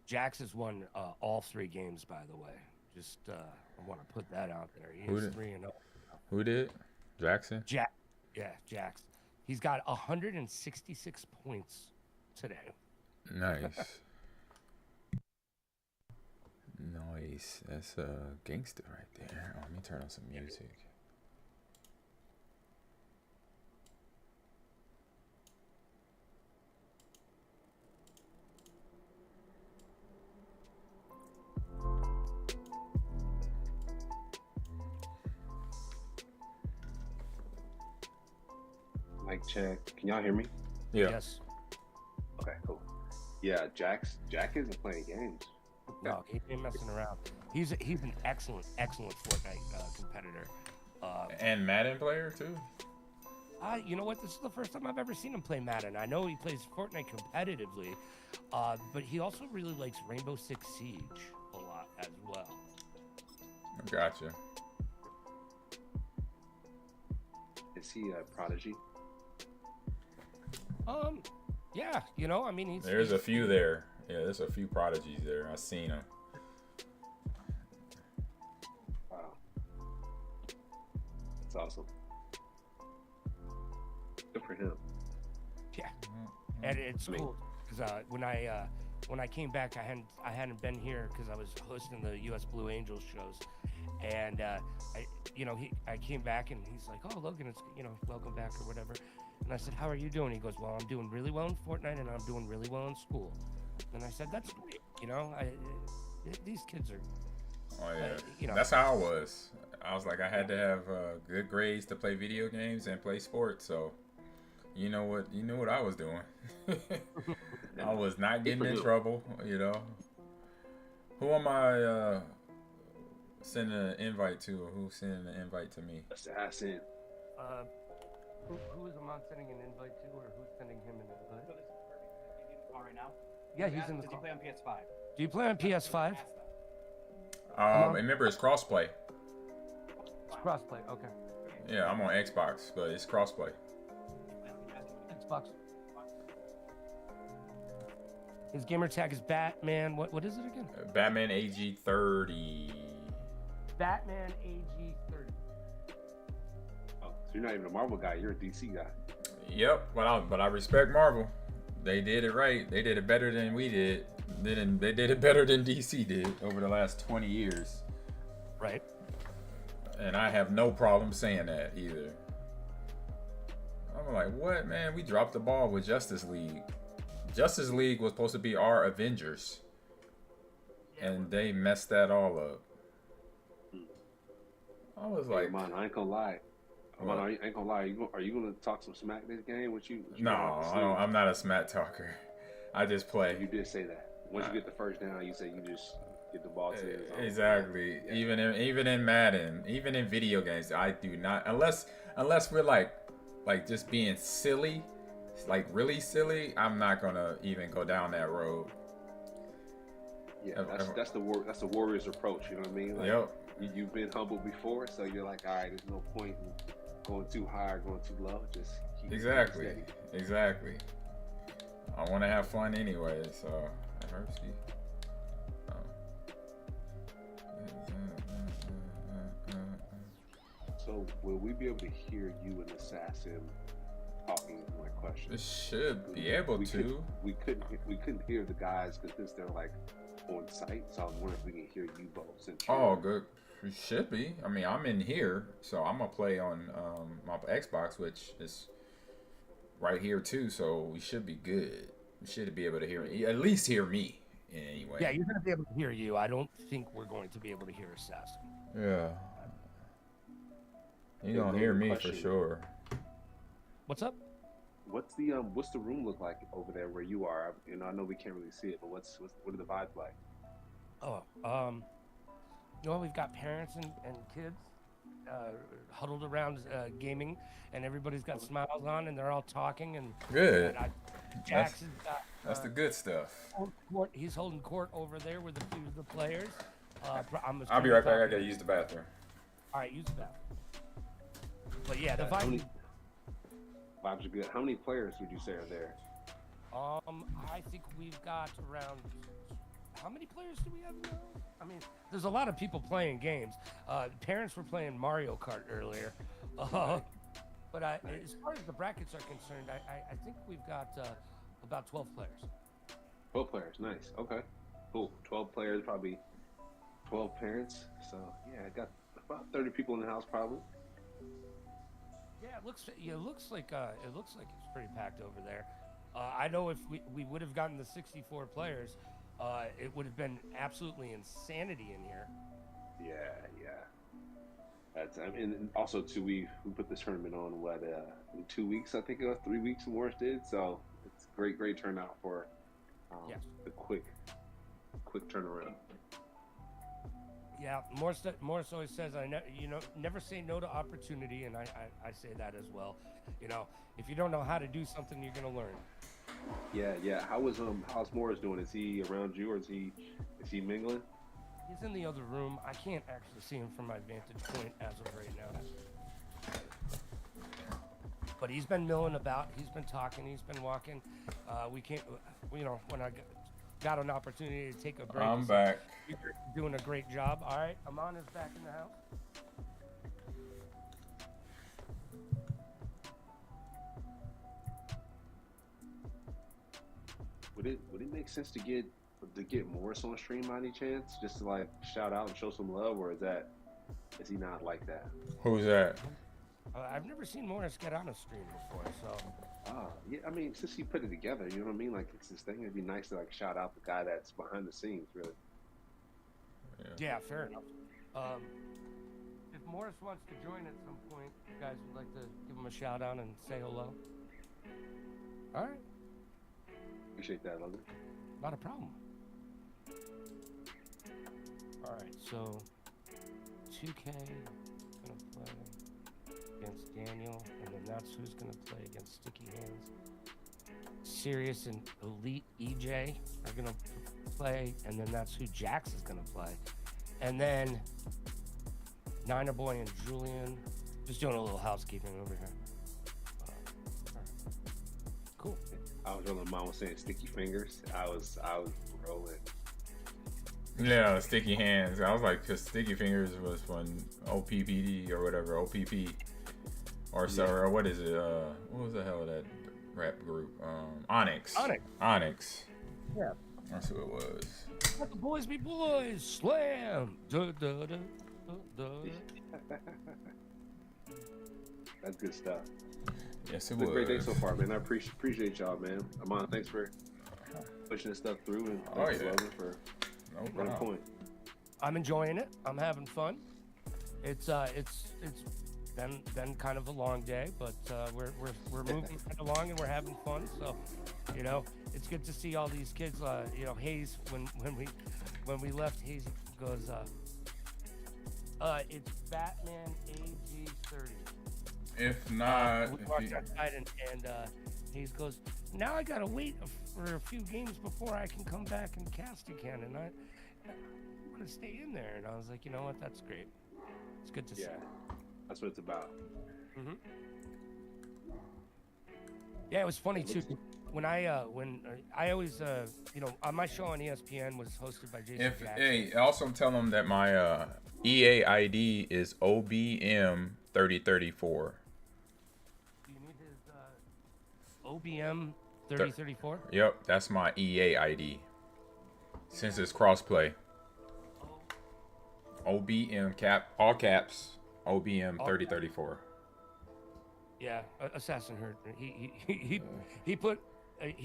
Jax has won all 3 games, by the way. Just I want to put that out there. He is 3-0. Who did? Jackson? Yeah, Jax. He's got 166 points today. Nice. Nice. That's a gangster right there. Oh, let me turn on some music. Mic check. Can y'all hear me? Yeah. Yes. Okay, cool. Yeah, Jack isn't playing games. No, he ain't messing around. He's an excellent Fortnite competitor. And Madden player too. You know what? This is the first time I've ever seen him play Madden. I know he plays Fortnite competitively, but he also really likes Rainbow Six Siege a lot as well. Gotcha. Is he a prodigy? Yeah, you know, I mean, There's a few there. Yeah, there's a few prodigies there. I've seen them. Wow. That's awesome. Good for him. Yeah, and it's cool because when I came back, I hadn't been here because I was hosting the U.S. Blue Angels shows, and I came back and he's like, "Oh, Logan, it's welcome back or whatever." And I said, "How are you doing?" He goes, "Well, I'm doing really well in Fortnite and I'm doing really well in school." And I said, "That's great, these kids are." Oh yeah, that's how I was. I was like, I had to have good grades to play video games and play sports. So, you know what I was doing. I was not getting in trouble. Who am I sending an invite to, or who's sending an invite to me? Assassin. Who is Ahman sending an invite to, or who's sending him an invite? So this is perfect. He's in the car right now. Yeah, he's in the car. Does he play on PS5? Do you play on PS5? Remember, it's crossplay. It's crossplay. Okay. Yeah, I'm on Xbox, but it's crossplay. Xbox. His gamer tag is Batman. What is it again? Batman AG 30. Batman AG 30. Oh, so you're not even a Marvel guy. You're a DC guy. Yep, but I respect Marvel. They did it right. They did it better than we did. They did it better than DC did over the last 20 years. Right. And I have no problem saying that either. I'm like, what, man? We dropped the ball with Justice League. Justice League was supposed to be our Avengers. And they messed that all up. I was like, man, I ain't gonna lie. Man, I ain't gonna lie. Are you gonna talk some smack this game? What you no, I'm not a smack talker. I just play. You did say that. Once you get the first down, you say you just get the ball to his own. Exactly. Yeah. Even in Madden, even in video games, I do not unless we're like just being silly, like really silly. I'm not gonna even go down that road. Yeah, that's the Warriors approach. You know what I mean? Like, yep. You've been humble before, so you're like, all right, there's no point in going too high or going too low. Just keep exactly. Steady. I want to have fun anyway, so Herbsky. So will we be able to hear you and Assassin talking? Is my question. It should be able to. We couldn't hear the guys because they're like on site. So I was wondering if we can hear you both. Oh, good. It should be. I mean, I'm in here, so I'm gonna play on my Xbox, which is right here too. So we should be good. We should be able to hear, at least hear me anyway. Yeah, you're gonna be able to hear you. I don't think we're going to be able to hear Assassin. Yeah. You're gonna hear me for sure. What's up? What's the room look like over there where you are? You know, I know we can't really see it, but what are the vibes like? Oh, you know, we've got parents and kids huddled around gaming, and everybody's got smiles on, and they're all talking. And good. Jackson's got. That's the good stuff. He's holding court over there with a few of the players. I'll be right back. I gotta use the bathroom. All right, use the bathroom. But yeah, the vibes are good. How many players would you say are there? I think we've got around. How many players do we have now? I mean, there's a lot of people playing games. Parents were playing Mario Kart earlier. But as far as the brackets are concerned, I think we've got about 12 players. 12 players, nice. Okay, cool. 12 players, probably 12 parents. So yeah, I got about 30 people in the house probably. Yeah, it looks like it's pretty packed over there. I know if we would have gotten the 64 players, it would have been absolutely insanity in here. Yeah. That's, I mean, and also too, we put this tournament on in 2 weeks, I think it was 3 weeks. Morris did, so it's great turnout for the quick turnaround. Yeah, Morris always says, never say no to opportunity, and I say that as well. You know, if you don't know how to do something, you're gonna learn. Yeah. How's Morris doing? Is he around you, or is he mingling? He's in the other room. I can't actually see him from my vantage point as of right now. But he's been milling about. He's been talking. He's been walking. When I got an opportunity to take a break. I'm back. You're doing a great job. All right, Ahman is back in the house. Would it make sense to get Morris on stream by any chance, just to like shout out and show some love, or is he not like that? Who's that? I've never seen Morris get on a stream before, so. Yeah, I mean, since he put it together, you know what I mean? Like, it's this thing. It'd be nice to like shout out the guy that's behind the scenes, really. Yeah, fair enough. If Morris wants to join at some point, you guys would like to give him a shout out and say hello. All right. Appreciate that, Logan. Not a problem. All right, so 2K gonna play against Daniel, and then that's who's gonna play against Sticky Hands. Sirius and Elite EJ are gonna play, and then that's who Jax is gonna play. And then Niner Boy and Julian Just doing a little housekeeping over here. Cool. I was rolling. Mom was saying sticky fingers. I was rolling. Yeah, sticky hands. I was like, because sticky fingers was when OPPD or whatever, OPP or so, or what is it? What was the hell of that rap group? Onyx. Onyx. Yeah. That's who it was. Let the boys be boys. Slam. Da, da, da, da, da. That's good stuff. Yes, it It's was. a great day so far, man. I appreciate y'all, man. Ahman, thanks for pushing this stuff through, and thanks yeah. for No running problem. point. I'm enjoying it. I'm having fun. It's been kind of a long day, but we're moving right along and we're having fun. So, you know, it's good to see all these kids. You know, Hayes when we left, Hayes goes, it's Batman AG 30. If not, we walked outside and Hayes goes, now I gotta wait for a few games before I can come back and cast again, and I want to stay in there. And I was like, you know what, that's great. It's good to see. That's what it's about. Mm-hmm. Yeah, it was funny too. When I always you know, on my show on ESPN was hosted by Jason Jackson. Hey, also tell them that my EA ID is OBM 3034. Do you need his OBM 3034? Yep, that's my EA ID. Since it's crossplay. OBM all caps. OBM 3034. Yeah, Assassin heard. He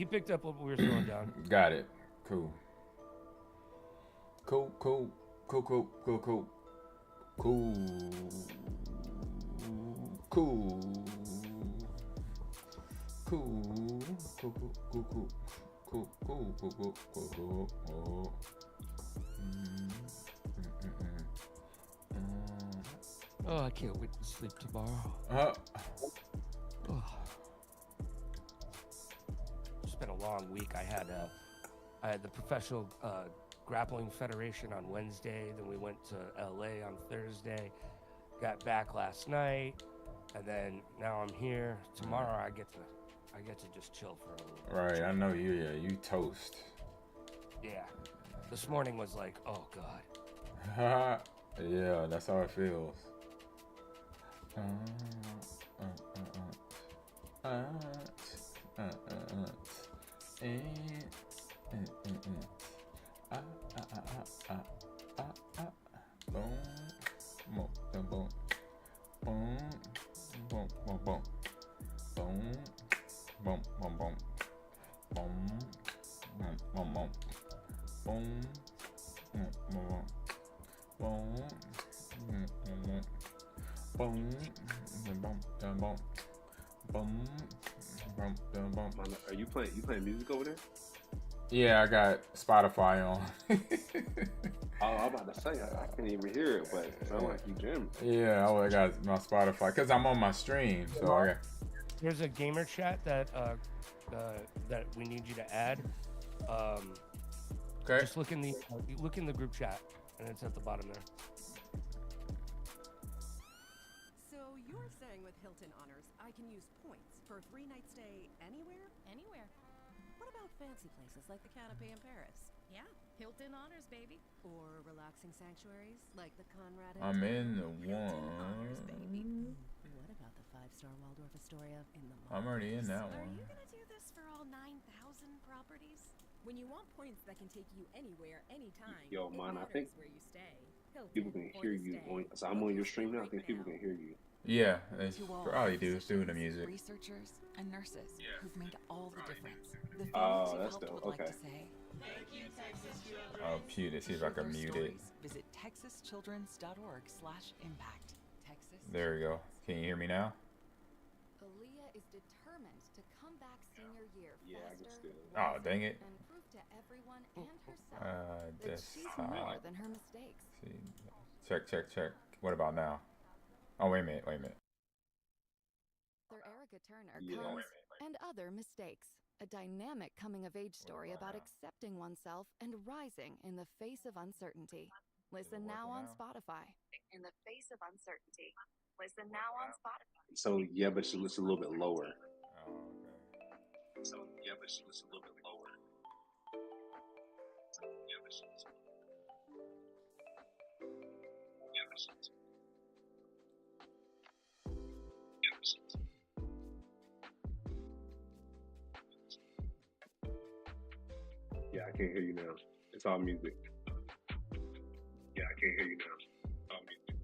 picked up what we were throwing down. Got it. Cool. Cool. Oh, I can't wait to sleep tomorrow. It's been a long week. I had the Professional Grappling Federation on Wednesday. Then we went to LA on Thursday. Got back last night, and then now I'm here. Tomorrow I get to just chill for a little bit. Right, I know you. Yeah, you toast. Yeah. This morning was like, oh god. Yeah, that's how it feels. Are you playing music over there? Yeah, I got Spotify on. Oh, I'm about to say I can't even hear it, but it sounds like you jamming. Yeah, I got my Spotify because I'm on my stream, so I got. There's a gamer chat that we need you to add. Okay. Just look in the group chat, and it's at the bottom there. So you're saying with Hilton Honors, I can use points for a 3-night stay anywhere? Anywhere. What about fancy places like the Canopy in Paris? Yeah, Hilton Honors, baby. Or relaxing sanctuaries like the Conrad I'm in the Honors, baby. one. What about the 5-star Waldorf Astoria in the I'm already in that Are one. you gonna do this for all 9,000 properties? When you want points that can take you anywhere, anytime. Yo, it man, I matters think where you stay. people can hear you. So I'm on your stream now. I think people can hear you. Yeah, they probably do through the music. Researchers and nurses who've made all the difference. The things Oh, you that's helped dope. would like Okay. to say. Oh, cute. Let's see if I can mute it. Visit texaschildrens.org/impact. Texas. There we go. Can you hear me now? Aaliyah is determined to come back senior year faster, Oh, dang it. and prove to everyone and herself that she's Desktop. more than her mistakes. See. Check. What about now? Oh, wait a minute. Author Erica Turner Yeah. comes and other mistakes. A dynamic coming-of-age story about accepting oneself and rising in the face of uncertainty. Listen now on Spotify. in the face of uncertainty. Listen now on Spotify. So yeah, but she listens a little bit lower. Oh, okay. So yeah, but she listens a little bit lower. So yeah, but she listens. Yeah, but she listens. Yeah, but she listens. Yeah, I can't hear you now. It's all music. Yeah, I can't hear you now. It's all music.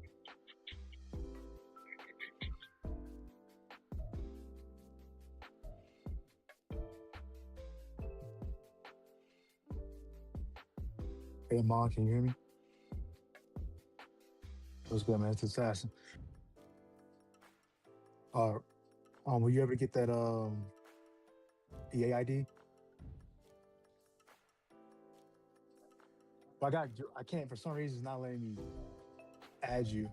Hey, Mom, can you hear me? What's good, man? It's Assassin. Will you ever get that EA ID? Well, I can't, for some reason, it's not letting me add you.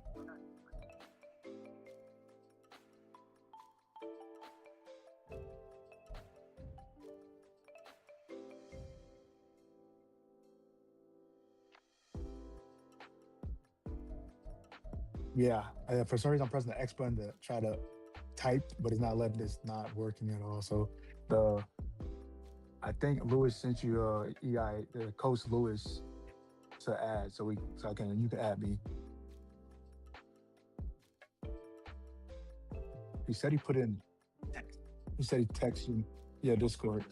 Yeah, for some reason I'm pressing the X button to try to type, but it's not working at all. So I think Lewis sent you the Coach Lewis to add, you can add me. He said he put in. He said he texted you. Yeah, Discord.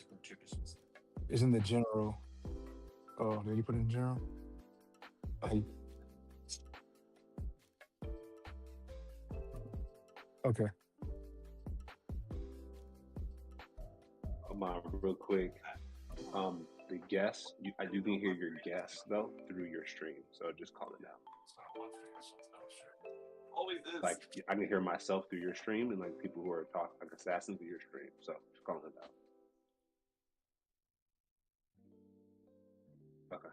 It's in the general. Oh, did he put it in general? Okay. Real quick, the guests, I do can hear your guests though through your stream, so just call it out. Always is. Like I can hear myself through your stream, and like people who are talking like assassins through your stream, so just calling it out. Okay.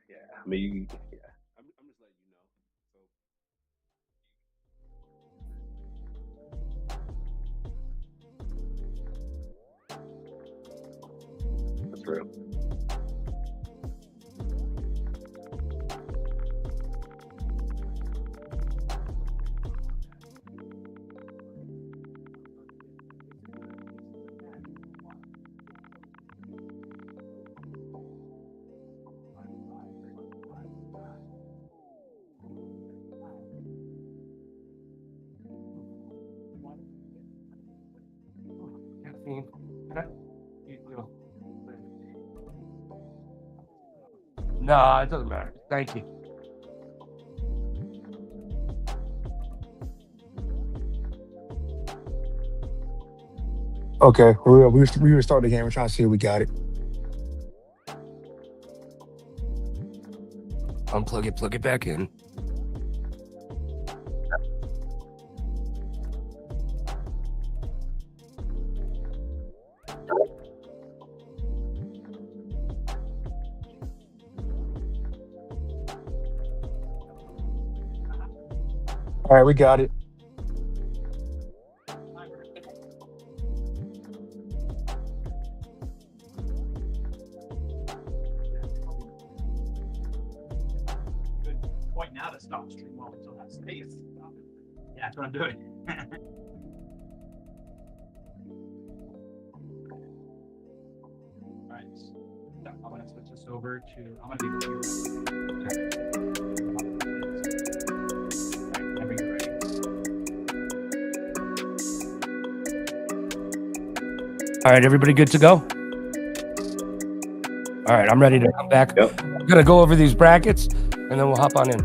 Yeah, I mean, yeah. I'm just letting you know. So that's real. No, it doesn't matter. Thank you. Okay, we restart the game. We're trying to see if we got it. Unplug it, plug it back in. All right, we got it. Good point now to stop stream while we still have space. Yeah, that's what I'm doing. All right, so I'm gonna switch this over to. I'm gonna leave it here. All right, everybody good to go? All right, I'm ready to come back. Yep. I'm going to go over these brackets, and then we'll hop on in.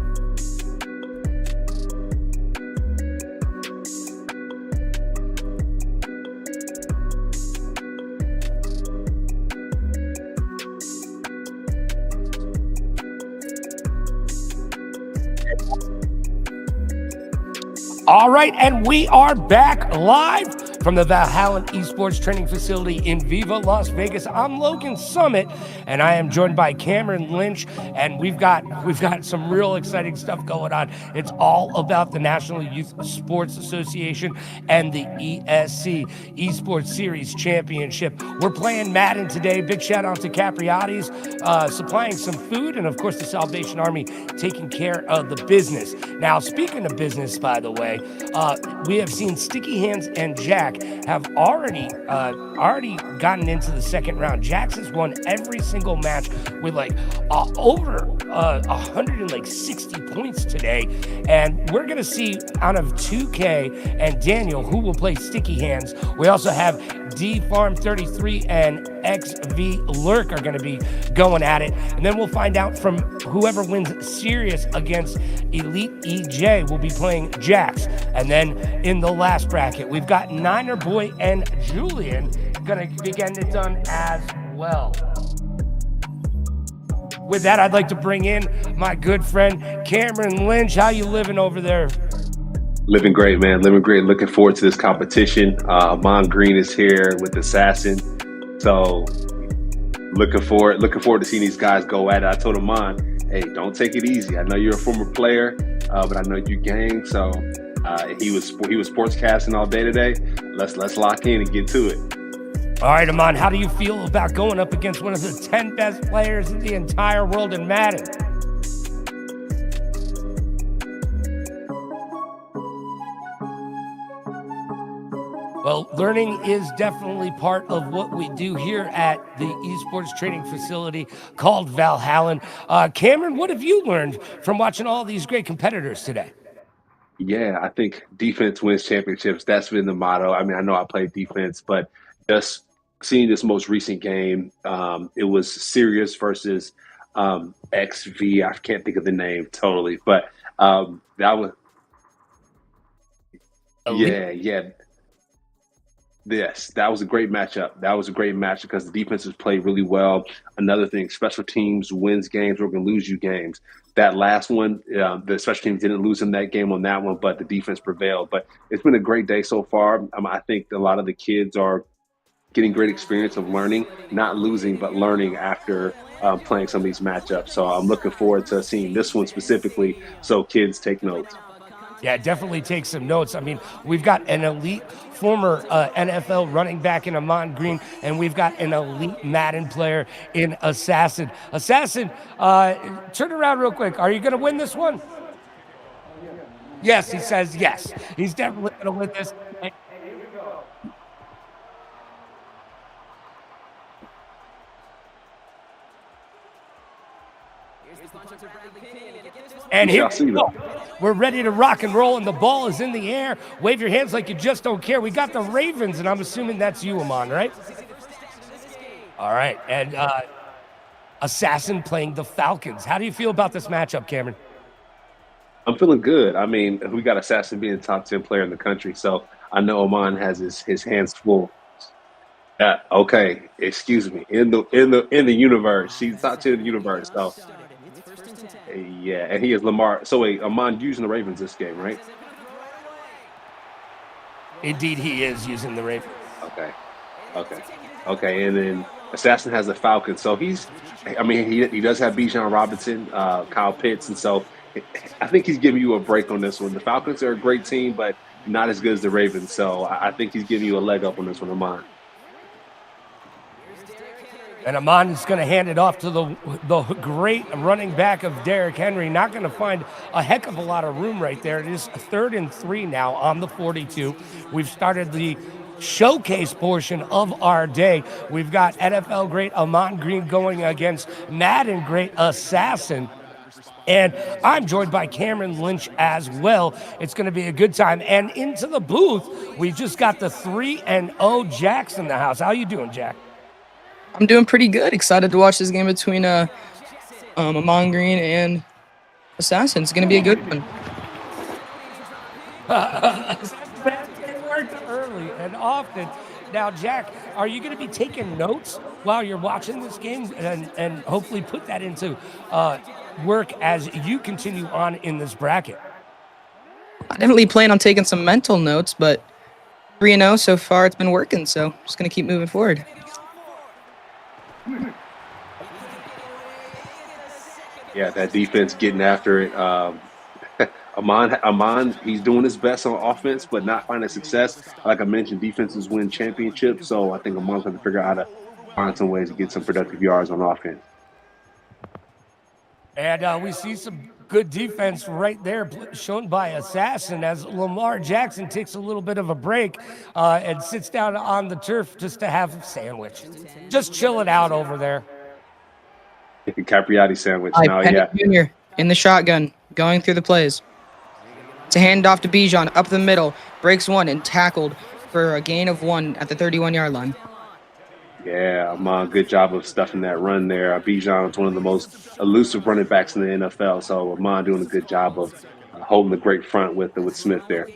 All right, and we are back live from the Valhalla Esports Training Facility in Viva, Las Vegas. I'm Logan Summit, and I am joined by Cameron Lynch, and we've got some real exciting stuff going on. It's all about the National Youth Sports Association and the ESC Esports Series Championship. We're playing Madden today. Big shout out to Capriati's supplying some food, and of course the Salvation Army taking care of the business. Now, speaking of business, by the way, we have seen Sticky Hands and Jack have already gotten into the second round. Jax has won every single match with like over 160 points today, and we're gonna see out of 2K and Daniel who will play Sticky Hands. We also have D Farm 33 and XV Lurk are gonna be going at it, and then we'll find out from whoever wins Sirius against Elite EJ will be playing Jax. And then in the last bracket, we've got Niner Boy and Julian gonna be getting it done as well. With that, I'd like to bring in my good friend Cameron Lynch. How you living over there? Living great, man. Living great. Looking forward to this competition. Ahman Green is here with Assassin. So looking forward to seeing these guys go at it. I told Ahman, hey, don't take it easy. I know you're a former player, but I know you gang. So he was sportscasting all day today. Let's lock in and get to it. All right, Ahman, how do you feel about going up against one of the 10 best players in the entire world in Madden? Well, learning is definitely part of what we do here at the esports training facility called Valhalla. Cameron, what have you learned from watching all these great competitors today? Yeah, I think defense wins championships. That's been the motto. I mean, I know I played defense, but just seeing this most recent game, it was Sirius versus XV. I can't think of the name totally, but that was Yes, that was a great matchup. That was a great match because the defenses played really well. Another thing, special teams wins games. We're going to lose you games. That last one, the special teams didn't lose in that game on that one, but the defense prevailed. But it's been a great day so far. I think a lot of the kids are getting great experience of learning, not losing, but learning after playing some of these matchups. So I'm looking forward to seeing this one specifically so kids take notes. Yeah, definitely take some notes. I mean, we've got an elite former NFL running back in Ahman Green, and we've got an elite Madden player in Assassin. Assassin, turn around real quick. Are you going to win this one? Yes, he says yes. He's definitely going to win this. And here we go. We're ready to rock and roll, and the ball is in the air. Wave your hands like you just don't care. We got the Ravens, and I'm assuming that's you, Ahman, right? All right, and Assassin playing the Falcons. How do you feel about this matchup, Cameron? I'm feeling good. I mean, we got Assassin being the top 10 player in the country, so I know Ahman has his hands full. Okay, excuse me. In the universe, she's top 10 in the universe. So, yeah, and he is Lamar. So wait, Ahman using the Ravens this game, right? Indeed, he is using the Ravens. Okay. And then Assassin has the Falcons. So he does have Bijan Robinson, Kyle Pitts, and so I think he's giving you a break on this one. The Falcons are a great team, but not as good as the Ravens. So I think he's giving you a leg up on this one, Ahman. And Ahman is going to hand it off to the great running back of Derrick Henry. Not going to find a heck of a lot of room right there. It is 3rd and 3 now on the 42. We've started the showcase portion of our day. We've got NFL great Ahman Green going against Madden great Assassin. And I'm joined by Cameron Lynch as well. It's going to be a good time. And into the booth, we just got the 3-0 Jax in the house. How you doing, Jack? I'm doing pretty good. Excited to watch this game between Ahman Green and Assassin. It's going to be a good one. It worked early and often. Now, Jack, are you going to be taking notes while you're watching this game and hopefully put that into work as you continue on in this bracket? I definitely plan on taking some mental notes, but 3-0 so far. It's been working, so just going to keep moving forward. Yeah, that defense getting after it. Ahman, he's doing his best on offense, but not finding success. Like I mentioned, defenses win championships, so I think Ahman's going to figure out how to find some ways to get some productive yards on offense. And we see some good defense right there shown by Assassin as Lamar Jackson takes a little bit of a break and sits down on the turf just to have a sandwich. Just chill it out over there. The Capriati sandwich. Now, yeah. Jr. in the shotgun, going through the plays. It's a handoff to Bijan up the middle, breaks one and tackled for a gain of 1 at the 31-yard line. Yeah, Ahman, good job of stuffing that run there. Bijan is one of the most elusive running backs in the NFL, so Ahman doing a good job of holding the great front with Smith there.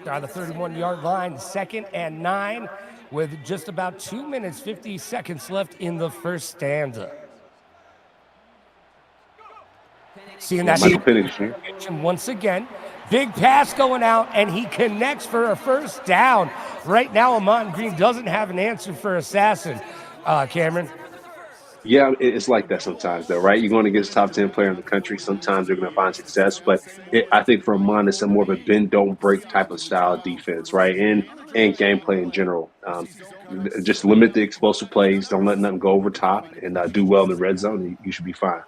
On the 31-yard line, 2nd and 9, with just about 2 minutes, 50 seconds left in the first stanza. Seeing that once again. Big pass going out, and he connects for a first down. Right now, Ahman Green doesn't have an answer for Assassin. Cameron? Yeah, it's like that sometimes, though, right? You're going against top 10 player in the country. Sometimes you're going to find success, but I think for Ahman, it's a more of a bend, don't break type of style of defense, right? And gameplay in general. Just limit the explosive plays. Don't let nothing go over top, and do well in the red zone. You should be fine.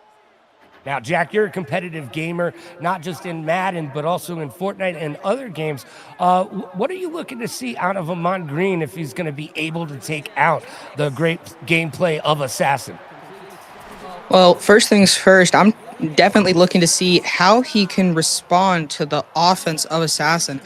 Now, Jack, you're a competitive gamer, not just in Madden, but also in Fortnite and other games. What are you looking to see out of Ahman Green if he's going to be able to take out the great gameplay of Assassin? Well, first things first, I'm definitely looking to see how he can respond to the offense of Assassin.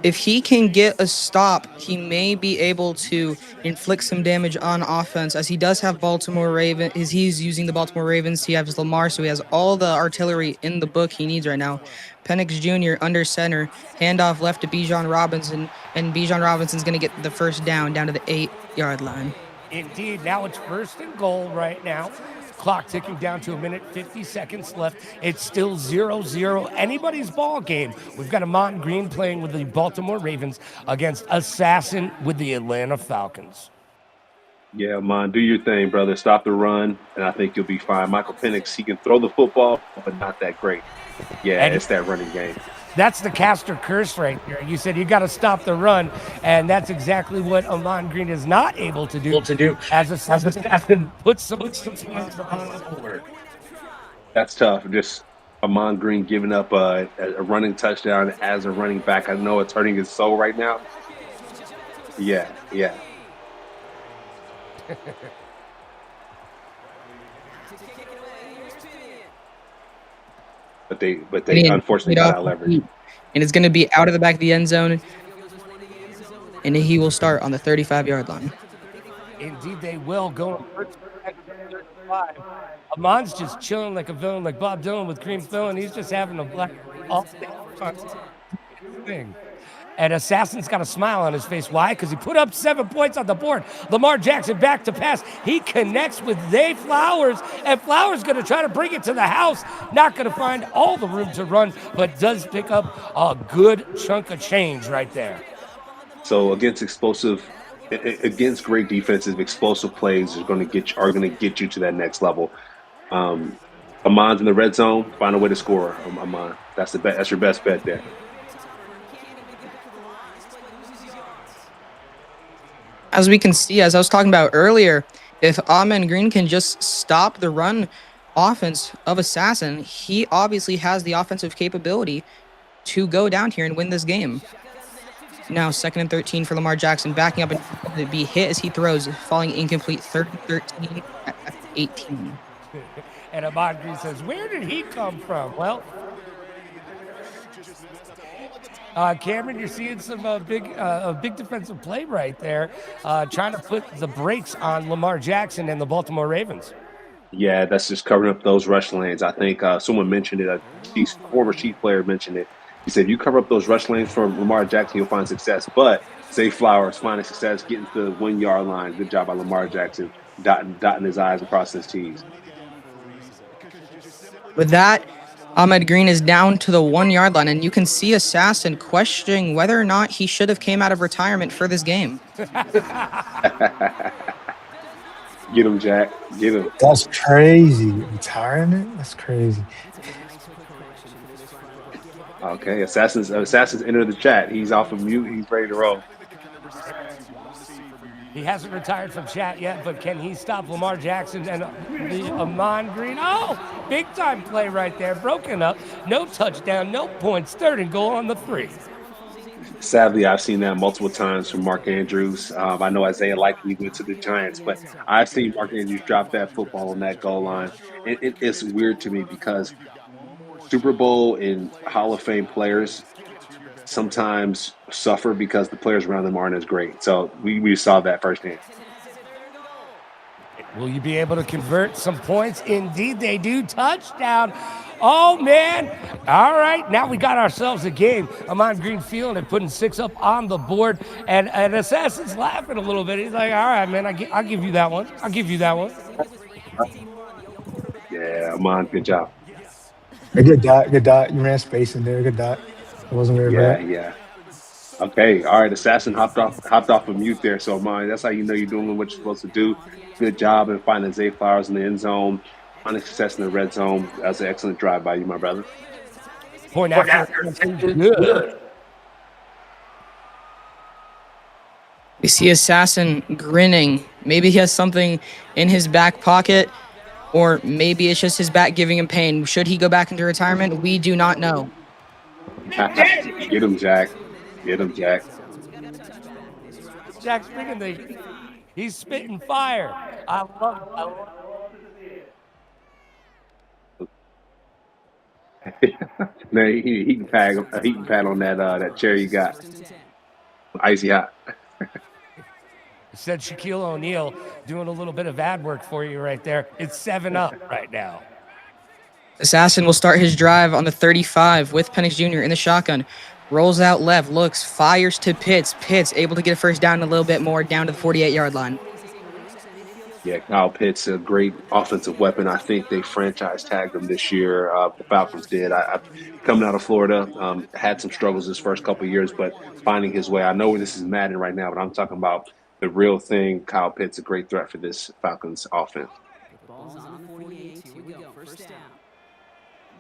If he can get a stop, he may be able to inflict some damage on offense, as he does have Baltimore Ravens. He's using the Baltimore Ravens. He has Lamar, so he has all the artillery in the book he needs right now. Penix Jr. under center, handoff left to Bijan Robinson, and Bijan Robinson's going to get the first down to the 8-yard line. Indeed. Now it's 1st and goal right now. Clock ticking down to 1 minute, 50 seconds left. It's still 0-0. Anybody's ball game. We've got Ahman Green playing with the Baltimore Ravens against Assassin with the Atlanta Falcons. Yeah, Ahman, do your thing, brother. Stop the run, and I think you'll be fine. Michael Penix, he can throw the football, but not that great. Yeah, it's that running game. That's the caster curse right there. You said you got to stop the run, and that's exactly what Ahman Green is not able to do. As Assassin puts some points on the board. That's tough. Just Ahman Green giving up a running touchdown as a running back. I know it's hurting his soul right now. Yeah. But they unfortunately got out leverage. And it's going to be out of the back of the end zone. And he will start on the 35-yard line. Indeed, they will go. Ahman's just chilling like a villain, like Bob Dylan with Cream Phil, and he's just having a black thing. And Assassin's got a smile on his face. Why? Because he put up 7 points on the board. Lamar Jackson back to pass. He connects with Zay Flowers, and Flowers going to try to bring it to the house. Not going to find all the room to run, but does pick up a good chunk of change right there. So against great defensive, explosive plays are going to get you to that next level. Ahman's in the red zone. Find a way to score. Ahman, that's your best bet there. As we can see, as I was talking about earlier, if Ahman Green can just stop the run offense of Assassin, he obviously has the offensive capability to go down here and win this game. Now 2nd and 13 for Lamar Jackson, backing up and be hit as he throws, falling incomplete, 3rd and 13 at 18. And Ahman Green says, where did he come from? Well, Cameron, you're seeing some big defensive play right there, trying to put the brakes on Lamar Jackson and the Baltimore Ravens. Yeah, that's just covering up those rush lanes. I think someone mentioned it. A former Chief player mentioned it. He said, you cover up those rush lanes for Lamar Jackson, you'll find success. But Zay Flowers finding success, getting to the 1-yard line. Good job by Lamar Jackson, dotting his I's and crossing his T's. With that, Ahman Green is down to the 1 yard line, and you can see Assassin questioning whether or not he should have came out of retirement for this game. Get him, Jack. Get him. That's crazy. Retirement? That's crazy. Okay, Assassin's entered the chat. He's off of mute. He's ready to roll. He hasn't retired from chat yet, but can he stop Lamar Jackson and the Ahman Green? Oh, big time play right there. Broken up. No touchdown, no points. 3rd and goal on the 3. Sadly, I've seen that multiple times from Mark Andrews. I know Isaiah likely went to the Giants, but I've seen Mark Andrews drop that football on that goal line. It's weird to me because Super Bowl and Hall of Fame players sometimes suffer because the players around them aren't as great. So we saw that firsthand. Will you be able to convert some points? Indeed, they do. Touchdown. Oh, man. All right. Now we got ourselves a game. Ahman Green feeling it, putting 6 up on the board. And Assassin's laughing a little bit. He's like, all right, man, I'll give you that one. I'll give you that one. Yeah, Ahman, good job. A good dot. Good dot. You ran space in there. Good dot. I wasn't worried about it. Yeah. Okay. All right. Assassin hopped off of mute there. So, Ahman, that's how you know you're doing what you're supposed to do. Good job in finding Zay Flowers in the end zone. Finding success in the red zone. That's an excellent drive by you, my brother. Point after. Good. We see Assassin grinning. Maybe he has something in his back pocket, or maybe it's just his back giving him pain. Should he go back into retirement? We do not know. Get him, Jack. Get him, Jack. Jack's bringing he's spitting fire. I love it. No, he can pad on that chair you got. Icy hot. Said Shaquille O'Neal doing a little bit of ad work for you right there. It's 7 up right now. Assassin will start his drive on the 35 with Penix Jr. in the shotgun. Rolls out left, looks, fires to Pitts. Pitts able to get a first down a little bit more, down to the 48-yard line. Yeah, Kyle Pitts, a great offensive weapon. I think they franchise tagged him this year. The Falcons did. I coming out of Florida, had some struggles his first couple of years, but finding his way. I know this is Madden right now, but I'm talking about the real thing. Kyle Pitts, a great threat for this Falcons offense.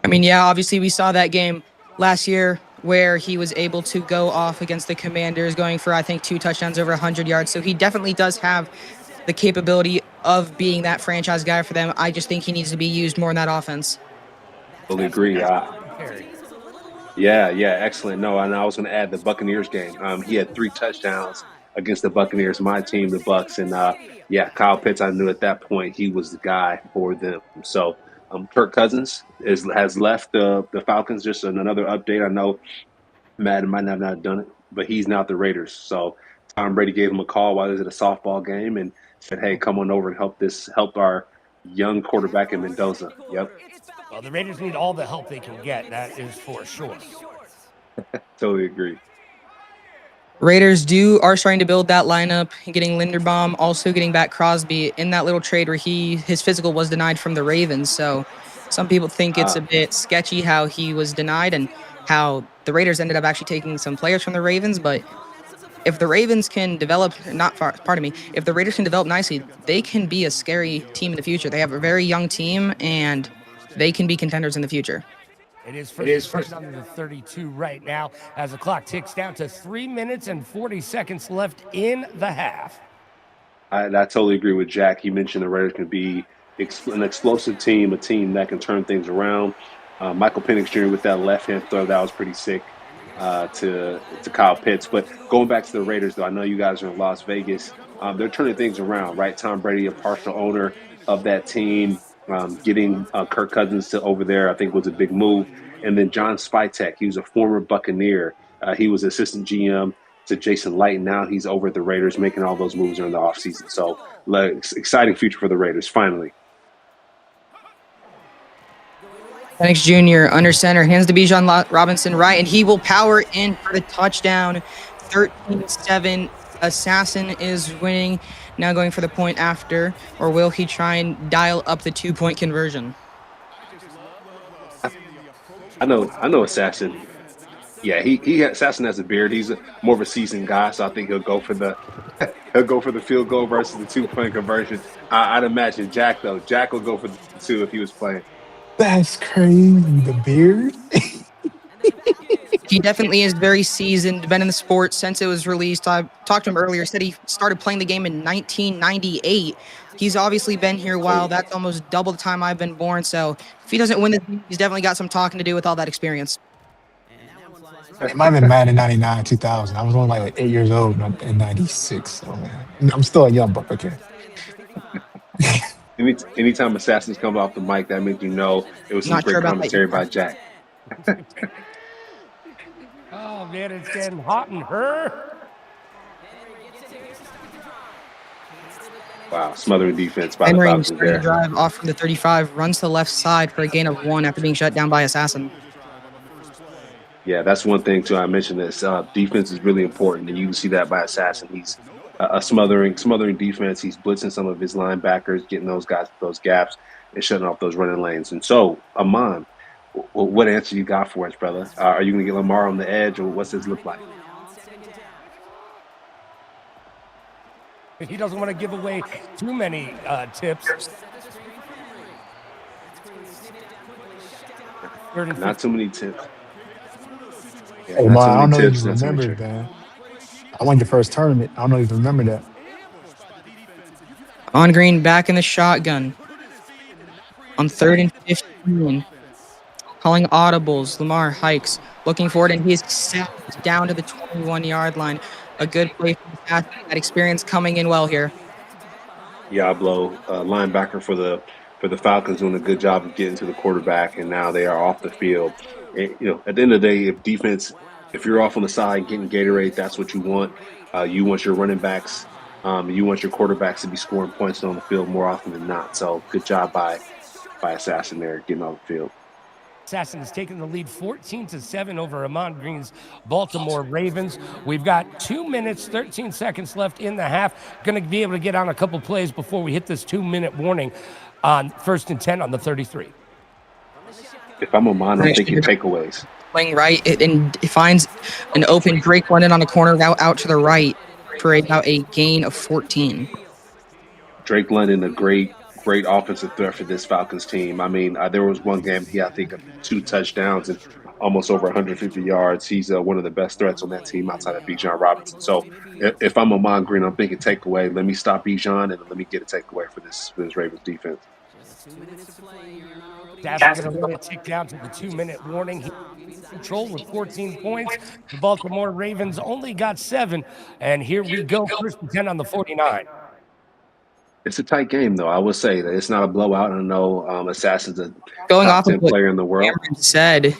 I mean, yeah, obviously we saw that game last year where he was able to go off against the Commanders, going for, I think, 2 touchdowns over 100 yards. So he definitely does have the capability of being that franchise guy for them. I just think he needs to be used more in that offense. Totally agree. Yeah, excellent. No, and I was going to add the Buccaneers game. He had 3 touchdowns against the Buccaneers, my team, the Bucs, and Kyle Pitts. I knew at that point he was the guy for them. So Kirk Cousins has left the Falcons. Just another update. I know Madden might not have done it, but he's now at the Raiders. So Tom Brady gave him a call while he was at a softball game and said, "Hey, come on over and help our young quarterback in Mendoza." Yep. Well, the Raiders need all the help they can get. That is for sure. Totally agree. Raiders are starting to build that lineup, getting Linderbaum, also getting back Crosby in that little trade where his physical was denied from the Ravens. So some people think it's a bit sketchy how he was denied and how the Raiders ended up actually taking some players from the Ravens. But if the Ravens can develop, if the Raiders can develop nicely, they can be a scary team in the future. They have a very young team and they can be contenders in the future. It is first under the 32 right now as the clock ticks down to 3 minutes and 40 seconds left in the half. I totally agree with Jack. He mentioned the Raiders can be an explosive team, a team that can turn things around. Michael Penix Jr. with that left-hand throw, that was pretty sick to Kyle Pitts. But going back to the Raiders, though, I know you guys are in Las Vegas. They're turning things around, right? Tom Brady, a partial owner of that team. Getting Kirk Cousins to over there, I think, was a big move. And then John Spytek, he was a former Buccaneer. He was assistant GM to Jason Light. Now he's over at the Raiders, making all those moves during the offseason. So, exciting future for the Raiders, finally. Penix Jr. under center, hands to Bijan Robinson right, and he will power in for the touchdown. 13-7. Assassin is winning. Now going for the point after, or will he try and dial up the 2-point conversion? I know Assassin. Yeah, Assassin has a beard. He's more of a seasoned guy, so I think he'll go for the he'll go for the field goal versus the 2 point conversion. I'd imagine Jack though. Jack will go for the two if he was playing. That's crazy. The beard. He definitely is very seasoned, been in the sport since it was released. I talked to him earlier, said he started playing the game in 1998. He's obviously been here a while. That's almost double the time I've been born. So if he doesn't win this, he's definitely got some talking to do with all that experience. It might have been Madden 99, 2000. I was only like 8 years old in 96. So I'm still a young buck. Okay. Anytime Assassins come off the mic, that means you know it was some Not sure great about that. commentary by Jack. Oh man, it's getting hot in her. Wow, smothering defense by the Henry Falcons starting there. drive off from the 35, runs to the left side for a gain of 1 after being shut down by Assassin. Yeah, that's one thing too. I mentioned this. Defense is really important, and you can see that by Assassin. He's a smothering defense. He's blitzing some of his linebackers, getting those guys those gaps, and shutting off those running lanes. And so, Ahman, what answer you got for us, brother? Are you going to get Lamar on the edge, or what's this look like? He doesn't want to give away too many tips. Not too many tips. Yeah, Hey, not man, too I don't many know if tips. you Not too many remember, tricks. man. I won your first tournament. I don't know if you remember that. On Green back in the shotgun. On 3rd and 15. Calling audibles. Lamar hikes. Looking forward, and he is sacked down to the 21-yard line. A good play from that experience coming in well here. Diablo, linebacker for the Falcons, doing a good job of getting to the quarterback, and now they are off the field. And, at the end of the day, if you're off on the side getting Gatorade, that's what you want. You want your running backs, you want your quarterbacks to be scoring points on the field more often than not. So good job by Assassin there getting on the field. Assassin has taken the lead 14-7 over Ahman Green's Baltimore Ravens. We've got 2 minutes, 13 seconds left in the half. Going to be able to get on a couple plays before we hit this 2-minute warning on 1st and 10 on the 33. If I'm Ahman, I'm thinking takeaways. Playing right, and it finds an open Drake London on a corner out to the right for about a gain of 14. Drake London, a great offensive threat for this Falcons team. I mean, there was one game I think 2 touchdowns and almost over 150 yards. He's one of the best threats on that team outside of Bijan Robinson. So if I'm Ahman Green, I'm thinking takeaway. Let me stop Bijan and let me get a takeaway for this Ravens defense. That's going to let it tick down to the 2-minute warning. He control with 14 points. The Baltimore Ravens only got 7. And here we go, 1st and 10 on the 49. It's a tight game, though. I would say that it's not a blowout. I know Assassin's a Going top off 10 of what player in the world. Cameron said,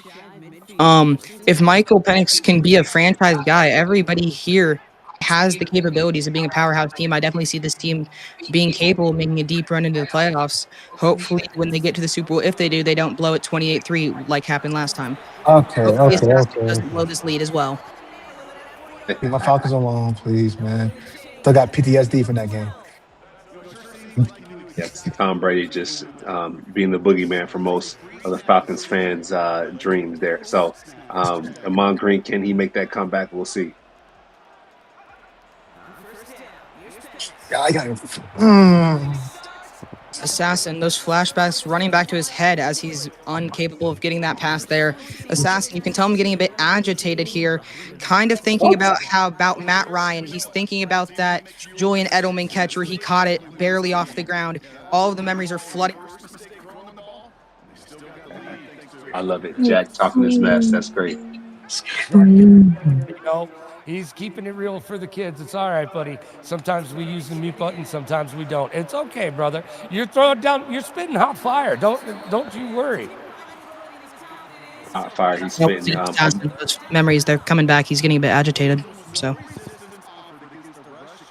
if Michael Penix can be a franchise guy, everybody here has the capabilities of being a powerhouse team. I definitely see this team being capable of making a deep run into the playoffs. Hopefully, when they get to the Super Bowl, if they do, they don't blow it 28-3 like happened last time. Okay. Doesn't blow this lead as well. Leave my Falcons alone, please, man. Still got PTSD from that game. Yes, Tom Brady just being the boogeyman for most of the Falcons fans' dreams there. So, Ahman Green, can he make that comeback? We'll see. I got it. Assassin, those flashbacks running back to his head as he's incapable of getting that pass there. Assassin, you can tell him getting a bit agitated here, kind of thinking about Matt Ryan. He's thinking about that Julian Edelman catch where he caught it barely off the ground. All of the memories are flooding. I love it. Jack talking his mess. That's great. He's keeping it real for the kids. It's all right, buddy. Sometimes we use the mute button, sometimes we don't. It's okay, brother. You're throwing down, you're spitting hot fire. Don't you worry. Hot fire, he's spitting. Those memories, they're coming back. He's getting a bit agitated. So.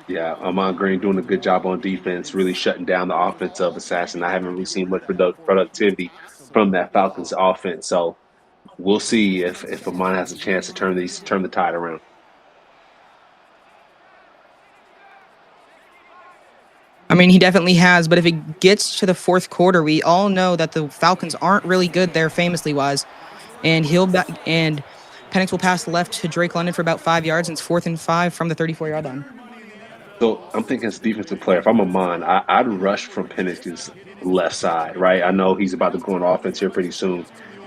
Yeah, Ahman Green doing a good job on defense, really shutting down the offense of Assassin. I haven't really seen much productivity from that Falcons offense. So we'll see if Ahman has a chance to turn the tide around. I mean, he definitely has, but if it gets to the 4th quarter, we all know that the Falcons aren't really good there, famously wise. and Penix will pass left to Drake London for about 5 yards, and it's 4th and 5 from the 34-yard line. So I'm thinking as a defensive player, if I'm Ahman, I'd rush from Penix's left side, right? I know he's about to go on offense here pretty soon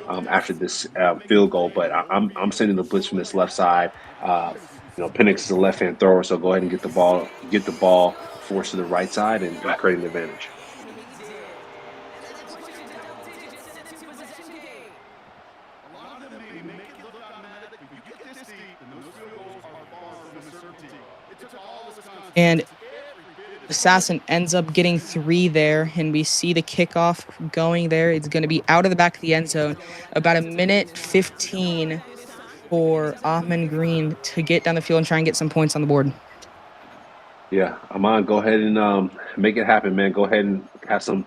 after this field goal, but I'm sending the blitz from this left side. Penix is a left-hand thrower, so go ahead and get the ball forced to the right side and create an advantage. And Assassin ends up getting 3 there, and we see the kickoff going there. It's going to be out of the back of the end zone. About 1:15 for Ahman Green to get down the field and try and get some points on the board. Yeah, Ahman, go ahead and make it happen, man. Go ahead and have some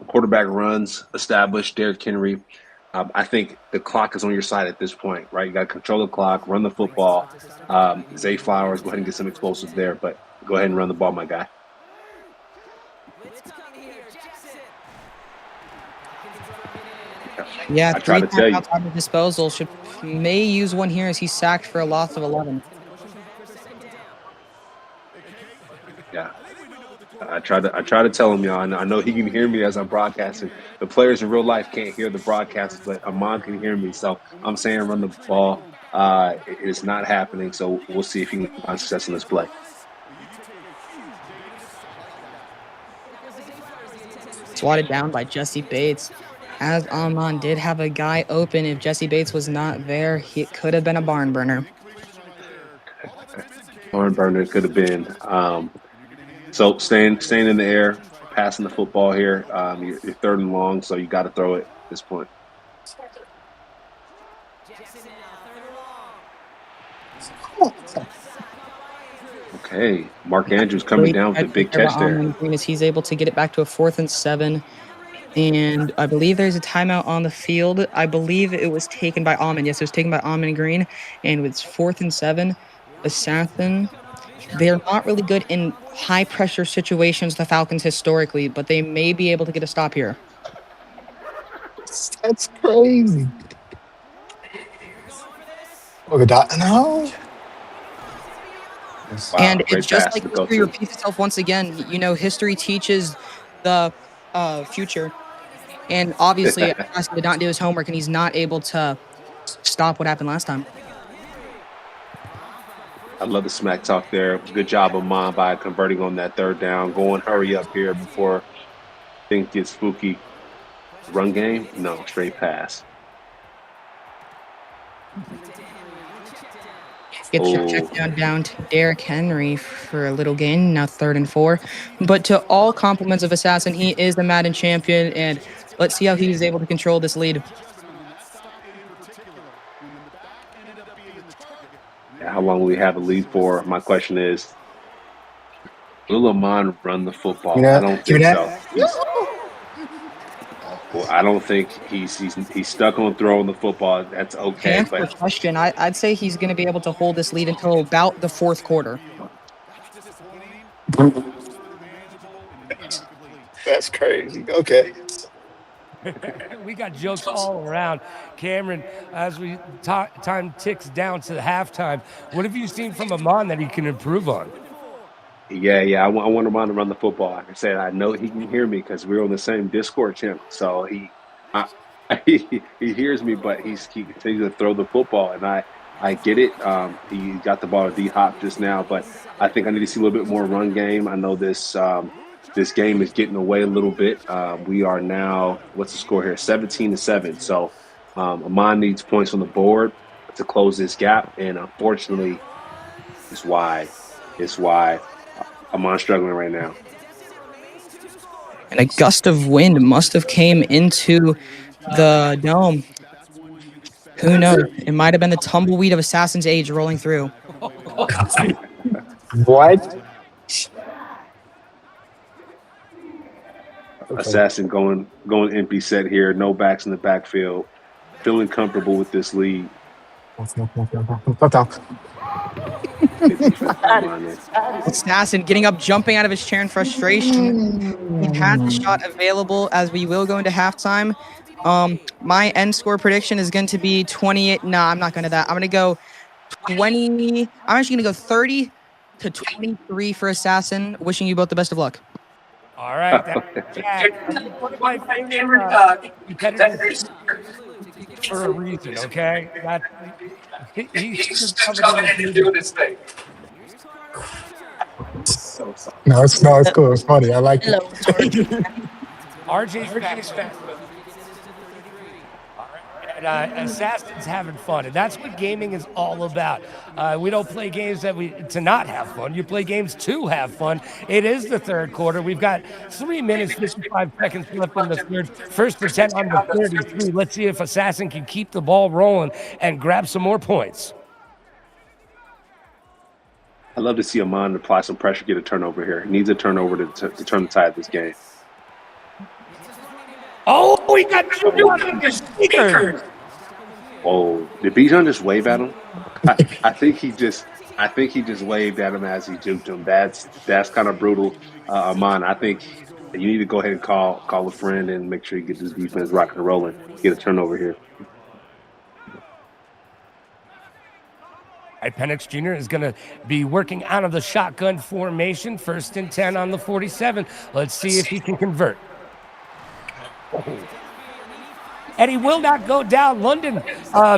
quarterback runs established. Derrick Henry. I think the clock is on your side at this point, right? You got to control the clock, run the football. Zay Flowers, go ahead and get some explosives there, but go ahead and run the ball, my guy. Yeah, I try to tell you. Time of disposal may use one here as he's sacked for a loss of 11. Yeah. I try to tell him, y'all. I know he can hear me as I'm broadcasting. The players in real life can't hear the broadcasters, but Ahman can hear me. So I'm saying run the ball. It's not happening. So we'll see if he can find success in this play. Swatted down by Jesse Bates. As Ahman did have a guy open, if Jesse Bates was not there, it could have been a barn burner. Barn burner could have been. So staying in the air, passing the football here. You're 3rd and long, so you got to throw it at this point. Okay, Mark Andrews coming down with a big catch there. He's able to get it back to a 4th and 7. And I believe there's a timeout on the field. I believe it was taken by Ahman. Yes, it was taken by Ahman Green. And it's 4th and 7. Assassin. They're not really good in high-pressure situations, the Falcons, historically, but they may be able to get a stop here. That's crazy. Oh, no. Wow, and it's just like history repeats itself once again. History teaches the future. And obviously, Assassin did not do his homework, and he's not able to stop what happened last time. I love the smack talk there. Good job, Ahman, by converting on that 3rd down. Go and hurry up here before things get spooky. Run game? No, straight pass. Gets your check down to Derrick Henry for a little gain, now 3rd and 4. But to all compliments of Assassin, he is the Madden champion, and let's see how he's able to control this lead. How long will we have a lead for? My question is, will Ahman run the football? I don't think so. I don't think he's stuck on throwing the football. That's okay. But question, I'd say he's going to be able to hold this lead until about the 4th quarter. That's crazy. Okay. We got jokes all around. Cameron, as time ticks down to halftime, what have you seen from Ahman that he can improve on? Yeah. I want Ahman to run the football. Like I said, I know he can hear me because we're on the same Discord channel. So he hears me, but he continues to throw the football, and I get it. He got the ball to D-Hop just now, but I think I need to see a little bit more run game. I know this game is getting away a little bit. We are now, what's the score here? 17-7. So Ahman needs points on the board to close this gap, and unfortunately, it's why Ahman's struggling right now. And a gust of wind must have came into the dome. Who knows? It might have been the tumbleweed of Assassin's Age rolling through. What? Assassin going empty set here. No backs in the backfield. Feeling comfortable with this lead. Assassin getting up, jumping out of his chair in frustration. He has the shot available as we will go into halftime. My end score prediction is going to be 28. Nah, I'm not going to that. I'm going to go 20. I'm actually going to go 30 to 23 for Assassin. Wishing you both the best of luck. All right, that's Jack. One of my favorite competitors for a reason, okay? He should have covered it and doing his thing. No, it's cool. It's funny. I like it. RJ's back. And Assassin's having fun, and that's what gaming is all about. We don't play games to not have fun. You play games to have fun. It is the third quarter. We've got 3 minutes, 55 seconds left in the third. First and 10 on the 33. Let's see if Assassin can keep the ball rolling and grab some more points. I love to see Ahman apply some pressure, get a turnover here. He needs a turnover to turn the tide of this game. Oh, we got two on the speaker. Oh, did Bijan just wave at him? I think he just waved at him as he juked him. That's kind of brutal, Ahman. I think you need to go ahead and call a friend and make sure you get this defense rocking and rolling. Get a turnover here. Penix Jr. is going to be working out of the shotgun formation. First and 10 on the 47. Let's see if he can convert. Oh. And he will not go down. London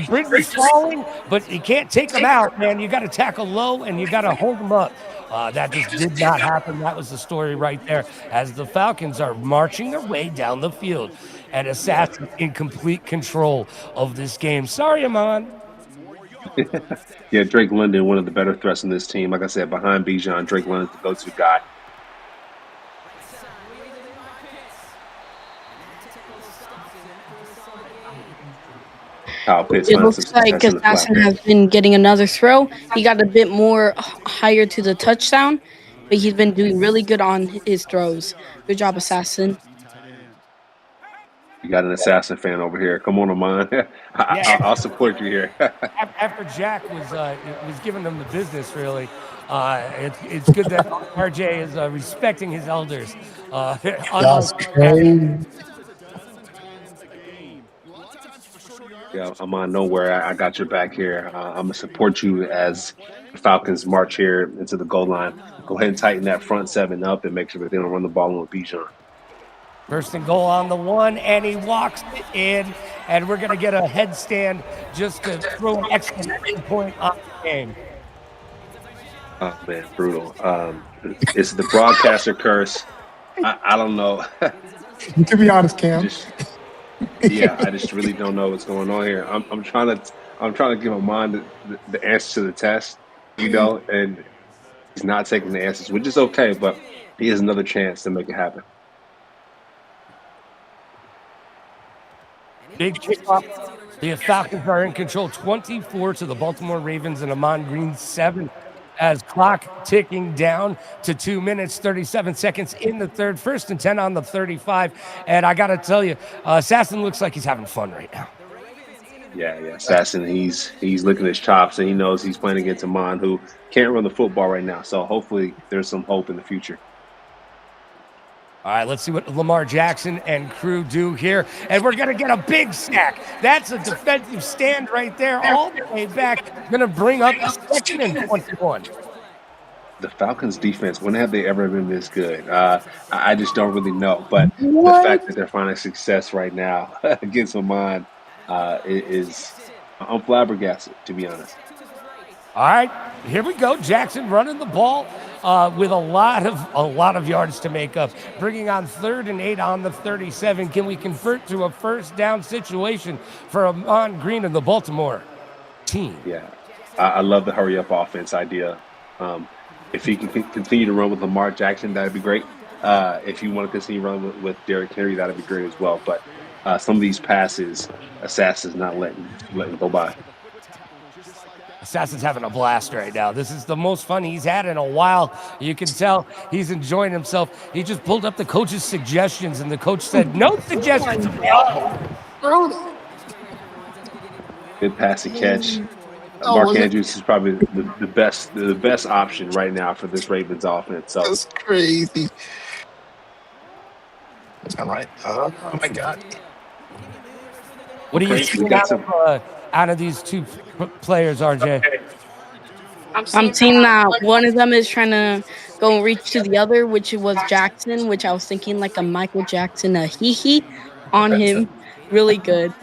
Bridge is falling, but you can't take him out, man. You got to tackle low, and you got to hold him up. That just did not happen. That was the story right there as the Falcons are marching their way down the field. And Assassin in complete control of this game. Sorry, Ahman. Yeah, Drake London, one of the better threats in this team. Like I said, behind Bijan, Drake London's the go-to guy. It looks like Assassin has been getting another throw. He got a bit more higher to the touchdown, but he's been doing really good on his throws. Good job, Assassin. You got an Assassin fan over here. Come on, Ahman. I'll support you here. After Jack was giving them the business, really, it's good that RJ is respecting his elders. That's crazy. Yeah, Ahman, nowhere. I got your back here. I'm going to support you as the Falcons march here into the goal line. Go ahead and tighten that front seven up and make sure that they don't run the ball in with Bijan. First and goal on the 1, and he walks it in, and we're going to get a headstand just to throw an exclamation point on the game. Oh, man, brutal. It's the broadcaster curse. I don't know. You can be honest, Cam. I just really don't know what's going on here. I'm trying to give Ahman the answer to the test, and he's not taking the answers, which is okay, but he has another chance to make it happen. Big kickoff. The Falcons are in control, 24 to the Baltimore Ravens, and Ahman Green 7 as clock ticking down to 2 minutes, 37 seconds in the third. First and 10 on the 35. And I got to tell you, Assassin looks like he's having fun right now. Yeah. Assassin, he's licking his chops, and he knows he's playing against Ahman, who can't run the football right now. So hopefully there's some hope in the future. All right, let's see what Lamar Jackson and crew do here. And we're going to get a big sack. That's a defensive stand right there, all the way back. Going to bring up a second and 21. The Falcons defense, when have they ever been this good? I just don't really know. But the fact that they're finding success right now against Ahman is I'm flabbergasted, to be honest. All right, here we go. Jackson running the ball with a lot of yards to make up. Bringing on 3rd and 8 on the 37. Can we convert to a first down situation for Ahman Green and the Baltimore team? Yeah, I love the hurry up offense idea. If he can continue to run with Lamar Jackson, that'd be great. If you want to continue running with Derrick Henry, that'd be great as well. But some of these passes, Assassin's not letting go by. Assassin's having a blast right now. This is the most fun he's had in a while. You can tell he's enjoying himself. He just pulled up the coach's suggestions, and the coach said, no suggestions available. Good pass and catch. Mark Andrews is probably the best option right now for this Ravens offense. So that's crazy. All right. Oh my God. What are you Okay, we seeing got some. out of these two players, RJ? I'm seeing that one of them is trying to go and reach to the other, which was Jackson, which I was thinking like a Michael Jackson, a hee on him. Really good.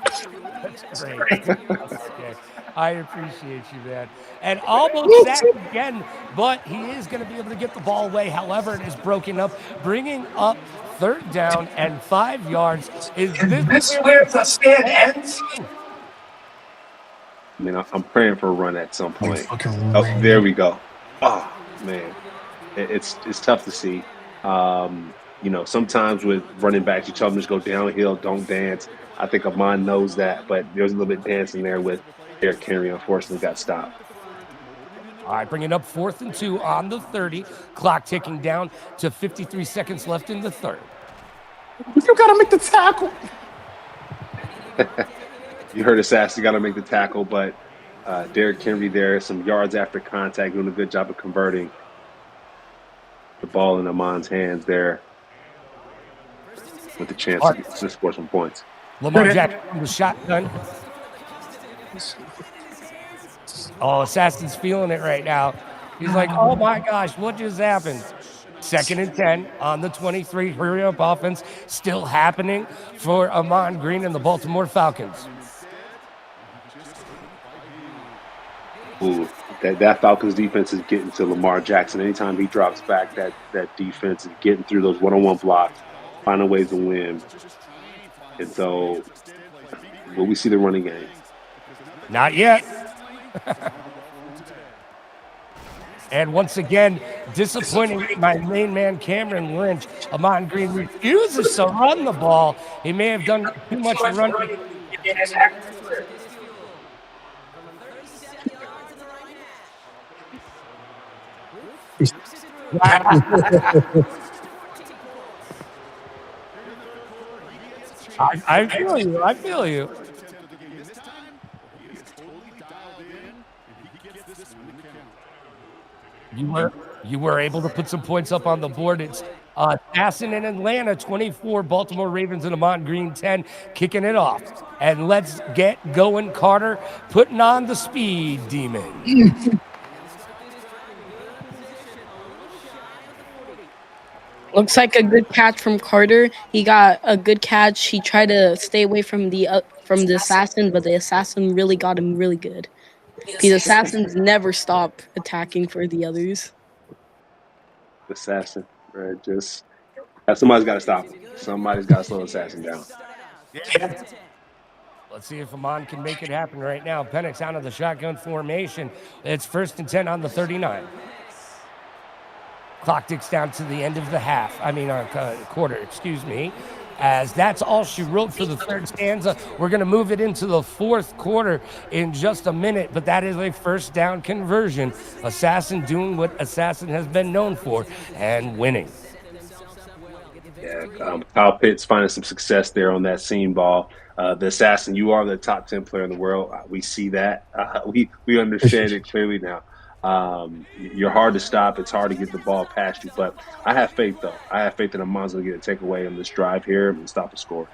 That's great. Okay. I appreciate you, man. And almost sacked again, but he is going to be able to get the ball away. However, it is broken up, bringing up 3rd down and 5 yards. Is this where the stand ends? I mean, I'm praying for a run at some Like point. fucking Oh, there rain. we go. Oh man, it's tough to see. Sometimes with running backs, you tell them just go downhill, don't dance. I think Ahman knows that, but there's a little bit dancing there with Derrick Henry. Unfortunately, got stopped. All right, bringing up 4th and 2 on the 30. Clock ticking down to 53 seconds left in the 3rd. You gotta make the tackle. You heard Assassin got to make the tackle, but Derrick Henry there, some yards after contact, doing a good job of converting the ball in Ahman's hands there with the chance to score some points. Lamar Jackson from the shotgun. Oh, Assassin's feeling it right now. He's like, oh my gosh, what just happened? 2nd and 10 on the 23. Hurry up offense still happening for Ahman Green and the Baltimore Falcons. Ooh, that Falcons defense is getting to Lamar Jackson. Anytime he drops back, that defense is getting through those one-on-one blocks, finding ways to win. And so, will we see the running game? Not yet. And once again, disappointing my main man, Cameron Lynch. Ahman Green refuses to run the ball. He may have done too much running. I feel you. I feel you. You were able to put some points up on the board. It's Assassin in Atlanta, 24, Baltimore Ravens and Ahman Green 10, kicking it off. And let's get going, Carter, putting on the speed demon. Looks like a good catch from Carter. He got a good catch. He tried to stay away from the assassin, but the assassin really got him really good. These assassins never stop attacking for the others. Assassin, right? Somebody's got to stop him. Somebody's got to slow Assassin down. Let's see if Ahman can make it happen right now. Penix out of the shotgun formation. It's 1st and 10 on the 39. Clock ticks down to the end of the quarter, excuse me. As that's all she wrote for the 3rd stanza. We're going to move it into the 4th quarter in just a minute, but that is a 1st down conversion. Assassin doing what Assassin has been known for and winning. Yeah, Kyle Pitts finding some success there on that seam ball. The Assassin, you are the top 10 player in the world. We see that. We understand it clearly now. You're hard to stop. It's hard to get the ball past you, but I have faith, though. I have faith that Ahman's going to get a takeaway on this drive here and stop the score.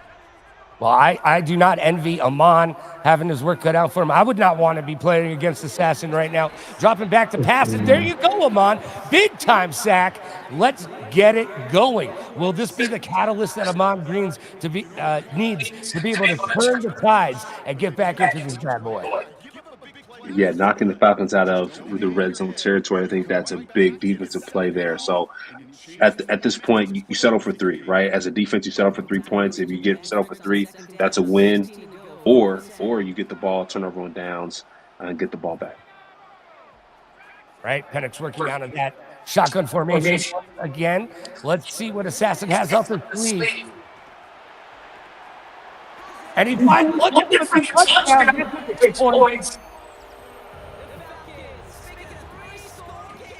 Well, I do not envy Ahman having his work cut out for him. I would not want to be playing against Assassin right now. Dropping back to pass it. There you go, Ahman. Big time sack. Let's get it going. Will this be the catalyst that Ahman Greens needs to be able to turn the tides and get back into this bad boy? Yeah, knocking the Falcons out of the red zone territory, I think that's a big defensive play there. So at this point, you settle for 3, right? As a defense, you settle for 3 points. If you settle for 3, that's a win. Or you get the ball, turnover on downs, and get the ball back. Right, Penix working out of that shotgun formation again. Let's see what Assassin has up his sleeve. And he finds one different touchdown. Points.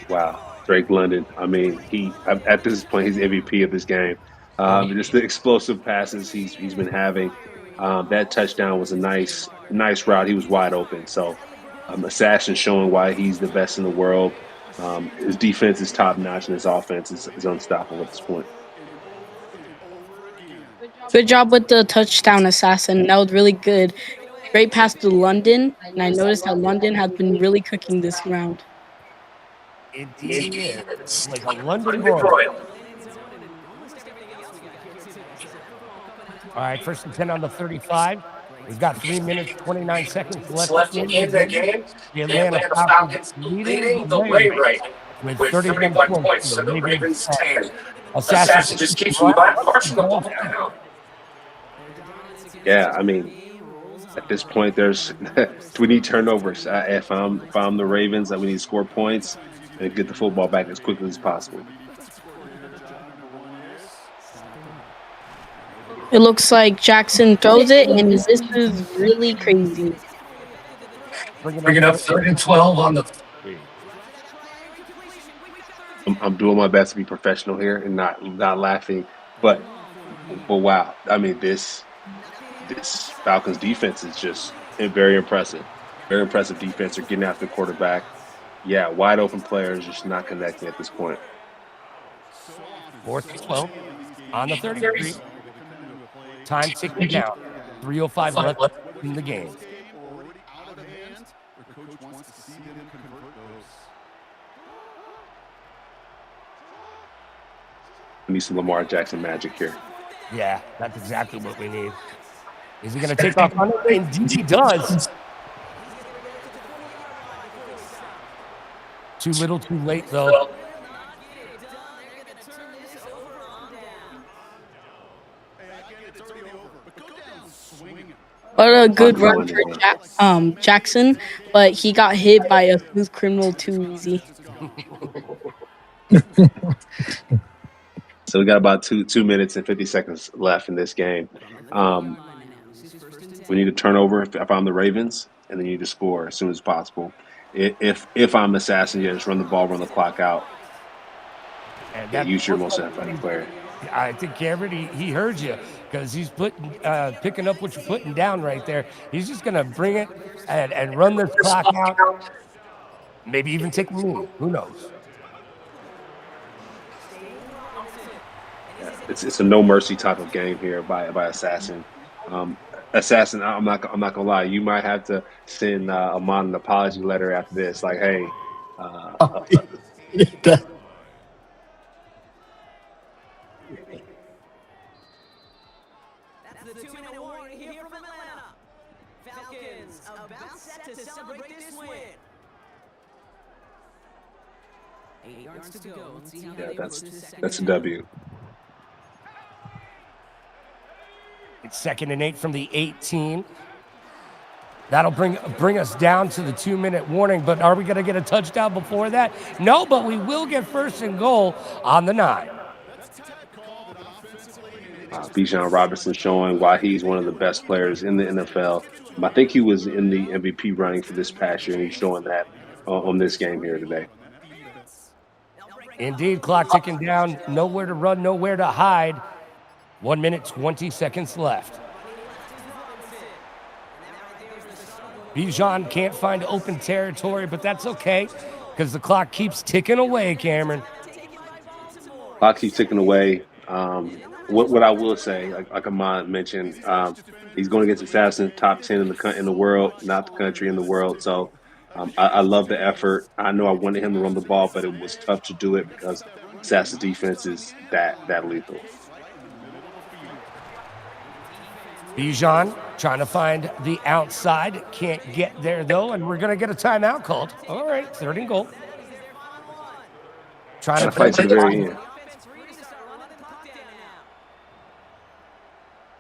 Wow, Drake London. I mean, at this point, he's MVP of this game. Just the explosive passes he's been having. That touchdown was a nice route. He was wide open. So, Assassin showing why he's the best in the world. His defense is top notch, and his offense is unstoppable at this point. Good Good job with the touchdown, Assassin. That was really good. Great pass to London, and I noticed how London has been really cooking this round. Indeed he is. Like a London broil. All right, 1st and 10 on the 35. We've got 3 minutes, 29 seconds left in the game. The Atlanta Falcons leading the way with 31 points to the Ravens 10. Assassin just keeps marching the ball down. Yeah, I mean, at this point, we need turnovers. If I'm the Ravens, we need to score points and get the football back as quickly as possible. It looks like Jackson throws it, and this is really crazy. Bringing up 3rd and 12 on the 3. I'm doing my best to be professional here and not laughing, but wow, I mean this Falcons defense is just very impressive. Very impressive defense. They're getting after the quarterback. Yeah, wide open players just not connecting at this point. 4th and 12 on the 33. Time ticking down. 3:05 left in the game. We need some Lamar Jackson magic here. Yeah, that's exactly what we need. Is he going to take off on it? Indeed he does. Too little, too late, though. What a good run for Jackson, but he got hit by a smooth criminal too easy. So we got about 2 minutes and 50 seconds left in this game. We need a turnover if I'm the Ravens, and then you need to score as soon as possible. If I'm Assassin, yeah, just run the ball, run the clock out. And use your most athletic player. I think Cameron, he heard you because he's picking up what you're putting down right there. He's just going to bring it and run this clock out. Maybe even take a knee. Who knows? Yeah, it's a no mercy type of game here by Assassin. Assassin, I'm not gonna lie. You might have to send Ahman an apology letter after this. Like, hey. Yeah, that's a W. It's 2nd and 8 from the 18. That'll bring us down to the 2-minute warning. But are we going to get a touchdown before that? No, but we will get 1st and goal on the 9. Bijan Robinson showing why he's one of the best players in the NFL. I think he was in the MVP running for this past year, and he's showing that on this game here today. Indeed, clock ticking down. Nowhere to run, nowhere to hide. 1 minute, 20 seconds left. Bijan can't find open territory, but that's okay because the clock keeps ticking away, Cameron. Clock keeps ticking away. What I will say, like Ahman mentioned, he's going against Assassin, top 10 in the world, not the country, in the world. So I love the effort. I know I wanted him to run the ball, but it was tough to do it because Assassin's defense is that lethal. Bijan trying to find the outside. Can't get there, though, and we're going to get a timeout called. All right, 3rd and goal. Trying to fight to the very end.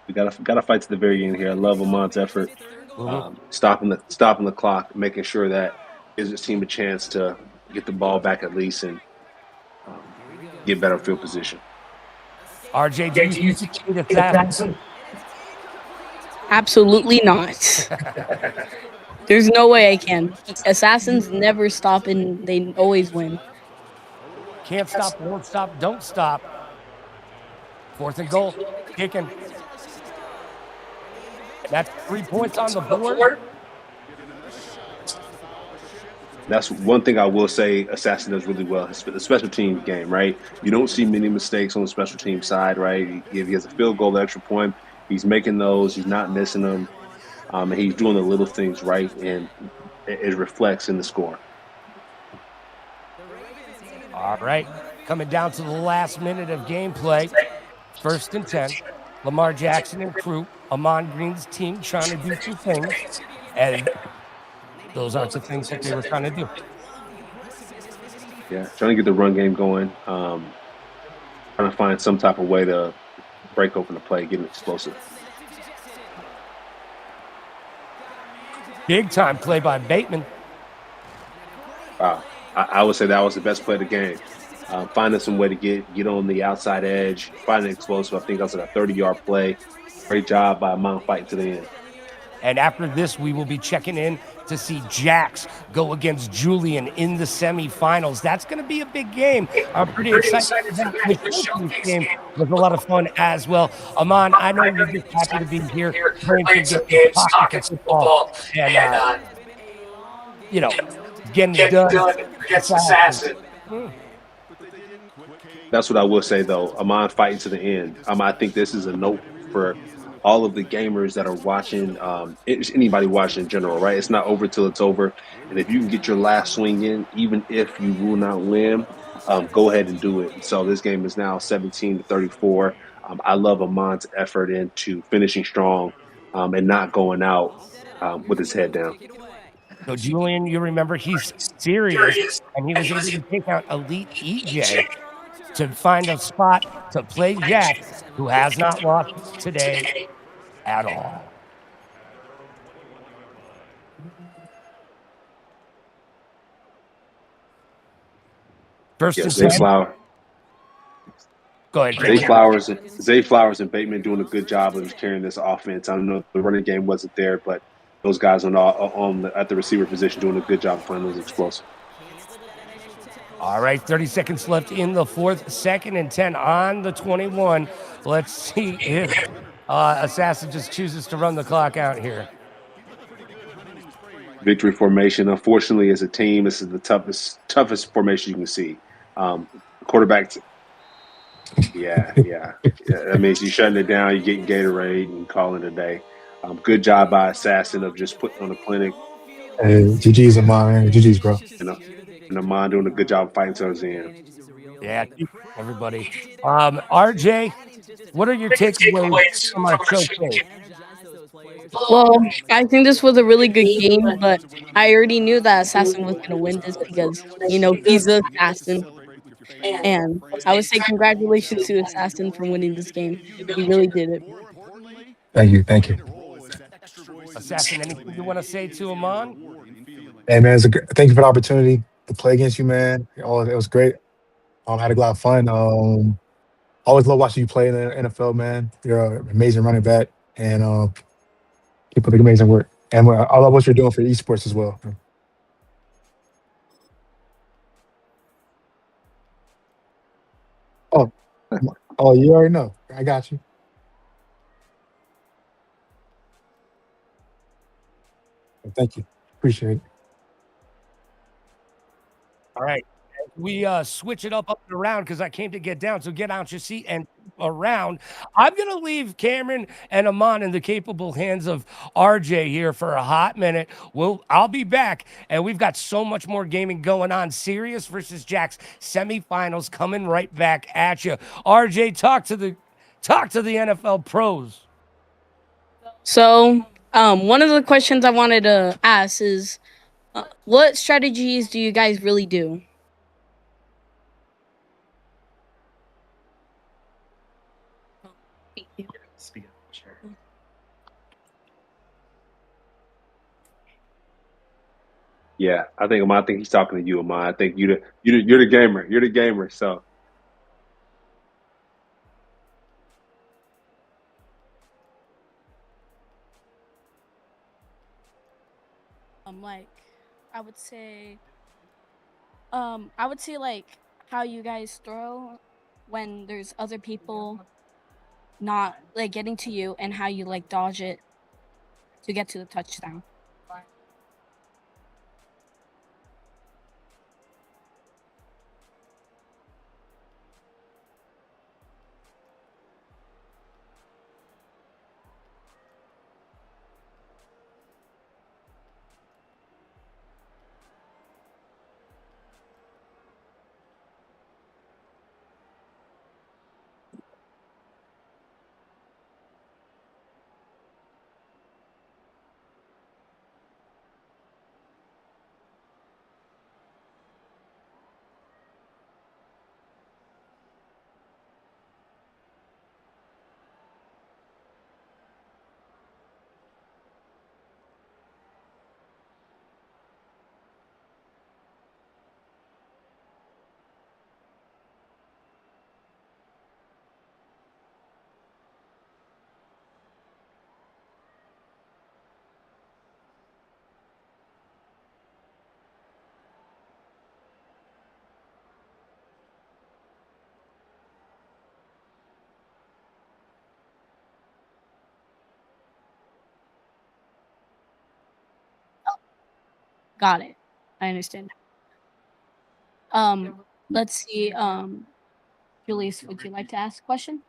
We gotta fight to the very end here. I love Ahman's effort, stopping the clock, making sure that gives his team a chance to get the ball back at least and get better field position. RJ, do you think Assassin? Absolutely not. There's no way I can. Assassins never stop, and they always win. Can't stop, won't stop, don't stop. 4th and goal, kicking. That's 3 points on the board. That's one thing I will say Assassin does really well. The special team game, right? You don't see many mistakes on the special team side, right? If he has a field goal, extra point, he's making those. He's not missing them. And he's doing the little things right, and it reflects in the score. All right, coming down to the last minute of gameplay. 1st and 10. Lamar Jackson and crew. Ahman Green's team trying to do some things, and those aren't the things that they were trying to do. Yeah, trying to get the run game going. Trying to find some type of way to break open the play, getting explosive. Big time play by Bateman. Wow, I would say that was the best play of the game. Finding some way to get on the outside edge, finding explosive. I think that was like a 30-yard play. Great job by Ahman fighting to the end. And after this, we will be checking in to see Jax go against Julian in the semifinals. That's going to be a big game. I'm pretty excited for that. The game was a lot of fun as well. Ahman, I know you're just happy to be here playing some games, talking football, and you know, getting it done against Assassin. That's what I will say, though. Ahman fighting to the end. I think this is a note for all of the gamers that are watching, anybody watching in general, right? It's not over till it's over. And if you can get your last swing in, even if you will not win, go ahead and do it. And so this game is now 17-34. I love Ahman's effort into finishing strong and not going out with his head down. So Julian, you remember he's serious, and he was able to take out Elite EJ to find a spot to play Jax, who has not lost today at all. First and Zay 10. Flower. Go ahead. Zay Flowers and Bateman doing a good job of carrying this offense. I know the running game wasn't there, but those guys at the receiver position doing a good job of finding those explosives. All right, 30 seconds left in the fourth. 2nd and 10 on the 21. Let's see if Assassin just chooses to run the clock out here. Victory formation. Unfortunately, as a team, this is the toughest formation you can see. Quarterback. Yeah. That means you're shutting it down. You're getting Gatorade and calling it a day. Good job by Assassin of just putting on a clinic. Hey, GG's Ahman, man. GG's, bro. And Ahman doing a good job fighting towards the end. Yeah, everybody. RJ, what are your takeaways from our show today? Well, I think this was a really good game, but I already knew that Assassin was going to win this because, he's the Assassin. And I would say congratulations to Assassin for winning this game. He really did it. Thank you. Assassin, anything you want to say to Ahman? Hey, man, thank you for the opportunity to play against you, man. It was great. I had a lot of fun. Always love watching you play in the NFL, man. You're an amazing running back, and keep up the amazing work. And I love what you're doing for esports as well. Oh, you already know. I got you. Thank you. Appreciate it. All right. We switch it up and around because I came to get down. So get out your seat and around. I'm going to leave Cameron and Ahman in the capable hands of RJ here for a hot minute. I'll be back, and we've got so much more gaming going on. Sirius versus Jax semifinals coming right back at you. RJ, talk to the NFL pros. So, one of the questions I wanted to ask is, what strategies do you guys really do? Yeah, I think he's talking to you, Ahman. I think you're the gamer. You're the gamer. So I would say like how you guys throw when there's other people not like getting to you, and how you like dodge it to get to the touchdown. Got it. I understand. Let's see. Julius, would you like to ask a question?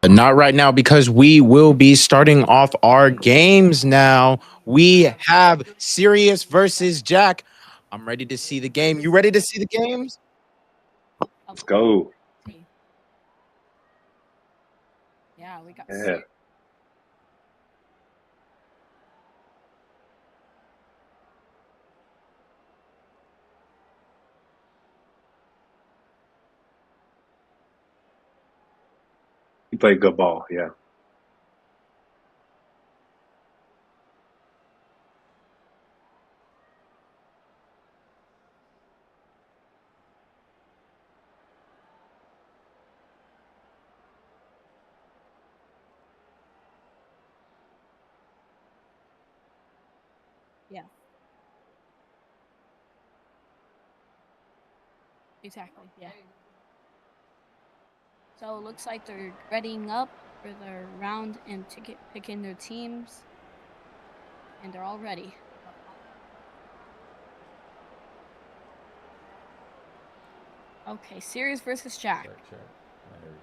Not right now because we will be starting off our games now. We have Sirius versus Jack. I'm ready to see the game. You ready to see the games? Let's go. Yeah, we got Yeah. He played good ball. Yeah. Yeah. Exactly. Yeah. So it looks like they're readying up for their round and picking their teams, and they're all ready. Okay, Sirius versus Jack. Check. Oh, there we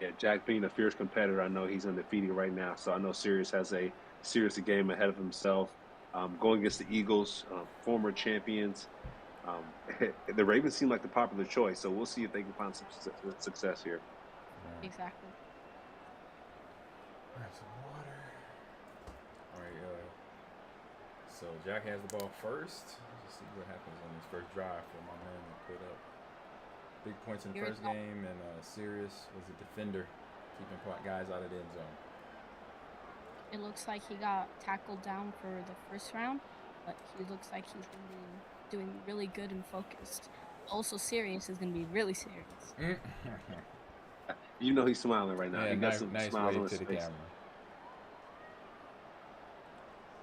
go. Yeah, Jack being a fierce competitor, I know he's undefeated right now. So I know Sirius has a serious game ahead of himself. Going against the Eagles, former champions. The Ravens seem like the popular choice, so we'll see if they can find some success here. Exactly. Grab some water. All right. So Jack has the ball first. Let's see what happens on this first drive for my man to put up big points in the first game, and Sirius was a defender, keeping guys out of the end zone. It looks like he got tackled down for the first round, but he looks like he's going to be doing really good and focused. Also, Sirius is going to be really serious. You know he's smiling right now. Yeah, he got some nice smiles wave on his to the face. camera.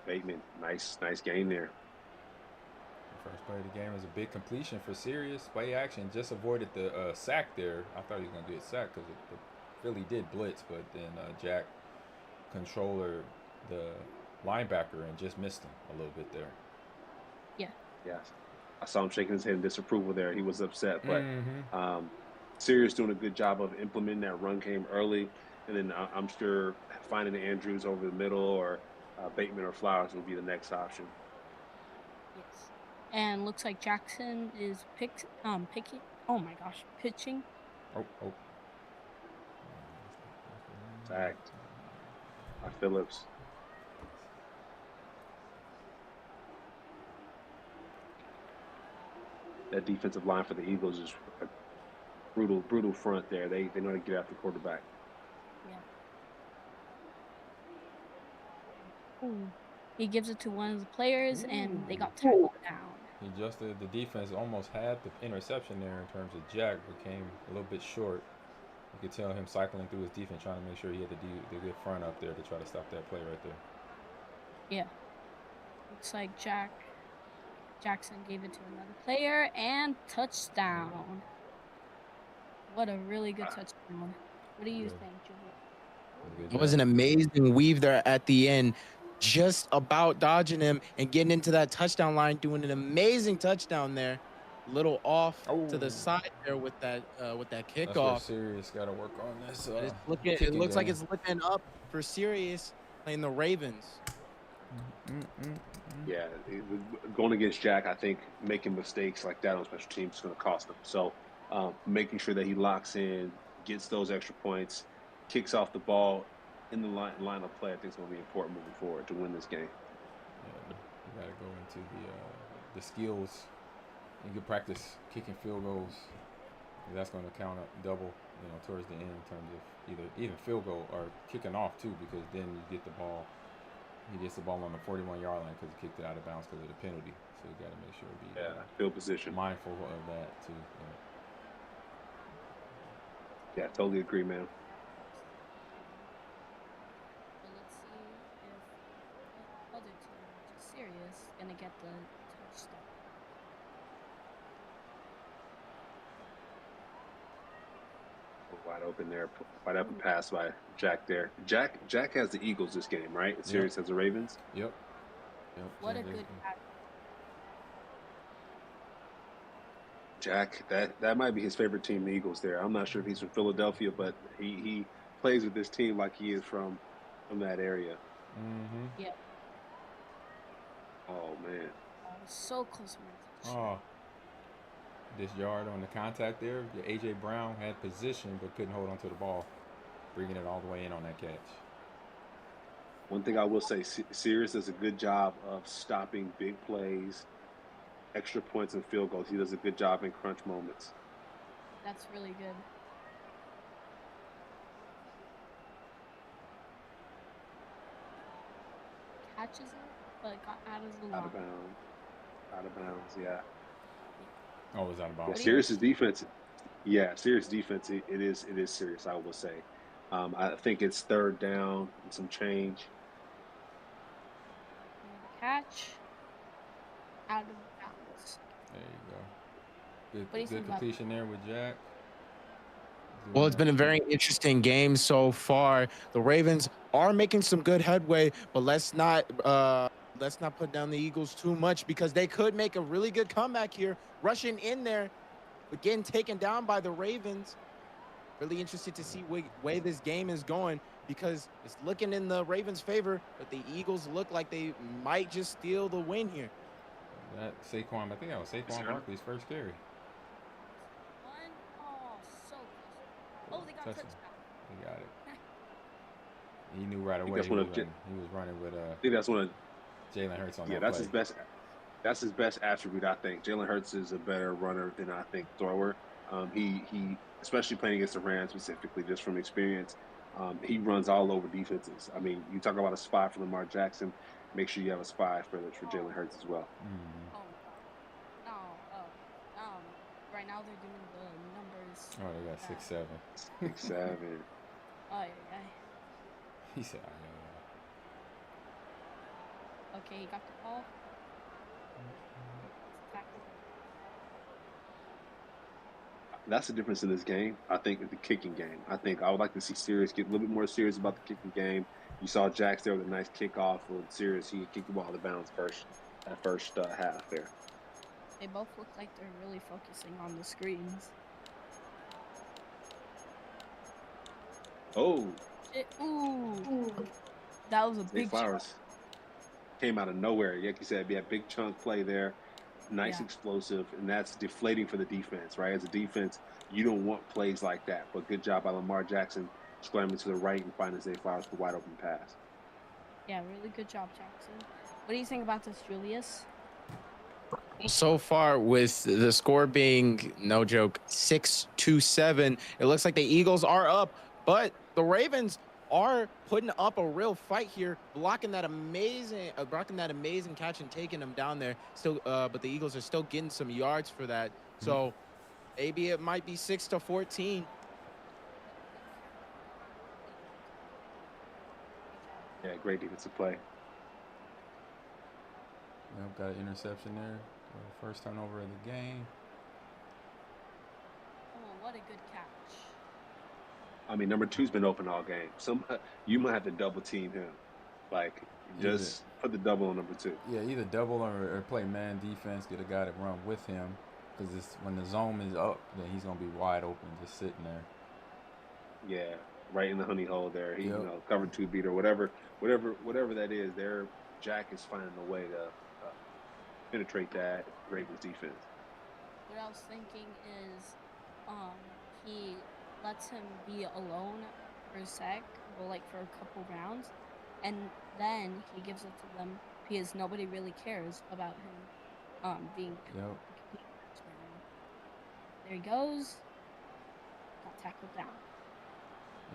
Bateman, nice gain there. The first play of the game was a big completion for Sirius. Play action, just avoided the sack there. I thought he was going to get sacked because Philly did blitz, but then Jack controller the linebacker and just missed him a little bit there. Yeah. Yeah. I saw him shaking his head in disapproval there. He was upset, but Sirius doing a good job of implementing that run game early, and then I'm sure finding Andrews over the middle or Bateman or Flowers will be the next option. Yes. And looks like Jackson is picking. Oh my gosh, pitching. Oh. Sacked by Phillips. That defensive line for the Eagles is a brutal front there. They know how to get after the quarterback. Yeah. Ooh. He gives it to one of the players, and they got tackled down. He adjusted. The defense almost had the interception there in terms of Jack, but came a little bit short. You could tell him cycling through his defense, trying to make sure he had the good front up there to try to stop that play right there. Yeah. Looks like Jackson gave it to another player, and touchdown. What a really good touchdown. What do you think, Julius? It was an amazing weave there at the end, just about dodging him and getting into that touchdown line, doing an amazing touchdown there. Little off to the side there with that kickoff. That's where Sirius got to work on this. It looks like it's looking up for Sirius playing the Ravens. Yeah, going against Jack, I think making mistakes like that on special teams is going to cost him. So making sure that he locks in, gets those extra points, kicks off the ball in the line of play, I think is going to be important moving forward to win this game. Yeah, you got to go into the skills. You can practice kicking field goals. That's going to count up double, towards the end in terms of even field goal or kicking off too, because then you get the ball. He gets the ball on the 41-yard line because he kicked it out of bounds because of the penalty. So you got to make sure field position, mindful of that too. Yeah, totally agree, man. So let's see if the other team, which is Sirius, gonna get the touchdown. open there. Wide open pass by Jack there. Jack has the Eagles this game, right? Sirius has the Ravens. Yep. What a good catch. Jack, that might be his favorite team, the Eagles there. I'm not sure if he's from Philadelphia, but he plays with this team like he is from that area. Mm-hmm. Yeah. Oh, man. So close. Oh. This yard on the contact there. A.J. Brown had position but couldn't hold on to the ball, bringing it all the way in on that catch. One thing I will say, Sirius does a good job of stopping big plays, extra points, and field goals. He does a good job in crunch moments. That's really good. Catches it, but got out of the line. Out of bounds, yeah. Oh, it was out of bounds. Yeah, Sirius's defense. Yeah, Sirius defense. It is serious, I will say. I think it's third down and some change. Catch. Out of bounds. There you go. Good completion there with Jack. Well, it's been a very interesting game so far. The Ravens are making some good headway, but let's not put down the Eagles too much because they could make a really good comeback here, rushing in there, but getting taken down by the Ravens. Really interested to see which way this game is going because it's looking in the Ravens' favor, but the Eagles look like they might just steal the win here. That Saquon, I think that was Saquon Barkley's first carry. Oh, they got touchdown. He got it. He knew right away. He was running with. I think that's one of Jalen Hurts on that that's play. his best. That's his best attribute, I think. Jalen Hurts is a better runner than I think thrower. He especially playing against the Rams specifically, just from experience, he runs all over defenses. I mean, you talk about a spy for Lamar Jackson. Make sure you have a spy for Jalen Hurts as well. Mm-hmm. Right now they're doing the numbers. Oh, they got 6-7. 6-7. Oh, yeah. He said, Okay, he got the ball. That's the difference in this game. I think the kicking game. I think I would like to see Sirius get a little bit more serious about the kicking game. You saw Jax there with a nice kickoff with Sirius. He kicked the ball out of bounds first half there. They both look like they're really focusing on the screens. Oh. Ooh. That was a big Flowers came out of nowhere. Like you said, be a big chunk play there. Nice explosive, and that's deflating for the defense, right? As a defense, you don't want plays like that. But good job by Lamar Jackson scrambling to the right and finding Zay Flowers for wide open pass. Yeah, really good job, Jackson. What do you think about this, Julius? So far, with the score being, no joke, 6-7, it looks like the Eagles are up, but the Ravens are putting up a real fight here, blocking that amazing catch and taking them down there. Still, but the Eagles are still getting some yards for that. So maybe it might be 6-14. Yeah, great defensive play. Yep, got an interception there. First turnover of the game. Oh, what a good catch. I mean, number 2's been open all game. You might have to double team him. Like, just put the double on number 2. Yeah, either double or play man defense, get a guy to run with him. Because when the zone is up, then he's going to be wide open, just sitting there. Yeah, right in the honey hole there. He, cover 2 beat or whatever that is. There, Jack is finding a way to penetrate that Ravens defense. What I was thinking is, he lets him be alone for a sec, or like for a couple rounds, and then he gives it to them because nobody really cares about him being. Yep. There he goes. Got tackled down.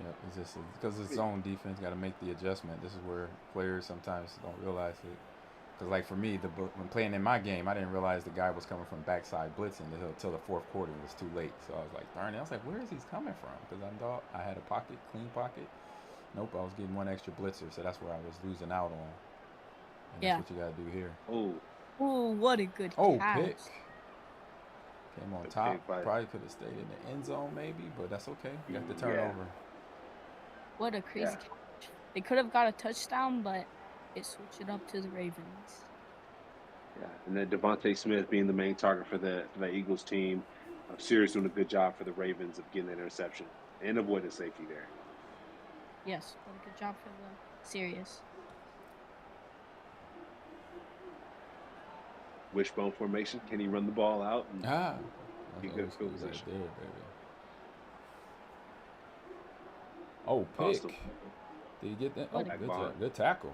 Yeah, it's just because it's zone defense, got to make the adjustment. This is where players sometimes don't realize it. Because, like, for me, when playing in my game, I didn't realize the guy was coming from backside blitzing until the fourth quarter. It was too late. So I was like, darn it. I was like, where is he coming from? Because I thought I had a clean pocket. Nope, I was getting one extra blitzer. So that's where I was losing out on. And that's what you got to do here. Oh, what a good catch. Pick. Came on Okay, top. but Probably could have stayed in the end zone maybe, but that's okay. We got the yeah, turnover. What a crazy yeah. catch. They could have got a touchdown, but they switched it up to the Ravens. Yeah, and then Devontae Smith being the main target for the Eagles team. Sirius doing a good job for the Ravens of getting that interception and avoiding safety there. Yes, what a good job for the Sirius. Wishbone formation. Can he run the ball out and be That's good old school field right position? there, baby. Oh, Lost pick. him. Did you get that? Oh, What a- good job. Good tackle.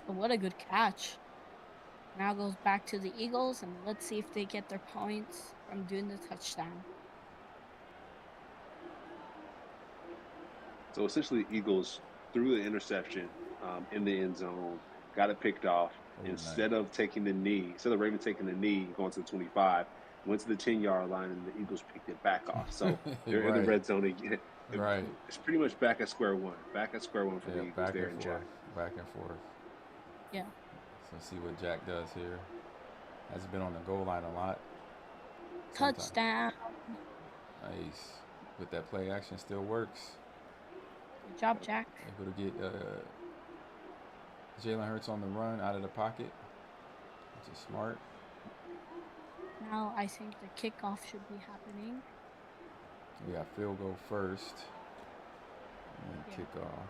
But what a good catch. Now goes back to the Eagles, and let's see if they get their points from doing the touchdown. So essentially, Eagles threw the interception in the end zone, got it picked off. Instead of taking the knee, instead of Ravens taking the knee, going to the 25, went to the 10-yard line, and the Eagles picked it back off. So they're in the red zone again. Right. It's pretty much back at square one. Back at square one for the Eagles back there and in forth. Jack. Back and forth. Yeah. So see what Jack does here. Has been on the goal line a lot. Touchdown. Nice. But that play action still works. Good job, Jack. Able to get Jalen Hurts on the run out of the pocket, which is smart. Now I think the kickoff should be happening. We got field goal first. And then kickoff.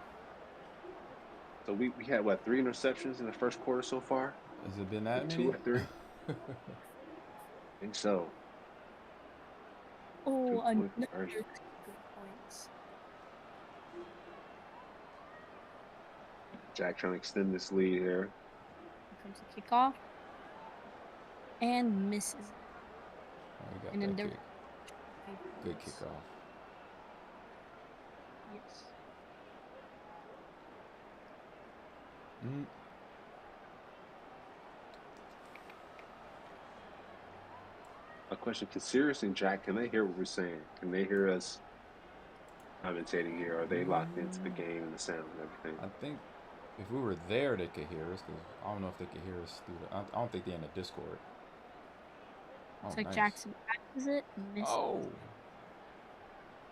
So we had, what, 3 interceptions in the first quarter so far? Has it been that many? 2 or 3? I think so. Oh, another first. good points. Jack trying to extend this lead here. Here comes the kickoff. And misses. Oh, And then there. Good kickoff. Yes. A question: can Sirius and Jack, can they hear what we're saying? Can they hear us commentating here? Are they locked into the game and the sound and everything? I think if we were there, they could hear us. Cause I don't know if they could hear us through the. I don't think they're in the Discord. Looks like Jackson catches it and misses. Oh.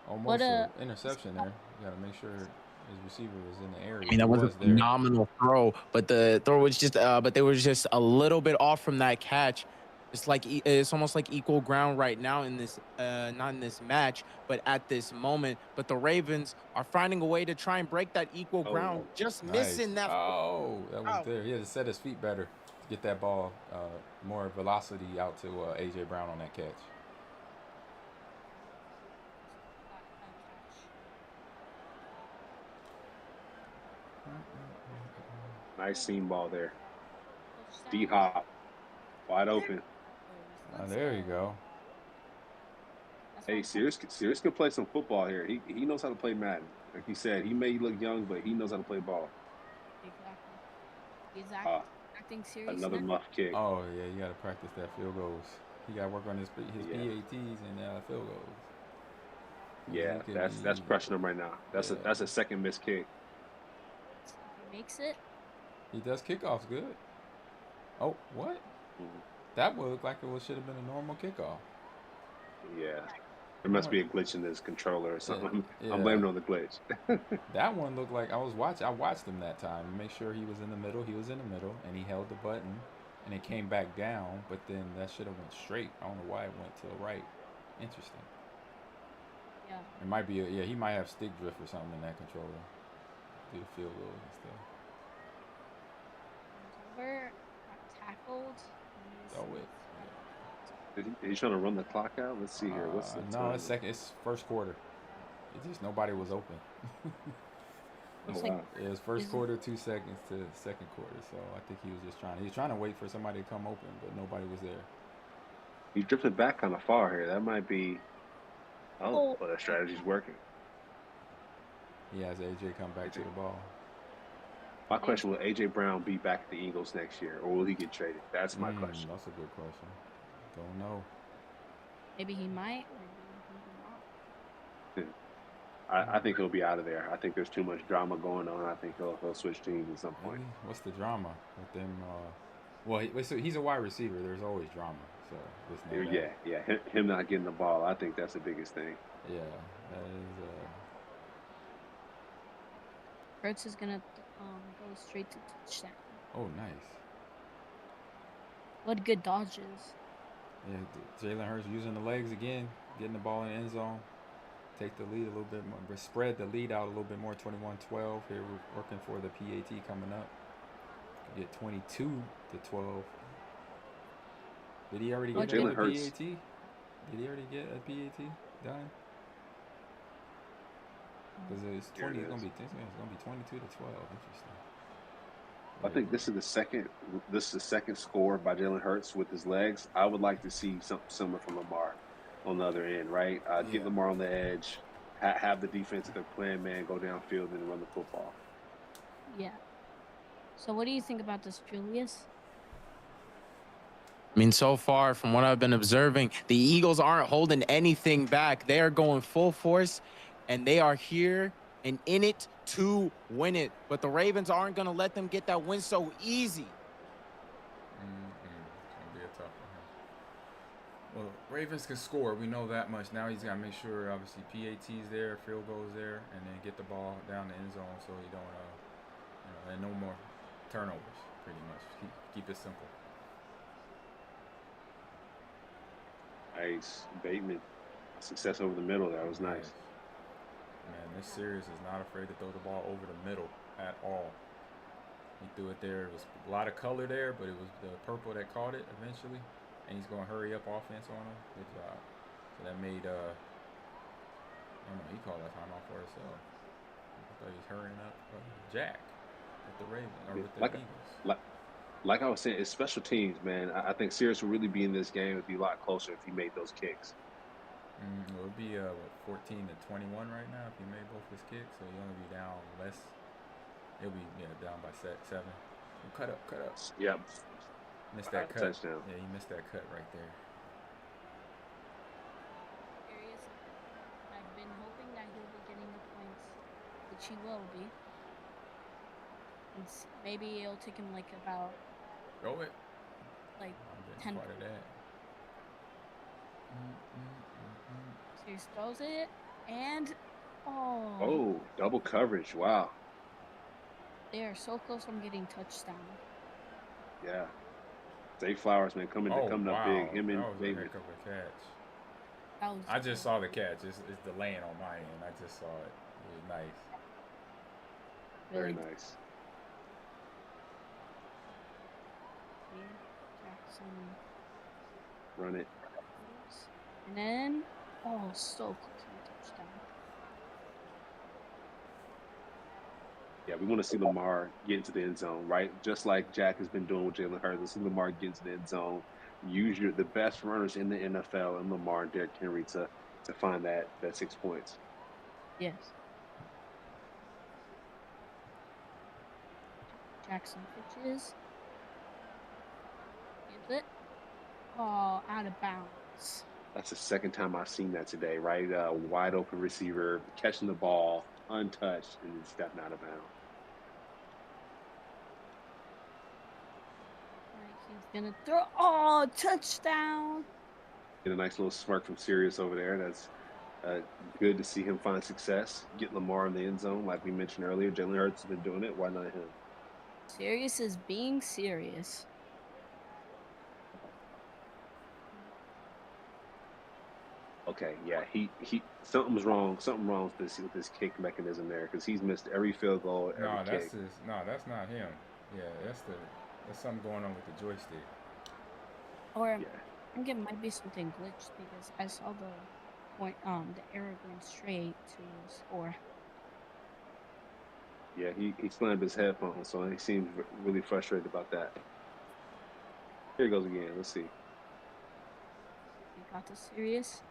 Almost an interception there. You got to make sure his receiver was in the area. I mean, that was a phenomenal throw, but the throw was just, but they were just a little bit off from that catch. It's like it's almost like equal ground right now in this, not in this match, but at this moment. But the Ravens are finding a way to try and break that equal ground, just missing that. Oh, that was there. He had to set his feet better to get that ball more velocity out to AJ Brown on that catch. Nice seam ball there. D-Hop, wide open. Oh, there you go. Hey, Sirius can play some football here. He knows how to play Madden. Like he said, he may look young, but he knows how to play ball. Exactly. He's acting serious. Another muff kick. Oh, yeah, you got to practice that field goals. He got to work on his PATs and field goals. Yeah, that's crushing him right now. That's a second missed kick. He makes it. He does kickoffs good. Oh, what? That would look like it should have been a normal kickoff. Yeah. There must be a glitch in this controller or something. Yeah. I'm blaming on the glitch. That one looked like I watched him that time and make sure he was in the middle. He was in the middle and he held the button and it came back down, but then that should have went straight. I don't know why it went to the right. Interesting. Yeah. It might be he might have stick drift or something in that controller. Do the field goals and stuff. Over, got tackled. Oh wait. He's trying to run the clock out. Let's see here. What's the time? No, it's first quarter. It's just nobody was open. It was first quarter, 2 seconds to second quarter. So I think he was trying to wait for somebody to come open, but nobody was there. He drifted back kind of far here. That might be. Oh, well, that strategy's working. He has AJ come back to the ball. My question: will AJ Brown be back at the Eagles next year, or will he get traded? That's my question. That's a good question. Don't know. Maybe he might, or maybe not. I think he'll be out of there. I think there's too much drama going on. I think he'll switch teams at some point. What's the drama with them? Well, so he's a wide receiver. There's always drama. So just know that. Yeah. Him not getting the ball, I think that's the biggest thing. Yeah, that is. Hurts is gonna go straight to touchdown. Oh, nice. What good dodges. Yeah, Jalen Hurts using the legs again, getting the ball in the end zone. Take the lead a little bit more, spread the lead out a little bit more. 21-12. Here we're working for the PAT coming up. Get 22-12. Did he already get a PAT? Did he already get a PAT done? Because it's 20. It's gonna be 22-12. Interesting. I think this is the second score by Jalen Hurts with his legs. I would like to see something similar from Lamar on the other end, right? Get Lamar on the edge, have the defense that they're playing, man, go downfield and run the football. Yeah. So what do you think about this, Julius? I mean, so far from what I've been observing, the Eagles aren't holding anything back. They are going full force, and they are here and in it to win it. But the Ravens aren't going to let them get that win so easy. It's going to be a tough one. Well, Ravens can score. We know that much. Now he's got to make sure, obviously, PAT's there, field goal's there, and then get the ball down the end zone so he don't, and no more turnovers, pretty much. Keep it simple. Nice. Bateman. Success over the middle. That was nice. Man, this series is not afraid to throw the ball over the middle at all. He threw it there. It was a lot of color there, but it was the purple that caught it eventually. And he's going to hurry up offense on him. Good job. So that made, I don't know, he called that time off for himself. I thought he was hurrying up Jack with the Ravens, or with the Eagles. Like I was saying, it's special teams, man. I think Sirius will really be in this game. It would be a lot closer if he made those kicks. It would be 14-21 right now if he made both his kicks, so he'll only be down less. He'll be down by 7. Cut up. Yep. Missed that cut. Touchdown. Yeah, he missed that cut right there. I've been hoping that he'll be getting the points, which he will be. And maybe it'll take him like about like 10 part of that. Sirius throws it, and oh, double coverage! Wow. They are so close from getting touchdown. Yeah. Zay Flowers, man, coming up big. Him and Bateman. Heck of a catch. I just saw the catch. It's delaying on my end. I just saw it. It was nice. Very nice. Jackson. Run it. And then, so close to the touchdown. Yeah, we want to see Lamar get into the end zone, right? Just like Jack has been doing with Jalen Hurts. Let's see Lamar get into the end zone. Use the best runners in the NFL and Lamar and Derrick Henry to find that 6 points. Yes. Jackson pitches. Gives it. Out of bounds. That's the second time I've seen that today, right? Wide open receiver catching the ball untouched and then stepping out of bounds. He's gonna throw. Touchdown! Get a nice little smirk from Sirius over there. That's good to see him find success. Get Lamar in the end zone, like we mentioned earlier. Jalen Hurts has been doing it. Why not him? Sirius is being serious. Okay, yeah, he something's wrong. Something wrong with this kick mechanism there because he's missed every field goal, every kick. That's not him. Yeah, that's something going on with the joystick. Or I think it might be something glitched because I saw the arrow going straight to score. Yeah, he slammed his headphones, so he seems really frustrated about that. Here he goes again. Let's see. He got the Sirius.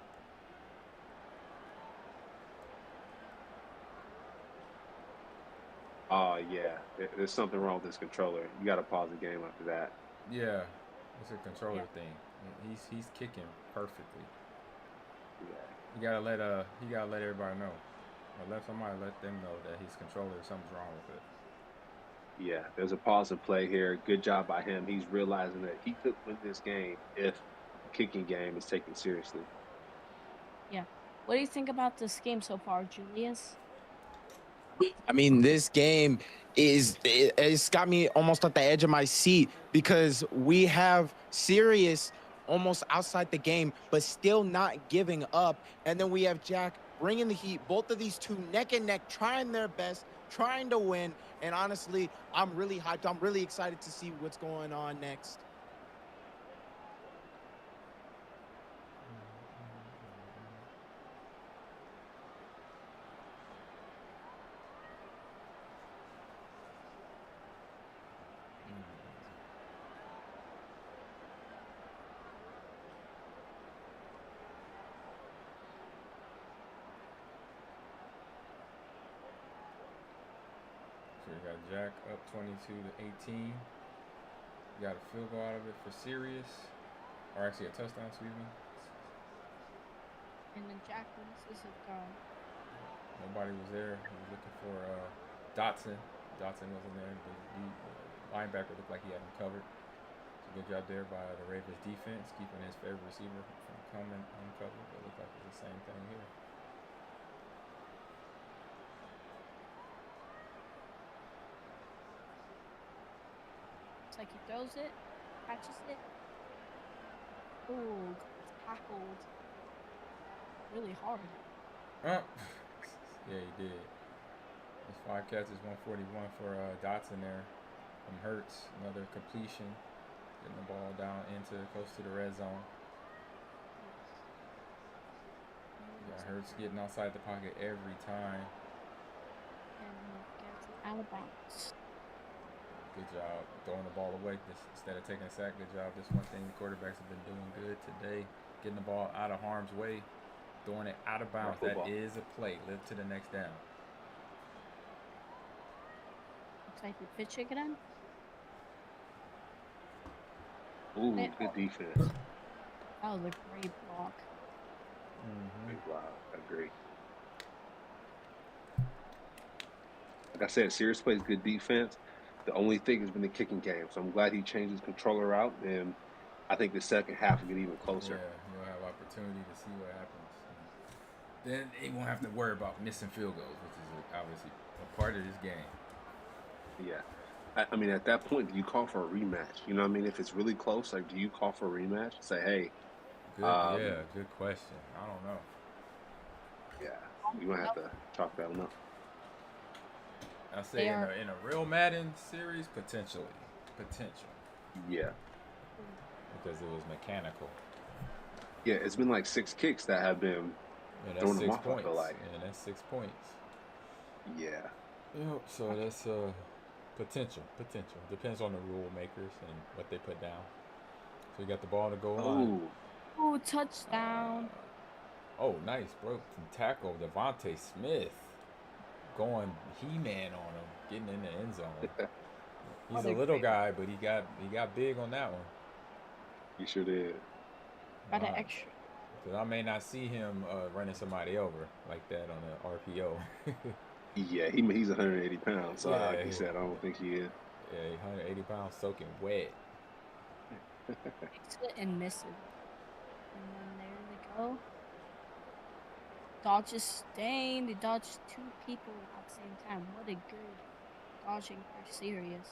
Oh, yeah. There's something wrong with this controller. You got to pause the game after that. Yeah, it's a controller thing. He's kicking perfectly. Yeah. You gotta let everybody know. Or let them know that his controller, something's wrong with it. Yeah, there's a pause and play here. Good job by him. He's realizing that he could win this game if kicking game is taken seriously. Yeah. What do you think about this game so far, Julius? I mean, this game it's got me almost at the edge of my seat because we have Sirius almost outside the game, but still not giving up. And then we have Jack bringing the heat. Both of these two neck and neck, trying their best, trying to win. And honestly, I'm really hyped. I'm really excited to see what's going on next. So we got Jack up 22 to 18. We got a field goal out of it for Sirius, or actually a touchdown, excuse me. And then Jack misses a throw. Nobody was there. He was looking for Dotson. Dotson wasn't there. The linebacker looked like he had him covered. So good job there by the Ravens defense, keeping his favorite receiver from coming uncovered. It looked like it's the same thing here. It's like he throws it, catches it. Ooh, tackled really hard. Yeah, he did. It's 5 catches, 141 for Dotson there from Hurts. Another completion, getting the ball down into close to the red zone. Yeah, Hurts getting outside the pocket every time. And he gets it out of bounds. Good job throwing the ball away instead of taking a sack. Good job. That's one thing the quarterbacks have been doing good today. Getting the ball out of harm's way, throwing it out of bounds. That is a play. Live to the next down. Looks like we pitch it again. Ooh, good defense. That was a great block. Great block. I agree. Like I said, Sirius plays good defense. The only thing has been the kicking game. So I'm glad he changed his controller out, and I think the second half will get even closer. Yeah, you'll have opportunity to see what happens. Then they won't have to worry about missing field goals, which is obviously a part of this game. Yeah. I mean, at that point, do you call for a rematch? You know what I mean? If it's really close, like, do you call for a rematch? Say, hey. Good question. I don't know. Yeah, you're going to have to chalk that one up. I say in a real Madden series, potentially. Yeah. Because it was mechanical. Yeah, it's been like 6 kicks that have been thrown them off, I feel like. Yeah, that's 6 points. Yeah. Yep, so that's potential. Depends on the rule makers and what they put down. So you got the ball to go on. Ooh, touchdown. Oh, nice. Broke tackle. Devontae Smith going He-Man on him, getting in the end zone. He's a little guy, but he got big on that one. He sure did. Got an extra. Because I may not see him running somebody over like that on an RPO. Yeah, he's 180 pounds, so like you said, I don't think he is. Yeah, 180 pounds soaking wet. Makes it and misses. And then there they go. Dodges staying. They dodged 2 people at the same time. What a good dodging for Sirius.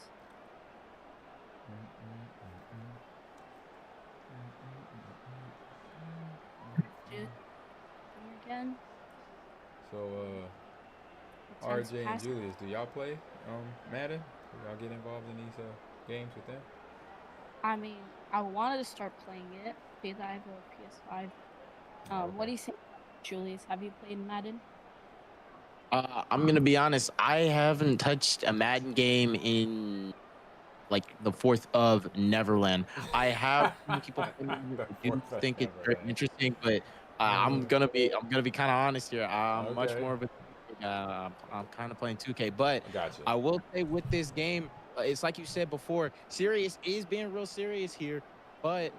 Again. So, RJ and Julius, do y'all play Madden? Do y'all get involved in these games with them? I mean, I wanted to start playing it because I have a PS5. What do you think, Julius? Have you played Madden? I'm gonna be honest. I haven't touched a Madden game in like the 4th of Neverland. I have people do think it's very interesting, but I'm gonna be kind of honest here. I'm much more of a I'm kind of playing 2K, but I will say with this game, it's like you said before, Sirius is being real serious here, but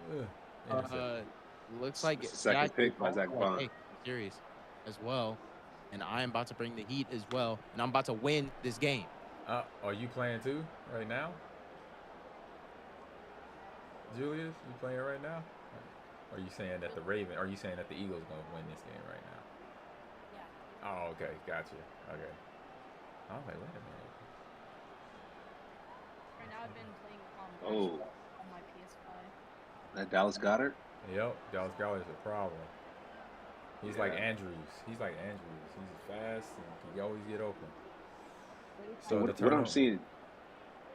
looks like it's the second pick by Zach Bond. Serious as well, and I am about to bring the heat as well, and I'm about to win this game. Are you playing too right now? Julius, you playing right now? Are you saying that the Raven? Are you saying that the Eagles gonna win this game right now? Yeah. Oh, okay, gotcha. Okay. I was like, wait a minute. Right now I've been playing Oh, on my PS5. that Dallas Goddard. Yep, Dallas Goddard's a problem. He's like Yeah. Andrews. He's fast and he always get open. So So the what I'm turnover. seeing,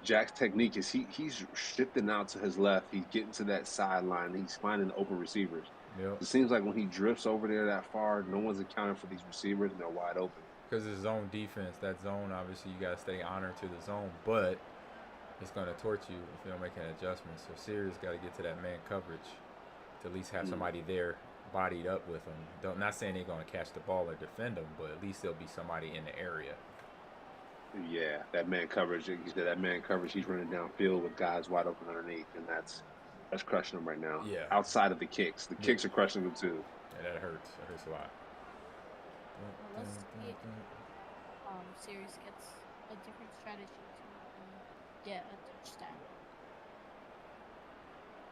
Jack's technique is he's shifting out to his left. He's getting to that sideline. He's finding open receivers. Yep. It seems like when he drifts over there that far, no one's accounting for these receivers, and they're wide open. Because it's zone defense. That zone, obviously, you got to stay honored to the zone, but it's going to torch you if you don't make an adjustment. So Sirius got to get to that man coverage to at least have somebody there bodied up with him. Not saying they're going to catch the ball or defend him, but at least there'll be somebody in the area. Yeah, that man coverage. He said that man coverage. He's running downfield with guys wide open underneath, and that's crushing him right now. Yeah. Outside of the kicks are crushing him too. Yeah, that hurts. That hurts a lot. Well, let's see if Sirius gets a different strategy to get a touchdown.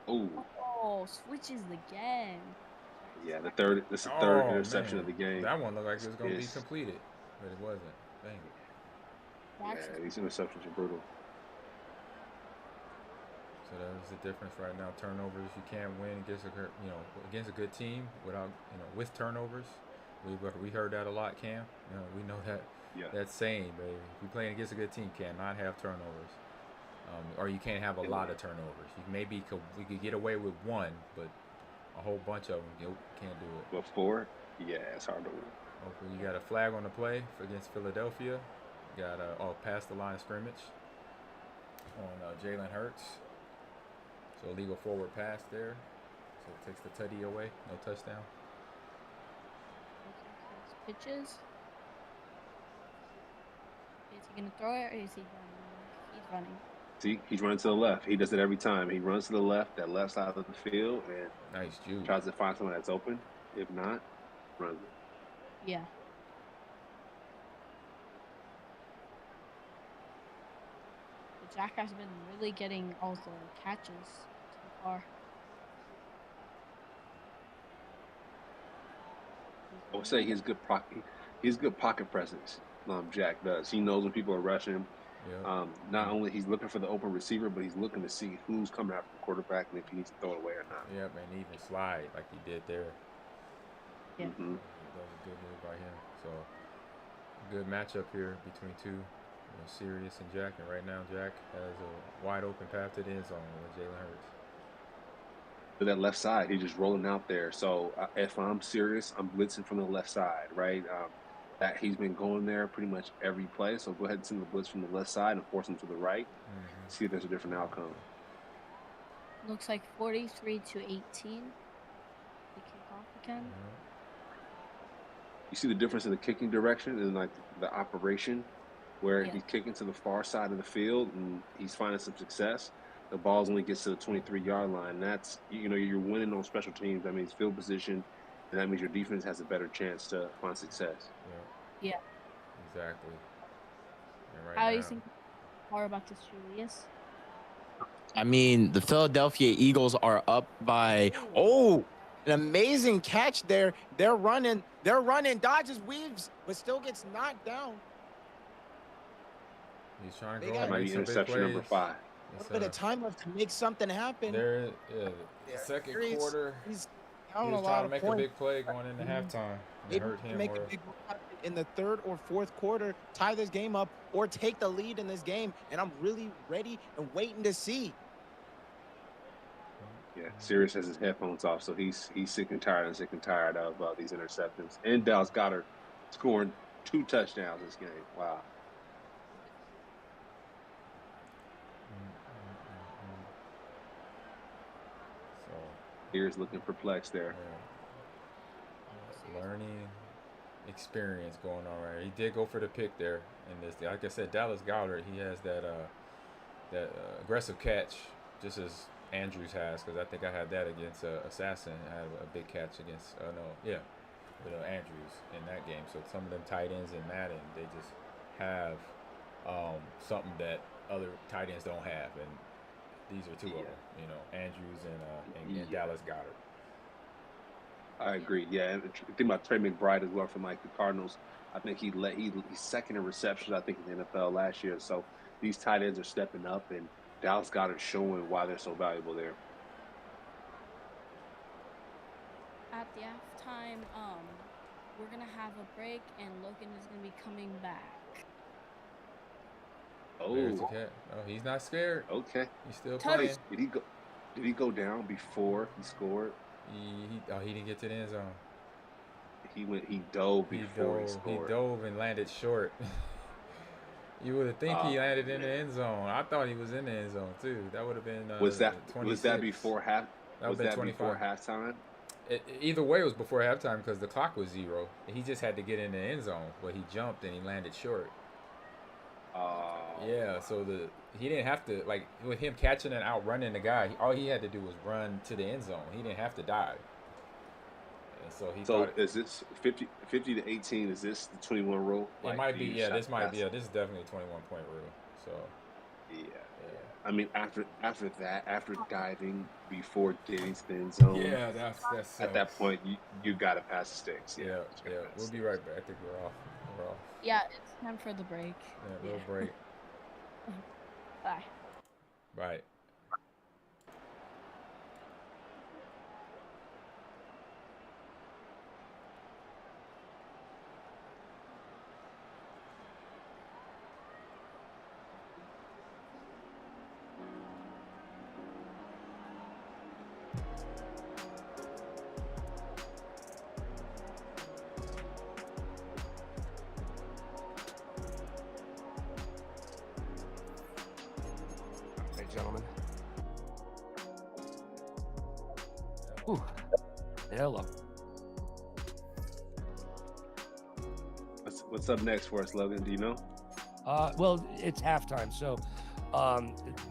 Oh, switches again. Yeah, this is the third interception of the game. That one looked like it was going to be completed, but it wasn't. Dang it. Yeah, these interceptions are brutal. So that's the difference right now. Turnovers, you can't win against a good team without with turnovers. We heard that a lot, Cam. We know that that's saying, baby. If you're playing against a good team, cannot have turnovers, or you can't have a lot of turnovers. We could get away with one, but a whole bunch of them, you can't do it. But 4, yeah, it's hard to win. Okay, you got a flag on the play against Philadelphia. You got past the line of scrimmage on Jalen Hurts. So illegal forward pass there. So it takes the tutty away. No touchdown. Pitches. Is he gonna throw it or is he running? He's running. See, he's running to the left. He does it every time. He runs to the left, that left side of the field, and nice juke. Tries to find someone that's open. If not, runs it. Yeah. Jack has been really getting all the catches so far. I would say he's good pocket presence. Jack does. He knows when people are rushing him. Yeah. Not only he's looking for the open receiver, but he's looking to see who's coming after the quarterback and if he needs to throw it away or not. Yep, and even slide like he did there. Yeah. That was a good move by him. So good matchup here between two. Sirius and Jack, and right now Jack has a wide open path to the end zone with Jalen Hurts. To that left side, he's just rolling out there. So if I'm Sirius, I'm blitzing from the left side, right? That he's been going there pretty much every play. So go ahead and send the blitz from the left side and force him to the right. See if there's a different outcome. Looks like 43-18. The kickoff again. You see the difference in the kicking direction and like the operation, where he's kicking to the far side of the field and he's finding some success. The ball only gets to the 23-yard line. That's, you're winning on special teams. That means field position, and that means your defense has a better chance to find success. Yeah. Exactly. And How do you think more about this, Julius? I mean, the Philadelphia Eagles are up by an amazing catch there. They're running, dodges, weaves, but still gets knocked down. He's trying to go. That might be interception number 5. A little bit of time left to make something happen. The second quarter. He's trying to make a big play going into halftime. It hurt him. Make a big in the third or fourth quarter, tie this game up, or take the lead in this game. And I'm really ready and waiting to see. Yeah, Sirius has his headphones off, so he's sick and tired of these interceptions. And Dallas Goddard scoring 2 touchdowns this game. Wow. So Sirius looking perplexed there. Learning experience going on right. He did go for the pick there in this. Like I said, Dallas Goddard, he has that aggressive catch, just as Andrews has, because I think I had that against Assassin. I had a big catch against with Andrews in that game. So some of them tight ends in Madden, they just have something that other tight ends don't have, and these are 2 of them. Andrews and Dallas Goddard. I agree. Yeah, and think about Trey McBride as well from like the Cardinals. I think he's second in receptions. I think in the NFL last year. So these tight ends are stepping up, and Dallas Goedert showing why they're so valuable there. At the halftime, we're gonna have a break, and Logan is gonna be coming back. There's the cat. Oh, he's not scared. Okay. He's still playing. Did he go down before he scored? He didn't get to the end zone. He dove before he scored. He dove and landed short. You would think he landed in the end zone. I thought he was in the end zone too. That would have been 26. Was that before half? That was that 25. Before halftime? Either way, it was before halftime because the clock was 0. He just had to get in the end zone, but he jumped and he landed short. Yeah, so he didn't have to, like, with him catching and outrunning the guy, all he had to do was run to the end zone. He didn't have to dive. And so is this 50 to 18? Is this the 21 rule? It might be. Yeah, this might be. Yeah, this is definitely a 21-point rule. So. Yeah. I mean, after diving before getting to the end zone. Yeah, that's at that point you got to pass the sticks. Yeah. We'll be right back. I think we're off. Yeah, it's time for the break. Yeah, little break. Bye. Bye. Gentlemen. Ooh. Hello. What's up next for us, Logan? Do you know? Well, it's halftime, so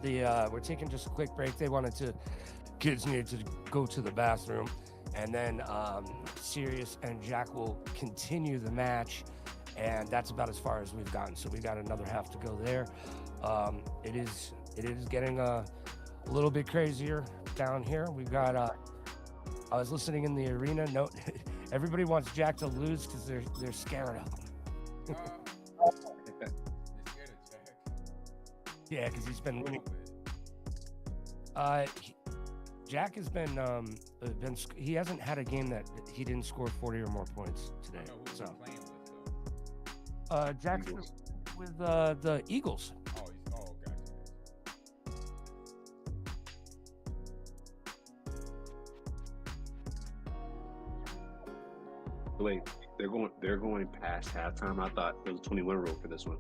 we're taking just a quick break. Kids needed to go to the bathroom, and then Sirius and Jack will continue the match, and that's about as far as we've gotten. So we got another half to go there. It is getting a little bit crazier down here. We've got I was listening in the arena. No, everybody wants Jack to lose because they're scared of him. Yeah, because he's been winning. Jack has been he hasn't had a game that he didn't score 40 or more points today. So Jack's with the Eagles. Wait, they're going past halftime. I thought there was a 21 rule for this one.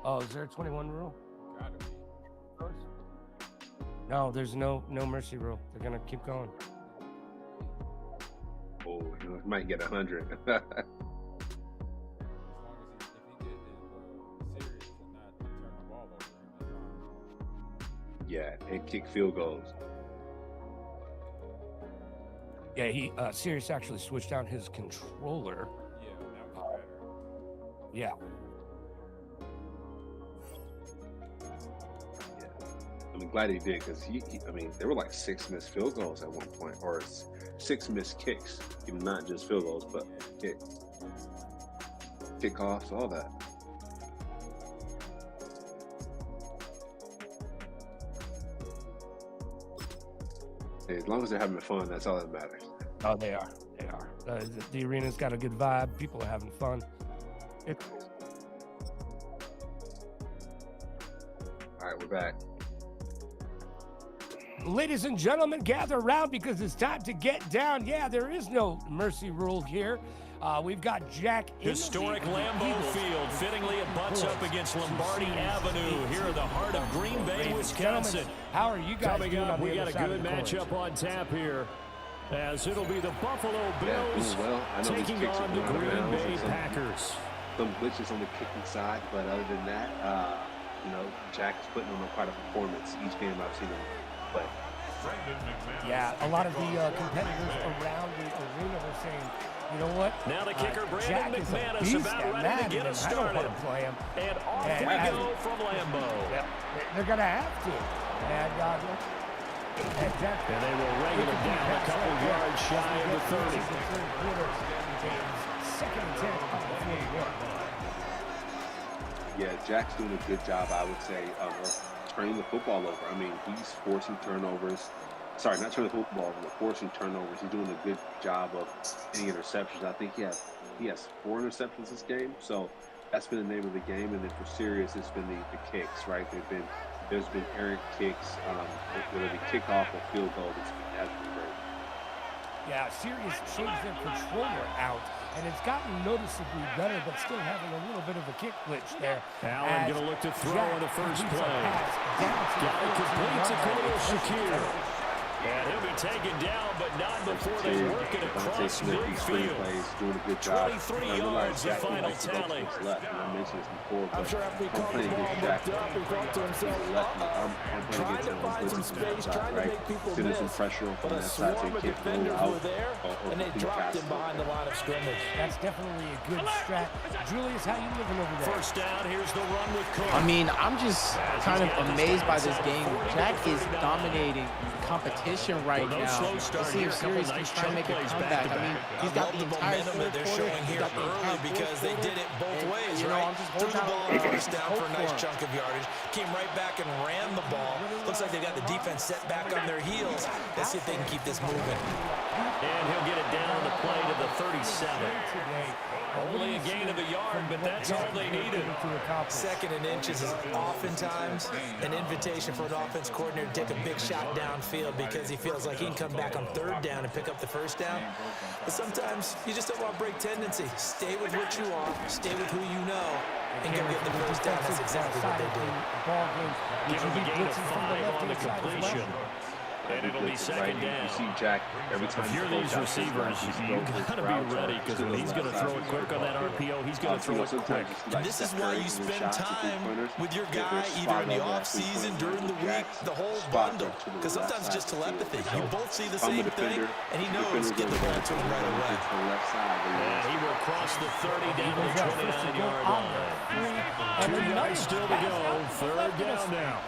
Oh, is there a 21 rule? No, there's no mercy rule. They're gonna keep going. Oh, it might get 100. Yeah, and kick field goals. Yeah, Sirius actually switched out his controller. Yeah, that was better. Yeah. I'm glad he did because there were like 6 missed field goals at one point, or 6 missed kicks, not just field goals, but kickoffs, all that. Hey, as long as they're having fun, that's all that matters. Oh, they are. They are. The arena's got a good vibe. People are having fun. All right, we're back. Ladies and gentlemen, gather around because it's time to get down. Yeah, there is no mercy rule here. We've got Jack. Historic Lambeau Field. Fittingly, it butts up against Lombardi Avenue here in the heart of Green Bay, Wisconsin. How are you guys Coming up, we got a good matchup on tap here, as it'll be the Buffalo Bills taking on the Green Bay Packers. Some glitches on the kicking side, but other than that, Jack is putting on quite a performance each game I've seen him play. Yeah, a lot of the competitors around the arena were saying, you know what? Now the kicker, Jack Brandon is a McManus, beast about at ready Madden, to get us started. I don't want to play him. And off we go from Lambeau. Yeah, they're going to have to. And And they will wrangle it down a couple yards shy of the 30. Second and 10 on the 41. Yeah, Jack's doing a good job, I would say, of turning the football over. I mean, he's forcing turnovers. Sorry, not turning the football over, but forcing turnovers. He's doing a good job of getting interceptions. I think he has 4 interceptions this game. So that's been the name of the game. And then for Sirius, it's been the kicks, right? There's been errant kicks, whether it be kickoff or field goal. That's been great. Yeah, Sirius changed their controller out, and it's gotten noticeably better, but still having a little bit of a kick glitch there. Allen going to look to throw on the first play. Got it complete to Khalil Shakir. And he'll be taken down, but not before they work it across midfield. Doing a good job. 23 yards, the final tally. I mentioned this before, but I'm sure after he caught the ball looked up and thought to himself, I'm trying to find some space, trying to make people miss. Some pressure on But a that side swarm so of he can't defenders go were out there, and they dropped him behind the line of scrimmage. That's definitely a good strat. Julius, how you living over there? First down, here's the run with Cook. I mean, I'm just kind of amazed by this game. Jack is dominating competition right now. Let's see if Sirius can try to make a comeback. I mean, he's got the entire third they're quarter. showing here early because they did it both ways, you know, right? I'm just Threw holding the ball out on first down for a nice hope chunk of yardage. Came right back and ran the ball. Looks like they got the defense set back on their heels. Let's see if they can keep this moving. And he'll get it down on the play to the 37. Only a gain of a yard, but that's all they needed. Second and inches is oftentimes an invitation for an offense coordinator to take a big shot downfield because he feels like he can come back on third down and pick up the first down. But sometimes you just don't want to break tendency. Stay with what you are, stay with who you know, and go get the first down. That's exactly what they did. Give him a gain of 5 on the completion. And it'll be second down. You see Jack every time. If you're these receivers, you got to be ready because when he's going to throw it quick on that RPO, he's going to throw it quick. And this is why you spend time with your guy either in the off season, during the week, the whole bundle. Because sometimes it's just telepathy. You both see the same thing, and he knows get the ball to him right away. And he will cross the 30 down to the 29-yard line. 2 yards still to go. Third down now.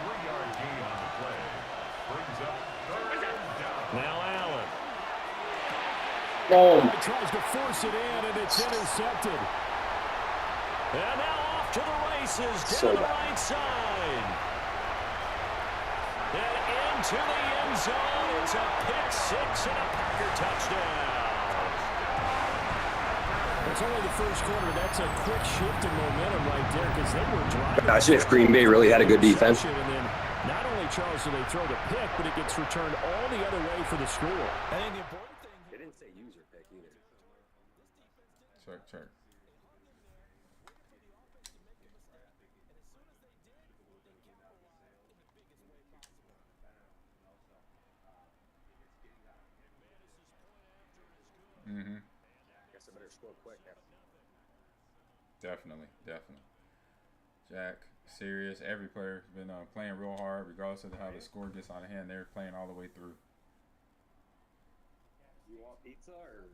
Now Allen. He tries to force it in, and it's intercepted. And now off to the races down the right side. And into the end zone. It's a pick six and a Packer touchdown. It's only the first quarter. That's a quick shift in momentum right there because they were driving. I see if Green Bay really had a good defense. And then not only, Charles, do they throw the pick, but it gets returned all the other way for the score. I think the important thing They didn't say user pick either. Check. Mm-hmm. Guess I better score quick. Definitely. Jack, Sirius, every player has been playing real hard, regardless of how the score gets out of hand. They're playing all the way through. You want pizza or?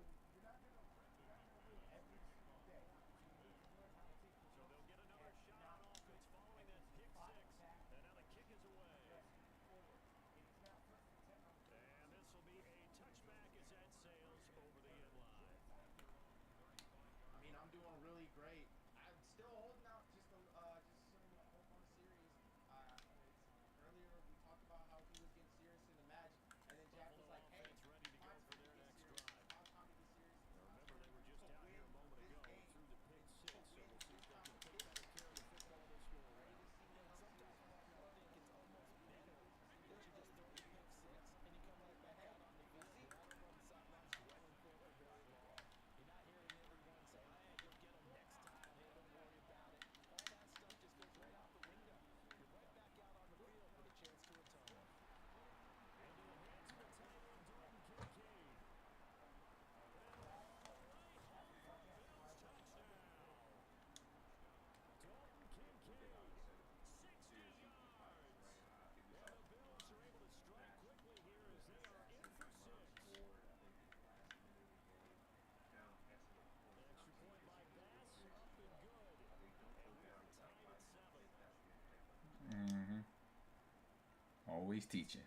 Always teaching.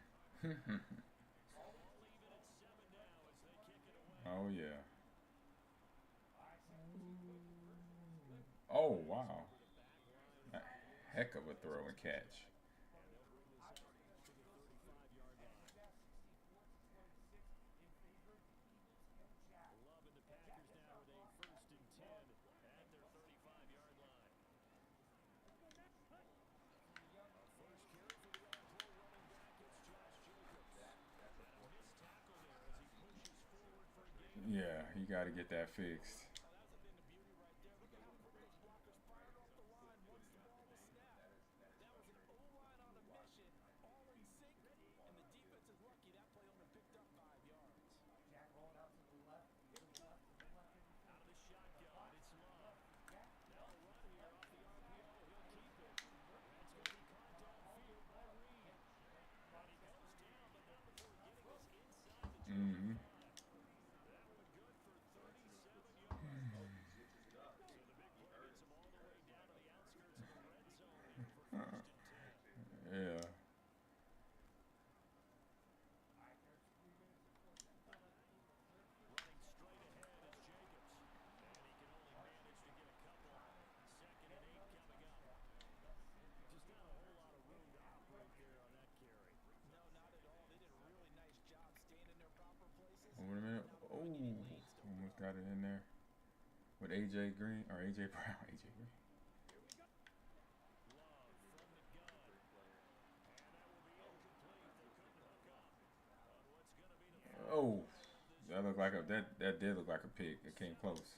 Oh, yeah. Oh, wow. A heck of a throw and catch. Yeah, you got to get that fixed. Mm-hmm. Yeah. Wait a minute. Oh, almost got it in there with AJ Green or AJ Brown. AJ Green. Oh, that looked like a that did look like a pig. It came close.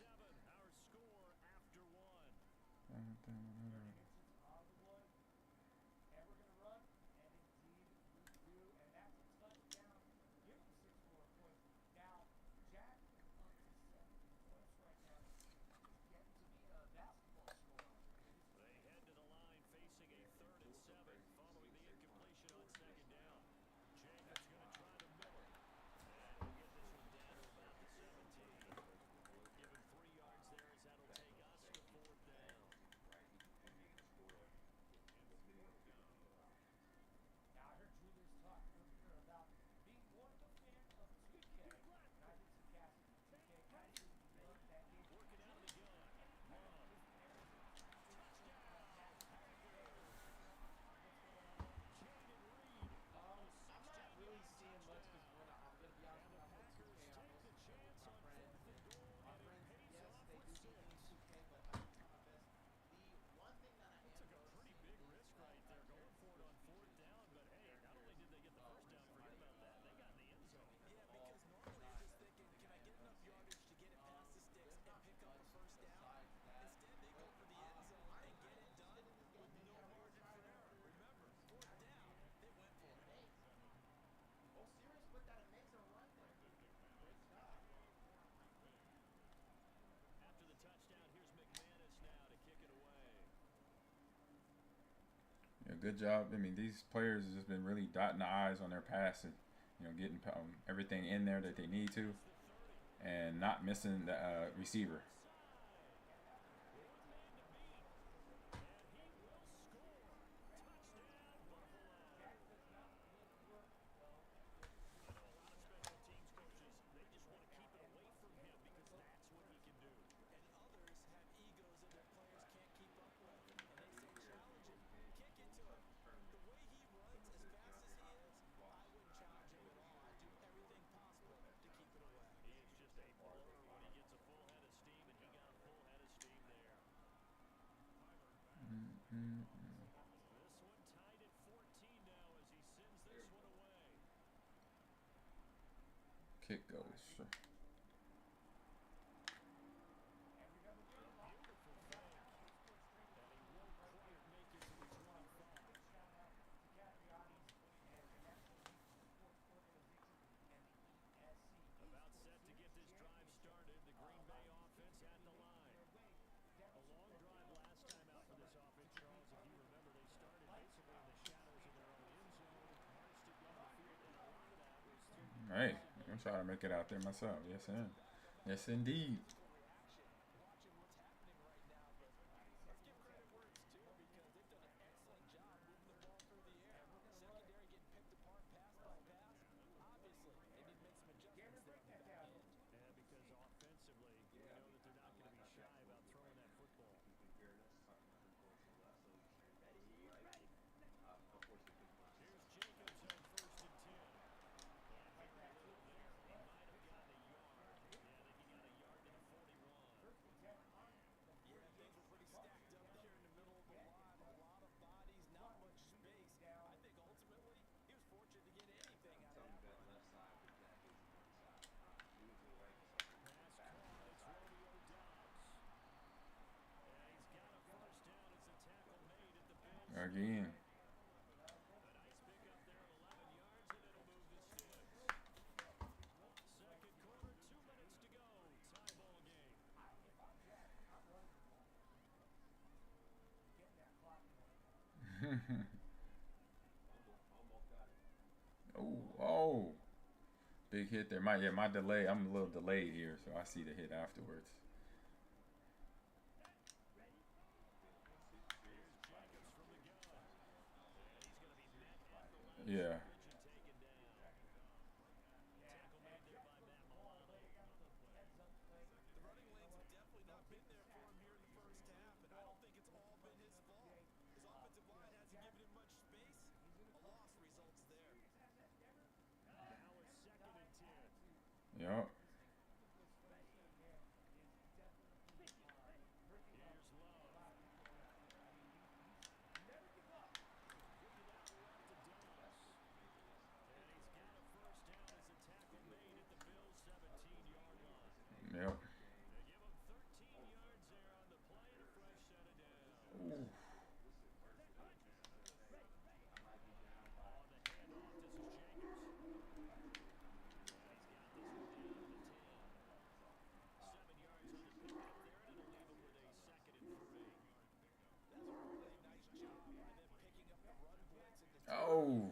Yeah, good job. I mean, these players have just been really dotting the I's on their passing. Getting everything in there that they need to, and not missing the receiver. Kick goes. Sure. Hey, I'm trying to make it out there myself. Yes, sir. Yes, indeed. Again. Oh. Big hit there. My delay. I'm a little delayed here, so I see the hit afterwards. Yeah. Yep. Yep. Ooh. Oh.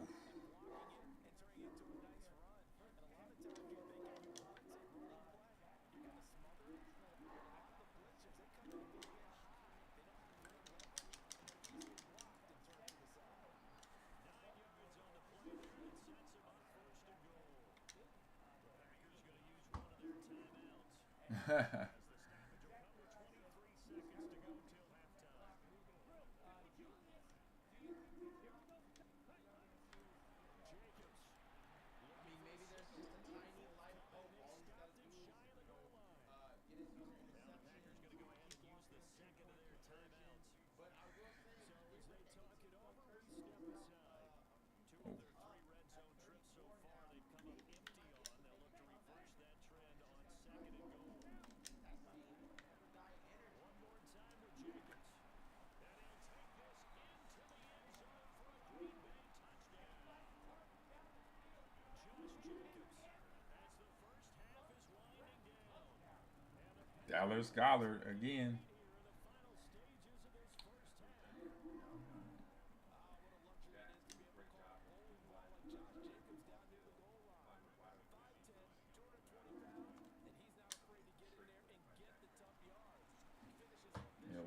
Dallas Goddard again.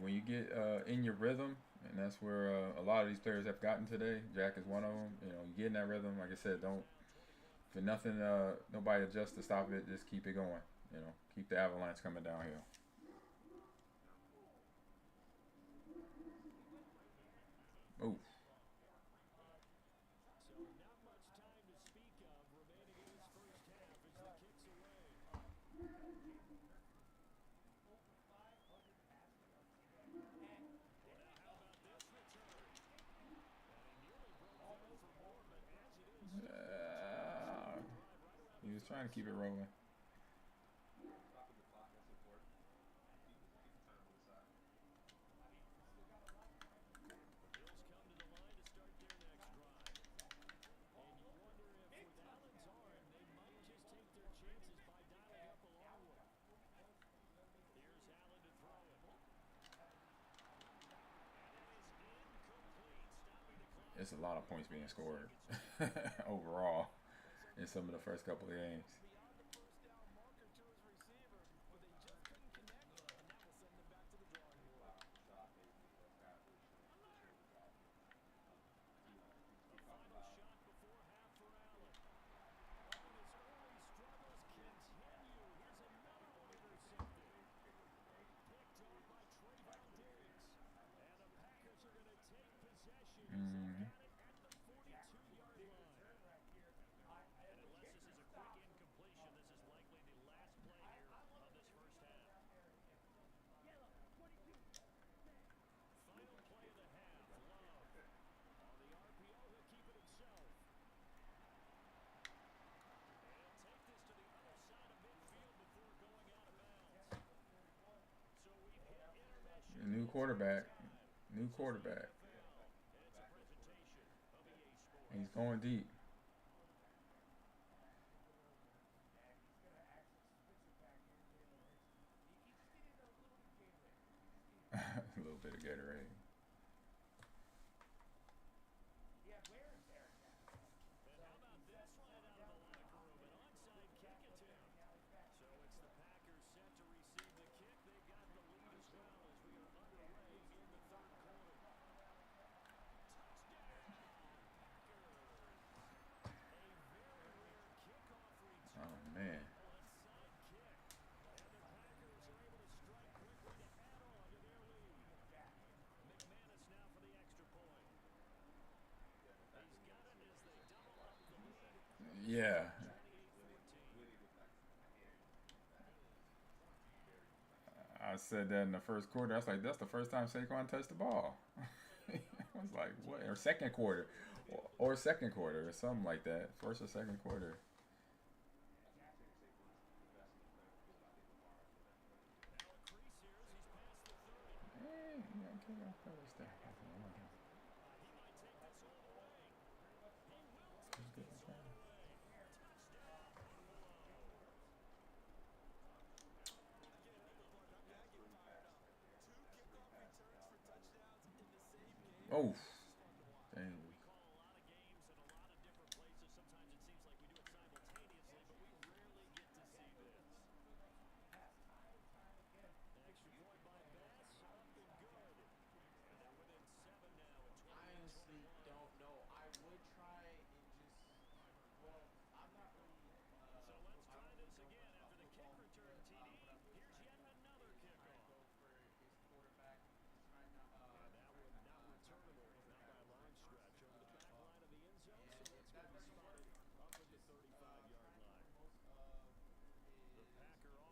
When you get in your rhythm, and that's where a lot of these players have gotten today. Jack is one of them. You get in that rhythm. Like I said, don't for nothing. Nobody adjusts to stop it. Just keep it going. Keep the avalanche coming downhill. Ooh. He was trying to keep it rolling. It's a lot of points being scored overall in some of the first couple of games. New quarterback. He's going deep. A little bit of Gatorade. Oh man. Yeah. I said that in the first quarter. I was like, that's the first time Saquon touched the ball. I was like, what? Or second quarter. Or second quarter or something like that. First or second quarter. Hey, you gotta kick off first there. Oh, dang. I honestly don't know. I would try and just, well, I'm not really, I don't really know much about football, but I'm really trying to do is try and go for his quarterback. He's trying to, target the quarterback for a toss and if that doesn't work, just try for most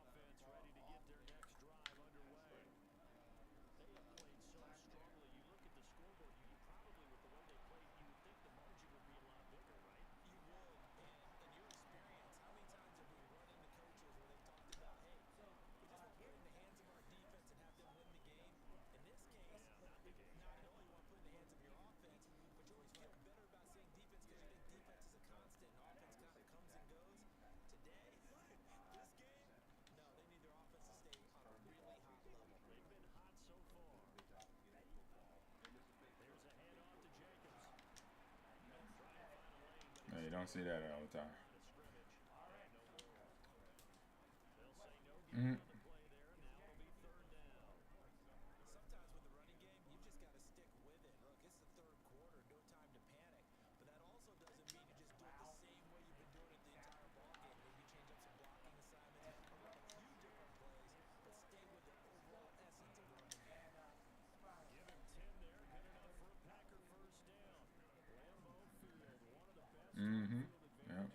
of his ball off the next drive underway. No, you don't see that all the time. Mm-hmm. Mm-hmm. Yep.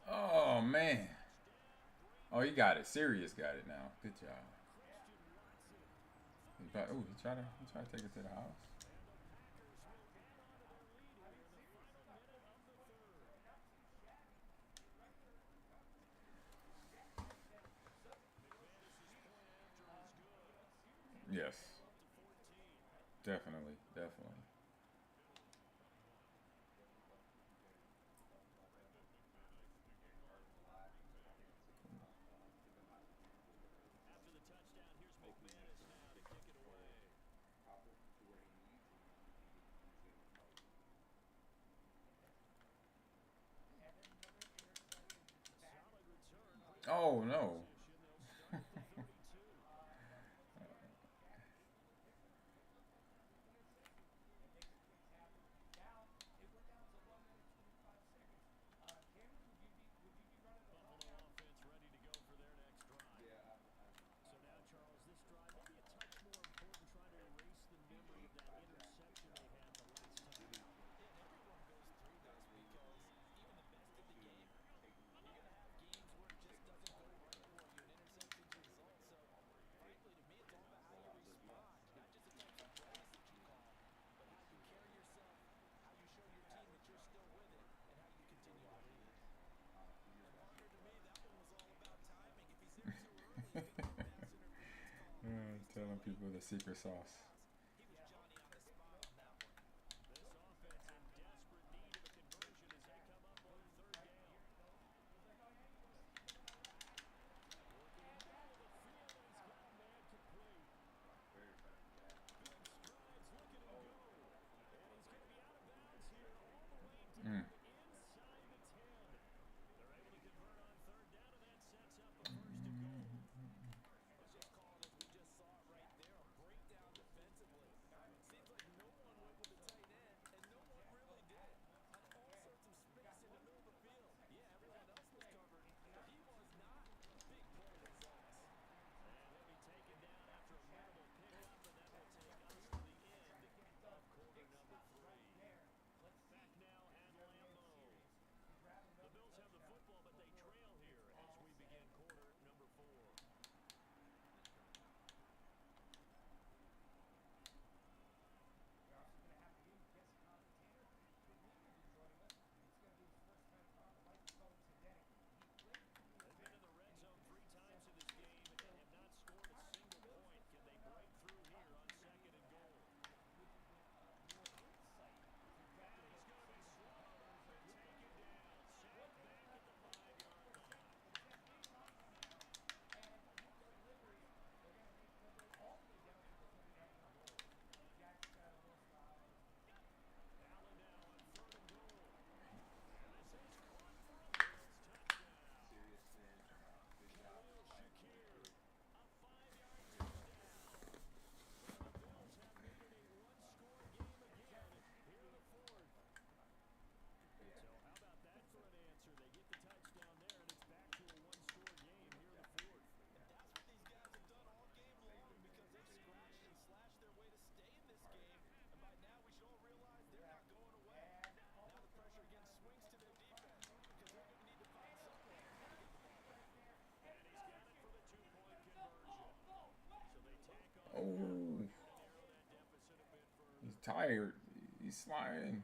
Oh man. Oh, he got it. Sirius got it now. Good job. He tried to take it to the house. Yes. Definitely. Definitely. Oh no. Telling people the secret sauce. Mm. Oh, he's tired. He's sliding.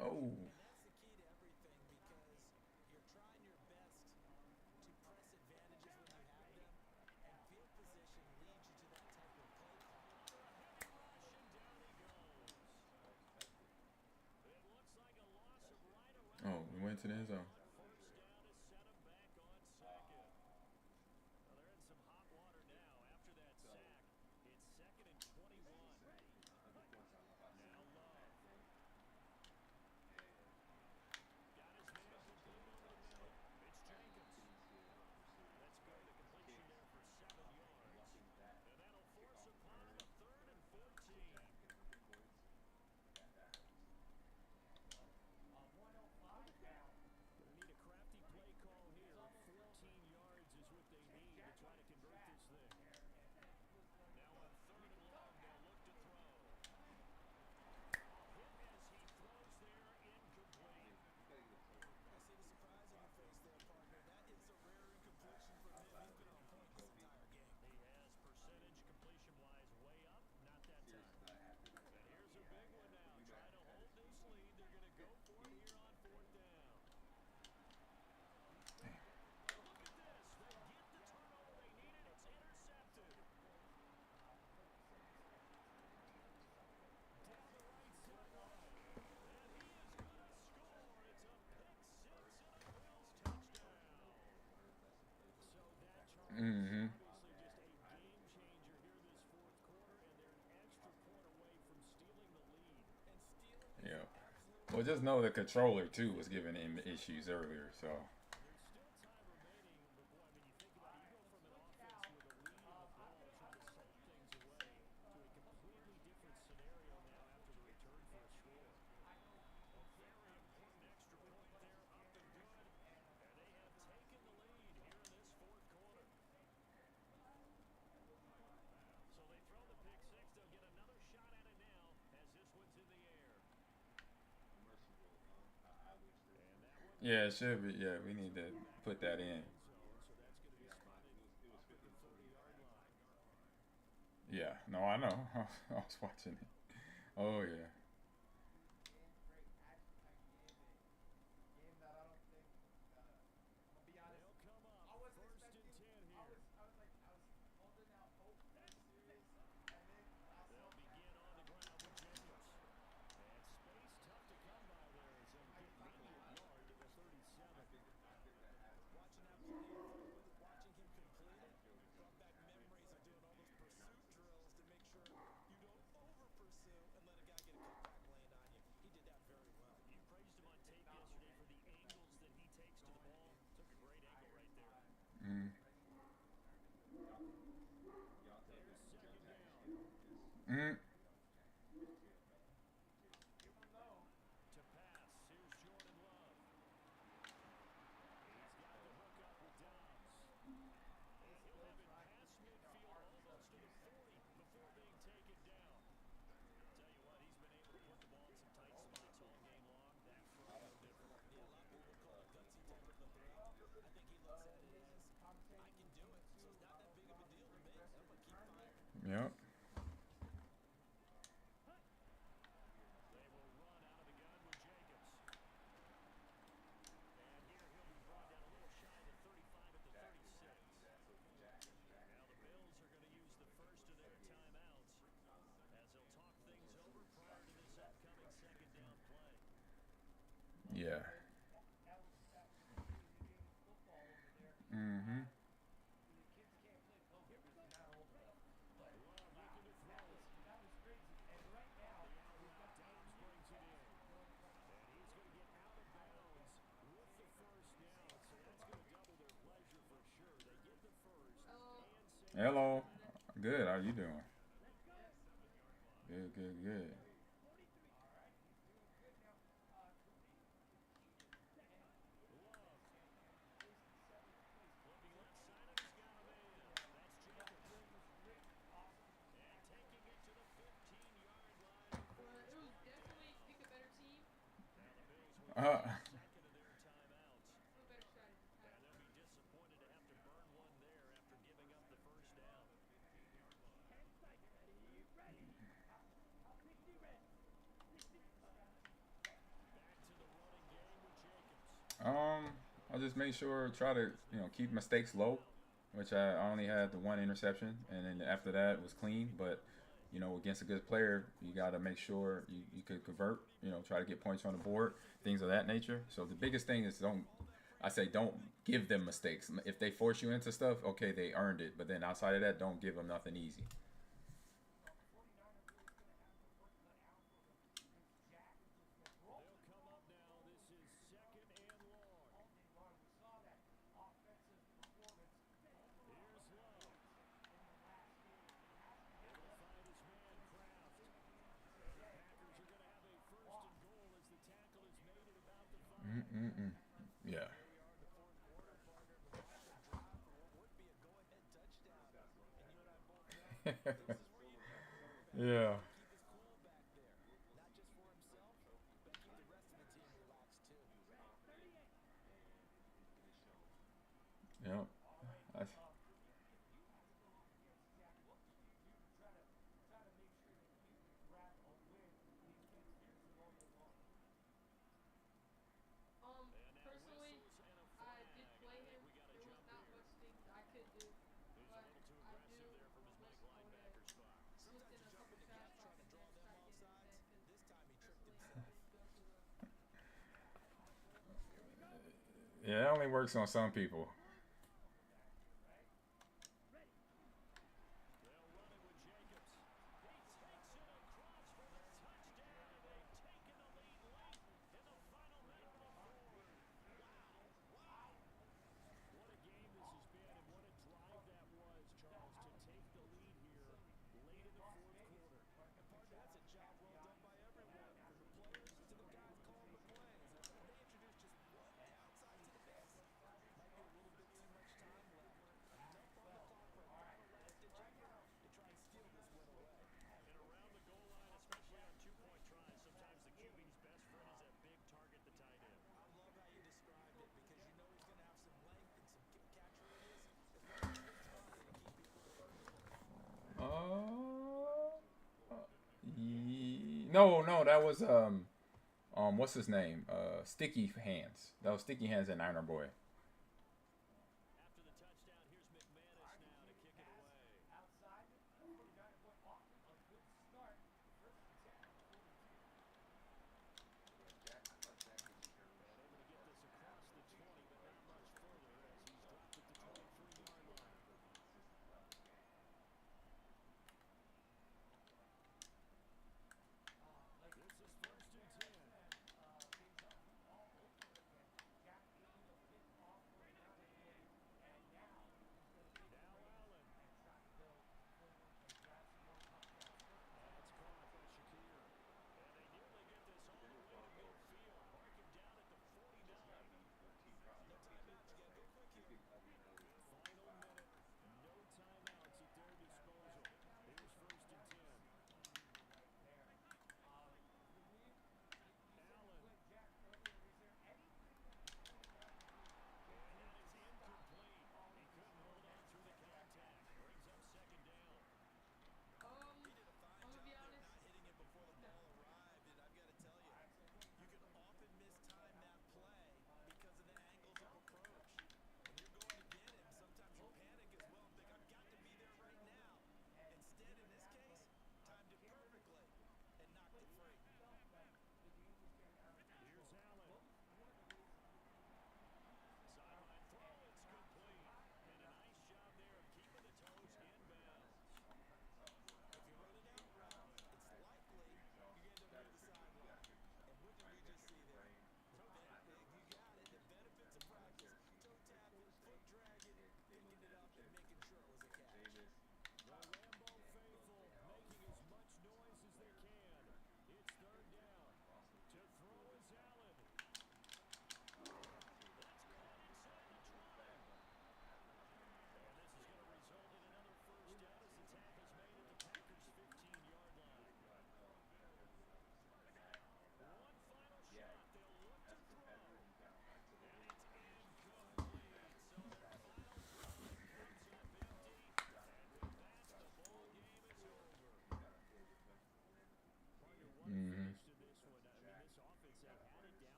Oh. Oh, we went to the end zone. Well, just know the controller too was giving him issues earlier, so. Yeah, it should be. Yeah, we need to put that in. Yeah, no, I know. I was watching it. Oh yeah. Mm. Mm. Yep. Yeah. Mm-hmm. Hello. Good. How you doing? Good, good, good. Uh, I'll just make sure try to keep mistakes low, which I only had the one interception, and then after that it was clean. But against a good player, you got to make sure you could convert. Try to get points on the board, things of that nature. So the biggest thing is don't give them mistakes. If they force you into stuff, okay, they earned it. But then outside of that, don't give them nothing easy. Mm-mm-mm. Yeah. Yeah. Yep. I, yeah, it only works on some people. No, that was what's his name? Sticky Hands. That was Sticky Hands and Niner Boy.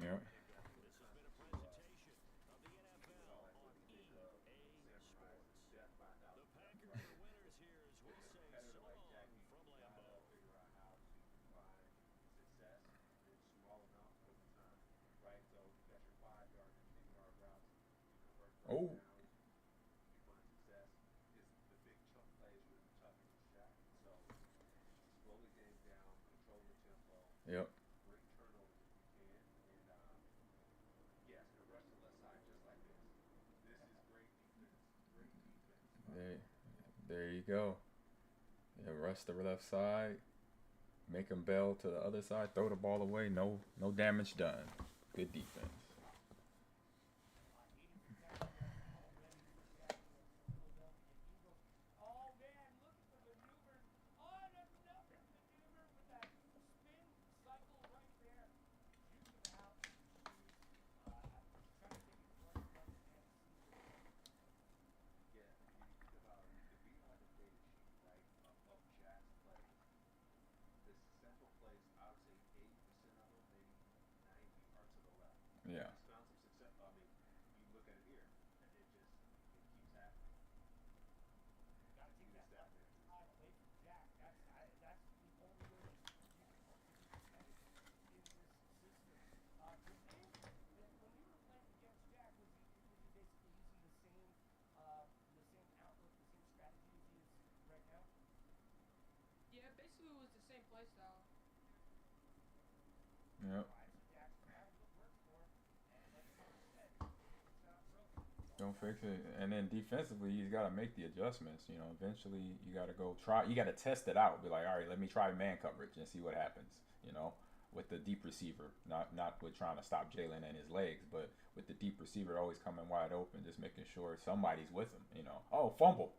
Yep. Oh. Yep. There you go. Yeah, rush the left side, make him bail to the other side, throw the ball away. No damage done. Good defense. Yeah. Yeah, basically it was the same play style. Yep. Don't fix it. And then defensively, he's got to make the adjustments. You know, eventually you got to go try. You got to test it out. Be like, all right, let me try man coverage and see what happens. You know, with the deep receiver, not with trying to stop Jalen and his legs, but with the deep receiver always coming wide open, just making sure somebody's with him. You know, oh, fumble.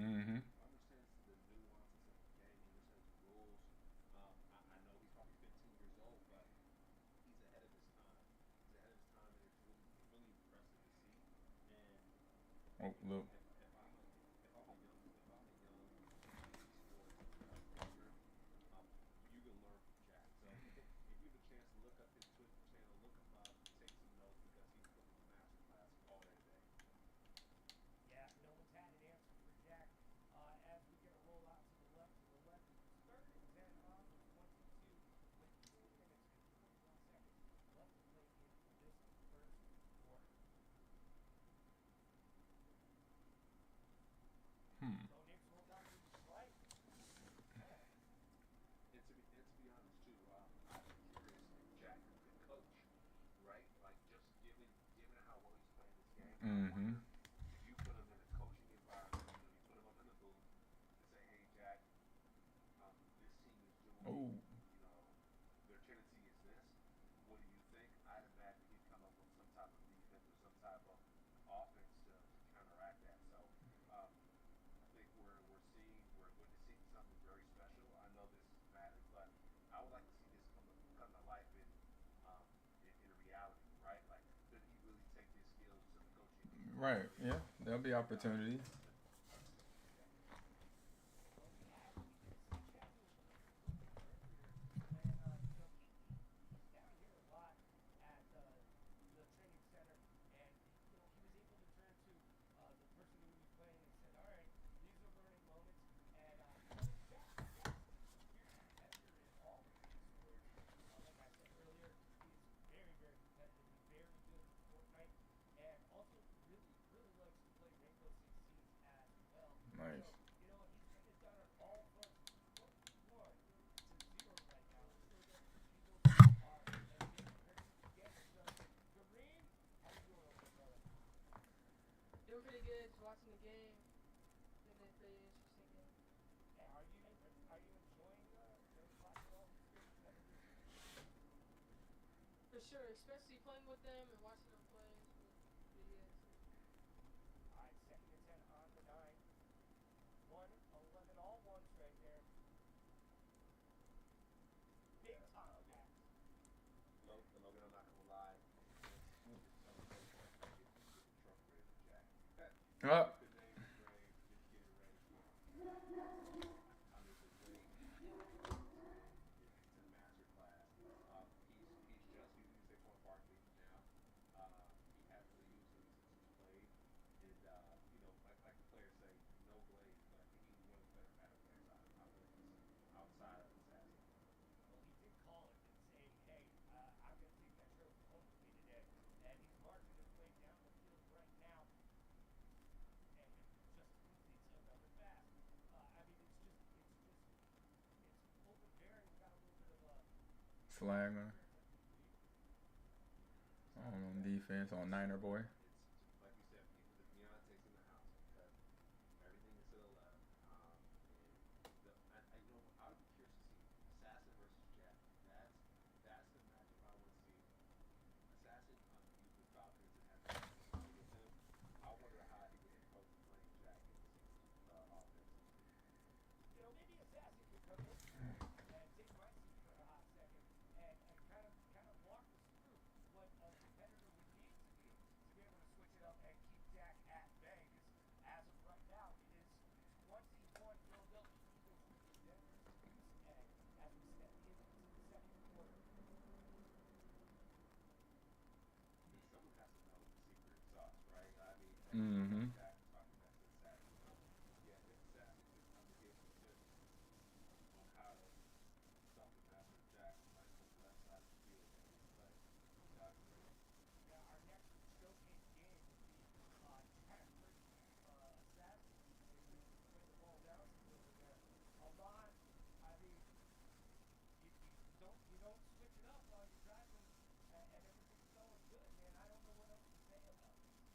Mm-hmm. Oh, look. Mm-hmm. Oh. Right. Yeah. There'll be opportunity. Nice. Doing pretty good. Just watching the game. Been a pretty interesting game. For sure, especially playing with them and watching them play. It's pretty good. Oh. Slang on defense on Niner boy.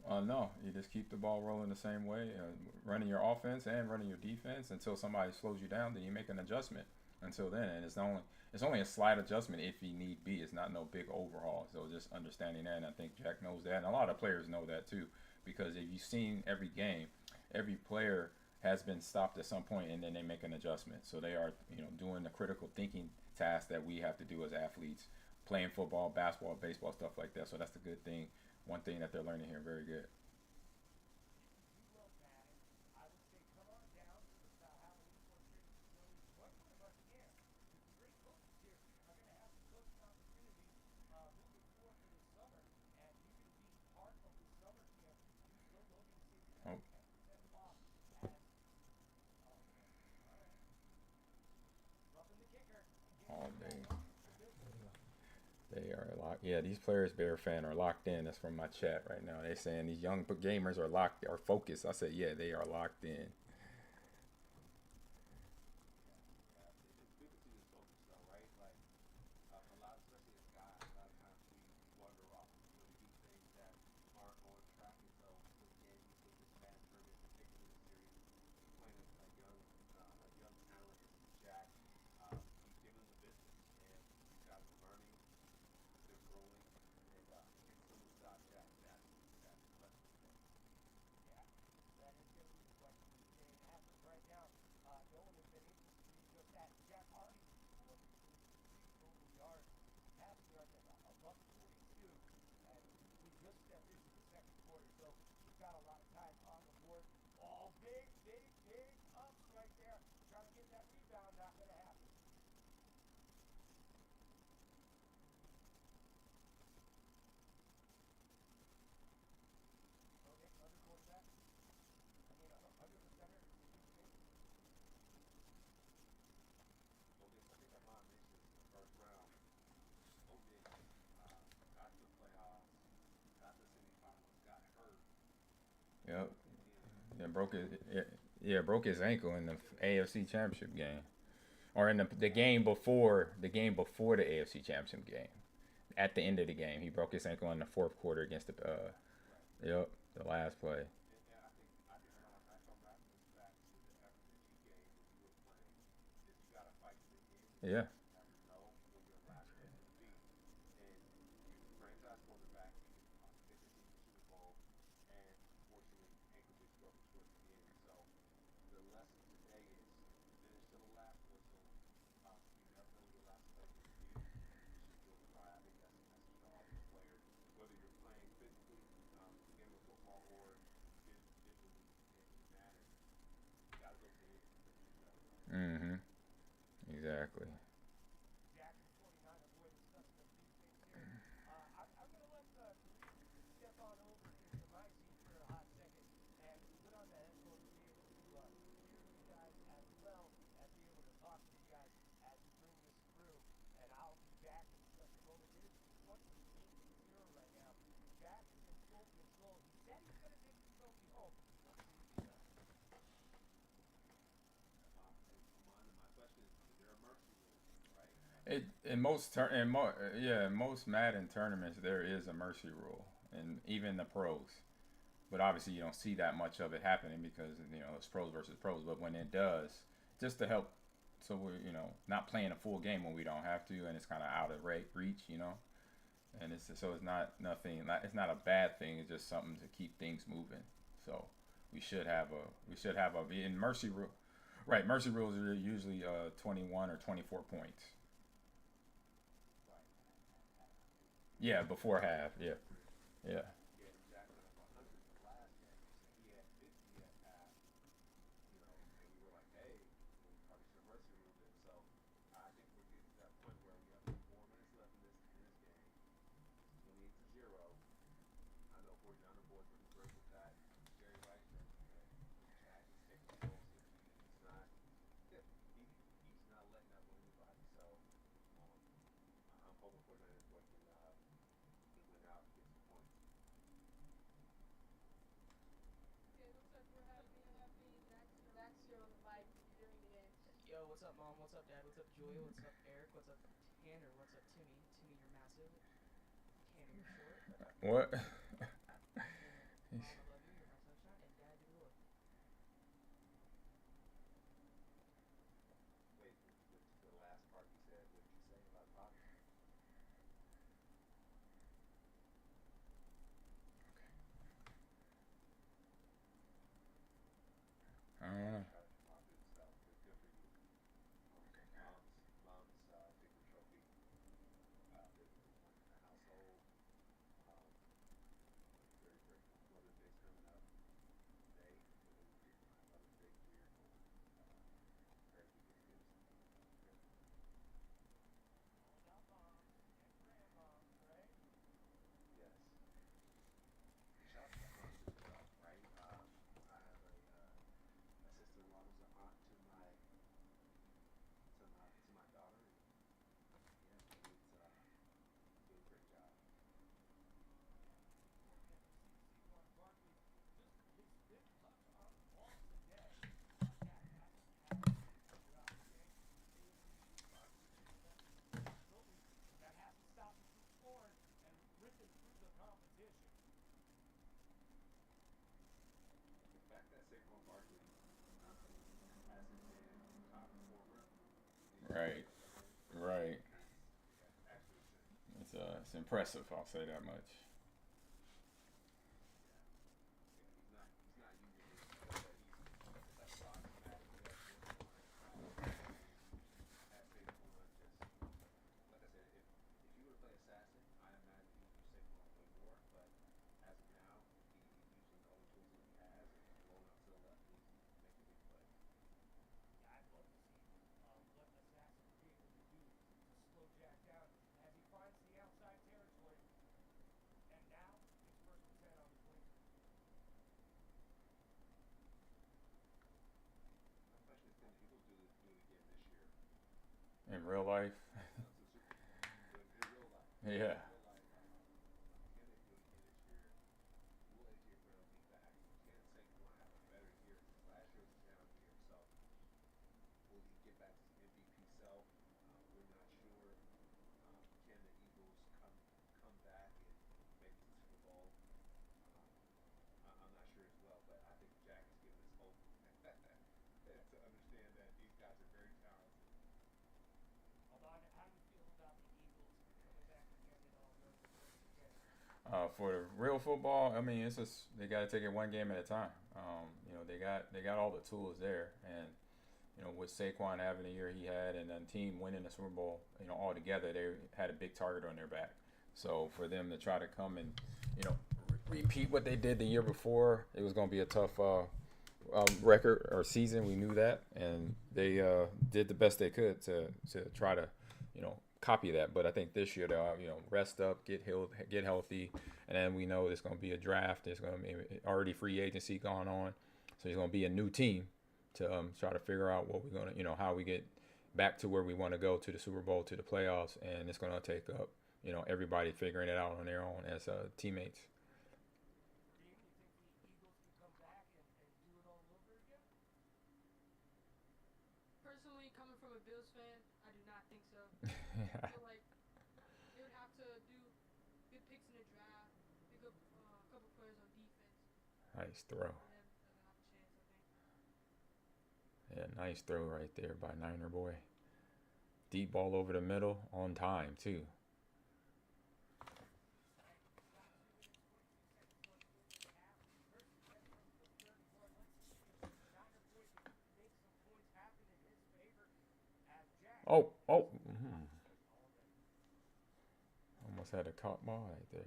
No, you just keep the ball rolling the same way, running your offense and running your defense until somebody slows you down. Then you make an adjustment. Until then, and it's only a slight adjustment if you need be. It's not no big overhaul. So just understanding that, and I think Jack knows that, and a lot of players know that too, because if you've seen every game, every player has been stopped at some point, and then they make an adjustment. So they are, doing the critical thinking task that we have to do as athletes, playing football, basketball, baseball, stuff like that. So that's the good thing. One thing that they're learning here, very good. Oh. All day. They are locked. Yeah, these players, Bear fan, are locked in. That's from my chat right now. They're saying these young gamers are locked, are focused. I said, yeah, they are locked in. Yep. Broke his ankle in the AFC Championship game, or in the game before the AFC Championship game. At the end of the game, he broke his ankle in the fourth quarter against the last play. Yeah. Mm-hmm. Exactly. In most Madden tournaments there is a mercy rule, and even the pros. But obviously you don't see that much of it happening because it's pros versus pros. But when it does, just to help, so we're not playing a full game when we don't have to, and it's kind of out of reach. And it's not nothing. It's not a bad thing. It's just something to keep things moving. So we should have a in mercy rule. Right, mercy rules are usually 21 or 24 points. Yeah, before half. Yeah, yeah. Yo, what's up, Mom? What's up, Dad? What's up, Julia? What's up, Eric? What's up, Tanner? What's up, Timmy? Timmy, you're massive. Tanner, you're short. What? Right. Right. It's impressive. I'll say that much. In real life. Yeah. For the real football, I mean, it's just they got to take it one game at a time. They got all the tools there, and with Saquon having the year he had, and then team winning the Super Bowl, all together, they had a big target on their back. So for them to try to come and repeat what they did the year before, it was going to be a tough record or season. We knew that, and they did the best they could to try to copy that. But I think this year they'll rest up, get healthy, and then we know there's going to be a draft. There's going to be already free agency going on, so it's going to be a new team to try to figure out what we're going to how we get back to where we want to go, to the Super Bowl, to the playoffs, and it's going to take up everybody figuring it out on their own as teammates. Personally, coming from a Bills fan, I do not think so. I feel like they would have to do good picks in the draft, pick up a couple players on defense. Nice throw. Yeah, nice throw right there by Niner boy. Deep ball over the middle on time too. Oh. Almost had a caught ball right there.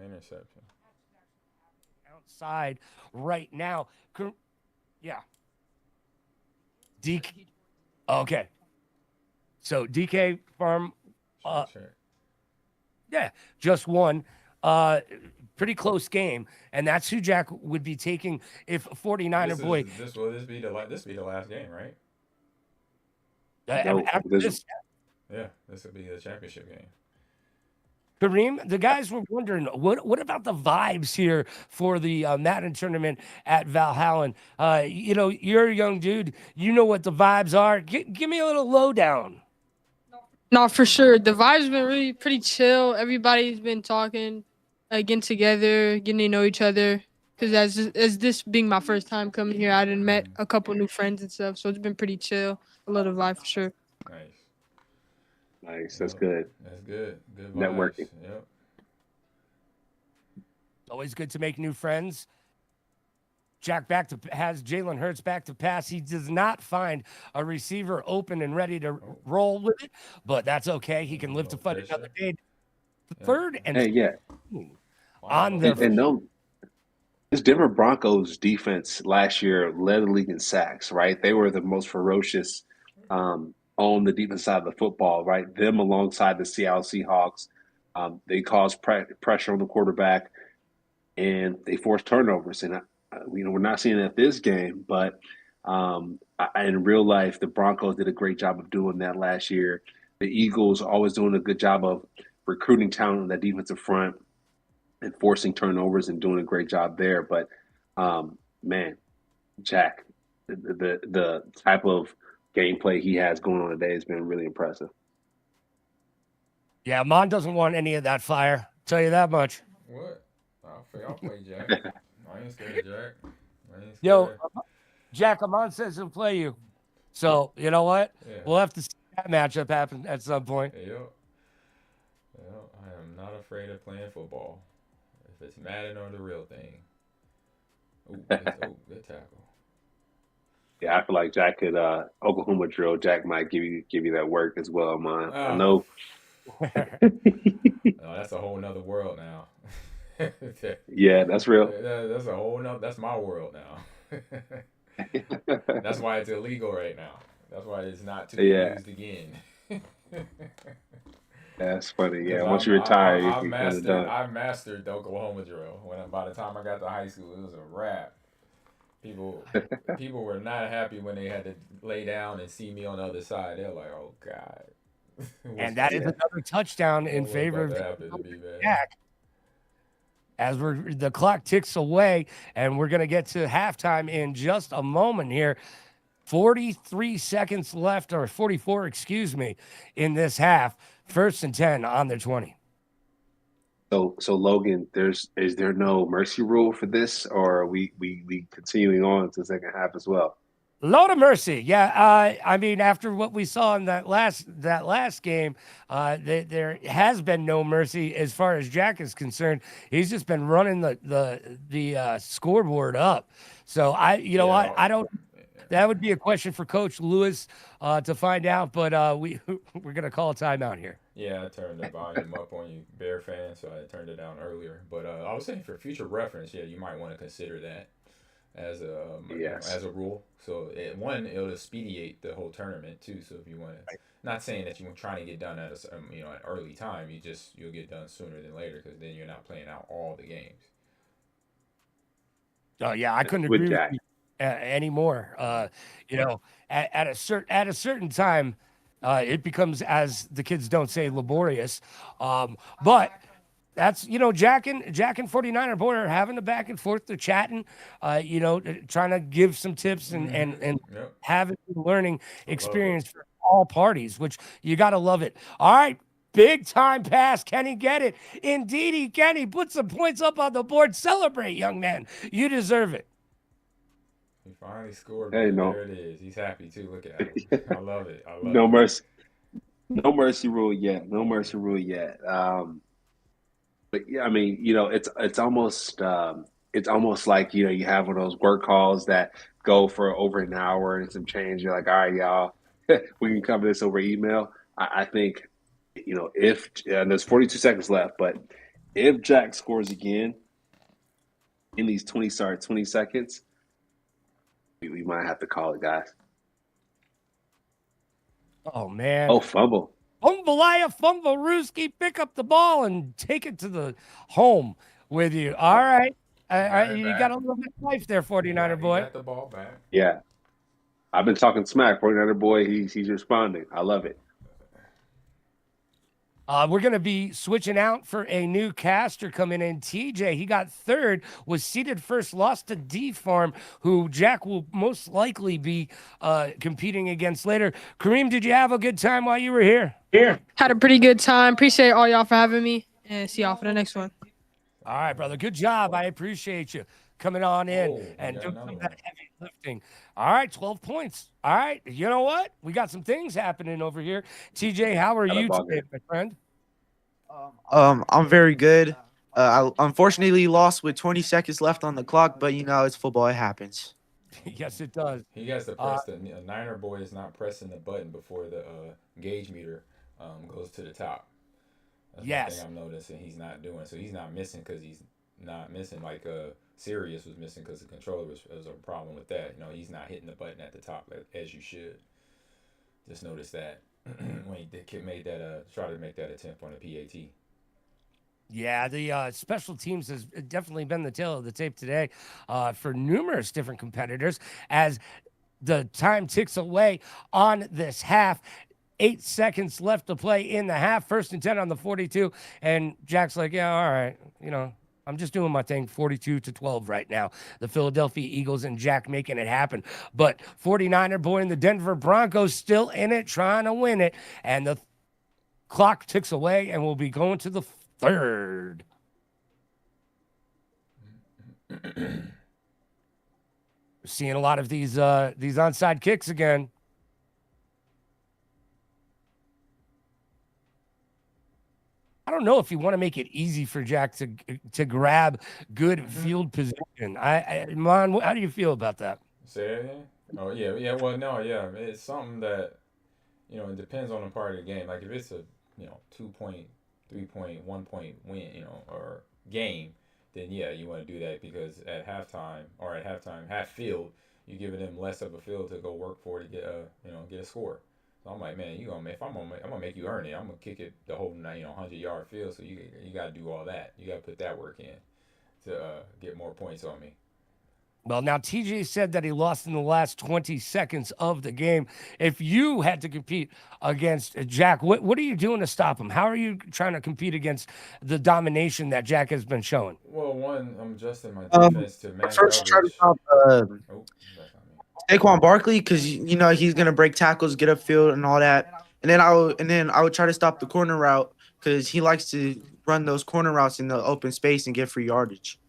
Interception. Outside right now. Yeah. DK. Okay. So DK Farm. Sure. Yeah, just won. Pretty close game, and that's who Jack would be taking if 49er boy. This be the last game, right? After this. Yeah, this would be the championship game. Kareem, the guys were wondering what about the vibes here for the Madden tournament at Valhalla? You're a young dude. You know what the vibes are. Give me a little lowdown. No, for sure. The vibe's been really pretty chill. Everybody's been talking, getting together, getting to know each other. Because as this being my first time coming here, I done met a couple new friends and stuff. So it's been pretty chill. A lot of vibe for sure. Nice. That's good. That's good. Good vibes. Networking. Yep. Always good to make new friends. Jack has Jalen Hurts back to pass. He does not find a receiver open and ready to roll with it, but that's okay. He can live to fight another day. Third and on the this Denver Broncos defense last year led the league in sacks. Right, they were the most ferocious on the defense side of the football. Right, them alongside the Seattle Seahawks, they caused pressure on the quarterback, and they forced turnovers. And we're not seeing it at this game, but in real life, the Broncos did a great job of doing that last year. The Eagles always doing a good job of recruiting talent on that defensive front and forcing turnovers and doing a great job there. But man, Jack, the type of gameplay he has going on today has been really impressive. Yeah, Ahman doesn't want any of that fire. Tell you that much. What? I'll play Jack. I ain't scared of Jack. I ain't scared. Yo, Jack, Ahman says he'll play you. So, you know what? Yeah. We'll have to see that matchup happen at some point. Yep. I am not afraid of playing football. If it's Madden or the real thing. Ooh, good tackle. Yeah, I feel like Jack could Oklahoma drill. Jack might give you that work as well, man. I Oh. know. No, that's a whole nother world now. Yeah, that's real. That's a whole nother. That's my world now. That's why it's illegal right now. That's why it's not to be used again. That's funny. Yeah, once you retire, you're kind of done. I mastered the Oklahoma drill. By the time I got to high school, it was a wrap. People were not happy when they had to lay down and see me on the other side. They're like, "Oh God." And that is another touchdown in favor of Jack. As the clock ticks away, and we're going to get to halftime in just a moment here. 43 seconds left, or 44, excuse me, in this half. 1st and 10 on their 20. So Logan, is there no mercy rule for this, or are we continuing on to the second half as well? Load of mercy, yeah. I mean, after what we saw in that last game, there has been no mercy as far as Jack is concerned. He's just been running the scoreboard up. So I don't. That would be a question for Coach Lewis to find out. But we're gonna call a timeout here. Yeah, I turned the volume up on you, Bear fan, so I turned it down earlier. But I was saying for future reference, yeah, you might want to consider that as a rule. So it'll expedite the whole tournament too. So if you want to, not saying that you're trying to get done at an early time, you'll get done sooner than later because then you're not playing out all the games. Oh yeah, I couldn't agree with you anymore. At a certain time, it becomes, as the kids don't say, laborious. But that's, Jack and 49er boy are having a back and forth. They're chatting, trying to give some tips and have a learning experience for all parties, which you got to love it. All right. Big time pass. Can he get it? Indeed he can. He put some points up on the board. Celebrate, young man. You deserve it. He finally scored. Hey, no. There it is. He's happy too. Look at him. I love it. No mercy. No mercy rule yet. No mercy rule yet. But yeah, I mean, it's almost like, you have one of those work calls that go for over an hour and some change. You're like, all right, y'all, we can cover this over email. I think, if there's 42 seconds left, but if Jack scores again in these 20 seconds, we might have to call it, guys. Oh, man. Oh, fumble. Fumbalaya, Fumbarooski, pick up the ball and take it to the home with you. All right. You got a little bit of life there, 49er boy. Got the ball back. Yeah. I've been talking smack. 49er boy, he's responding. I love it. We're going to be switching out for a new caster coming in. TJ, he got third, was seated first, lost to D-Farm, who Jack will most likely be competing against later. Kareem, did you have a good time while you were here? Had a pretty good time. Appreciate all y'all for having me, and see y'all for the next one. All right, brother. Good job. I appreciate you coming on in and doing some of that heavy lifting. All right, 12 points. All right, you know what? We got some things happening over here. TJ, how are you today, my friend? I'm very good. I unfortunately lost with 20 seconds left on the clock, but it's football. It happens. Yes, it does. He has to press Niner boy is not pressing the button before the gauge meter goes to the top. That's one thing I'm noticing he's not doing. So he's not missing because he's not missing like Sirius was missing because the controller was a problem with that. He's not hitting the button at the top as you should. Just notice that when he made that try to make that attempt on the PAT. Yeah, the special teams has definitely been the tail of the tape today for numerous different competitors as the time ticks away on this half. 8 seconds left to play in the half. 1st and 10 on the 42. And Jack's like, yeah, all right. I'm just doing my thing. 42-12 right now. The Philadelphia Eagles and Jack making it happen. But 49er boy and the Denver Broncos still in it, trying to win it. And the clock ticks away, and we'll be going to the 3rd. Seeing a lot of these onside kicks again. I don't know if you want to make it easy for Jack to grab good field position. Mon, how do you feel about that? Say that again? Oh yeah. Well, no, yeah. It's something that it depends on the part of the game. Like if it's a 2-point, 3-point, 1-point win, or game, then yeah, you want to do that because at halftime, half field, you're giving them less of a field to go work for to get a score. So I'm like, man, I'm gonna make you earn it. I'm gonna kick it the whole 100-yard field. So you got to do all that. You got to put that work in to get more points on me. Well, now TJ said that he lost in the last 20 seconds of the game. If you had to compete against Jack, what are you doing to stop him? How are you trying to compete against the domination that Jack has been showing? Well, one, I'm adjusting my defense to man first try to coverage. stop Saquon Barkley because he's gonna break tackles, get upfield, and all that. And then I would try to stop the corner route because he likes to run those corner routes in the open space and get free yardage.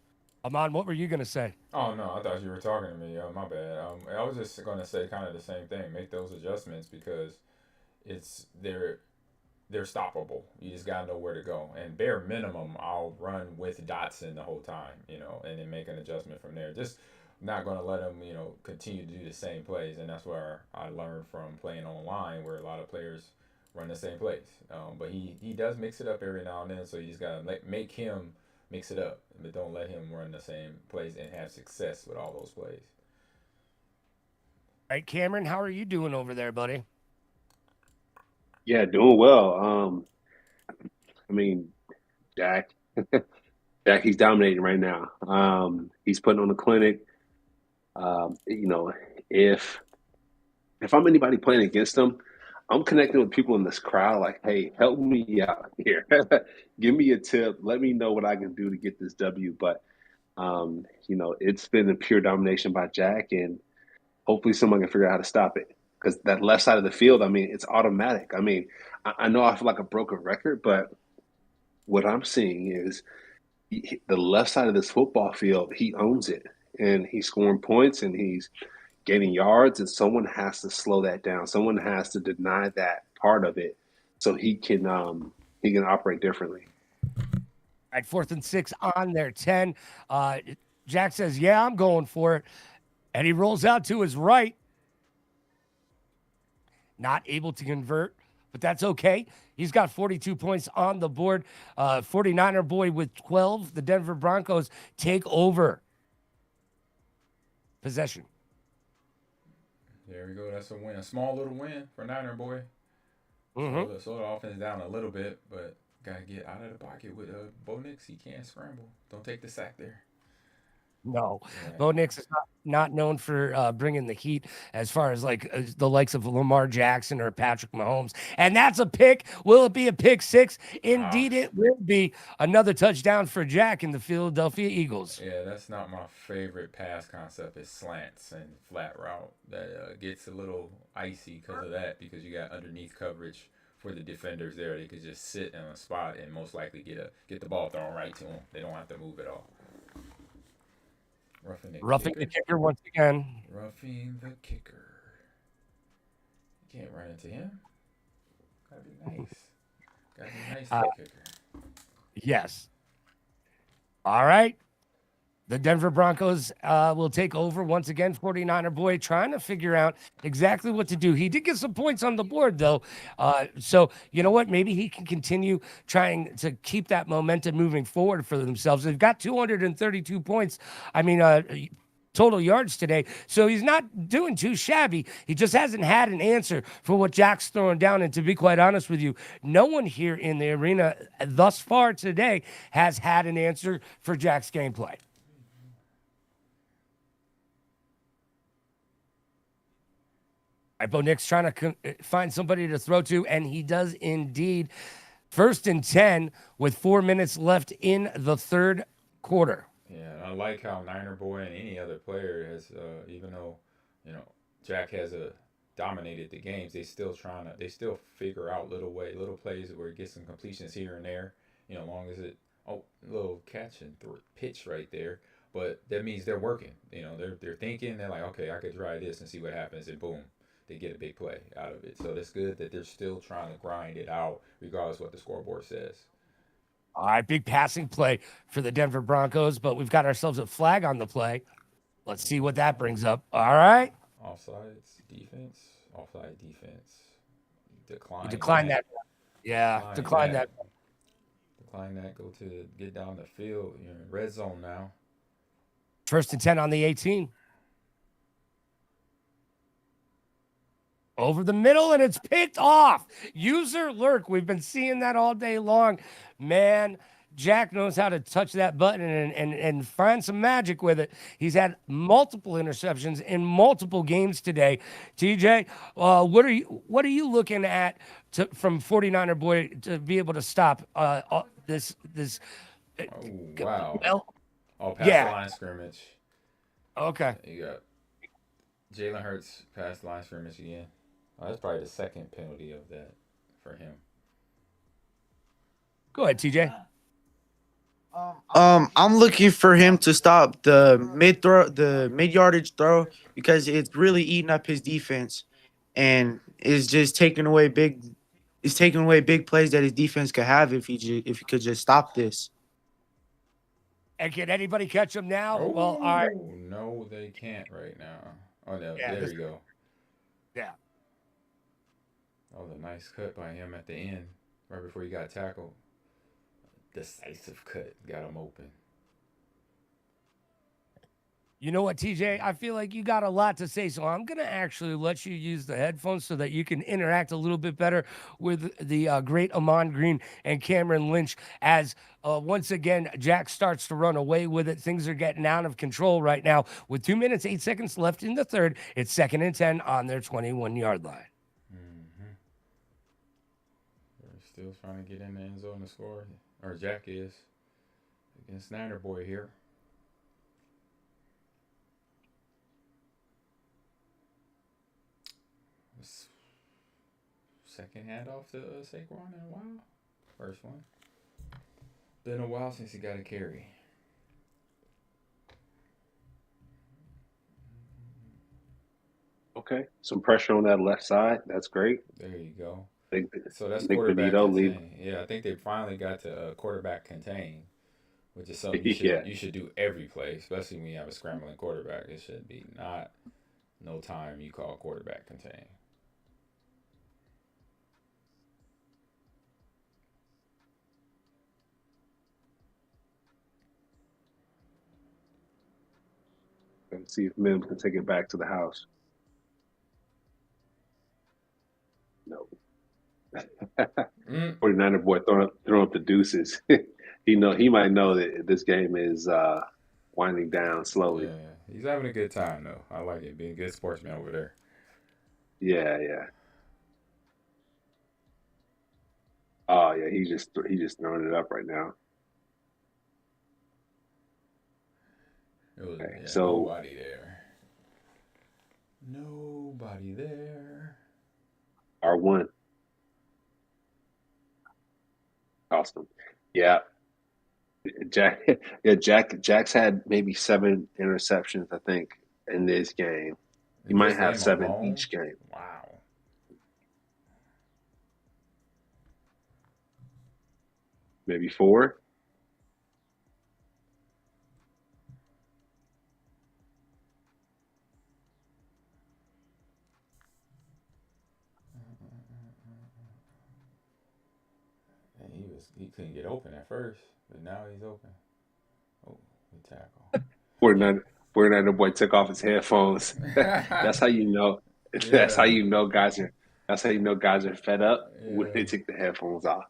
Ahman, what were you gonna say? Oh no, I thought you were talking to me. My bad. I was just gonna say kind of the same thing. Make those adjustments because they're stoppable. You just gotta know where to go. And bare minimum, I'll run with Dotson the whole time, and then make an adjustment from there. Just not gonna let him, continue to do the same plays. And that's where I learned from playing online, where a lot of players run the same plays. But he does mix it up every now and then. So you just gotta make him mix it up, but don't let him run the same plays and have success with all those plays. All right, Cameron, how are you doing over there, buddy? Yeah, doing well. Jack, he's dominating right now. He's putting on a clinic. If I'm anybody playing against him, I'm connecting with people in this crowd like, hey, help me out here. Give me a tip. Let me know what I can do to get this W. But, it's been a pure domination by Jack, and hopefully someone can figure out how to stop it. Because that left side of the field, it's automatic. I know I feel like a broken record, but what I'm seeing is the left side of this football field, he owns it. And he's scoring points, and he's gaining yards, and someone has to slow that down. Someone has to deny that part of it so he can operate differently. All right, 4th and 6 on their 10. Jack says, yeah, I'm going for it. And he rolls out to his right. Not able to convert, but that's okay. He's got 42 points on the board. 49er boy with 12. The Denver Broncos take over possession. There we go. That's a win. A small little win for Niner boy. Mm-hmm. Slow the offense down a little bit, but got to get out of the pocket with Bo Nix. He can't scramble. Don't take the sack there. No, yeah. Bo Nix is not known for bringing the heat as far as the likes of Lamar Jackson or Patrick Mahomes. And that's a pick. Will it be a pick six? Indeed, it will be. Another touchdown for Jack and the Philadelphia Eagles. Yeah, that's not my favorite pass concept. Is slants and flat route. That gets a little icy because of that, because you got underneath coverage for the defenders there. They could just sit in a spot and most likely get the ball thrown right to them. They don't have to move at all. Roughing the kicker once again. Roughing the kicker. You can't run into him. Gotta be nice. Gotta be nice to the kicker. Yes. All right. The Denver Broncos will take over once again. 49er boy trying to figure out exactly what to do. He did get some points on the board, though. So, you know what? Maybe he can continue trying to keep that momentum moving forward for themselves. They've got 232 points. Total yards today. So he's not doing too shabby. He just hasn't had an answer for what Jack's throwing down. And to be quite honest with you, no one here in the arena thus far today has had an answer for Jack's gameplay. Bo Nick's trying to find somebody to throw to, and he does indeed. 1st and 10 with 4 minutes left in the third quarter. Yeah, I like how Niner Boy and any other player has, even though, Jack has dominated the games, they still figure out little plays where he gets some completions here and there. Long as little catch and pitch right there. But that means they're working. They're thinking. They're like, okay, I could try this and see what happens, and boom, they get a big play out of it. So that's good that they're still trying to grind it out, regardless of what the scoreboard says. All right, big passing play for the Denver Broncos, but we've got ourselves a flag on the play. Let's see what that brings up. All right. Offsides defense. Offside defense. Decline that. Yeah, decline that. Decline that. Go to get down the field. You're in red zone now. 1st and 10 on the 18. Over the middle, and it's picked off. User lurk. We've been seeing that all day long. Man, Jack knows how to touch that button and find some magic with it. He's had multiple interceptions in multiple games today. TJ, what are you looking at from 49er Boy to be able to stop this? Wow. All past the line of scrimmage. Okay. You got Jalen Hurts past the line of scrimmage again. That's probably the second penalty of that for him. Go ahead, TJ. I'm looking for him to stop the mid yardage throw, because it's really eating up his defense, and is just taking away big plays that his defense could have if he could just stop this. And can anybody catch him now? Oh, well, all right. No, they can't right now. Oh no, Yeah, there you go. Yeah. Oh, the nice cut by him at the end, right before he got tackled. Decisive cut, got him open. You know what, TJ? I feel like you got a lot to say, so I'm going to actually let you use the headphones so that you can interact a little bit better with the great Ahman Green and Cameron Lynch as once again, Jack starts to run away with it. Things are getting out of control right now. With 2 minutes, 8 seconds left in the third, it's 2nd and 10 on their 21-yard line. Mm-hmm. They're still trying to get in the end zone to score, or Jack is, against Niner Boy here. Second handoff to Saquon in a while. First one. Been a while since he got a carry. Okay, some pressure on that left side. That's great. There you go. So that's quarterback contain. Yeah, I think they finally got to quarterback contain, which is something you should do every play, especially when you have a scrambling quarterback. It should be no time you call quarterback contain. Let's see if Mims can take it back to the house. No. 49er Boy throwing up the deuces. He might know that this game is winding down slowly. Yeah, he's having a good time though. I like it, being a good sportsman over there. Yeah. Oh yeah, he's just throwing it up right now. Okay, so nobody there. Nobody there. R1. Awesome. Yeah. Jack's had maybe 7 interceptions, I think, in this game. He might have 7 each game. Wow. Maybe 4. He couldn't get open at first, but now he's open. Oh, good tackle. 49er Boy took off his headphones. That's how you know. Yeah. That's how you know guys are fed up when they take the headphones off.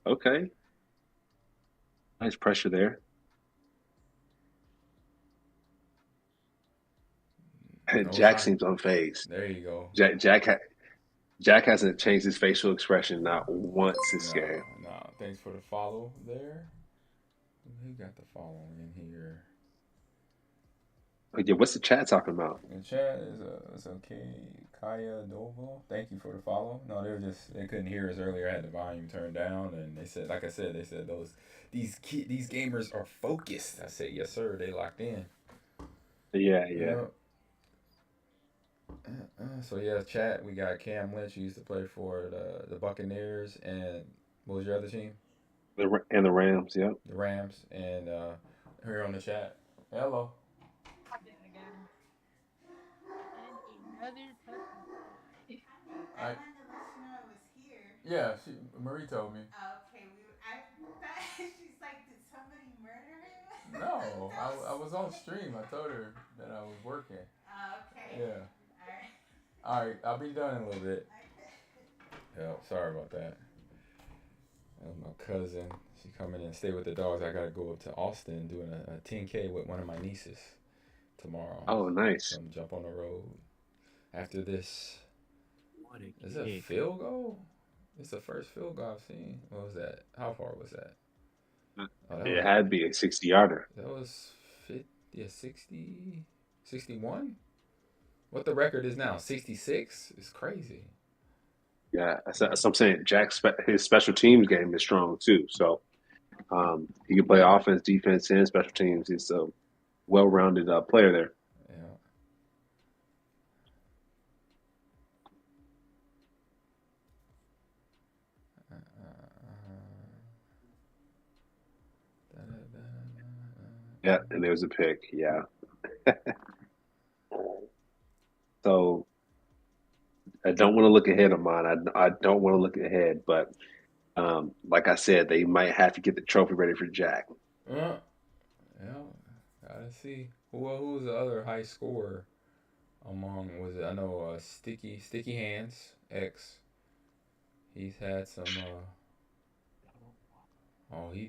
Okay. Nice pressure there. No Jack sign. seems unfazed. There you go. Jack hasn't changed his facial expression not once this No, game. no. Thanks for the follow there. Who got the follow in here? Yeah, what's the chat talking about? The chat is it's okay. Kaya Dovo, thank you for the follow. No, they couldn't hear us earlier. I had the volume turned down, and they said, like I said, they said these gamers are focused. I said, yes sir, they locked in. Yeah. So yeah, chat. We got Cam Lynch, who used to play for the Buccaneers, and what was your other team? And the Rams, yep. The Rams, and here on the chat. Hello. I, yeah, Marie told me. Okay, she's like, did somebody murder him? No, I was on stream. I told her that I was working. Okay. Yeah. All right, I'll be done in a little bit. Yeah, sorry about that. That was my cousin. She coming in and stay with the dogs. I gotta go up to Austin doing a 10K with one of my nieces tomorrow. Oh, nice. So I'm jump on the road after this. Is it a kick. field goal? It's the first field goal I've seen. What was that? How far was that? It had to be a 60-yarder. That was 50, 60, 61? What the record is now? 66? It's crazy. Yeah, that's what I'm saying. His special teams game is strong too. So he can play offense, defense, and special teams. He's a well-rounded player there. Yeah, and there's a pick. Yeah. So I don't want to look ahead of mine. I don't want to look ahead, but like I said, they might have to get the trophy ready for Jack. Yeah, gotta see. Who was the other high scorer among? Was it? I know Sticky Hands X. He's had some.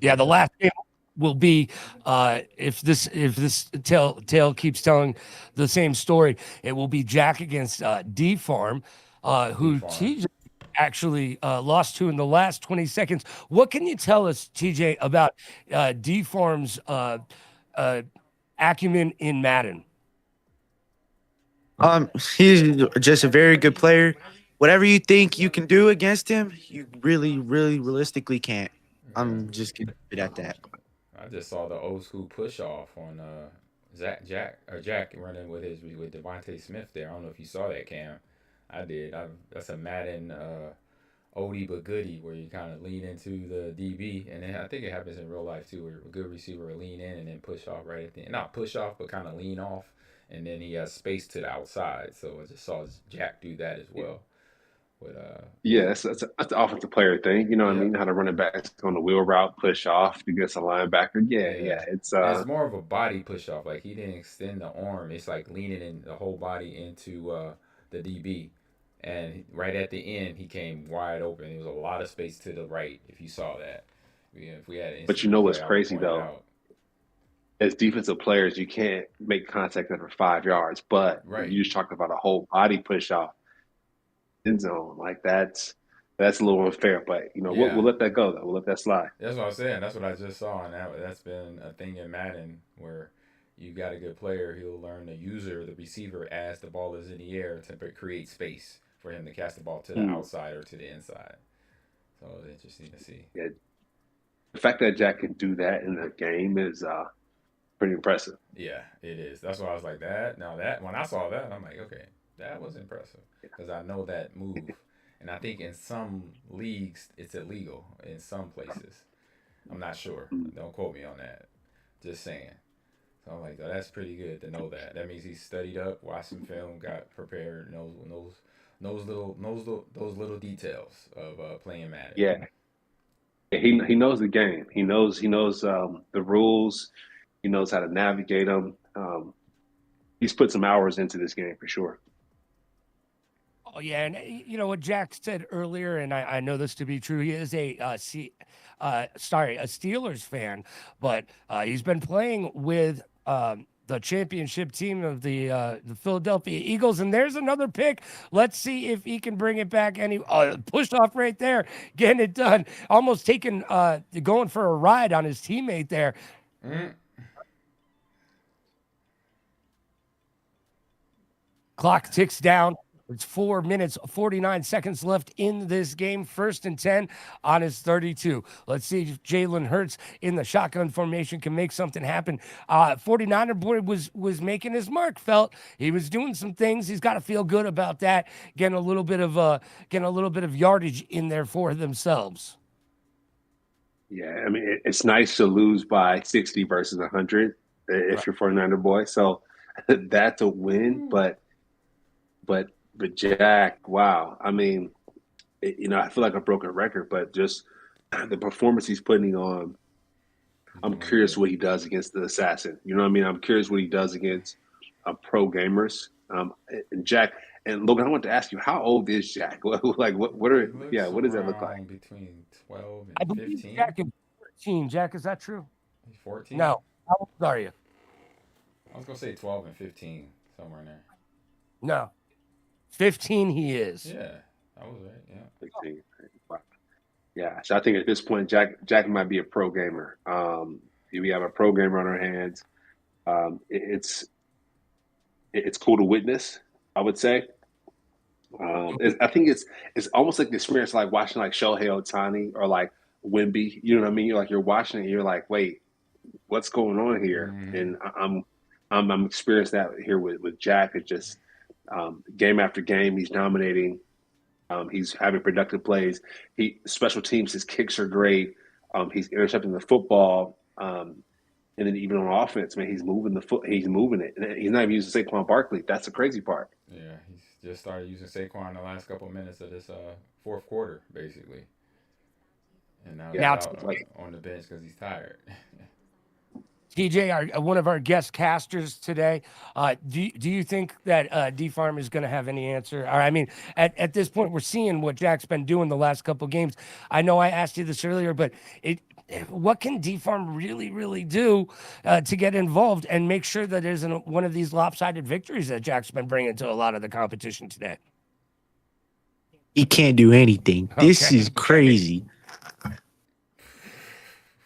Yeah, the last game will be if this tale keeps telling the same story, it will be Jack against D Farm, who TJ actually lost to in the last 20 seconds. What can you tell us, TJ, about D Farm's acumen in Madden? He's just a very good player. Whatever you think you can do against him, you really, really realistically can't. I'm just gonna leave it at that. I just saw the old school push off on Jack running with Devontae Smith there. I don't know if you saw that, Cam. I did. That's a Madden oldie but goodie where you kind of lean into the DB, and then I think it happens in real life too, where a good receiver will lean in and then push off right at the end. Not push off, but kind of lean off, and then he has space to the outside. So I just saw Jack do that as well. But yeah, that's an offensive player thing. You know what I mean? How to run it back on the wheel route, push off against a linebacker. Yeah. It's more of a body push off. Like he didn't extend the arm. It's like leaning in the whole body into the DB. And right at the end, he came wide open. There was a lot of space to the right. If you saw that, if we had an but you know what's crazy though? As defensive players, you can't make contact over 5 yards. But you just talk about a whole body push off end zone, like that's a little unfair. But we'll let that go though. We'll let that slide. That's what I'm saying. That's what I just saw, and that's been a thing in Madden where you got a good player. He'll learn the receiver, as the ball is in the air to create space for him to cast the ball to the outside or to the inside. So it's interesting to see. Yeah. The fact that Jack can do that in the game is pretty impressive. Yeah, it is. That's why I was like that. Now that when I saw that, I'm like, okay, that was impressive because I know that move, and I think in some leagues it's illegal in some places. I'm not sure. Don't quote me on that. Just saying. So I'm like, oh, that's pretty good to know that. That means he's studied up, watched some film, got prepared, knows those little details of playing Madden. Yeah. He knows the game. He knows the rules. He knows how to navigate them. He's put some hours into this game for sure. Oh yeah, and you know what Jack said earlier, and I know this to be true. He is a Steelers fan, but he's been playing with the championship team of the Philadelphia Eagles. And there's another pick. Let's see if he can bring it back. Any push off right there, getting it done. Almost taking going for a ride on his teammate there. Clock ticks down. It's 4 minutes, 49 seconds left in this game. 1st and 10 on his 32. Let's see if Jalen Hurts in the shotgun formation can make something happen. 49er boy was making his mark. Felt he was doing some things. He's got to feel good about that. Getting a little bit of yardage in there for themselves. Yeah, I mean, it's nice to lose by 60 versus 100 if you're 49er boy. So that's a win, but Jack, wow. I mean, I feel like I broke a record, but just the performance he's putting on, I'm curious what he does against the assassin. You know what I mean? I'm curious what he does against pro gamers. And Jack and Logan, I want to ask you, how old is Jack? What does that look like? Between 12 I and believe 15. Jack is 14. Jack, is that true? He's 14. No. How old are you? I was gonna say 12 and 15, somewhere in there. No. 15 he is. Yeah, I was right. Yeah. 15. Wow. Yeah. So I think at this point, Jack might be a pro gamer. We have a pro gamer on our hands. It's cool to witness, I would say. I think it's almost like the experience like watching like Shohei Ohtani or like Wemby. You know what I mean? You're watching it, and you're like, wait, what's going on here? And I'm experiencing that here with Jack. It's just game after game, he's dominating. He's having productive plays. Special teams, his kicks are great. He's intercepting the football. And then even on offense, man, he's moving he's moving it. And he's not even using Saquon Barkley. That's the crazy part. Yeah, he's just started using Saquon in the last couple of minutes of this fourth quarter, basically. And now he's out on the bench because he's tired. TJ, one of our guest casters today, do you think that D-Farm is going to have any answer? Or, I mean, at this point, we're seeing what Jack's been doing the last couple of games. I know I asked you this earlier, but what can D-Farm really, really do to get involved and make sure that isn't one of these lopsided victories that Jack's been bringing to a lot of the competition today? He can't do anything. This is crazy.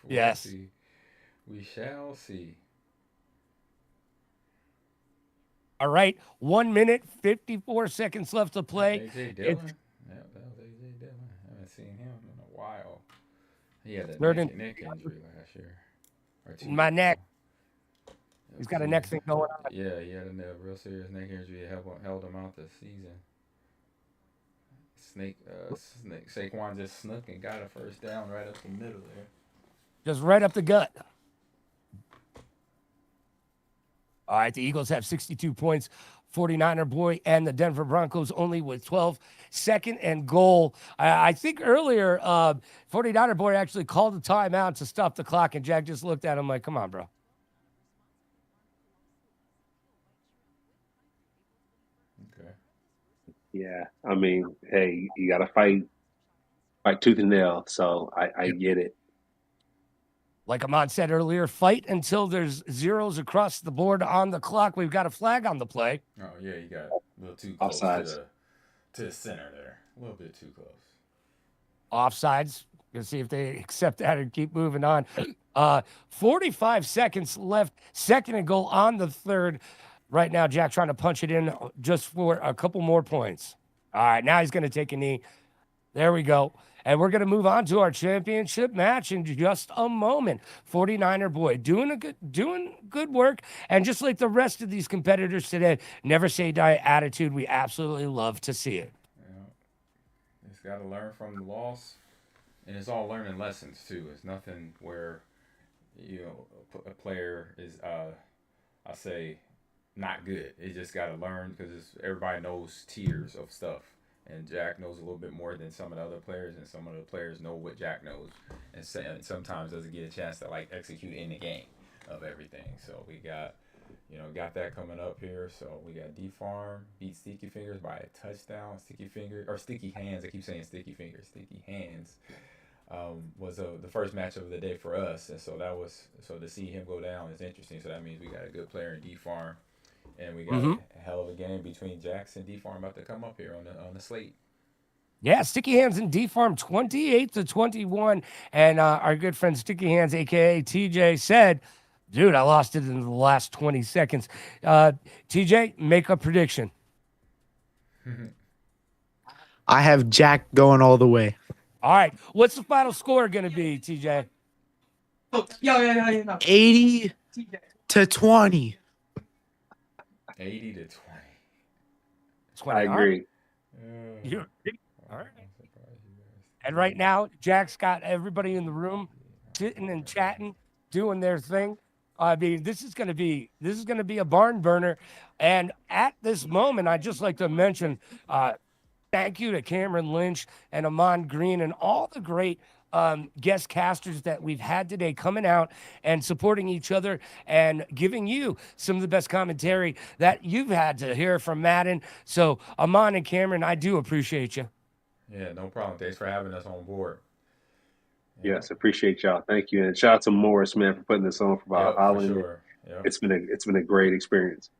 Yes. We shall see. All right, 1 minute, 54 seconds left to play. AJ Dillon? Yeah, that was AJ Dillon. I haven't seen him in a while. He had a neck injury last year. My neck. He's got a neck thing going on. Yeah, he had a real serious neck injury. It held him out this season. Saquon just snuck and got a first down right up the middle there. Just right up the gut. All right, the Eagles have 62 points. 49er boy and the Denver Broncos only with 12. 2nd and goal. I think earlier, 49er boy actually called a timeout to stop the clock, and Jack just looked at him like, come on, bro. Okay. Yeah, I mean, hey, you got to fight tooth and nail. So I get it. Like Ahman said earlier, fight until there's zeros across the board on the clock. We've got a flag on the play. Oh, yeah, you got a little too close to the center there. A little bit too close. Offsides. We'll see if they accept that and keep moving on. 45 seconds left. 2nd and goal on the 3rd. Right now, Jack trying to punch it in just for a couple more points. All right, now he's going to take a knee. There we go. And we're going to move on to our championship match in just a moment. 49er boy doing good work. And just like the rest of these competitors today, never say die attitude. We absolutely love to see it. Yeah. It's got to learn from the loss. And it's all learning lessons, too. It's nothing where, a player is, I say, not good. It just got to learn because everybody knows tiers of stuff. And Jack knows a little bit more than some of the other players, and some of the players know what Jack knows, and sometimes doesn't get a chance to execute in the game of everything. So we got that coming up here. So we got D-Farm beat Sticky Fingers by a touchdown. Sticky Hands. I keep saying Sticky Fingers. Sticky Hands. was the first match of the day for us, and so to see him go down is interesting. So that means we got a good player in D Farm, and we got a hell of a game between Jax and D Farm about to come up here on the slate. Yeah, Sticky Hands and D Farm 28-21. And our good friend Sticky Hands, aka TJ, said, dude, I lost it in the last 20 seconds. TJ, make a prediction. I have Jack going all the way. All right. What's the final score going to be, TJ? 80 to 20. 80 to 20. 20. I agree. You all right. And right now, Jack's got everybody in the room sitting and chatting, doing their thing. I mean, this is gonna be a barn burner. And at this moment, I'd just like to mention thank you to Cameron Lynch and Ahman Green and all the great guest casters that we've had today coming out and supporting each other and giving you some of the best commentary that you've had to hear from Madden. So, Ahman and Cameron, I do appreciate you. Yeah, no problem. Thanks for having us on board. Yes, appreciate y'all. Thank you, and shout out to Morris, man, for putting this on for Valhalla. For sure. Yep. It's been a great experience.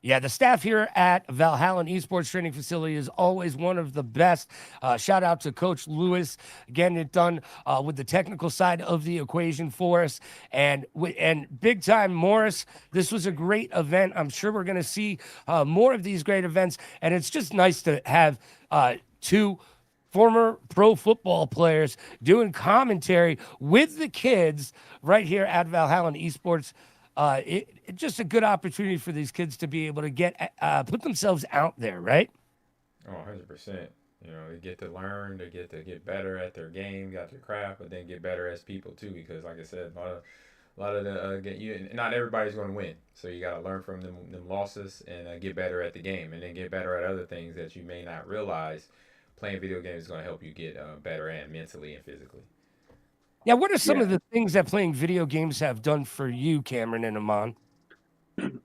Yeah, the staff here at Valhalla Esports Training Facility is always one of the best. Shout out to Coach Lewis getting it done with the technical side of the equation for us. And big time Morris, this was a great event. I'm sure we're going to see more of these great events. And it's just nice to have two former pro football players doing commentary with the kids right here at Valhalla Esports. It's just a good opportunity for these kids to be able to get put themselves out there, right? Oh, 100%. You know, they get to learn, they get better at their game, got their craft, but then get better as people too. Because, like I said, a lot of the not everybody's going to win, so you got to learn from them losses and get better at the game, and then get better at other things that you may not realize. Playing video games is going to help you get better and mentally and physically. Yeah, what are some of the things that playing video games have done for you, Cameron and Ahman?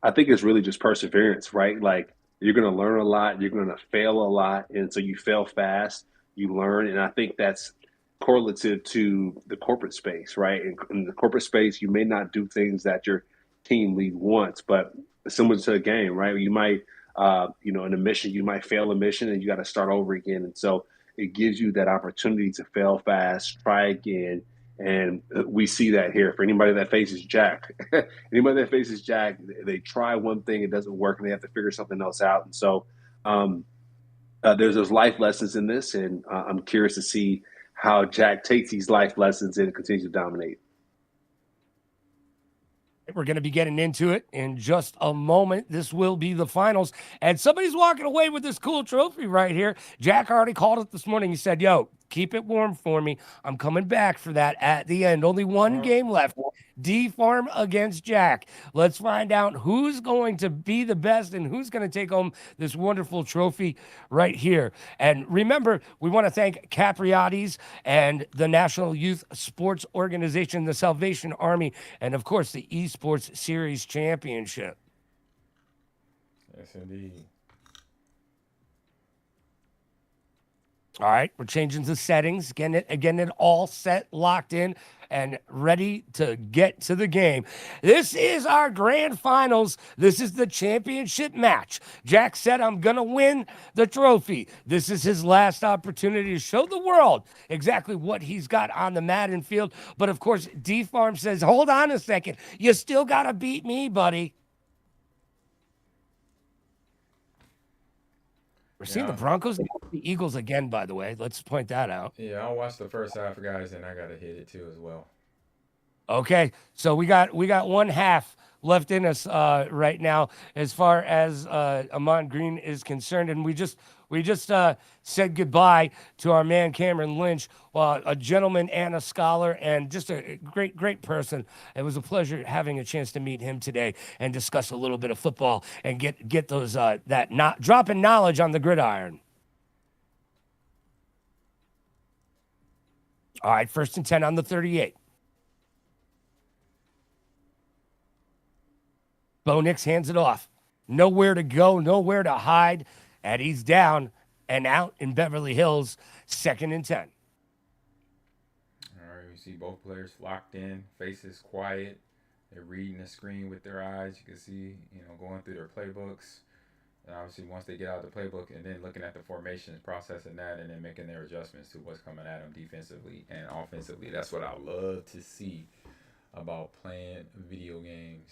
I think it's really just perseverance, right? Like you're going to learn a lot, you're going to fail a lot, and so you fail fast, you learn, and I think that's correlative to the corporate space, right? In the corporate space, you may not do things that your team lead wants, but similar to a game, right? You might, in a mission, you might fail a mission, and you got to start over again, and so it gives you that opportunity to fail fast, try again. And we see that here. For anybody that faces Jack, they try one thing, it doesn't work, and they have to figure something else out. And so there's those life lessons in this, and I'm curious to see how Jack takes these life lessons and continues to dominate. We're going to be getting into it in just a moment. This will be the finals, and somebody's walking away with this cool trophy right here. Jack already called it this morning. He said, yo, keep it warm for me. I'm coming back for that at the end. Only one game left. D Farm against Jack. Let's find out who's going to be the best and who's going to take home this wonderful trophy right here. And remember, we want to thank Capriati's and the National Youth Sports Organization, the Salvation Army, and of course the Esports Series Championship. Yes, indeed. All right, we're changing the settings, getting it all set, locked in, and ready to get to the game. This is our grand finals. This is the championship match. Jack said, I'm going to win the trophy. This is his last opportunity to show the world exactly what he's got on the Madden field. But of course, D Farm says, hold on a second. You still got to beat me, buddy. We're seeing the Broncos and the Eagles again, by the way. Let's point that out. Yeah, I'll watch the first half, guys, and I got to hit it too as well. Okay, so we got one half left in us right now as far as Ahman Green is concerned, and we just said goodbye to our man Cameron Lynch, a gentleman and a scholar, and just a great person. It was a pleasure having a chance to meet him today and discuss a little bit of football and get those not dropping knowledge on the gridiron. All right, 1st and 10 on the 38. Bo Nix hands it off. Nowhere to go, nowhere to hide. And he's down and out in Beverly Hills, 2nd and 10. see both players locked in, faces quiet. They're reading the screen with their eyes. You can see, going through their playbooks. And obviously, once they get out of the playbook and then looking at the formations, processing that, and then making their adjustments to what's coming at them defensively and offensively. That's what I love to see about playing video games.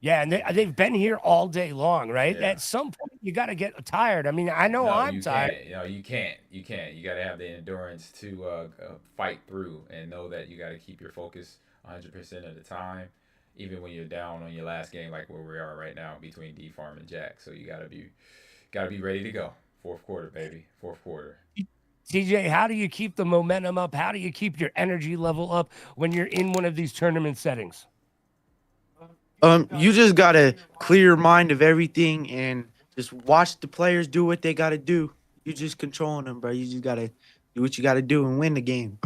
Yeah, and they've been here all day long, right? Yeah. At some point, you got to get tired. I mean, I know I'm tired. You can't. You got to have the endurance to fight through and know that you got to keep your focus 100% of the time, even when you're down on your last game, like where we are right now between D Farm and Jack. So you got to be ready to go. Fourth quarter, baby. Fourth quarter. TJ, how do you keep the momentum up? How do you keep your energy level up when you're in one of these tournament settings? You just gotta clear your mind of everything and just watch the players do what they gotta do. You just controlling them, bro. You just gotta do what you gotta do and win the game.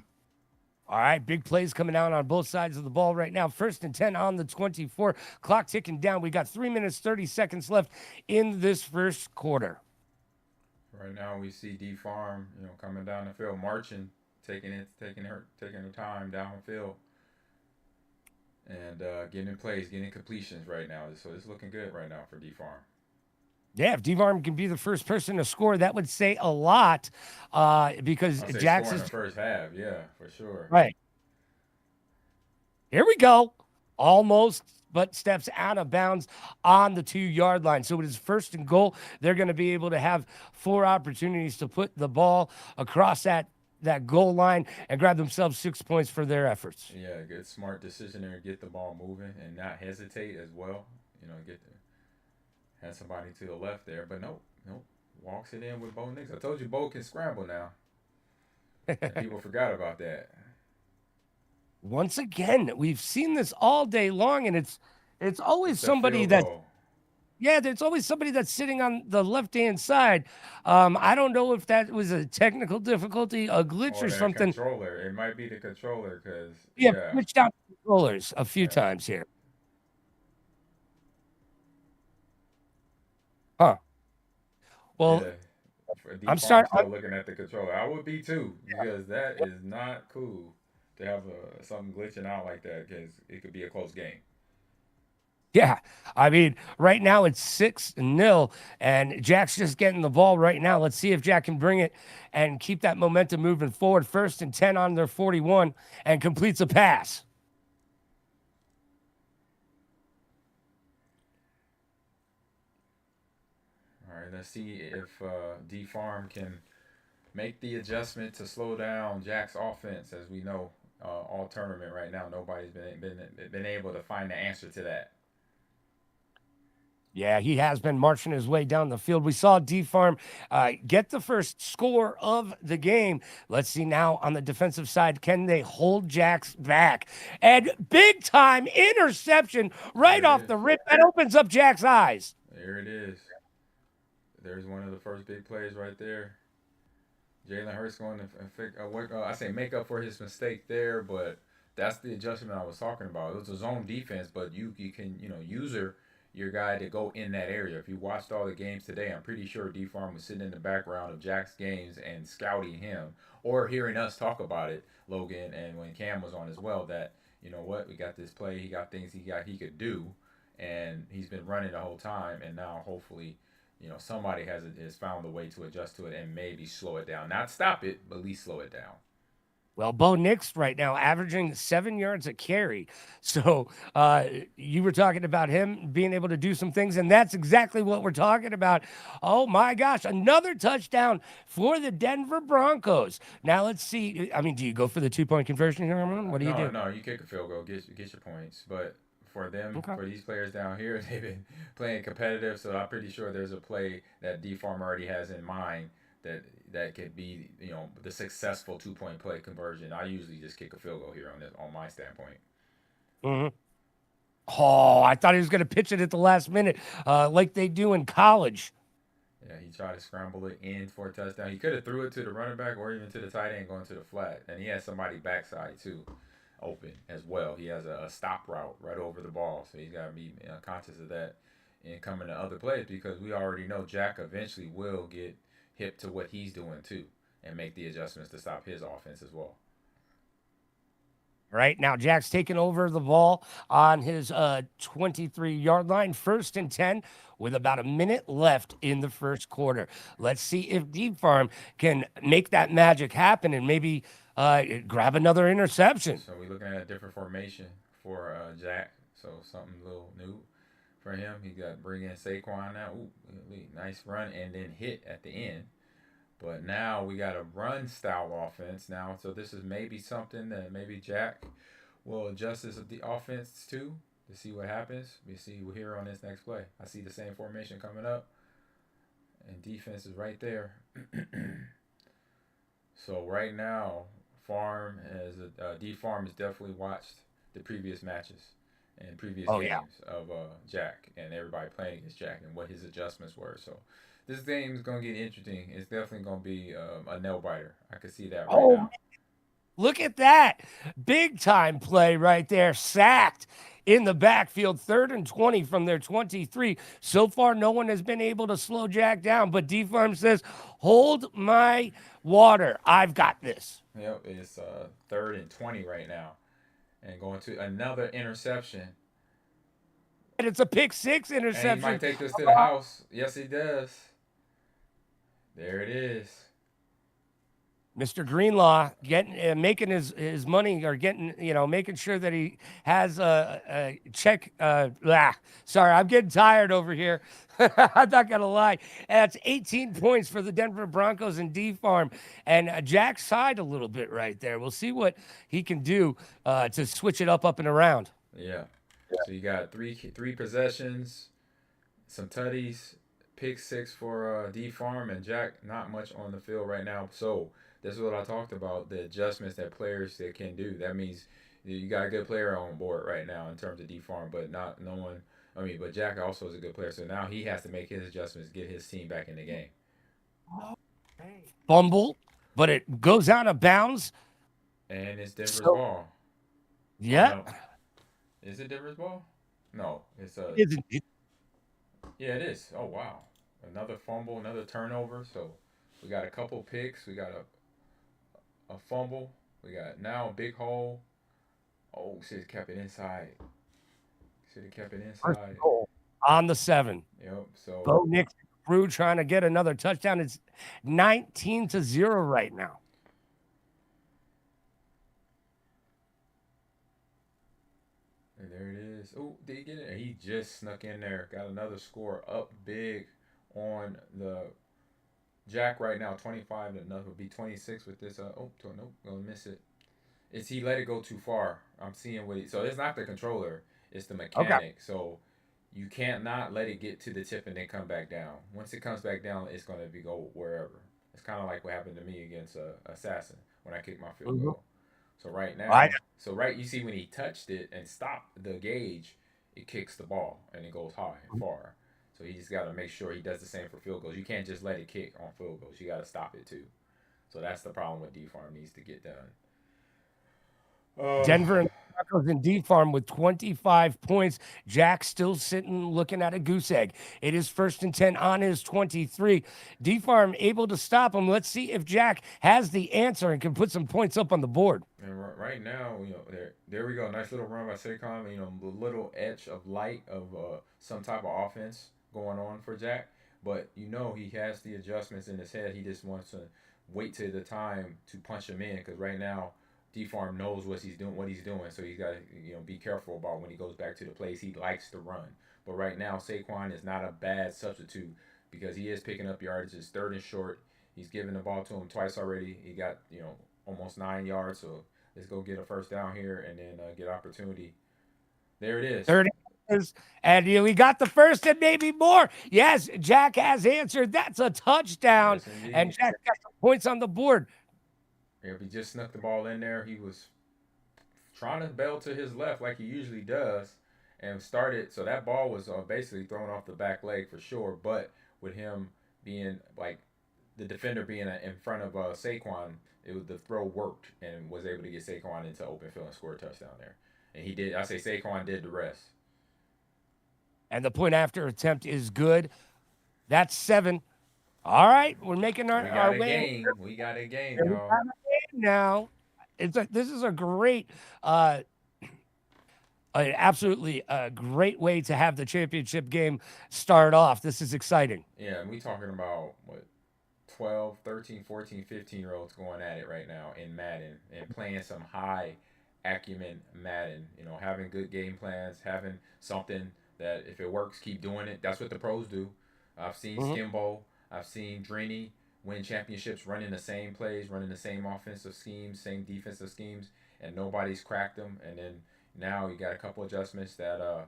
All right, big plays coming out on both sides of the ball right now. 1st and 10 on the 24. Clock ticking down. We got 3 minutes, 30 seconds left in this first quarter. Right now we see D Farm, coming down the field, marching, taking her time downfield. And getting plays, getting completions right now. So it's looking good right now for D Farm. Yeah, if D Farm can be the first person to score, that would say a lot because Jax is in the first half. Yeah, for sure. Right. Here we go. Almost, but steps out of bounds on the 2-yard line. So it is 1st and goal. They're going to be able to have 4 opportunities to put the ball across that goal line and grab themselves 6 points for their efforts. Yeah, good smart decision there. Get the ball moving and not hesitate as well. Had somebody to the left there, but nope. Walks it in with Bo Nix. I told you Bo can scramble now. And people forgot about that. Once again, we've seen this all day long, and it's always somebody that. Yeah, there's always somebody that's sitting on the left-hand side. I don't know if that was a technical difficulty, a glitch, or something. Controller. It might be the controller because glitched out the controllers a few times here. Huh. Well, I'm still looking at the controller. I would be too because that is not cool to have something glitching out like that because it could be a close game. Yeah, I mean, right now it's 6-0, and Jack's just getting the ball right now. Let's see if Jack can bring it and keep that momentum moving forward. 1st and 10 on their 41 and completes a pass. All right, let's see if D Farm can make the adjustment to slow down Jack's offense. As we know, all tournament right now, nobody's been able to find the answer to that. Yeah, he has been marching his way down the field. We saw D Farm get the first score of the game. Let's see now on the defensive side, can they hold Jack's back? And big time interception right off the rip. That opens up Jack's eyes. There it is. There's one of the first big plays right there. Jalen Hurts going to make up for his mistake there, but that's the adjustment I was talking about. It was a zone defense, but you can user your guy to go in that area. If you watched all the games today, I'm pretty sure D Farm was sitting in the background of Jack's games and scouting him or hearing us talk about it, Logan, and when Cam was on as well, that we got this play, he got things he could do, and he's been running the whole time, and now hopefully somebody has found a way to adjust to it and maybe slow it down. Not stop it, but at least slow it down. Well, Bo Nix right now averaging 7 yards a carry. So you were talking about him being able to do some things, and that's exactly what we're talking about. Oh, my gosh, another touchdown for the Denver Broncos. Now, let's see. I mean, do you go for the 2-point conversion here, Ahman? What do you do? No, you kick a field goal, get your points. But for them, for these players down here, they've been playing competitive, so I'm pretty sure there's a play that D Farm already has in mind that could be the successful 2-point play conversion. I usually just kick a field goal here on my standpoint. Mm-hmm. Oh, I thought he was going to pitch it at the last minute, like they do in college. Yeah, he tried to scramble it in for a touchdown. He could have threw it to the running back or even to the tight end going to the flat, and he had somebody backside too, open as well. He has a stop route right over the ball, so he's got to be conscious of that and coming to other plays because we already know Jack eventually will get hip to what he's doing too. and make the adjustments to stop his offense as well. Right now, Jack's taking over the ball on his 23-yard line, 1st and 10, with about a minute left in the first quarter. Let's see if Deep Farm can make that magic happen and maybe grab another interception. So we're looking at a different formation for Jack. So something a little new for him. He got bring in Saquon now. Ooh, nice run and then hit at the end. But now we got a run style offense now. So this is maybe something that maybe Jack will adjust his the offense to see what happens. We see we're here on this next play. I see the same formation coming up. And defense is right there. So right now, Farm has D Farm has definitely watched the previous matches and previous games of Jack and everybody playing against Jack and what his adjustments were. So this game is gonna get interesting. It's definitely gonna be a nail biter. I can see that right now. Look at that. Big time play right there. Sacked in the backfield, 3rd and 20 from their 23. So far, no one has been able to slow Jack down, but D-Farm says, hold my water. I've got this. Yep, it's 3rd and 20 right now. And going to another interception. And it's a pick six interception. And he might take this to the house. Yes, he does. There it is. Mr. Greenlaw getting making his money or getting, making sure that he has a check. Sorry, I'm getting tired over here. I'm not going to lie. That's 18 points for the Denver Broncos and D-Farm. And Jack's side a little bit right there. We'll see what he can do to switch it up and around. Yeah. So you got three possessions, some tutties, pick six for D-Farm, and Jack not much on the field right now. So that's what I talked about, the adjustments that players that can do. That means you got a good player on board right now in terms of D-Farm, but but Jack also is a good player. So now he has to make his adjustments, get his team back in the game. Fumble, but it goes out of bounds. And it's Denver's ball. Yeah. Oh, no. Is it Denver's ball? No, it's Yeah, it is. Oh wow, another fumble, another turnover. So we got a couple picks. We got a fumble. We got now a big hole. Oh, should have kept it inside. First goal on the 7. Yep. So Bo Nix crew trying to get another touchdown. It's 19-0 right now. And there it is. Oh, did he get it? He just snuck in there. Got another score up big on the Jack right now. 25 to nothing. Would be 26 with this. Nope, gonna miss it. Is he let it go too far? I'm seeing what he. So it's not the controller. It's the mechanic. Okay. So you can't not let it get to the tip and then come back down. Once it comes back down, it's gonna go wherever. It's kind of like what happened to me against Assassin when I kicked my field goal. So right now, you see when he touched it and stopped the gauge, it kicks the ball and it goes high and far. So he just got to make sure he does the same for field goals. You can't just let it kick on field goals. You got to stop it too. So that's the problem with D-Farm needs to get done. Denver and Broncos and D-Farm with 25 points. Jack still sitting looking at a goose egg. It is 1st and 10 on his 23. D-Farm able to stop him. Let's see if Jack has the answer and can put some points up on the board. And right now, there we go. Nice little run by Saquon. The little edge of light of some type of offense going on for Jack. But he has the adjustments in his head. He just wants to wait till the time to punch him in because right now, D-Farm knows what he's doing, so he's got to be careful about when he goes back to the place he likes to run. But right now, Saquon is not a bad substitute because he is picking up yardage. It's 3rd and short. He's given the ball to him twice already. He got almost 9 yards. So let's go get a first down here and then get opportunity. There it is. 30 is, and we got the first and maybe more. Yes, Jack has answered. That's a touchdown, and Jack got some points on the board. If he just snuck the ball in there, he was trying to bail to his left like he usually does and started. So that ball was basically thrown off the back leg for sure. But with him being the defender being in front of Saquon, the throw worked and was able to get Saquon into open field and score a touchdown there. And he did. I say Saquon did the rest. And the point after attempt is good. That's 7. All right, we're making We our got a way. game. We got a game, We got y'all. a game now. This is a great, absolutely a great way to have the championship game start off. This is exciting. Yeah, and we talking about what 12, 13, 14, 15-year-olds going at it right now in Madden and playing some high acumen Madden. You know, having good game plans, having something that if it works, keep doing it. That's what the pros do. I've seen Skimbo, I've seen Drini win championships running the same plays, running the same offensive schemes, same defensive schemes, and nobody's cracked them. And then now you got a couple adjustments that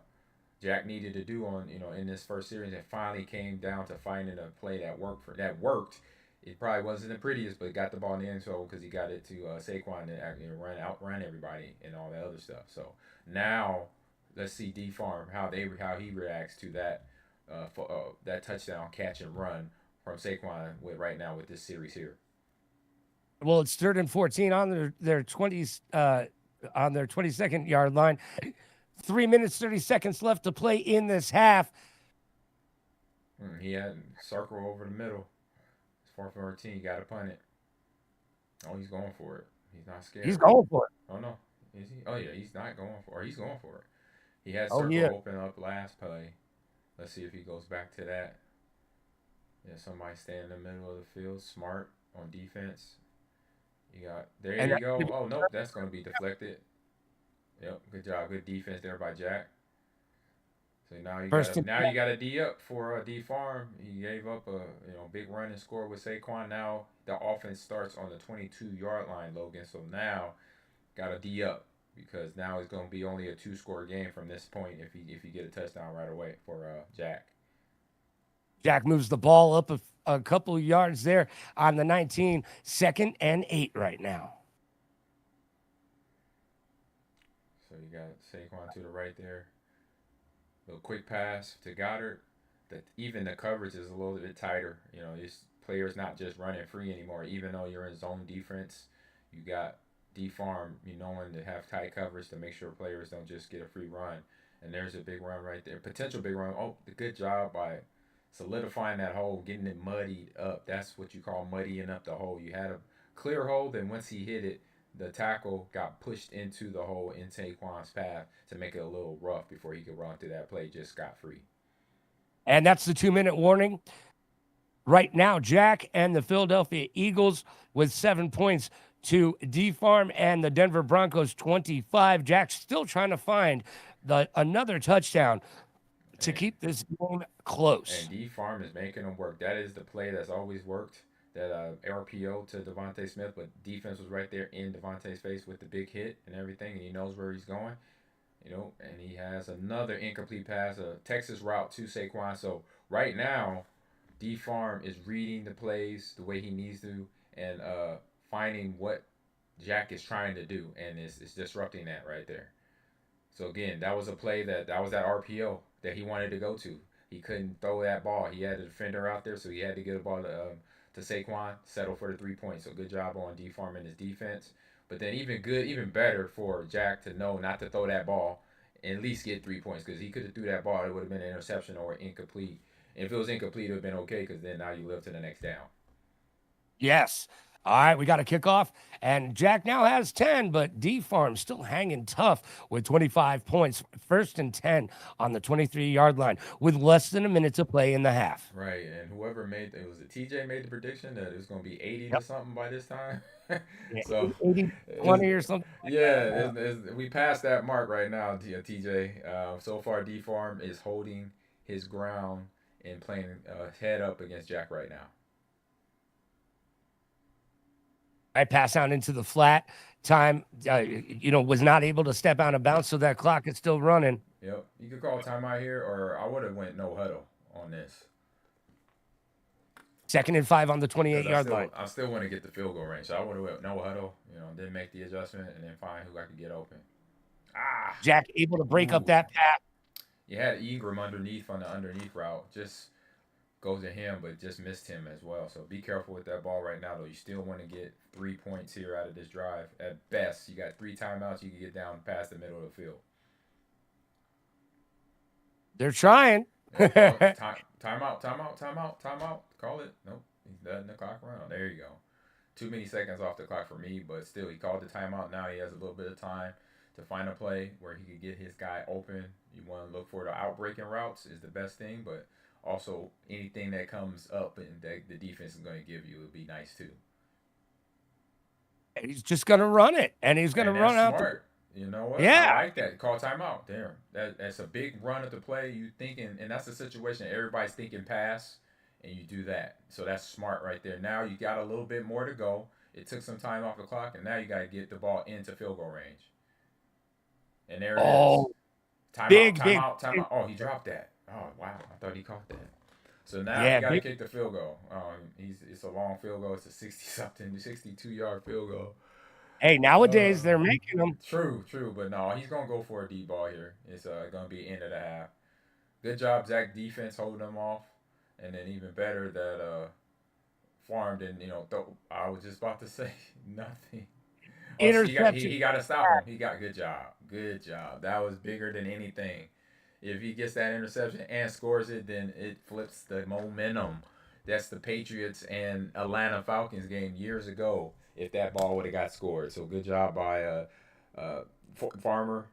Jack needed to do on in this first series, and finally came down to finding a play that worked. It probably wasn't the prettiest, but got the ball in the end zone because he got it to Saquon to outrun everybody and all that other stuff. So now let's see D Farm how he reacts to that that touchdown catch and run from Saquon with this series here. Well, it's 3rd and 14 on their 20s on their 22nd yard line. 3 minutes 30 seconds left to play in this half. He had circle over the middle. It's 4th and 14. You got to punt it. Oh, he's going for it. He's not scared. He's going for it. Oh no, is he? Oh yeah, he's not going for it. He's going for it. He had Oh, circle yeah. open up last play. Let's see if he goes back to that. Yeah, somebody stay in the middle of the field. Smart on defense. There you go. Oh nope, that's going to be deflected. Yep, good job, good defense there by Jack. So now you got a D up for D Farm. He gave up a big run and score with Saquon. Now the offense starts on the 22-yard line, Logan. So now got a D up because now it's going to be only a 2-score game from this point if you get a touchdown right away for Jack. Jack moves the ball up a couple of yards there on the 19, 2nd and 8 right now. So you got Saquon to the right there. A quick pass to Goddard. Even the coverage is a little bit tighter. This player's not just running free anymore. Even though you're in zone defense, you got D Farm, knowing to have tight coverage to make sure players don't just get a free run. And there's a big run right there. Potential big run. Oh, good job by solidifying that hole, getting it muddied up. That's what you call muddying up the hole. You had a clear hole, then once he hit it, the tackle got pushed into the hole in Saquon's path to make it a little rough before he could run through that play just scot-free. And that's the 2-minute warning. Right now, Jack and the Philadelphia Eagles with 7 points to D Farm and the Denver Broncos 25. Jack's still trying to find another touchdown to keep this game close. And D Farm is making them work. That is the play that's always worked. That RPO to Devontae Smith, but defense was right there in Devontae's face with the big hit and everything, and he knows where he's going. And he has another incomplete pass, a Texas route to Saquon. So right now, D Farm is reading the plays the way he needs to and finding what Jack is trying to do, and it's disrupting that right there. So again, that was a play that was that RPO that he wanted to go to. He couldn't throw that ball. He had a defender out there, so he had to get the ball to Saquon, settle for the 3 points. So good job on D Farm and his defense. But then even better for Jack to know not to throw that ball and at least get 3 points, because he could have threw that ball. It would have been an interception or incomplete. And if it was incomplete, it would have been okay, because then now you live to the next down. Yes. All right, we got a kickoff, and Jack now has 10, but D Farm still hanging tough with 25 points. 1st and 10 on the 23-yard line with less than a minute to play in the half. Right, and whoever TJ made the prediction that it was going to be 80 to something by this time. So 80, 20 or something. Yeah, we passed that mark right now, TJ. So far, D Farm is holding his ground and playing head up against Jack right now. I pass out into the flat. Time, was not able to step out of bounds, so that clock is still running. Yep. You could call timeout here, or I would have went no huddle on this. 2nd and 5 on the 28-yard line. I still want to get the field goal range, so I would have went no huddle, then make the adjustment and then find who I could get open. Jack able to break up that pass. You had Ingram underneath on the underneath route. Just goes to him, but just missed him as well. So be careful with that ball right now, though. You still want to get 3 points here out of this drive. At best, you got 3 timeouts. You can get down past the middle of the field. They're trying. Yeah, call it. Timeout. Call it. Nope. He's letting the clock run. There you go. Too many seconds off the clock for me, but still, he called the timeout. Now he has a little bit of time to find a play where he could get his guy open. You want to look for the outbreaking routes is the best thing, but also anything that comes up and that the defense is going to give you would be nice too. He's just going to run it, and he's going to run out. Smart. You know what? Yeah. I like that. Call timeout. There. That's a big run at the play. You thinking, and that's the situation. Everybody's thinking pass, and you do that. So that's smart right there. Now you got a little bit more to go. It took some time off the clock, and now you got to get the ball into field goal range. And there it is. Timeout. Oh, he dropped that. Oh, wow. I thought he caught that. So now you got to kick the field goal. It's a long field goal. It's a 62-yard field goal. Hey, nowadays they're making them. True. But no, he's going to go for a deep ball here. It's going to be end of the half. Good job, Zach, defense, holding them off. And then even better that Farm didn't, I was just about to say nothing. Interception. He got to stop him. He got good job. That was bigger than anything. If he gets that interception and scores it, then it flips the momentum. That's the Patriots and Atlanta Falcons game years ago. If that ball would have got scored, so good job by Farmer,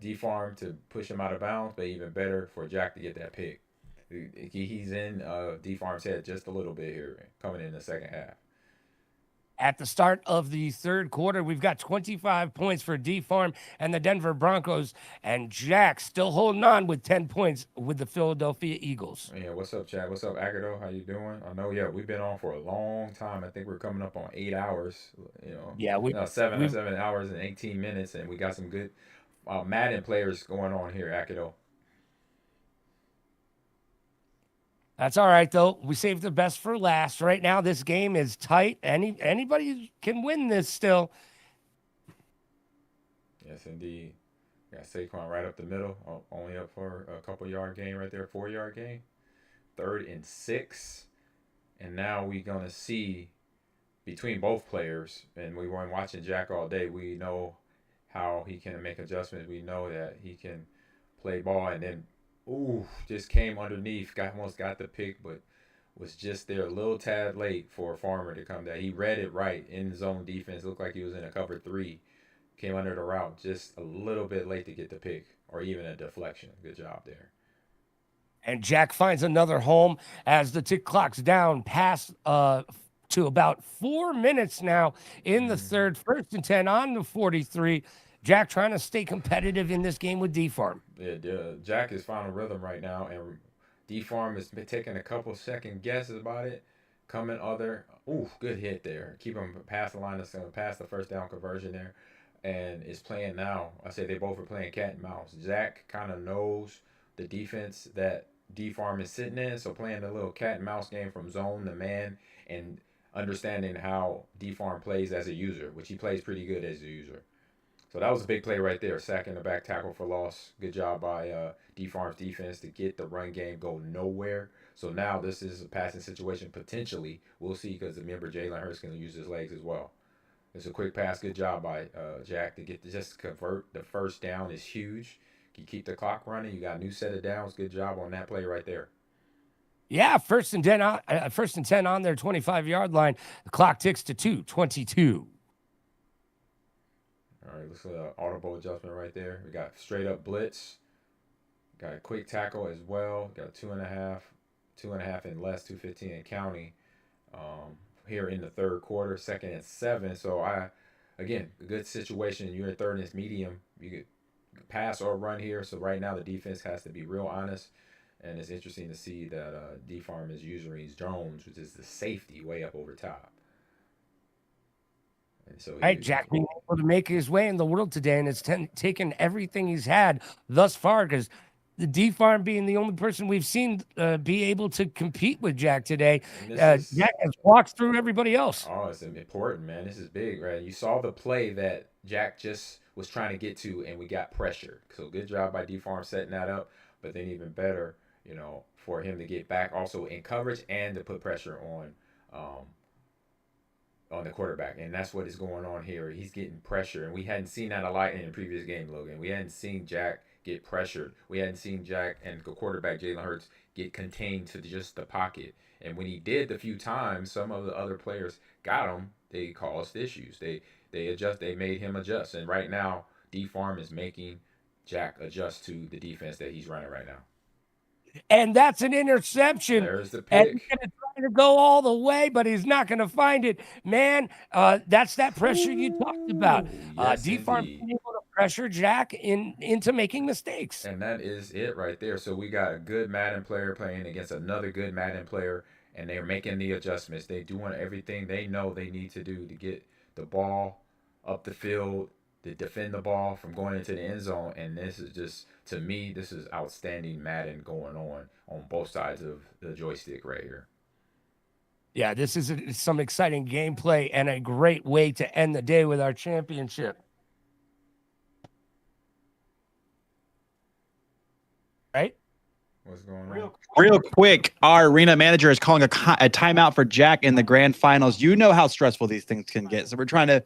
D-Farm to push him out of bounds, but even better for Jack to get that pick. He's in D-Farm's head just a little bit here, coming in the second half. At the start of the third quarter, we've got 25 points for D-Farm and the Denver Broncos, and Jack still holding on with 10 points with the Philadelphia Eagles. Yeah, what's up, Chad? What's up, Agado? How you doing? I know, we've been on for a long time. I think we're coming up on 8 hours. Seven hours and 18 minutes, and we got some good Madden players going on here, Agado. That's all right, though. We saved the best for last. Right now, this game is tight. Anybody can win this still. Yes, indeed. Got Saquon right up the middle, only up for a couple-yard gain right there, 4-yard gain. 3rd and 6. And now we're going to see between both players, and we weren't watching Jack all day, we know how he can make adjustments. We know that he can play ball, and then just came underneath, almost got the pick, but was just there a little tad late for Farmer to come down. He read it right in zone defense. Looked like he was in a cover 3. Came under the route just a little bit late to get the pick or even a deflection. Good job there. And Jack finds another home as the tick clock's down past to about 4 minutes now in the third. 1st and 10 on the 43. Jack trying to stay competitive in this game with D-Farm. Yeah, Jack is finding rhythm right now, and D-Farm is taking a couple second guesses about it. Good hit there. Keep him past the line that's going to pass the first down conversion there, and is playing now. I say they both are playing cat and mouse. Jack kind of knows the defense that D-Farm is sitting in, so playing a little cat and mouse game from zone to man and understanding how D-Farm plays as a user, which he plays pretty good as a user. So that was a big play right there, sacking the back tackle for loss. Good job by D-Farm's defense to get the run game go nowhere. So now this is a passing situation potentially. We'll see, because remember Jalen Hurts can use his legs as well. It's a quick pass. Good job by Jack to just convert the first down is huge. You keep the clock running. You got a new set of downs. Good job on that play right there. Yeah, 1st and 10 on their 25-yard line. The clock ticks to 2:22. All right, looks like an audible adjustment right there. We got straight up blitz. Got a quick tackle as well. Got 2.5 and less, 2:15 and counting. Here in the third quarter, 2nd and 7. So again, a good situation. You're in 3rd and medium. You could pass or run here. So right now the defense has to be real honest. And it's interesting to see that D-Farm is using Jones, which is the safety, way up over top. So Jack being able to make his way in the world today, and it's taken everything he's had thus far, because the D-Farm being the only person we've seen be able to compete with Jack today. Jack has walked through everybody else. Oh, it's important, man. This is big, right? You saw the play that Jack just was trying to get to, and we got pressure. So good job by D-Farm setting that up, but then even better, for him to get back also in coverage and to put pressure on the quarterback, and that's what is going on here. He's getting pressure, and we hadn't seen that a lot in the previous game, Logan. We hadn't seen Jack get pressured. We hadn't seen Jack and the quarterback Jalen Hurts get contained to just the pocket. And when he did the few times, some of the other players got him. They caused issues. They made him adjust. And right now, D Farm is making Jack adjust to the defense that he's running right now. And that's an interception. There's the And pick. he's going to try to go all the way, but he's not going to find it. Man, that's that pressure you talked about. Yes, D-Farm indeed. being able to pressure Jack into making mistakes. And that is it right there. So we got a good Madden player playing against another good Madden player, and they're making the adjustments. They're doing everything they know they need to do to get the ball up the field, to defend the ball from going into the end zone. And this is just, to me, this is outstanding Madden going on both sides of the joystick right here. Yeah, this is some exciting gameplay and a great way to end the day with our championship. Right? What's going on? Real quick, our arena manager is calling a timeout for Jack in the grand finals. You know how stressful these things can get. So we're trying to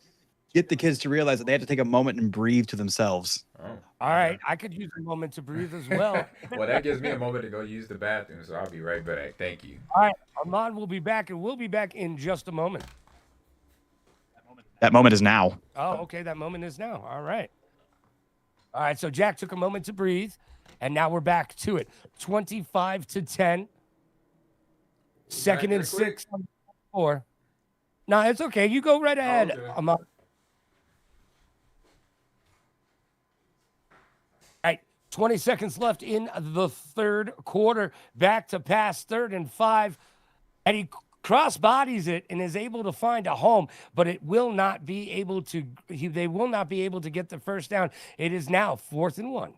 get the kids to realize that they have to take a moment and breathe to themselves. Oh, all right. I could use a moment to breathe as well. Well, that gives me a moment to go use the bathroom, so I'll be right back. Thank you. All right. Ahman will be back, and we'll be back in just a moment. That moment is now. Oh, okay. That moment is now. All right. All right. So Jack took a moment to breathe, and now we're back to it. 25-10. Second and 6 on 4. No, it's okay. You go right ahead, Ahman. All right, 20 seconds left in the third quarter. Back to pass, 3rd and 5. And he cross bodies it and is able to find a home, but it will not be able to, they will not be able to get the first down. It is now 4th and 1.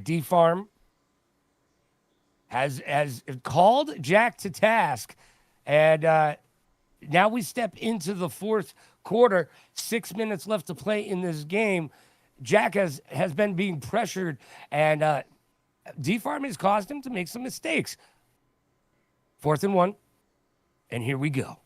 D Farm has called Jack to task, and now we step into the fourth quarter. 6 minutes left to play in this game. Jack has been being pressured, and D Farm has caused him to make some mistakes. 4th and 1, and here we go.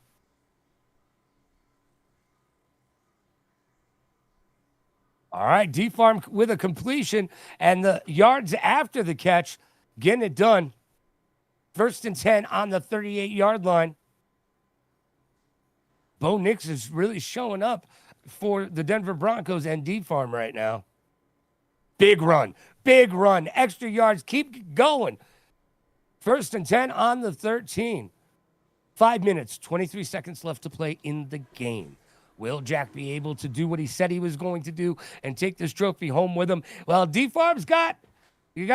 All right, D Farm with a completion, and the yards after the catch, getting it done. 1st and 10 on the 38-yard line. Bo Nix is really showing up for the Denver Broncos and D Farm right now. Big run, extra yards, keep going. 1st and 10 on the 13. 5 minutes, 23 seconds left to play in the game. Will Jack be able to do what he said he was going to do and take this trophy home with him? Well, D Farm's got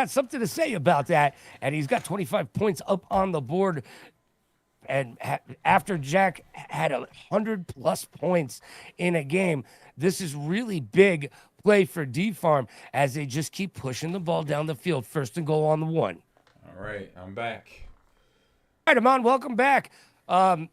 something to say about that, and he's got 25 points up on the board. And after Jack had 100+ points in a game, this is really big play for D Farm as they just keep pushing the ball down the field. 1st and goal on the 1. All right, I'm back. All right, Ahman, welcome back. Bo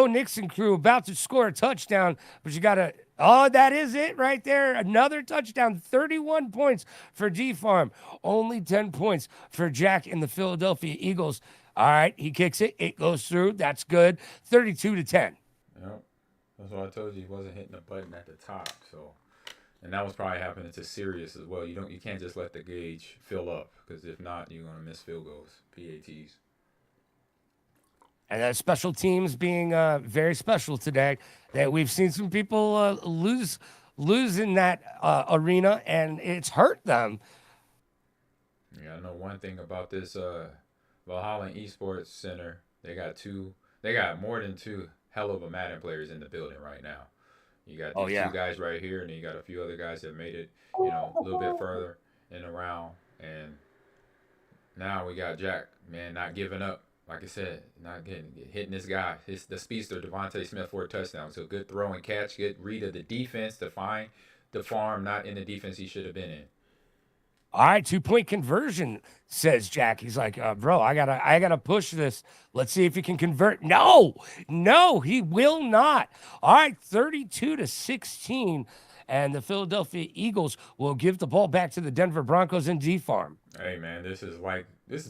Nixon crew about to score a touchdown, but you got to, that is it right there. Another touchdown, 31 points for D Farm, only 10 points for Jack and the Philadelphia Eagles. All right, he kicks it. It goes through. That's good. 32-10. Yep. That's what I told you. He wasn't hitting the button at the top. So, and that was probably happening to Sirius as well. You can't just let the gauge fill up, because if not, you're gonna miss field goals, PATs. And special teams being very special today. That we've seen some people lose in that arena, and it's hurt them. Yeah, I know one thing about this Valhalla Esports Center. They got more than 2 hell of a Madden players in the building right now. You got these 2 guys right here, and then you got a few other guys that made it, a little bit further in the round. And now we got Jack, man, not giving up. Like I said, not hitting this guy. It's the speedster, Devontae Smith, for a touchdown. So good throw and catch. Good read of the defense to find the farm not in the defense he should have been in. All right, 2-point conversion, says Jack. He's like, bro, I gotta push this. Let's see if he can convert. No, he will not. All right, 32-16. And the Philadelphia Eagles will give the ball back to the Denver Broncos and D Farm. Hey, man, this is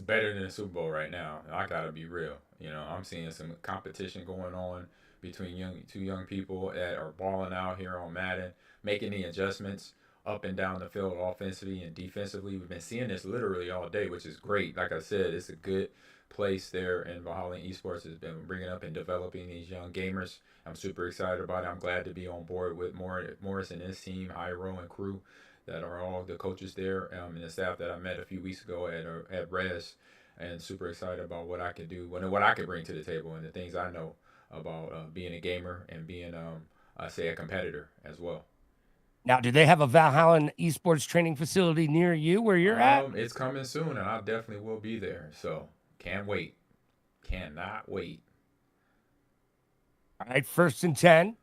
better than the Super Bowl right now. I got to be real. I'm seeing some competition going on between two young people that are balling out here on Madden, making the adjustments up and down the field offensively and defensively. We've been seeing this literally all day, which is great. Like I said, it's a good place there, and Valhalla Esports has been bringing up and developing these young gamers. I'm super excited about it. I'm glad to be on board with Morris and his team, Hyro and crew, that are all the coaches there, and the staff that I met a few weeks ago at Res, and super excited about what I can do, what I can bring to the table, and the things I know about being a gamer and being, I say, a competitor as well. Now, do they have a Valhalla Esports training facility near you where you're at? It's coming soon, and I definitely will be there. So can't wait. Cannot wait. All right, 1st and 10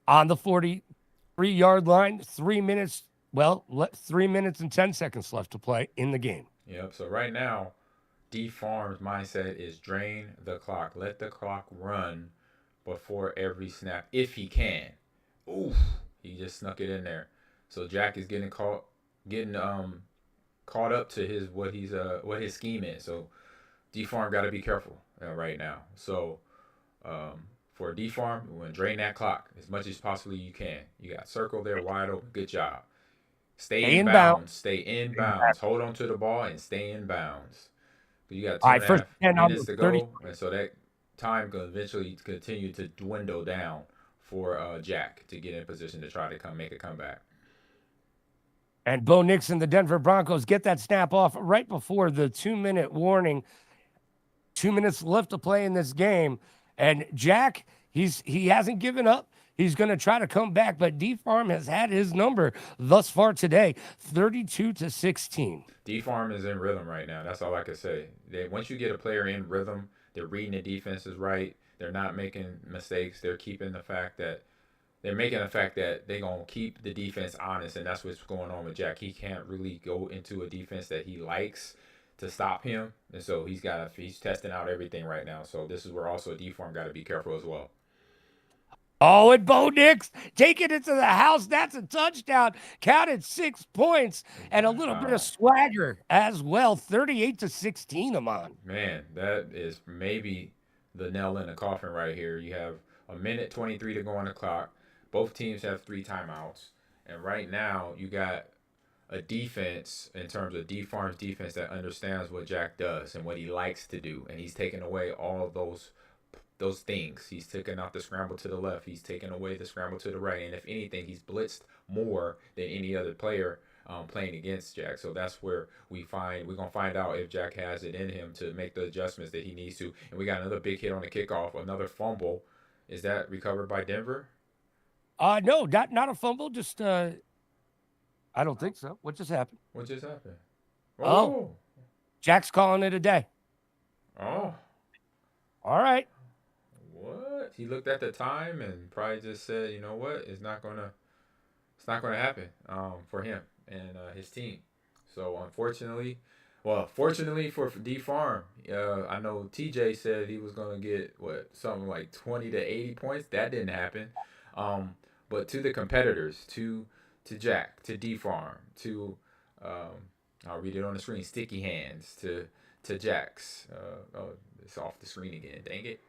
on the 43-yard line. 3 minutes. Well, 3 minutes and 10 seconds left to play in the game. Yep. So right now, D Farm's mindset is drain the clock. Let the clock run before every snap if he can. Oof. He just snuck it in there. So Jack is getting caught up to what his scheme is. So D Farm got to be careful right now. So for D Farm, we're gonna drain that clock as much as possibly you can. You got circle there wide open. Good job. Stay in bounds. Stay in bounds. Hold on to the ball and stay in bounds. You got 2.5 minutes to go, and so that time can eventually continue to dwindle down for Jack to get in position to try to make a comeback. And Bo Nix and the Denver Broncos get that snap off right before the 2-minute warning. 2 minutes left to play in this game. And Jack, he hasn't given up. He's going to try to come back, but D Farm has had his number thus far today, 32-16. D Farm is in rhythm right now. That's all I can say. Once you get a player in rhythm, they're reading the defenses right. They're not making mistakes. They're making the fact that they're going to keep the defense honest, and that's what's going on with Jack. He can't really go into a defense that he likes to stop him, and so he's testing out everything right now. So this is where also D Farm got to be careful as well. Oh, and Bo Nix taking it to the house. That's a touchdown. Counted 6 points and a little bit of swagger as well. 38-16, Ahman. Man, that is maybe the nail in the coffin right here. You have a minute 23 to go on the clock. Both teams have 3 timeouts. And right now, you got a defense in terms of D Farm's defense that understands what Jack does and what he likes to do. And he's taking away all of those things. He's taken out the scramble to the left. He's taken away the scramble to the right. And if anything, he's blitzed more than any other player playing against Jack. So that's where we're going to find out if Jack has it in him to make the adjustments that he needs to. And we got another big hit on the kickoff, another fumble. Is that recovered by Denver? No, not a fumble. Just, I don't think so. What just happened? What just happened? Oh, Jack's calling it a day. Oh. All right. What? He looked at the time and probably just said, you know what? It's not gonna happen for him and his team. So unfortunately, fortunately for D Farm, I know TJ said he was gonna get something like 20 to 80 points. That didn't happen. But to the competitors, to Jack, to D Farm, to I'll read it on the screen. Sticky Hands to Jack's. It's off the screen again. Dang it.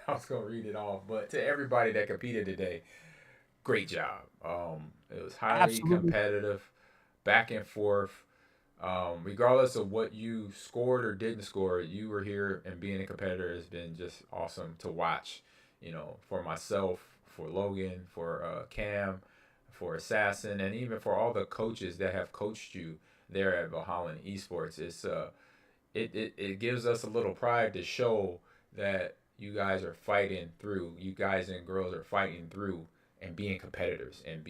I was going to read it off. But to everybody that competed today, great job. It was highly competitive, back and forth. Regardless of what you scored or didn't score, you were here, and being a competitor has been just awesome to watch. You know, for myself, for Logan, for Cam, for Assassin, and even for all the coaches that have coached you there at Valhalla Esports. It gives us a little pride to show that you guys are fighting through. You guys and girls are fighting through and being competitors. And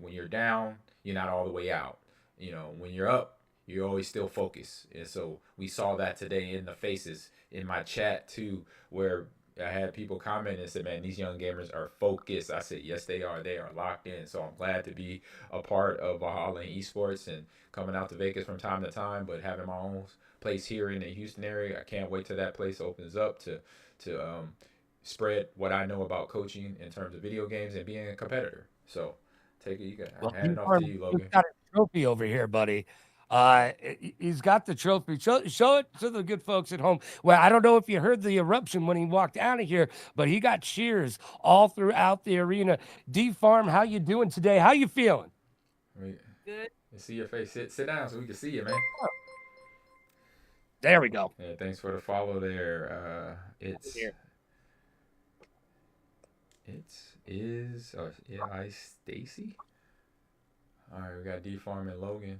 when you're down, you're not all the way out. When you're up, you're always still focused. And so we saw that today in the faces in my chat too, where I had people comment and said, man, these young gamers are focused. I said, yes, they are. They are locked in. So I'm glad to be a part of Valhalla Esports and coming out to Vegas from time to time, but having my own place here in the Houston area. I can't wait till that place opens up to spread what I know about coaching in terms of video games and being a competitor. So take it. I'm handing off to you, Logan. Got a trophy over here, buddy. He's got the trophy. Show it to the good folks at home. Well, I don't know if you heard the eruption when he walked out of here, but he got cheers all throughout the arena. D Farm, how you doing today? How you feeling? Good. See your face. Sit down so we can see you, man. There we go. Yeah, thanks for the follow there. I Stacy. All right, we got D Farm and Logan.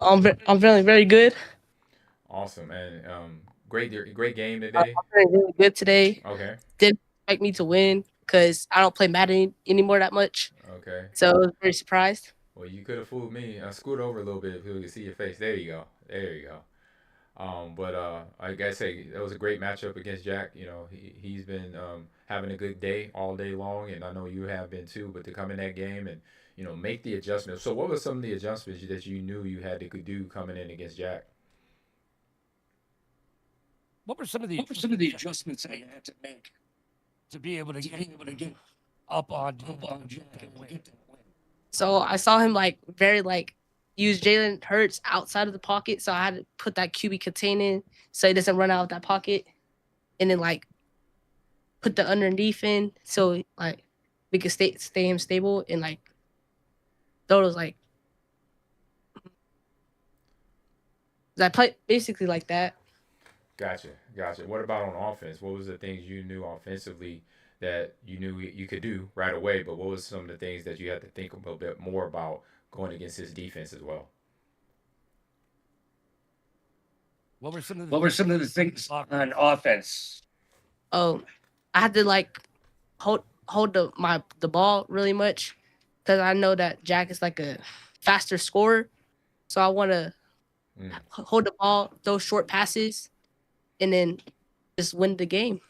I'm feeling very good. Awesome, and great game today. I'm feeling really good today. Okay. Didn't expect me to win because I don't play Madden anymore that much. Okay. So I was very surprised. Well, you could have fooled me. I scoot over a little bit if we could see your face. There you go. There you go. But I gotta say that was a great matchup against Jack. You know, he's been having a good day all day long, and I know you have been too. But to come in that game and make the adjustments. So what were some of the adjustments that you knew you had to do coming in against Jack? What were some of the adjustments that you had to make to be able to get up on Jack and win? So I saw him use Jalen Hurts outside of the pocket, so I had to put that QB contain in so he doesn't run out of that pocket, and then put the underneath in so we could stay him stable and throw those I play basically like that. Gotcha. What about on offense? What was the things you knew offensively that you knew you could do right away, but what was some of the things that you had to think a little bit more about going against his defense as well? What were some of the things on offense? Oh, I had to hold the ball really much because I know that Jack is a faster scorer, so I want to hold the ball, throw short passes, and then just win the game.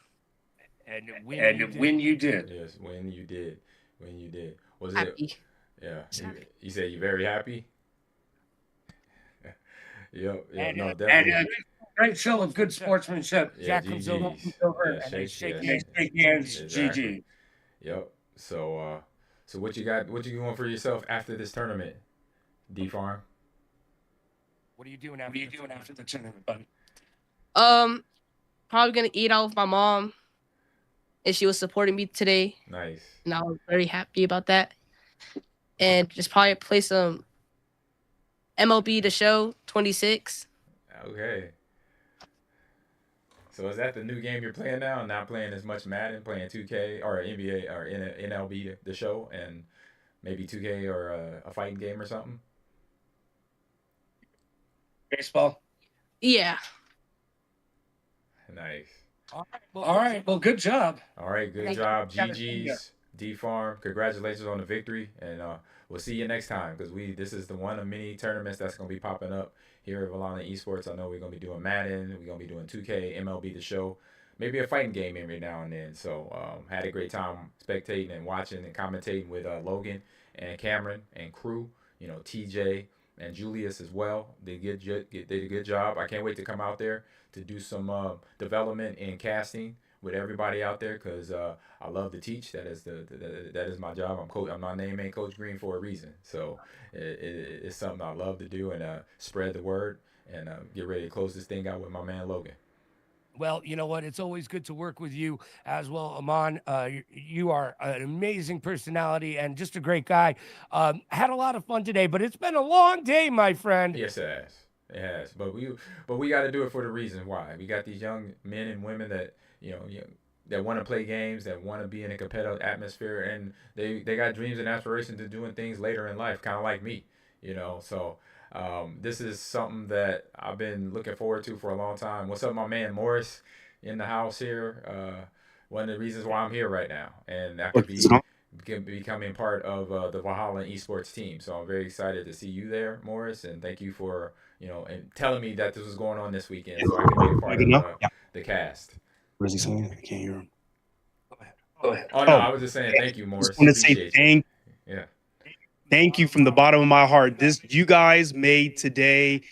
And when you did. Yes, when you did. Was happy. It? Yeah. You said you're very happy? Yep. No, definitely. And great show of good sportsmanship. Yeah, Jack comes GGs. over and they shake hands. Exactly. GG. Yep. So what you got? What you going for yourself after this tournament, D Farm? What are you doing after the tournament, buddy? Probably gonna eat out with my mom, and she was supporting me today. Nice. And I was very happy about that. And just probably play some MLB The Show 26. Okay. So is that the new game you're playing now? Not playing as much Madden, playing 2K or NBA or NLB The Show, and maybe 2K or a fighting game or something? Baseball? Yeah. Nice. All right. Well, good job. All right. Good job. GG's. D Farm. Congratulations on the victory. And we'll see you next time because this is the one of many tournaments that's going to be popping up here at Valhalla Esports. I know we're going to be doing Madden. We're going to be doing 2K, MLB The Show. Maybe a fighting game every now and then. So had a great time spectating and watching and commentating with Logan and Cameron and crew. TJ and Julius as well. They did a good job. I can't wait to come out there to do some development and casting with everybody out there because I love to teach. That is my job. My name ain't Coach Green for a reason. So it's something I love to do and spread the word and get ready to close this thing out with my man Logan. Well, you know what? It's always good to work with you as well, Ahman. You are an amazing personality and just a great guy. Had a lot of fun today, but it's been a long day, my friend. Yes, it has. It has. But we got to do it for the reason why. We got these young men and women that that want to play games, that want to be in a competitive atmosphere, and they got dreams and aspirations to doing things later in life, kind of like me. So. This is something that I've been looking forward to for a long time. What's up, my man Morris in the house here? One of the reasons why I'm here right now, and I could be becoming part of the Valhalla Esports team. So I'm very excited to see you there, Morris, and thank you for and telling me that this was going on this weekend, so I can be a part of the cast. What is he saying? I can't hear him. Go ahead. Oh no, I was just saying thank you, Morris. I just want to say thank. Yeah. Thank you from the bottom of my heart. You guys made today.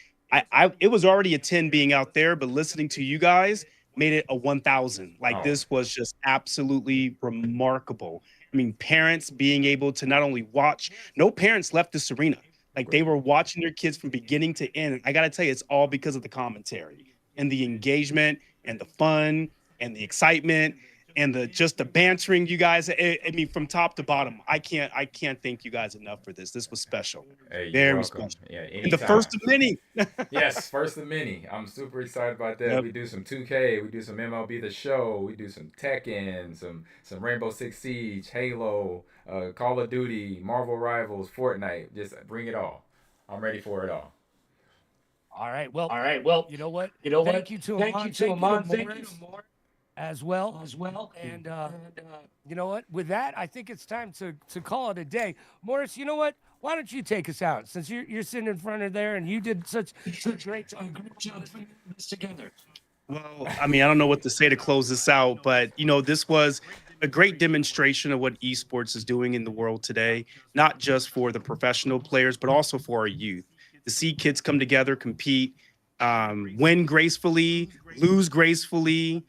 It was already a 10 being out there, but listening to you guys made it a 1,000. This was just absolutely remarkable. I mean, parents being able to not only watch, no parents left this arena. Like they were watching their kids from beginning to end. I got to tell you, it's all because of the commentary and the engagement and the fun and the excitement and the just the bantering you guys. I mean, from top to bottom, I can't thank you guys enough for this. This was special. Hey, you're Very welcome. special. Yeah, And the anytime. first of many. Yes, first of many. I'm super excited about that. Yep. We do some 2K, we do some MLB The Show, we do some Tekken, some Rainbow Six Siege, Halo, Call of Duty, Marvel Rivals, Fortnite. Just bring it all. I'm ready for it all. All right. Well, you know what? You know Thank what? you to Thank Ahman. you to Ahman. Thank you Morris to Morris as well. as well. And you know what? With that, I think it's time to call it a day. Morris, you know what? Why don't you take us out since you're sitting in front of there and you did such great job putting this together. Well, I mean, I don't know what to say to close this out, but this was a great demonstration of what esports is doing in the world today, not just for the professional players, but also for our youth. To see kids come together, compete, win gracefully, lose gracefully,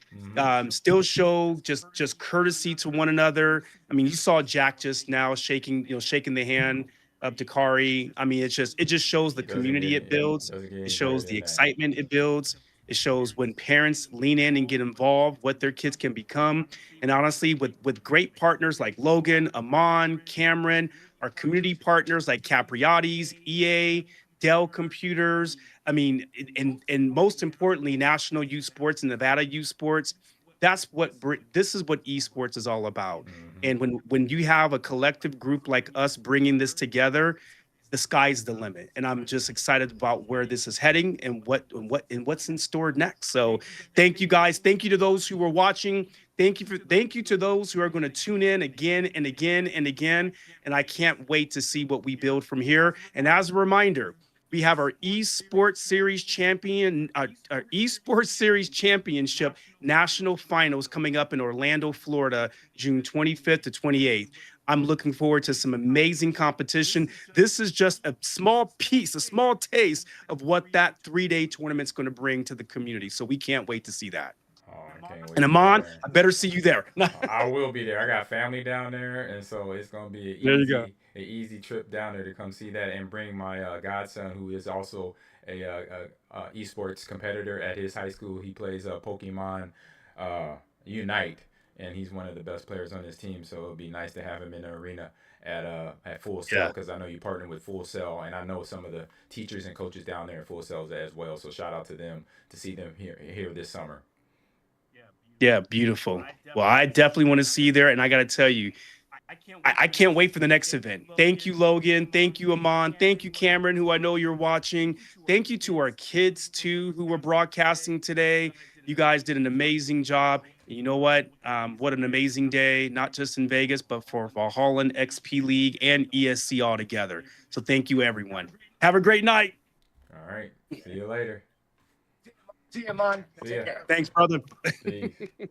still show just courtesy to one another. I mean, you saw Jack just now shaking the hand of Dakari. I mean, it just shows the community it builds. It shows the excitement it builds. It shows when parents lean in and get involved, what their kids can become. And honestly, with great partners like Logan, Ahman, Cameron, our community partners like Capriati's, EA, Dell Computers. I mean, and most importantly, National Youth Sports and Nevada Youth Sports. This is what esports is all about. And when you have a collective group like us bringing this together, the sky's the limit. And I'm just excited about where this is heading and what's in store next. So thank you guys. Thank you to those who were watching. Thank you to those who are going to tune in again and again and again. And I can't wait to see what we build from here. And as a reminder, we have our Esports Series Championship National Finals coming up in Orlando, Florida, June 25th to 28th. I'm looking forward to some amazing competition. This is just a small piece, a small taste of what that 3-day tournament's going to bring to the community. So we can't wait to see that. I can't wait. And Ahman, I better see you there. I will be there. I got family down there, and so it's gonna be There you go. an easy trip down there to come see that and bring my godson, who is also a esports competitor at his high school. He plays Pokemon Unite, and he's one of the best players on his team. So it'll be nice to have him in the arena at Full Sail, because I know you partner with Full Sail, and I know some of the teachers and coaches down there at Full Sail as well. So shout out to them to see them here this summer. Yeah, beautiful. Well, I definitely want to see you there. And I got to tell you, I can't wait for the next event. Thank you, Logan. Thank you, Ahman. Thank you, Cameron, who I know you're watching. Thank you to our kids, too, who were broadcasting today. You guys did an amazing job. And you know what? What an amazing day, not just in Vegas, but for Valhalla, XP League, and ESC all together. So thank you, everyone. Have a great night. All right. See you later. See you, Ahman. See ya. Thanks, brother. See you.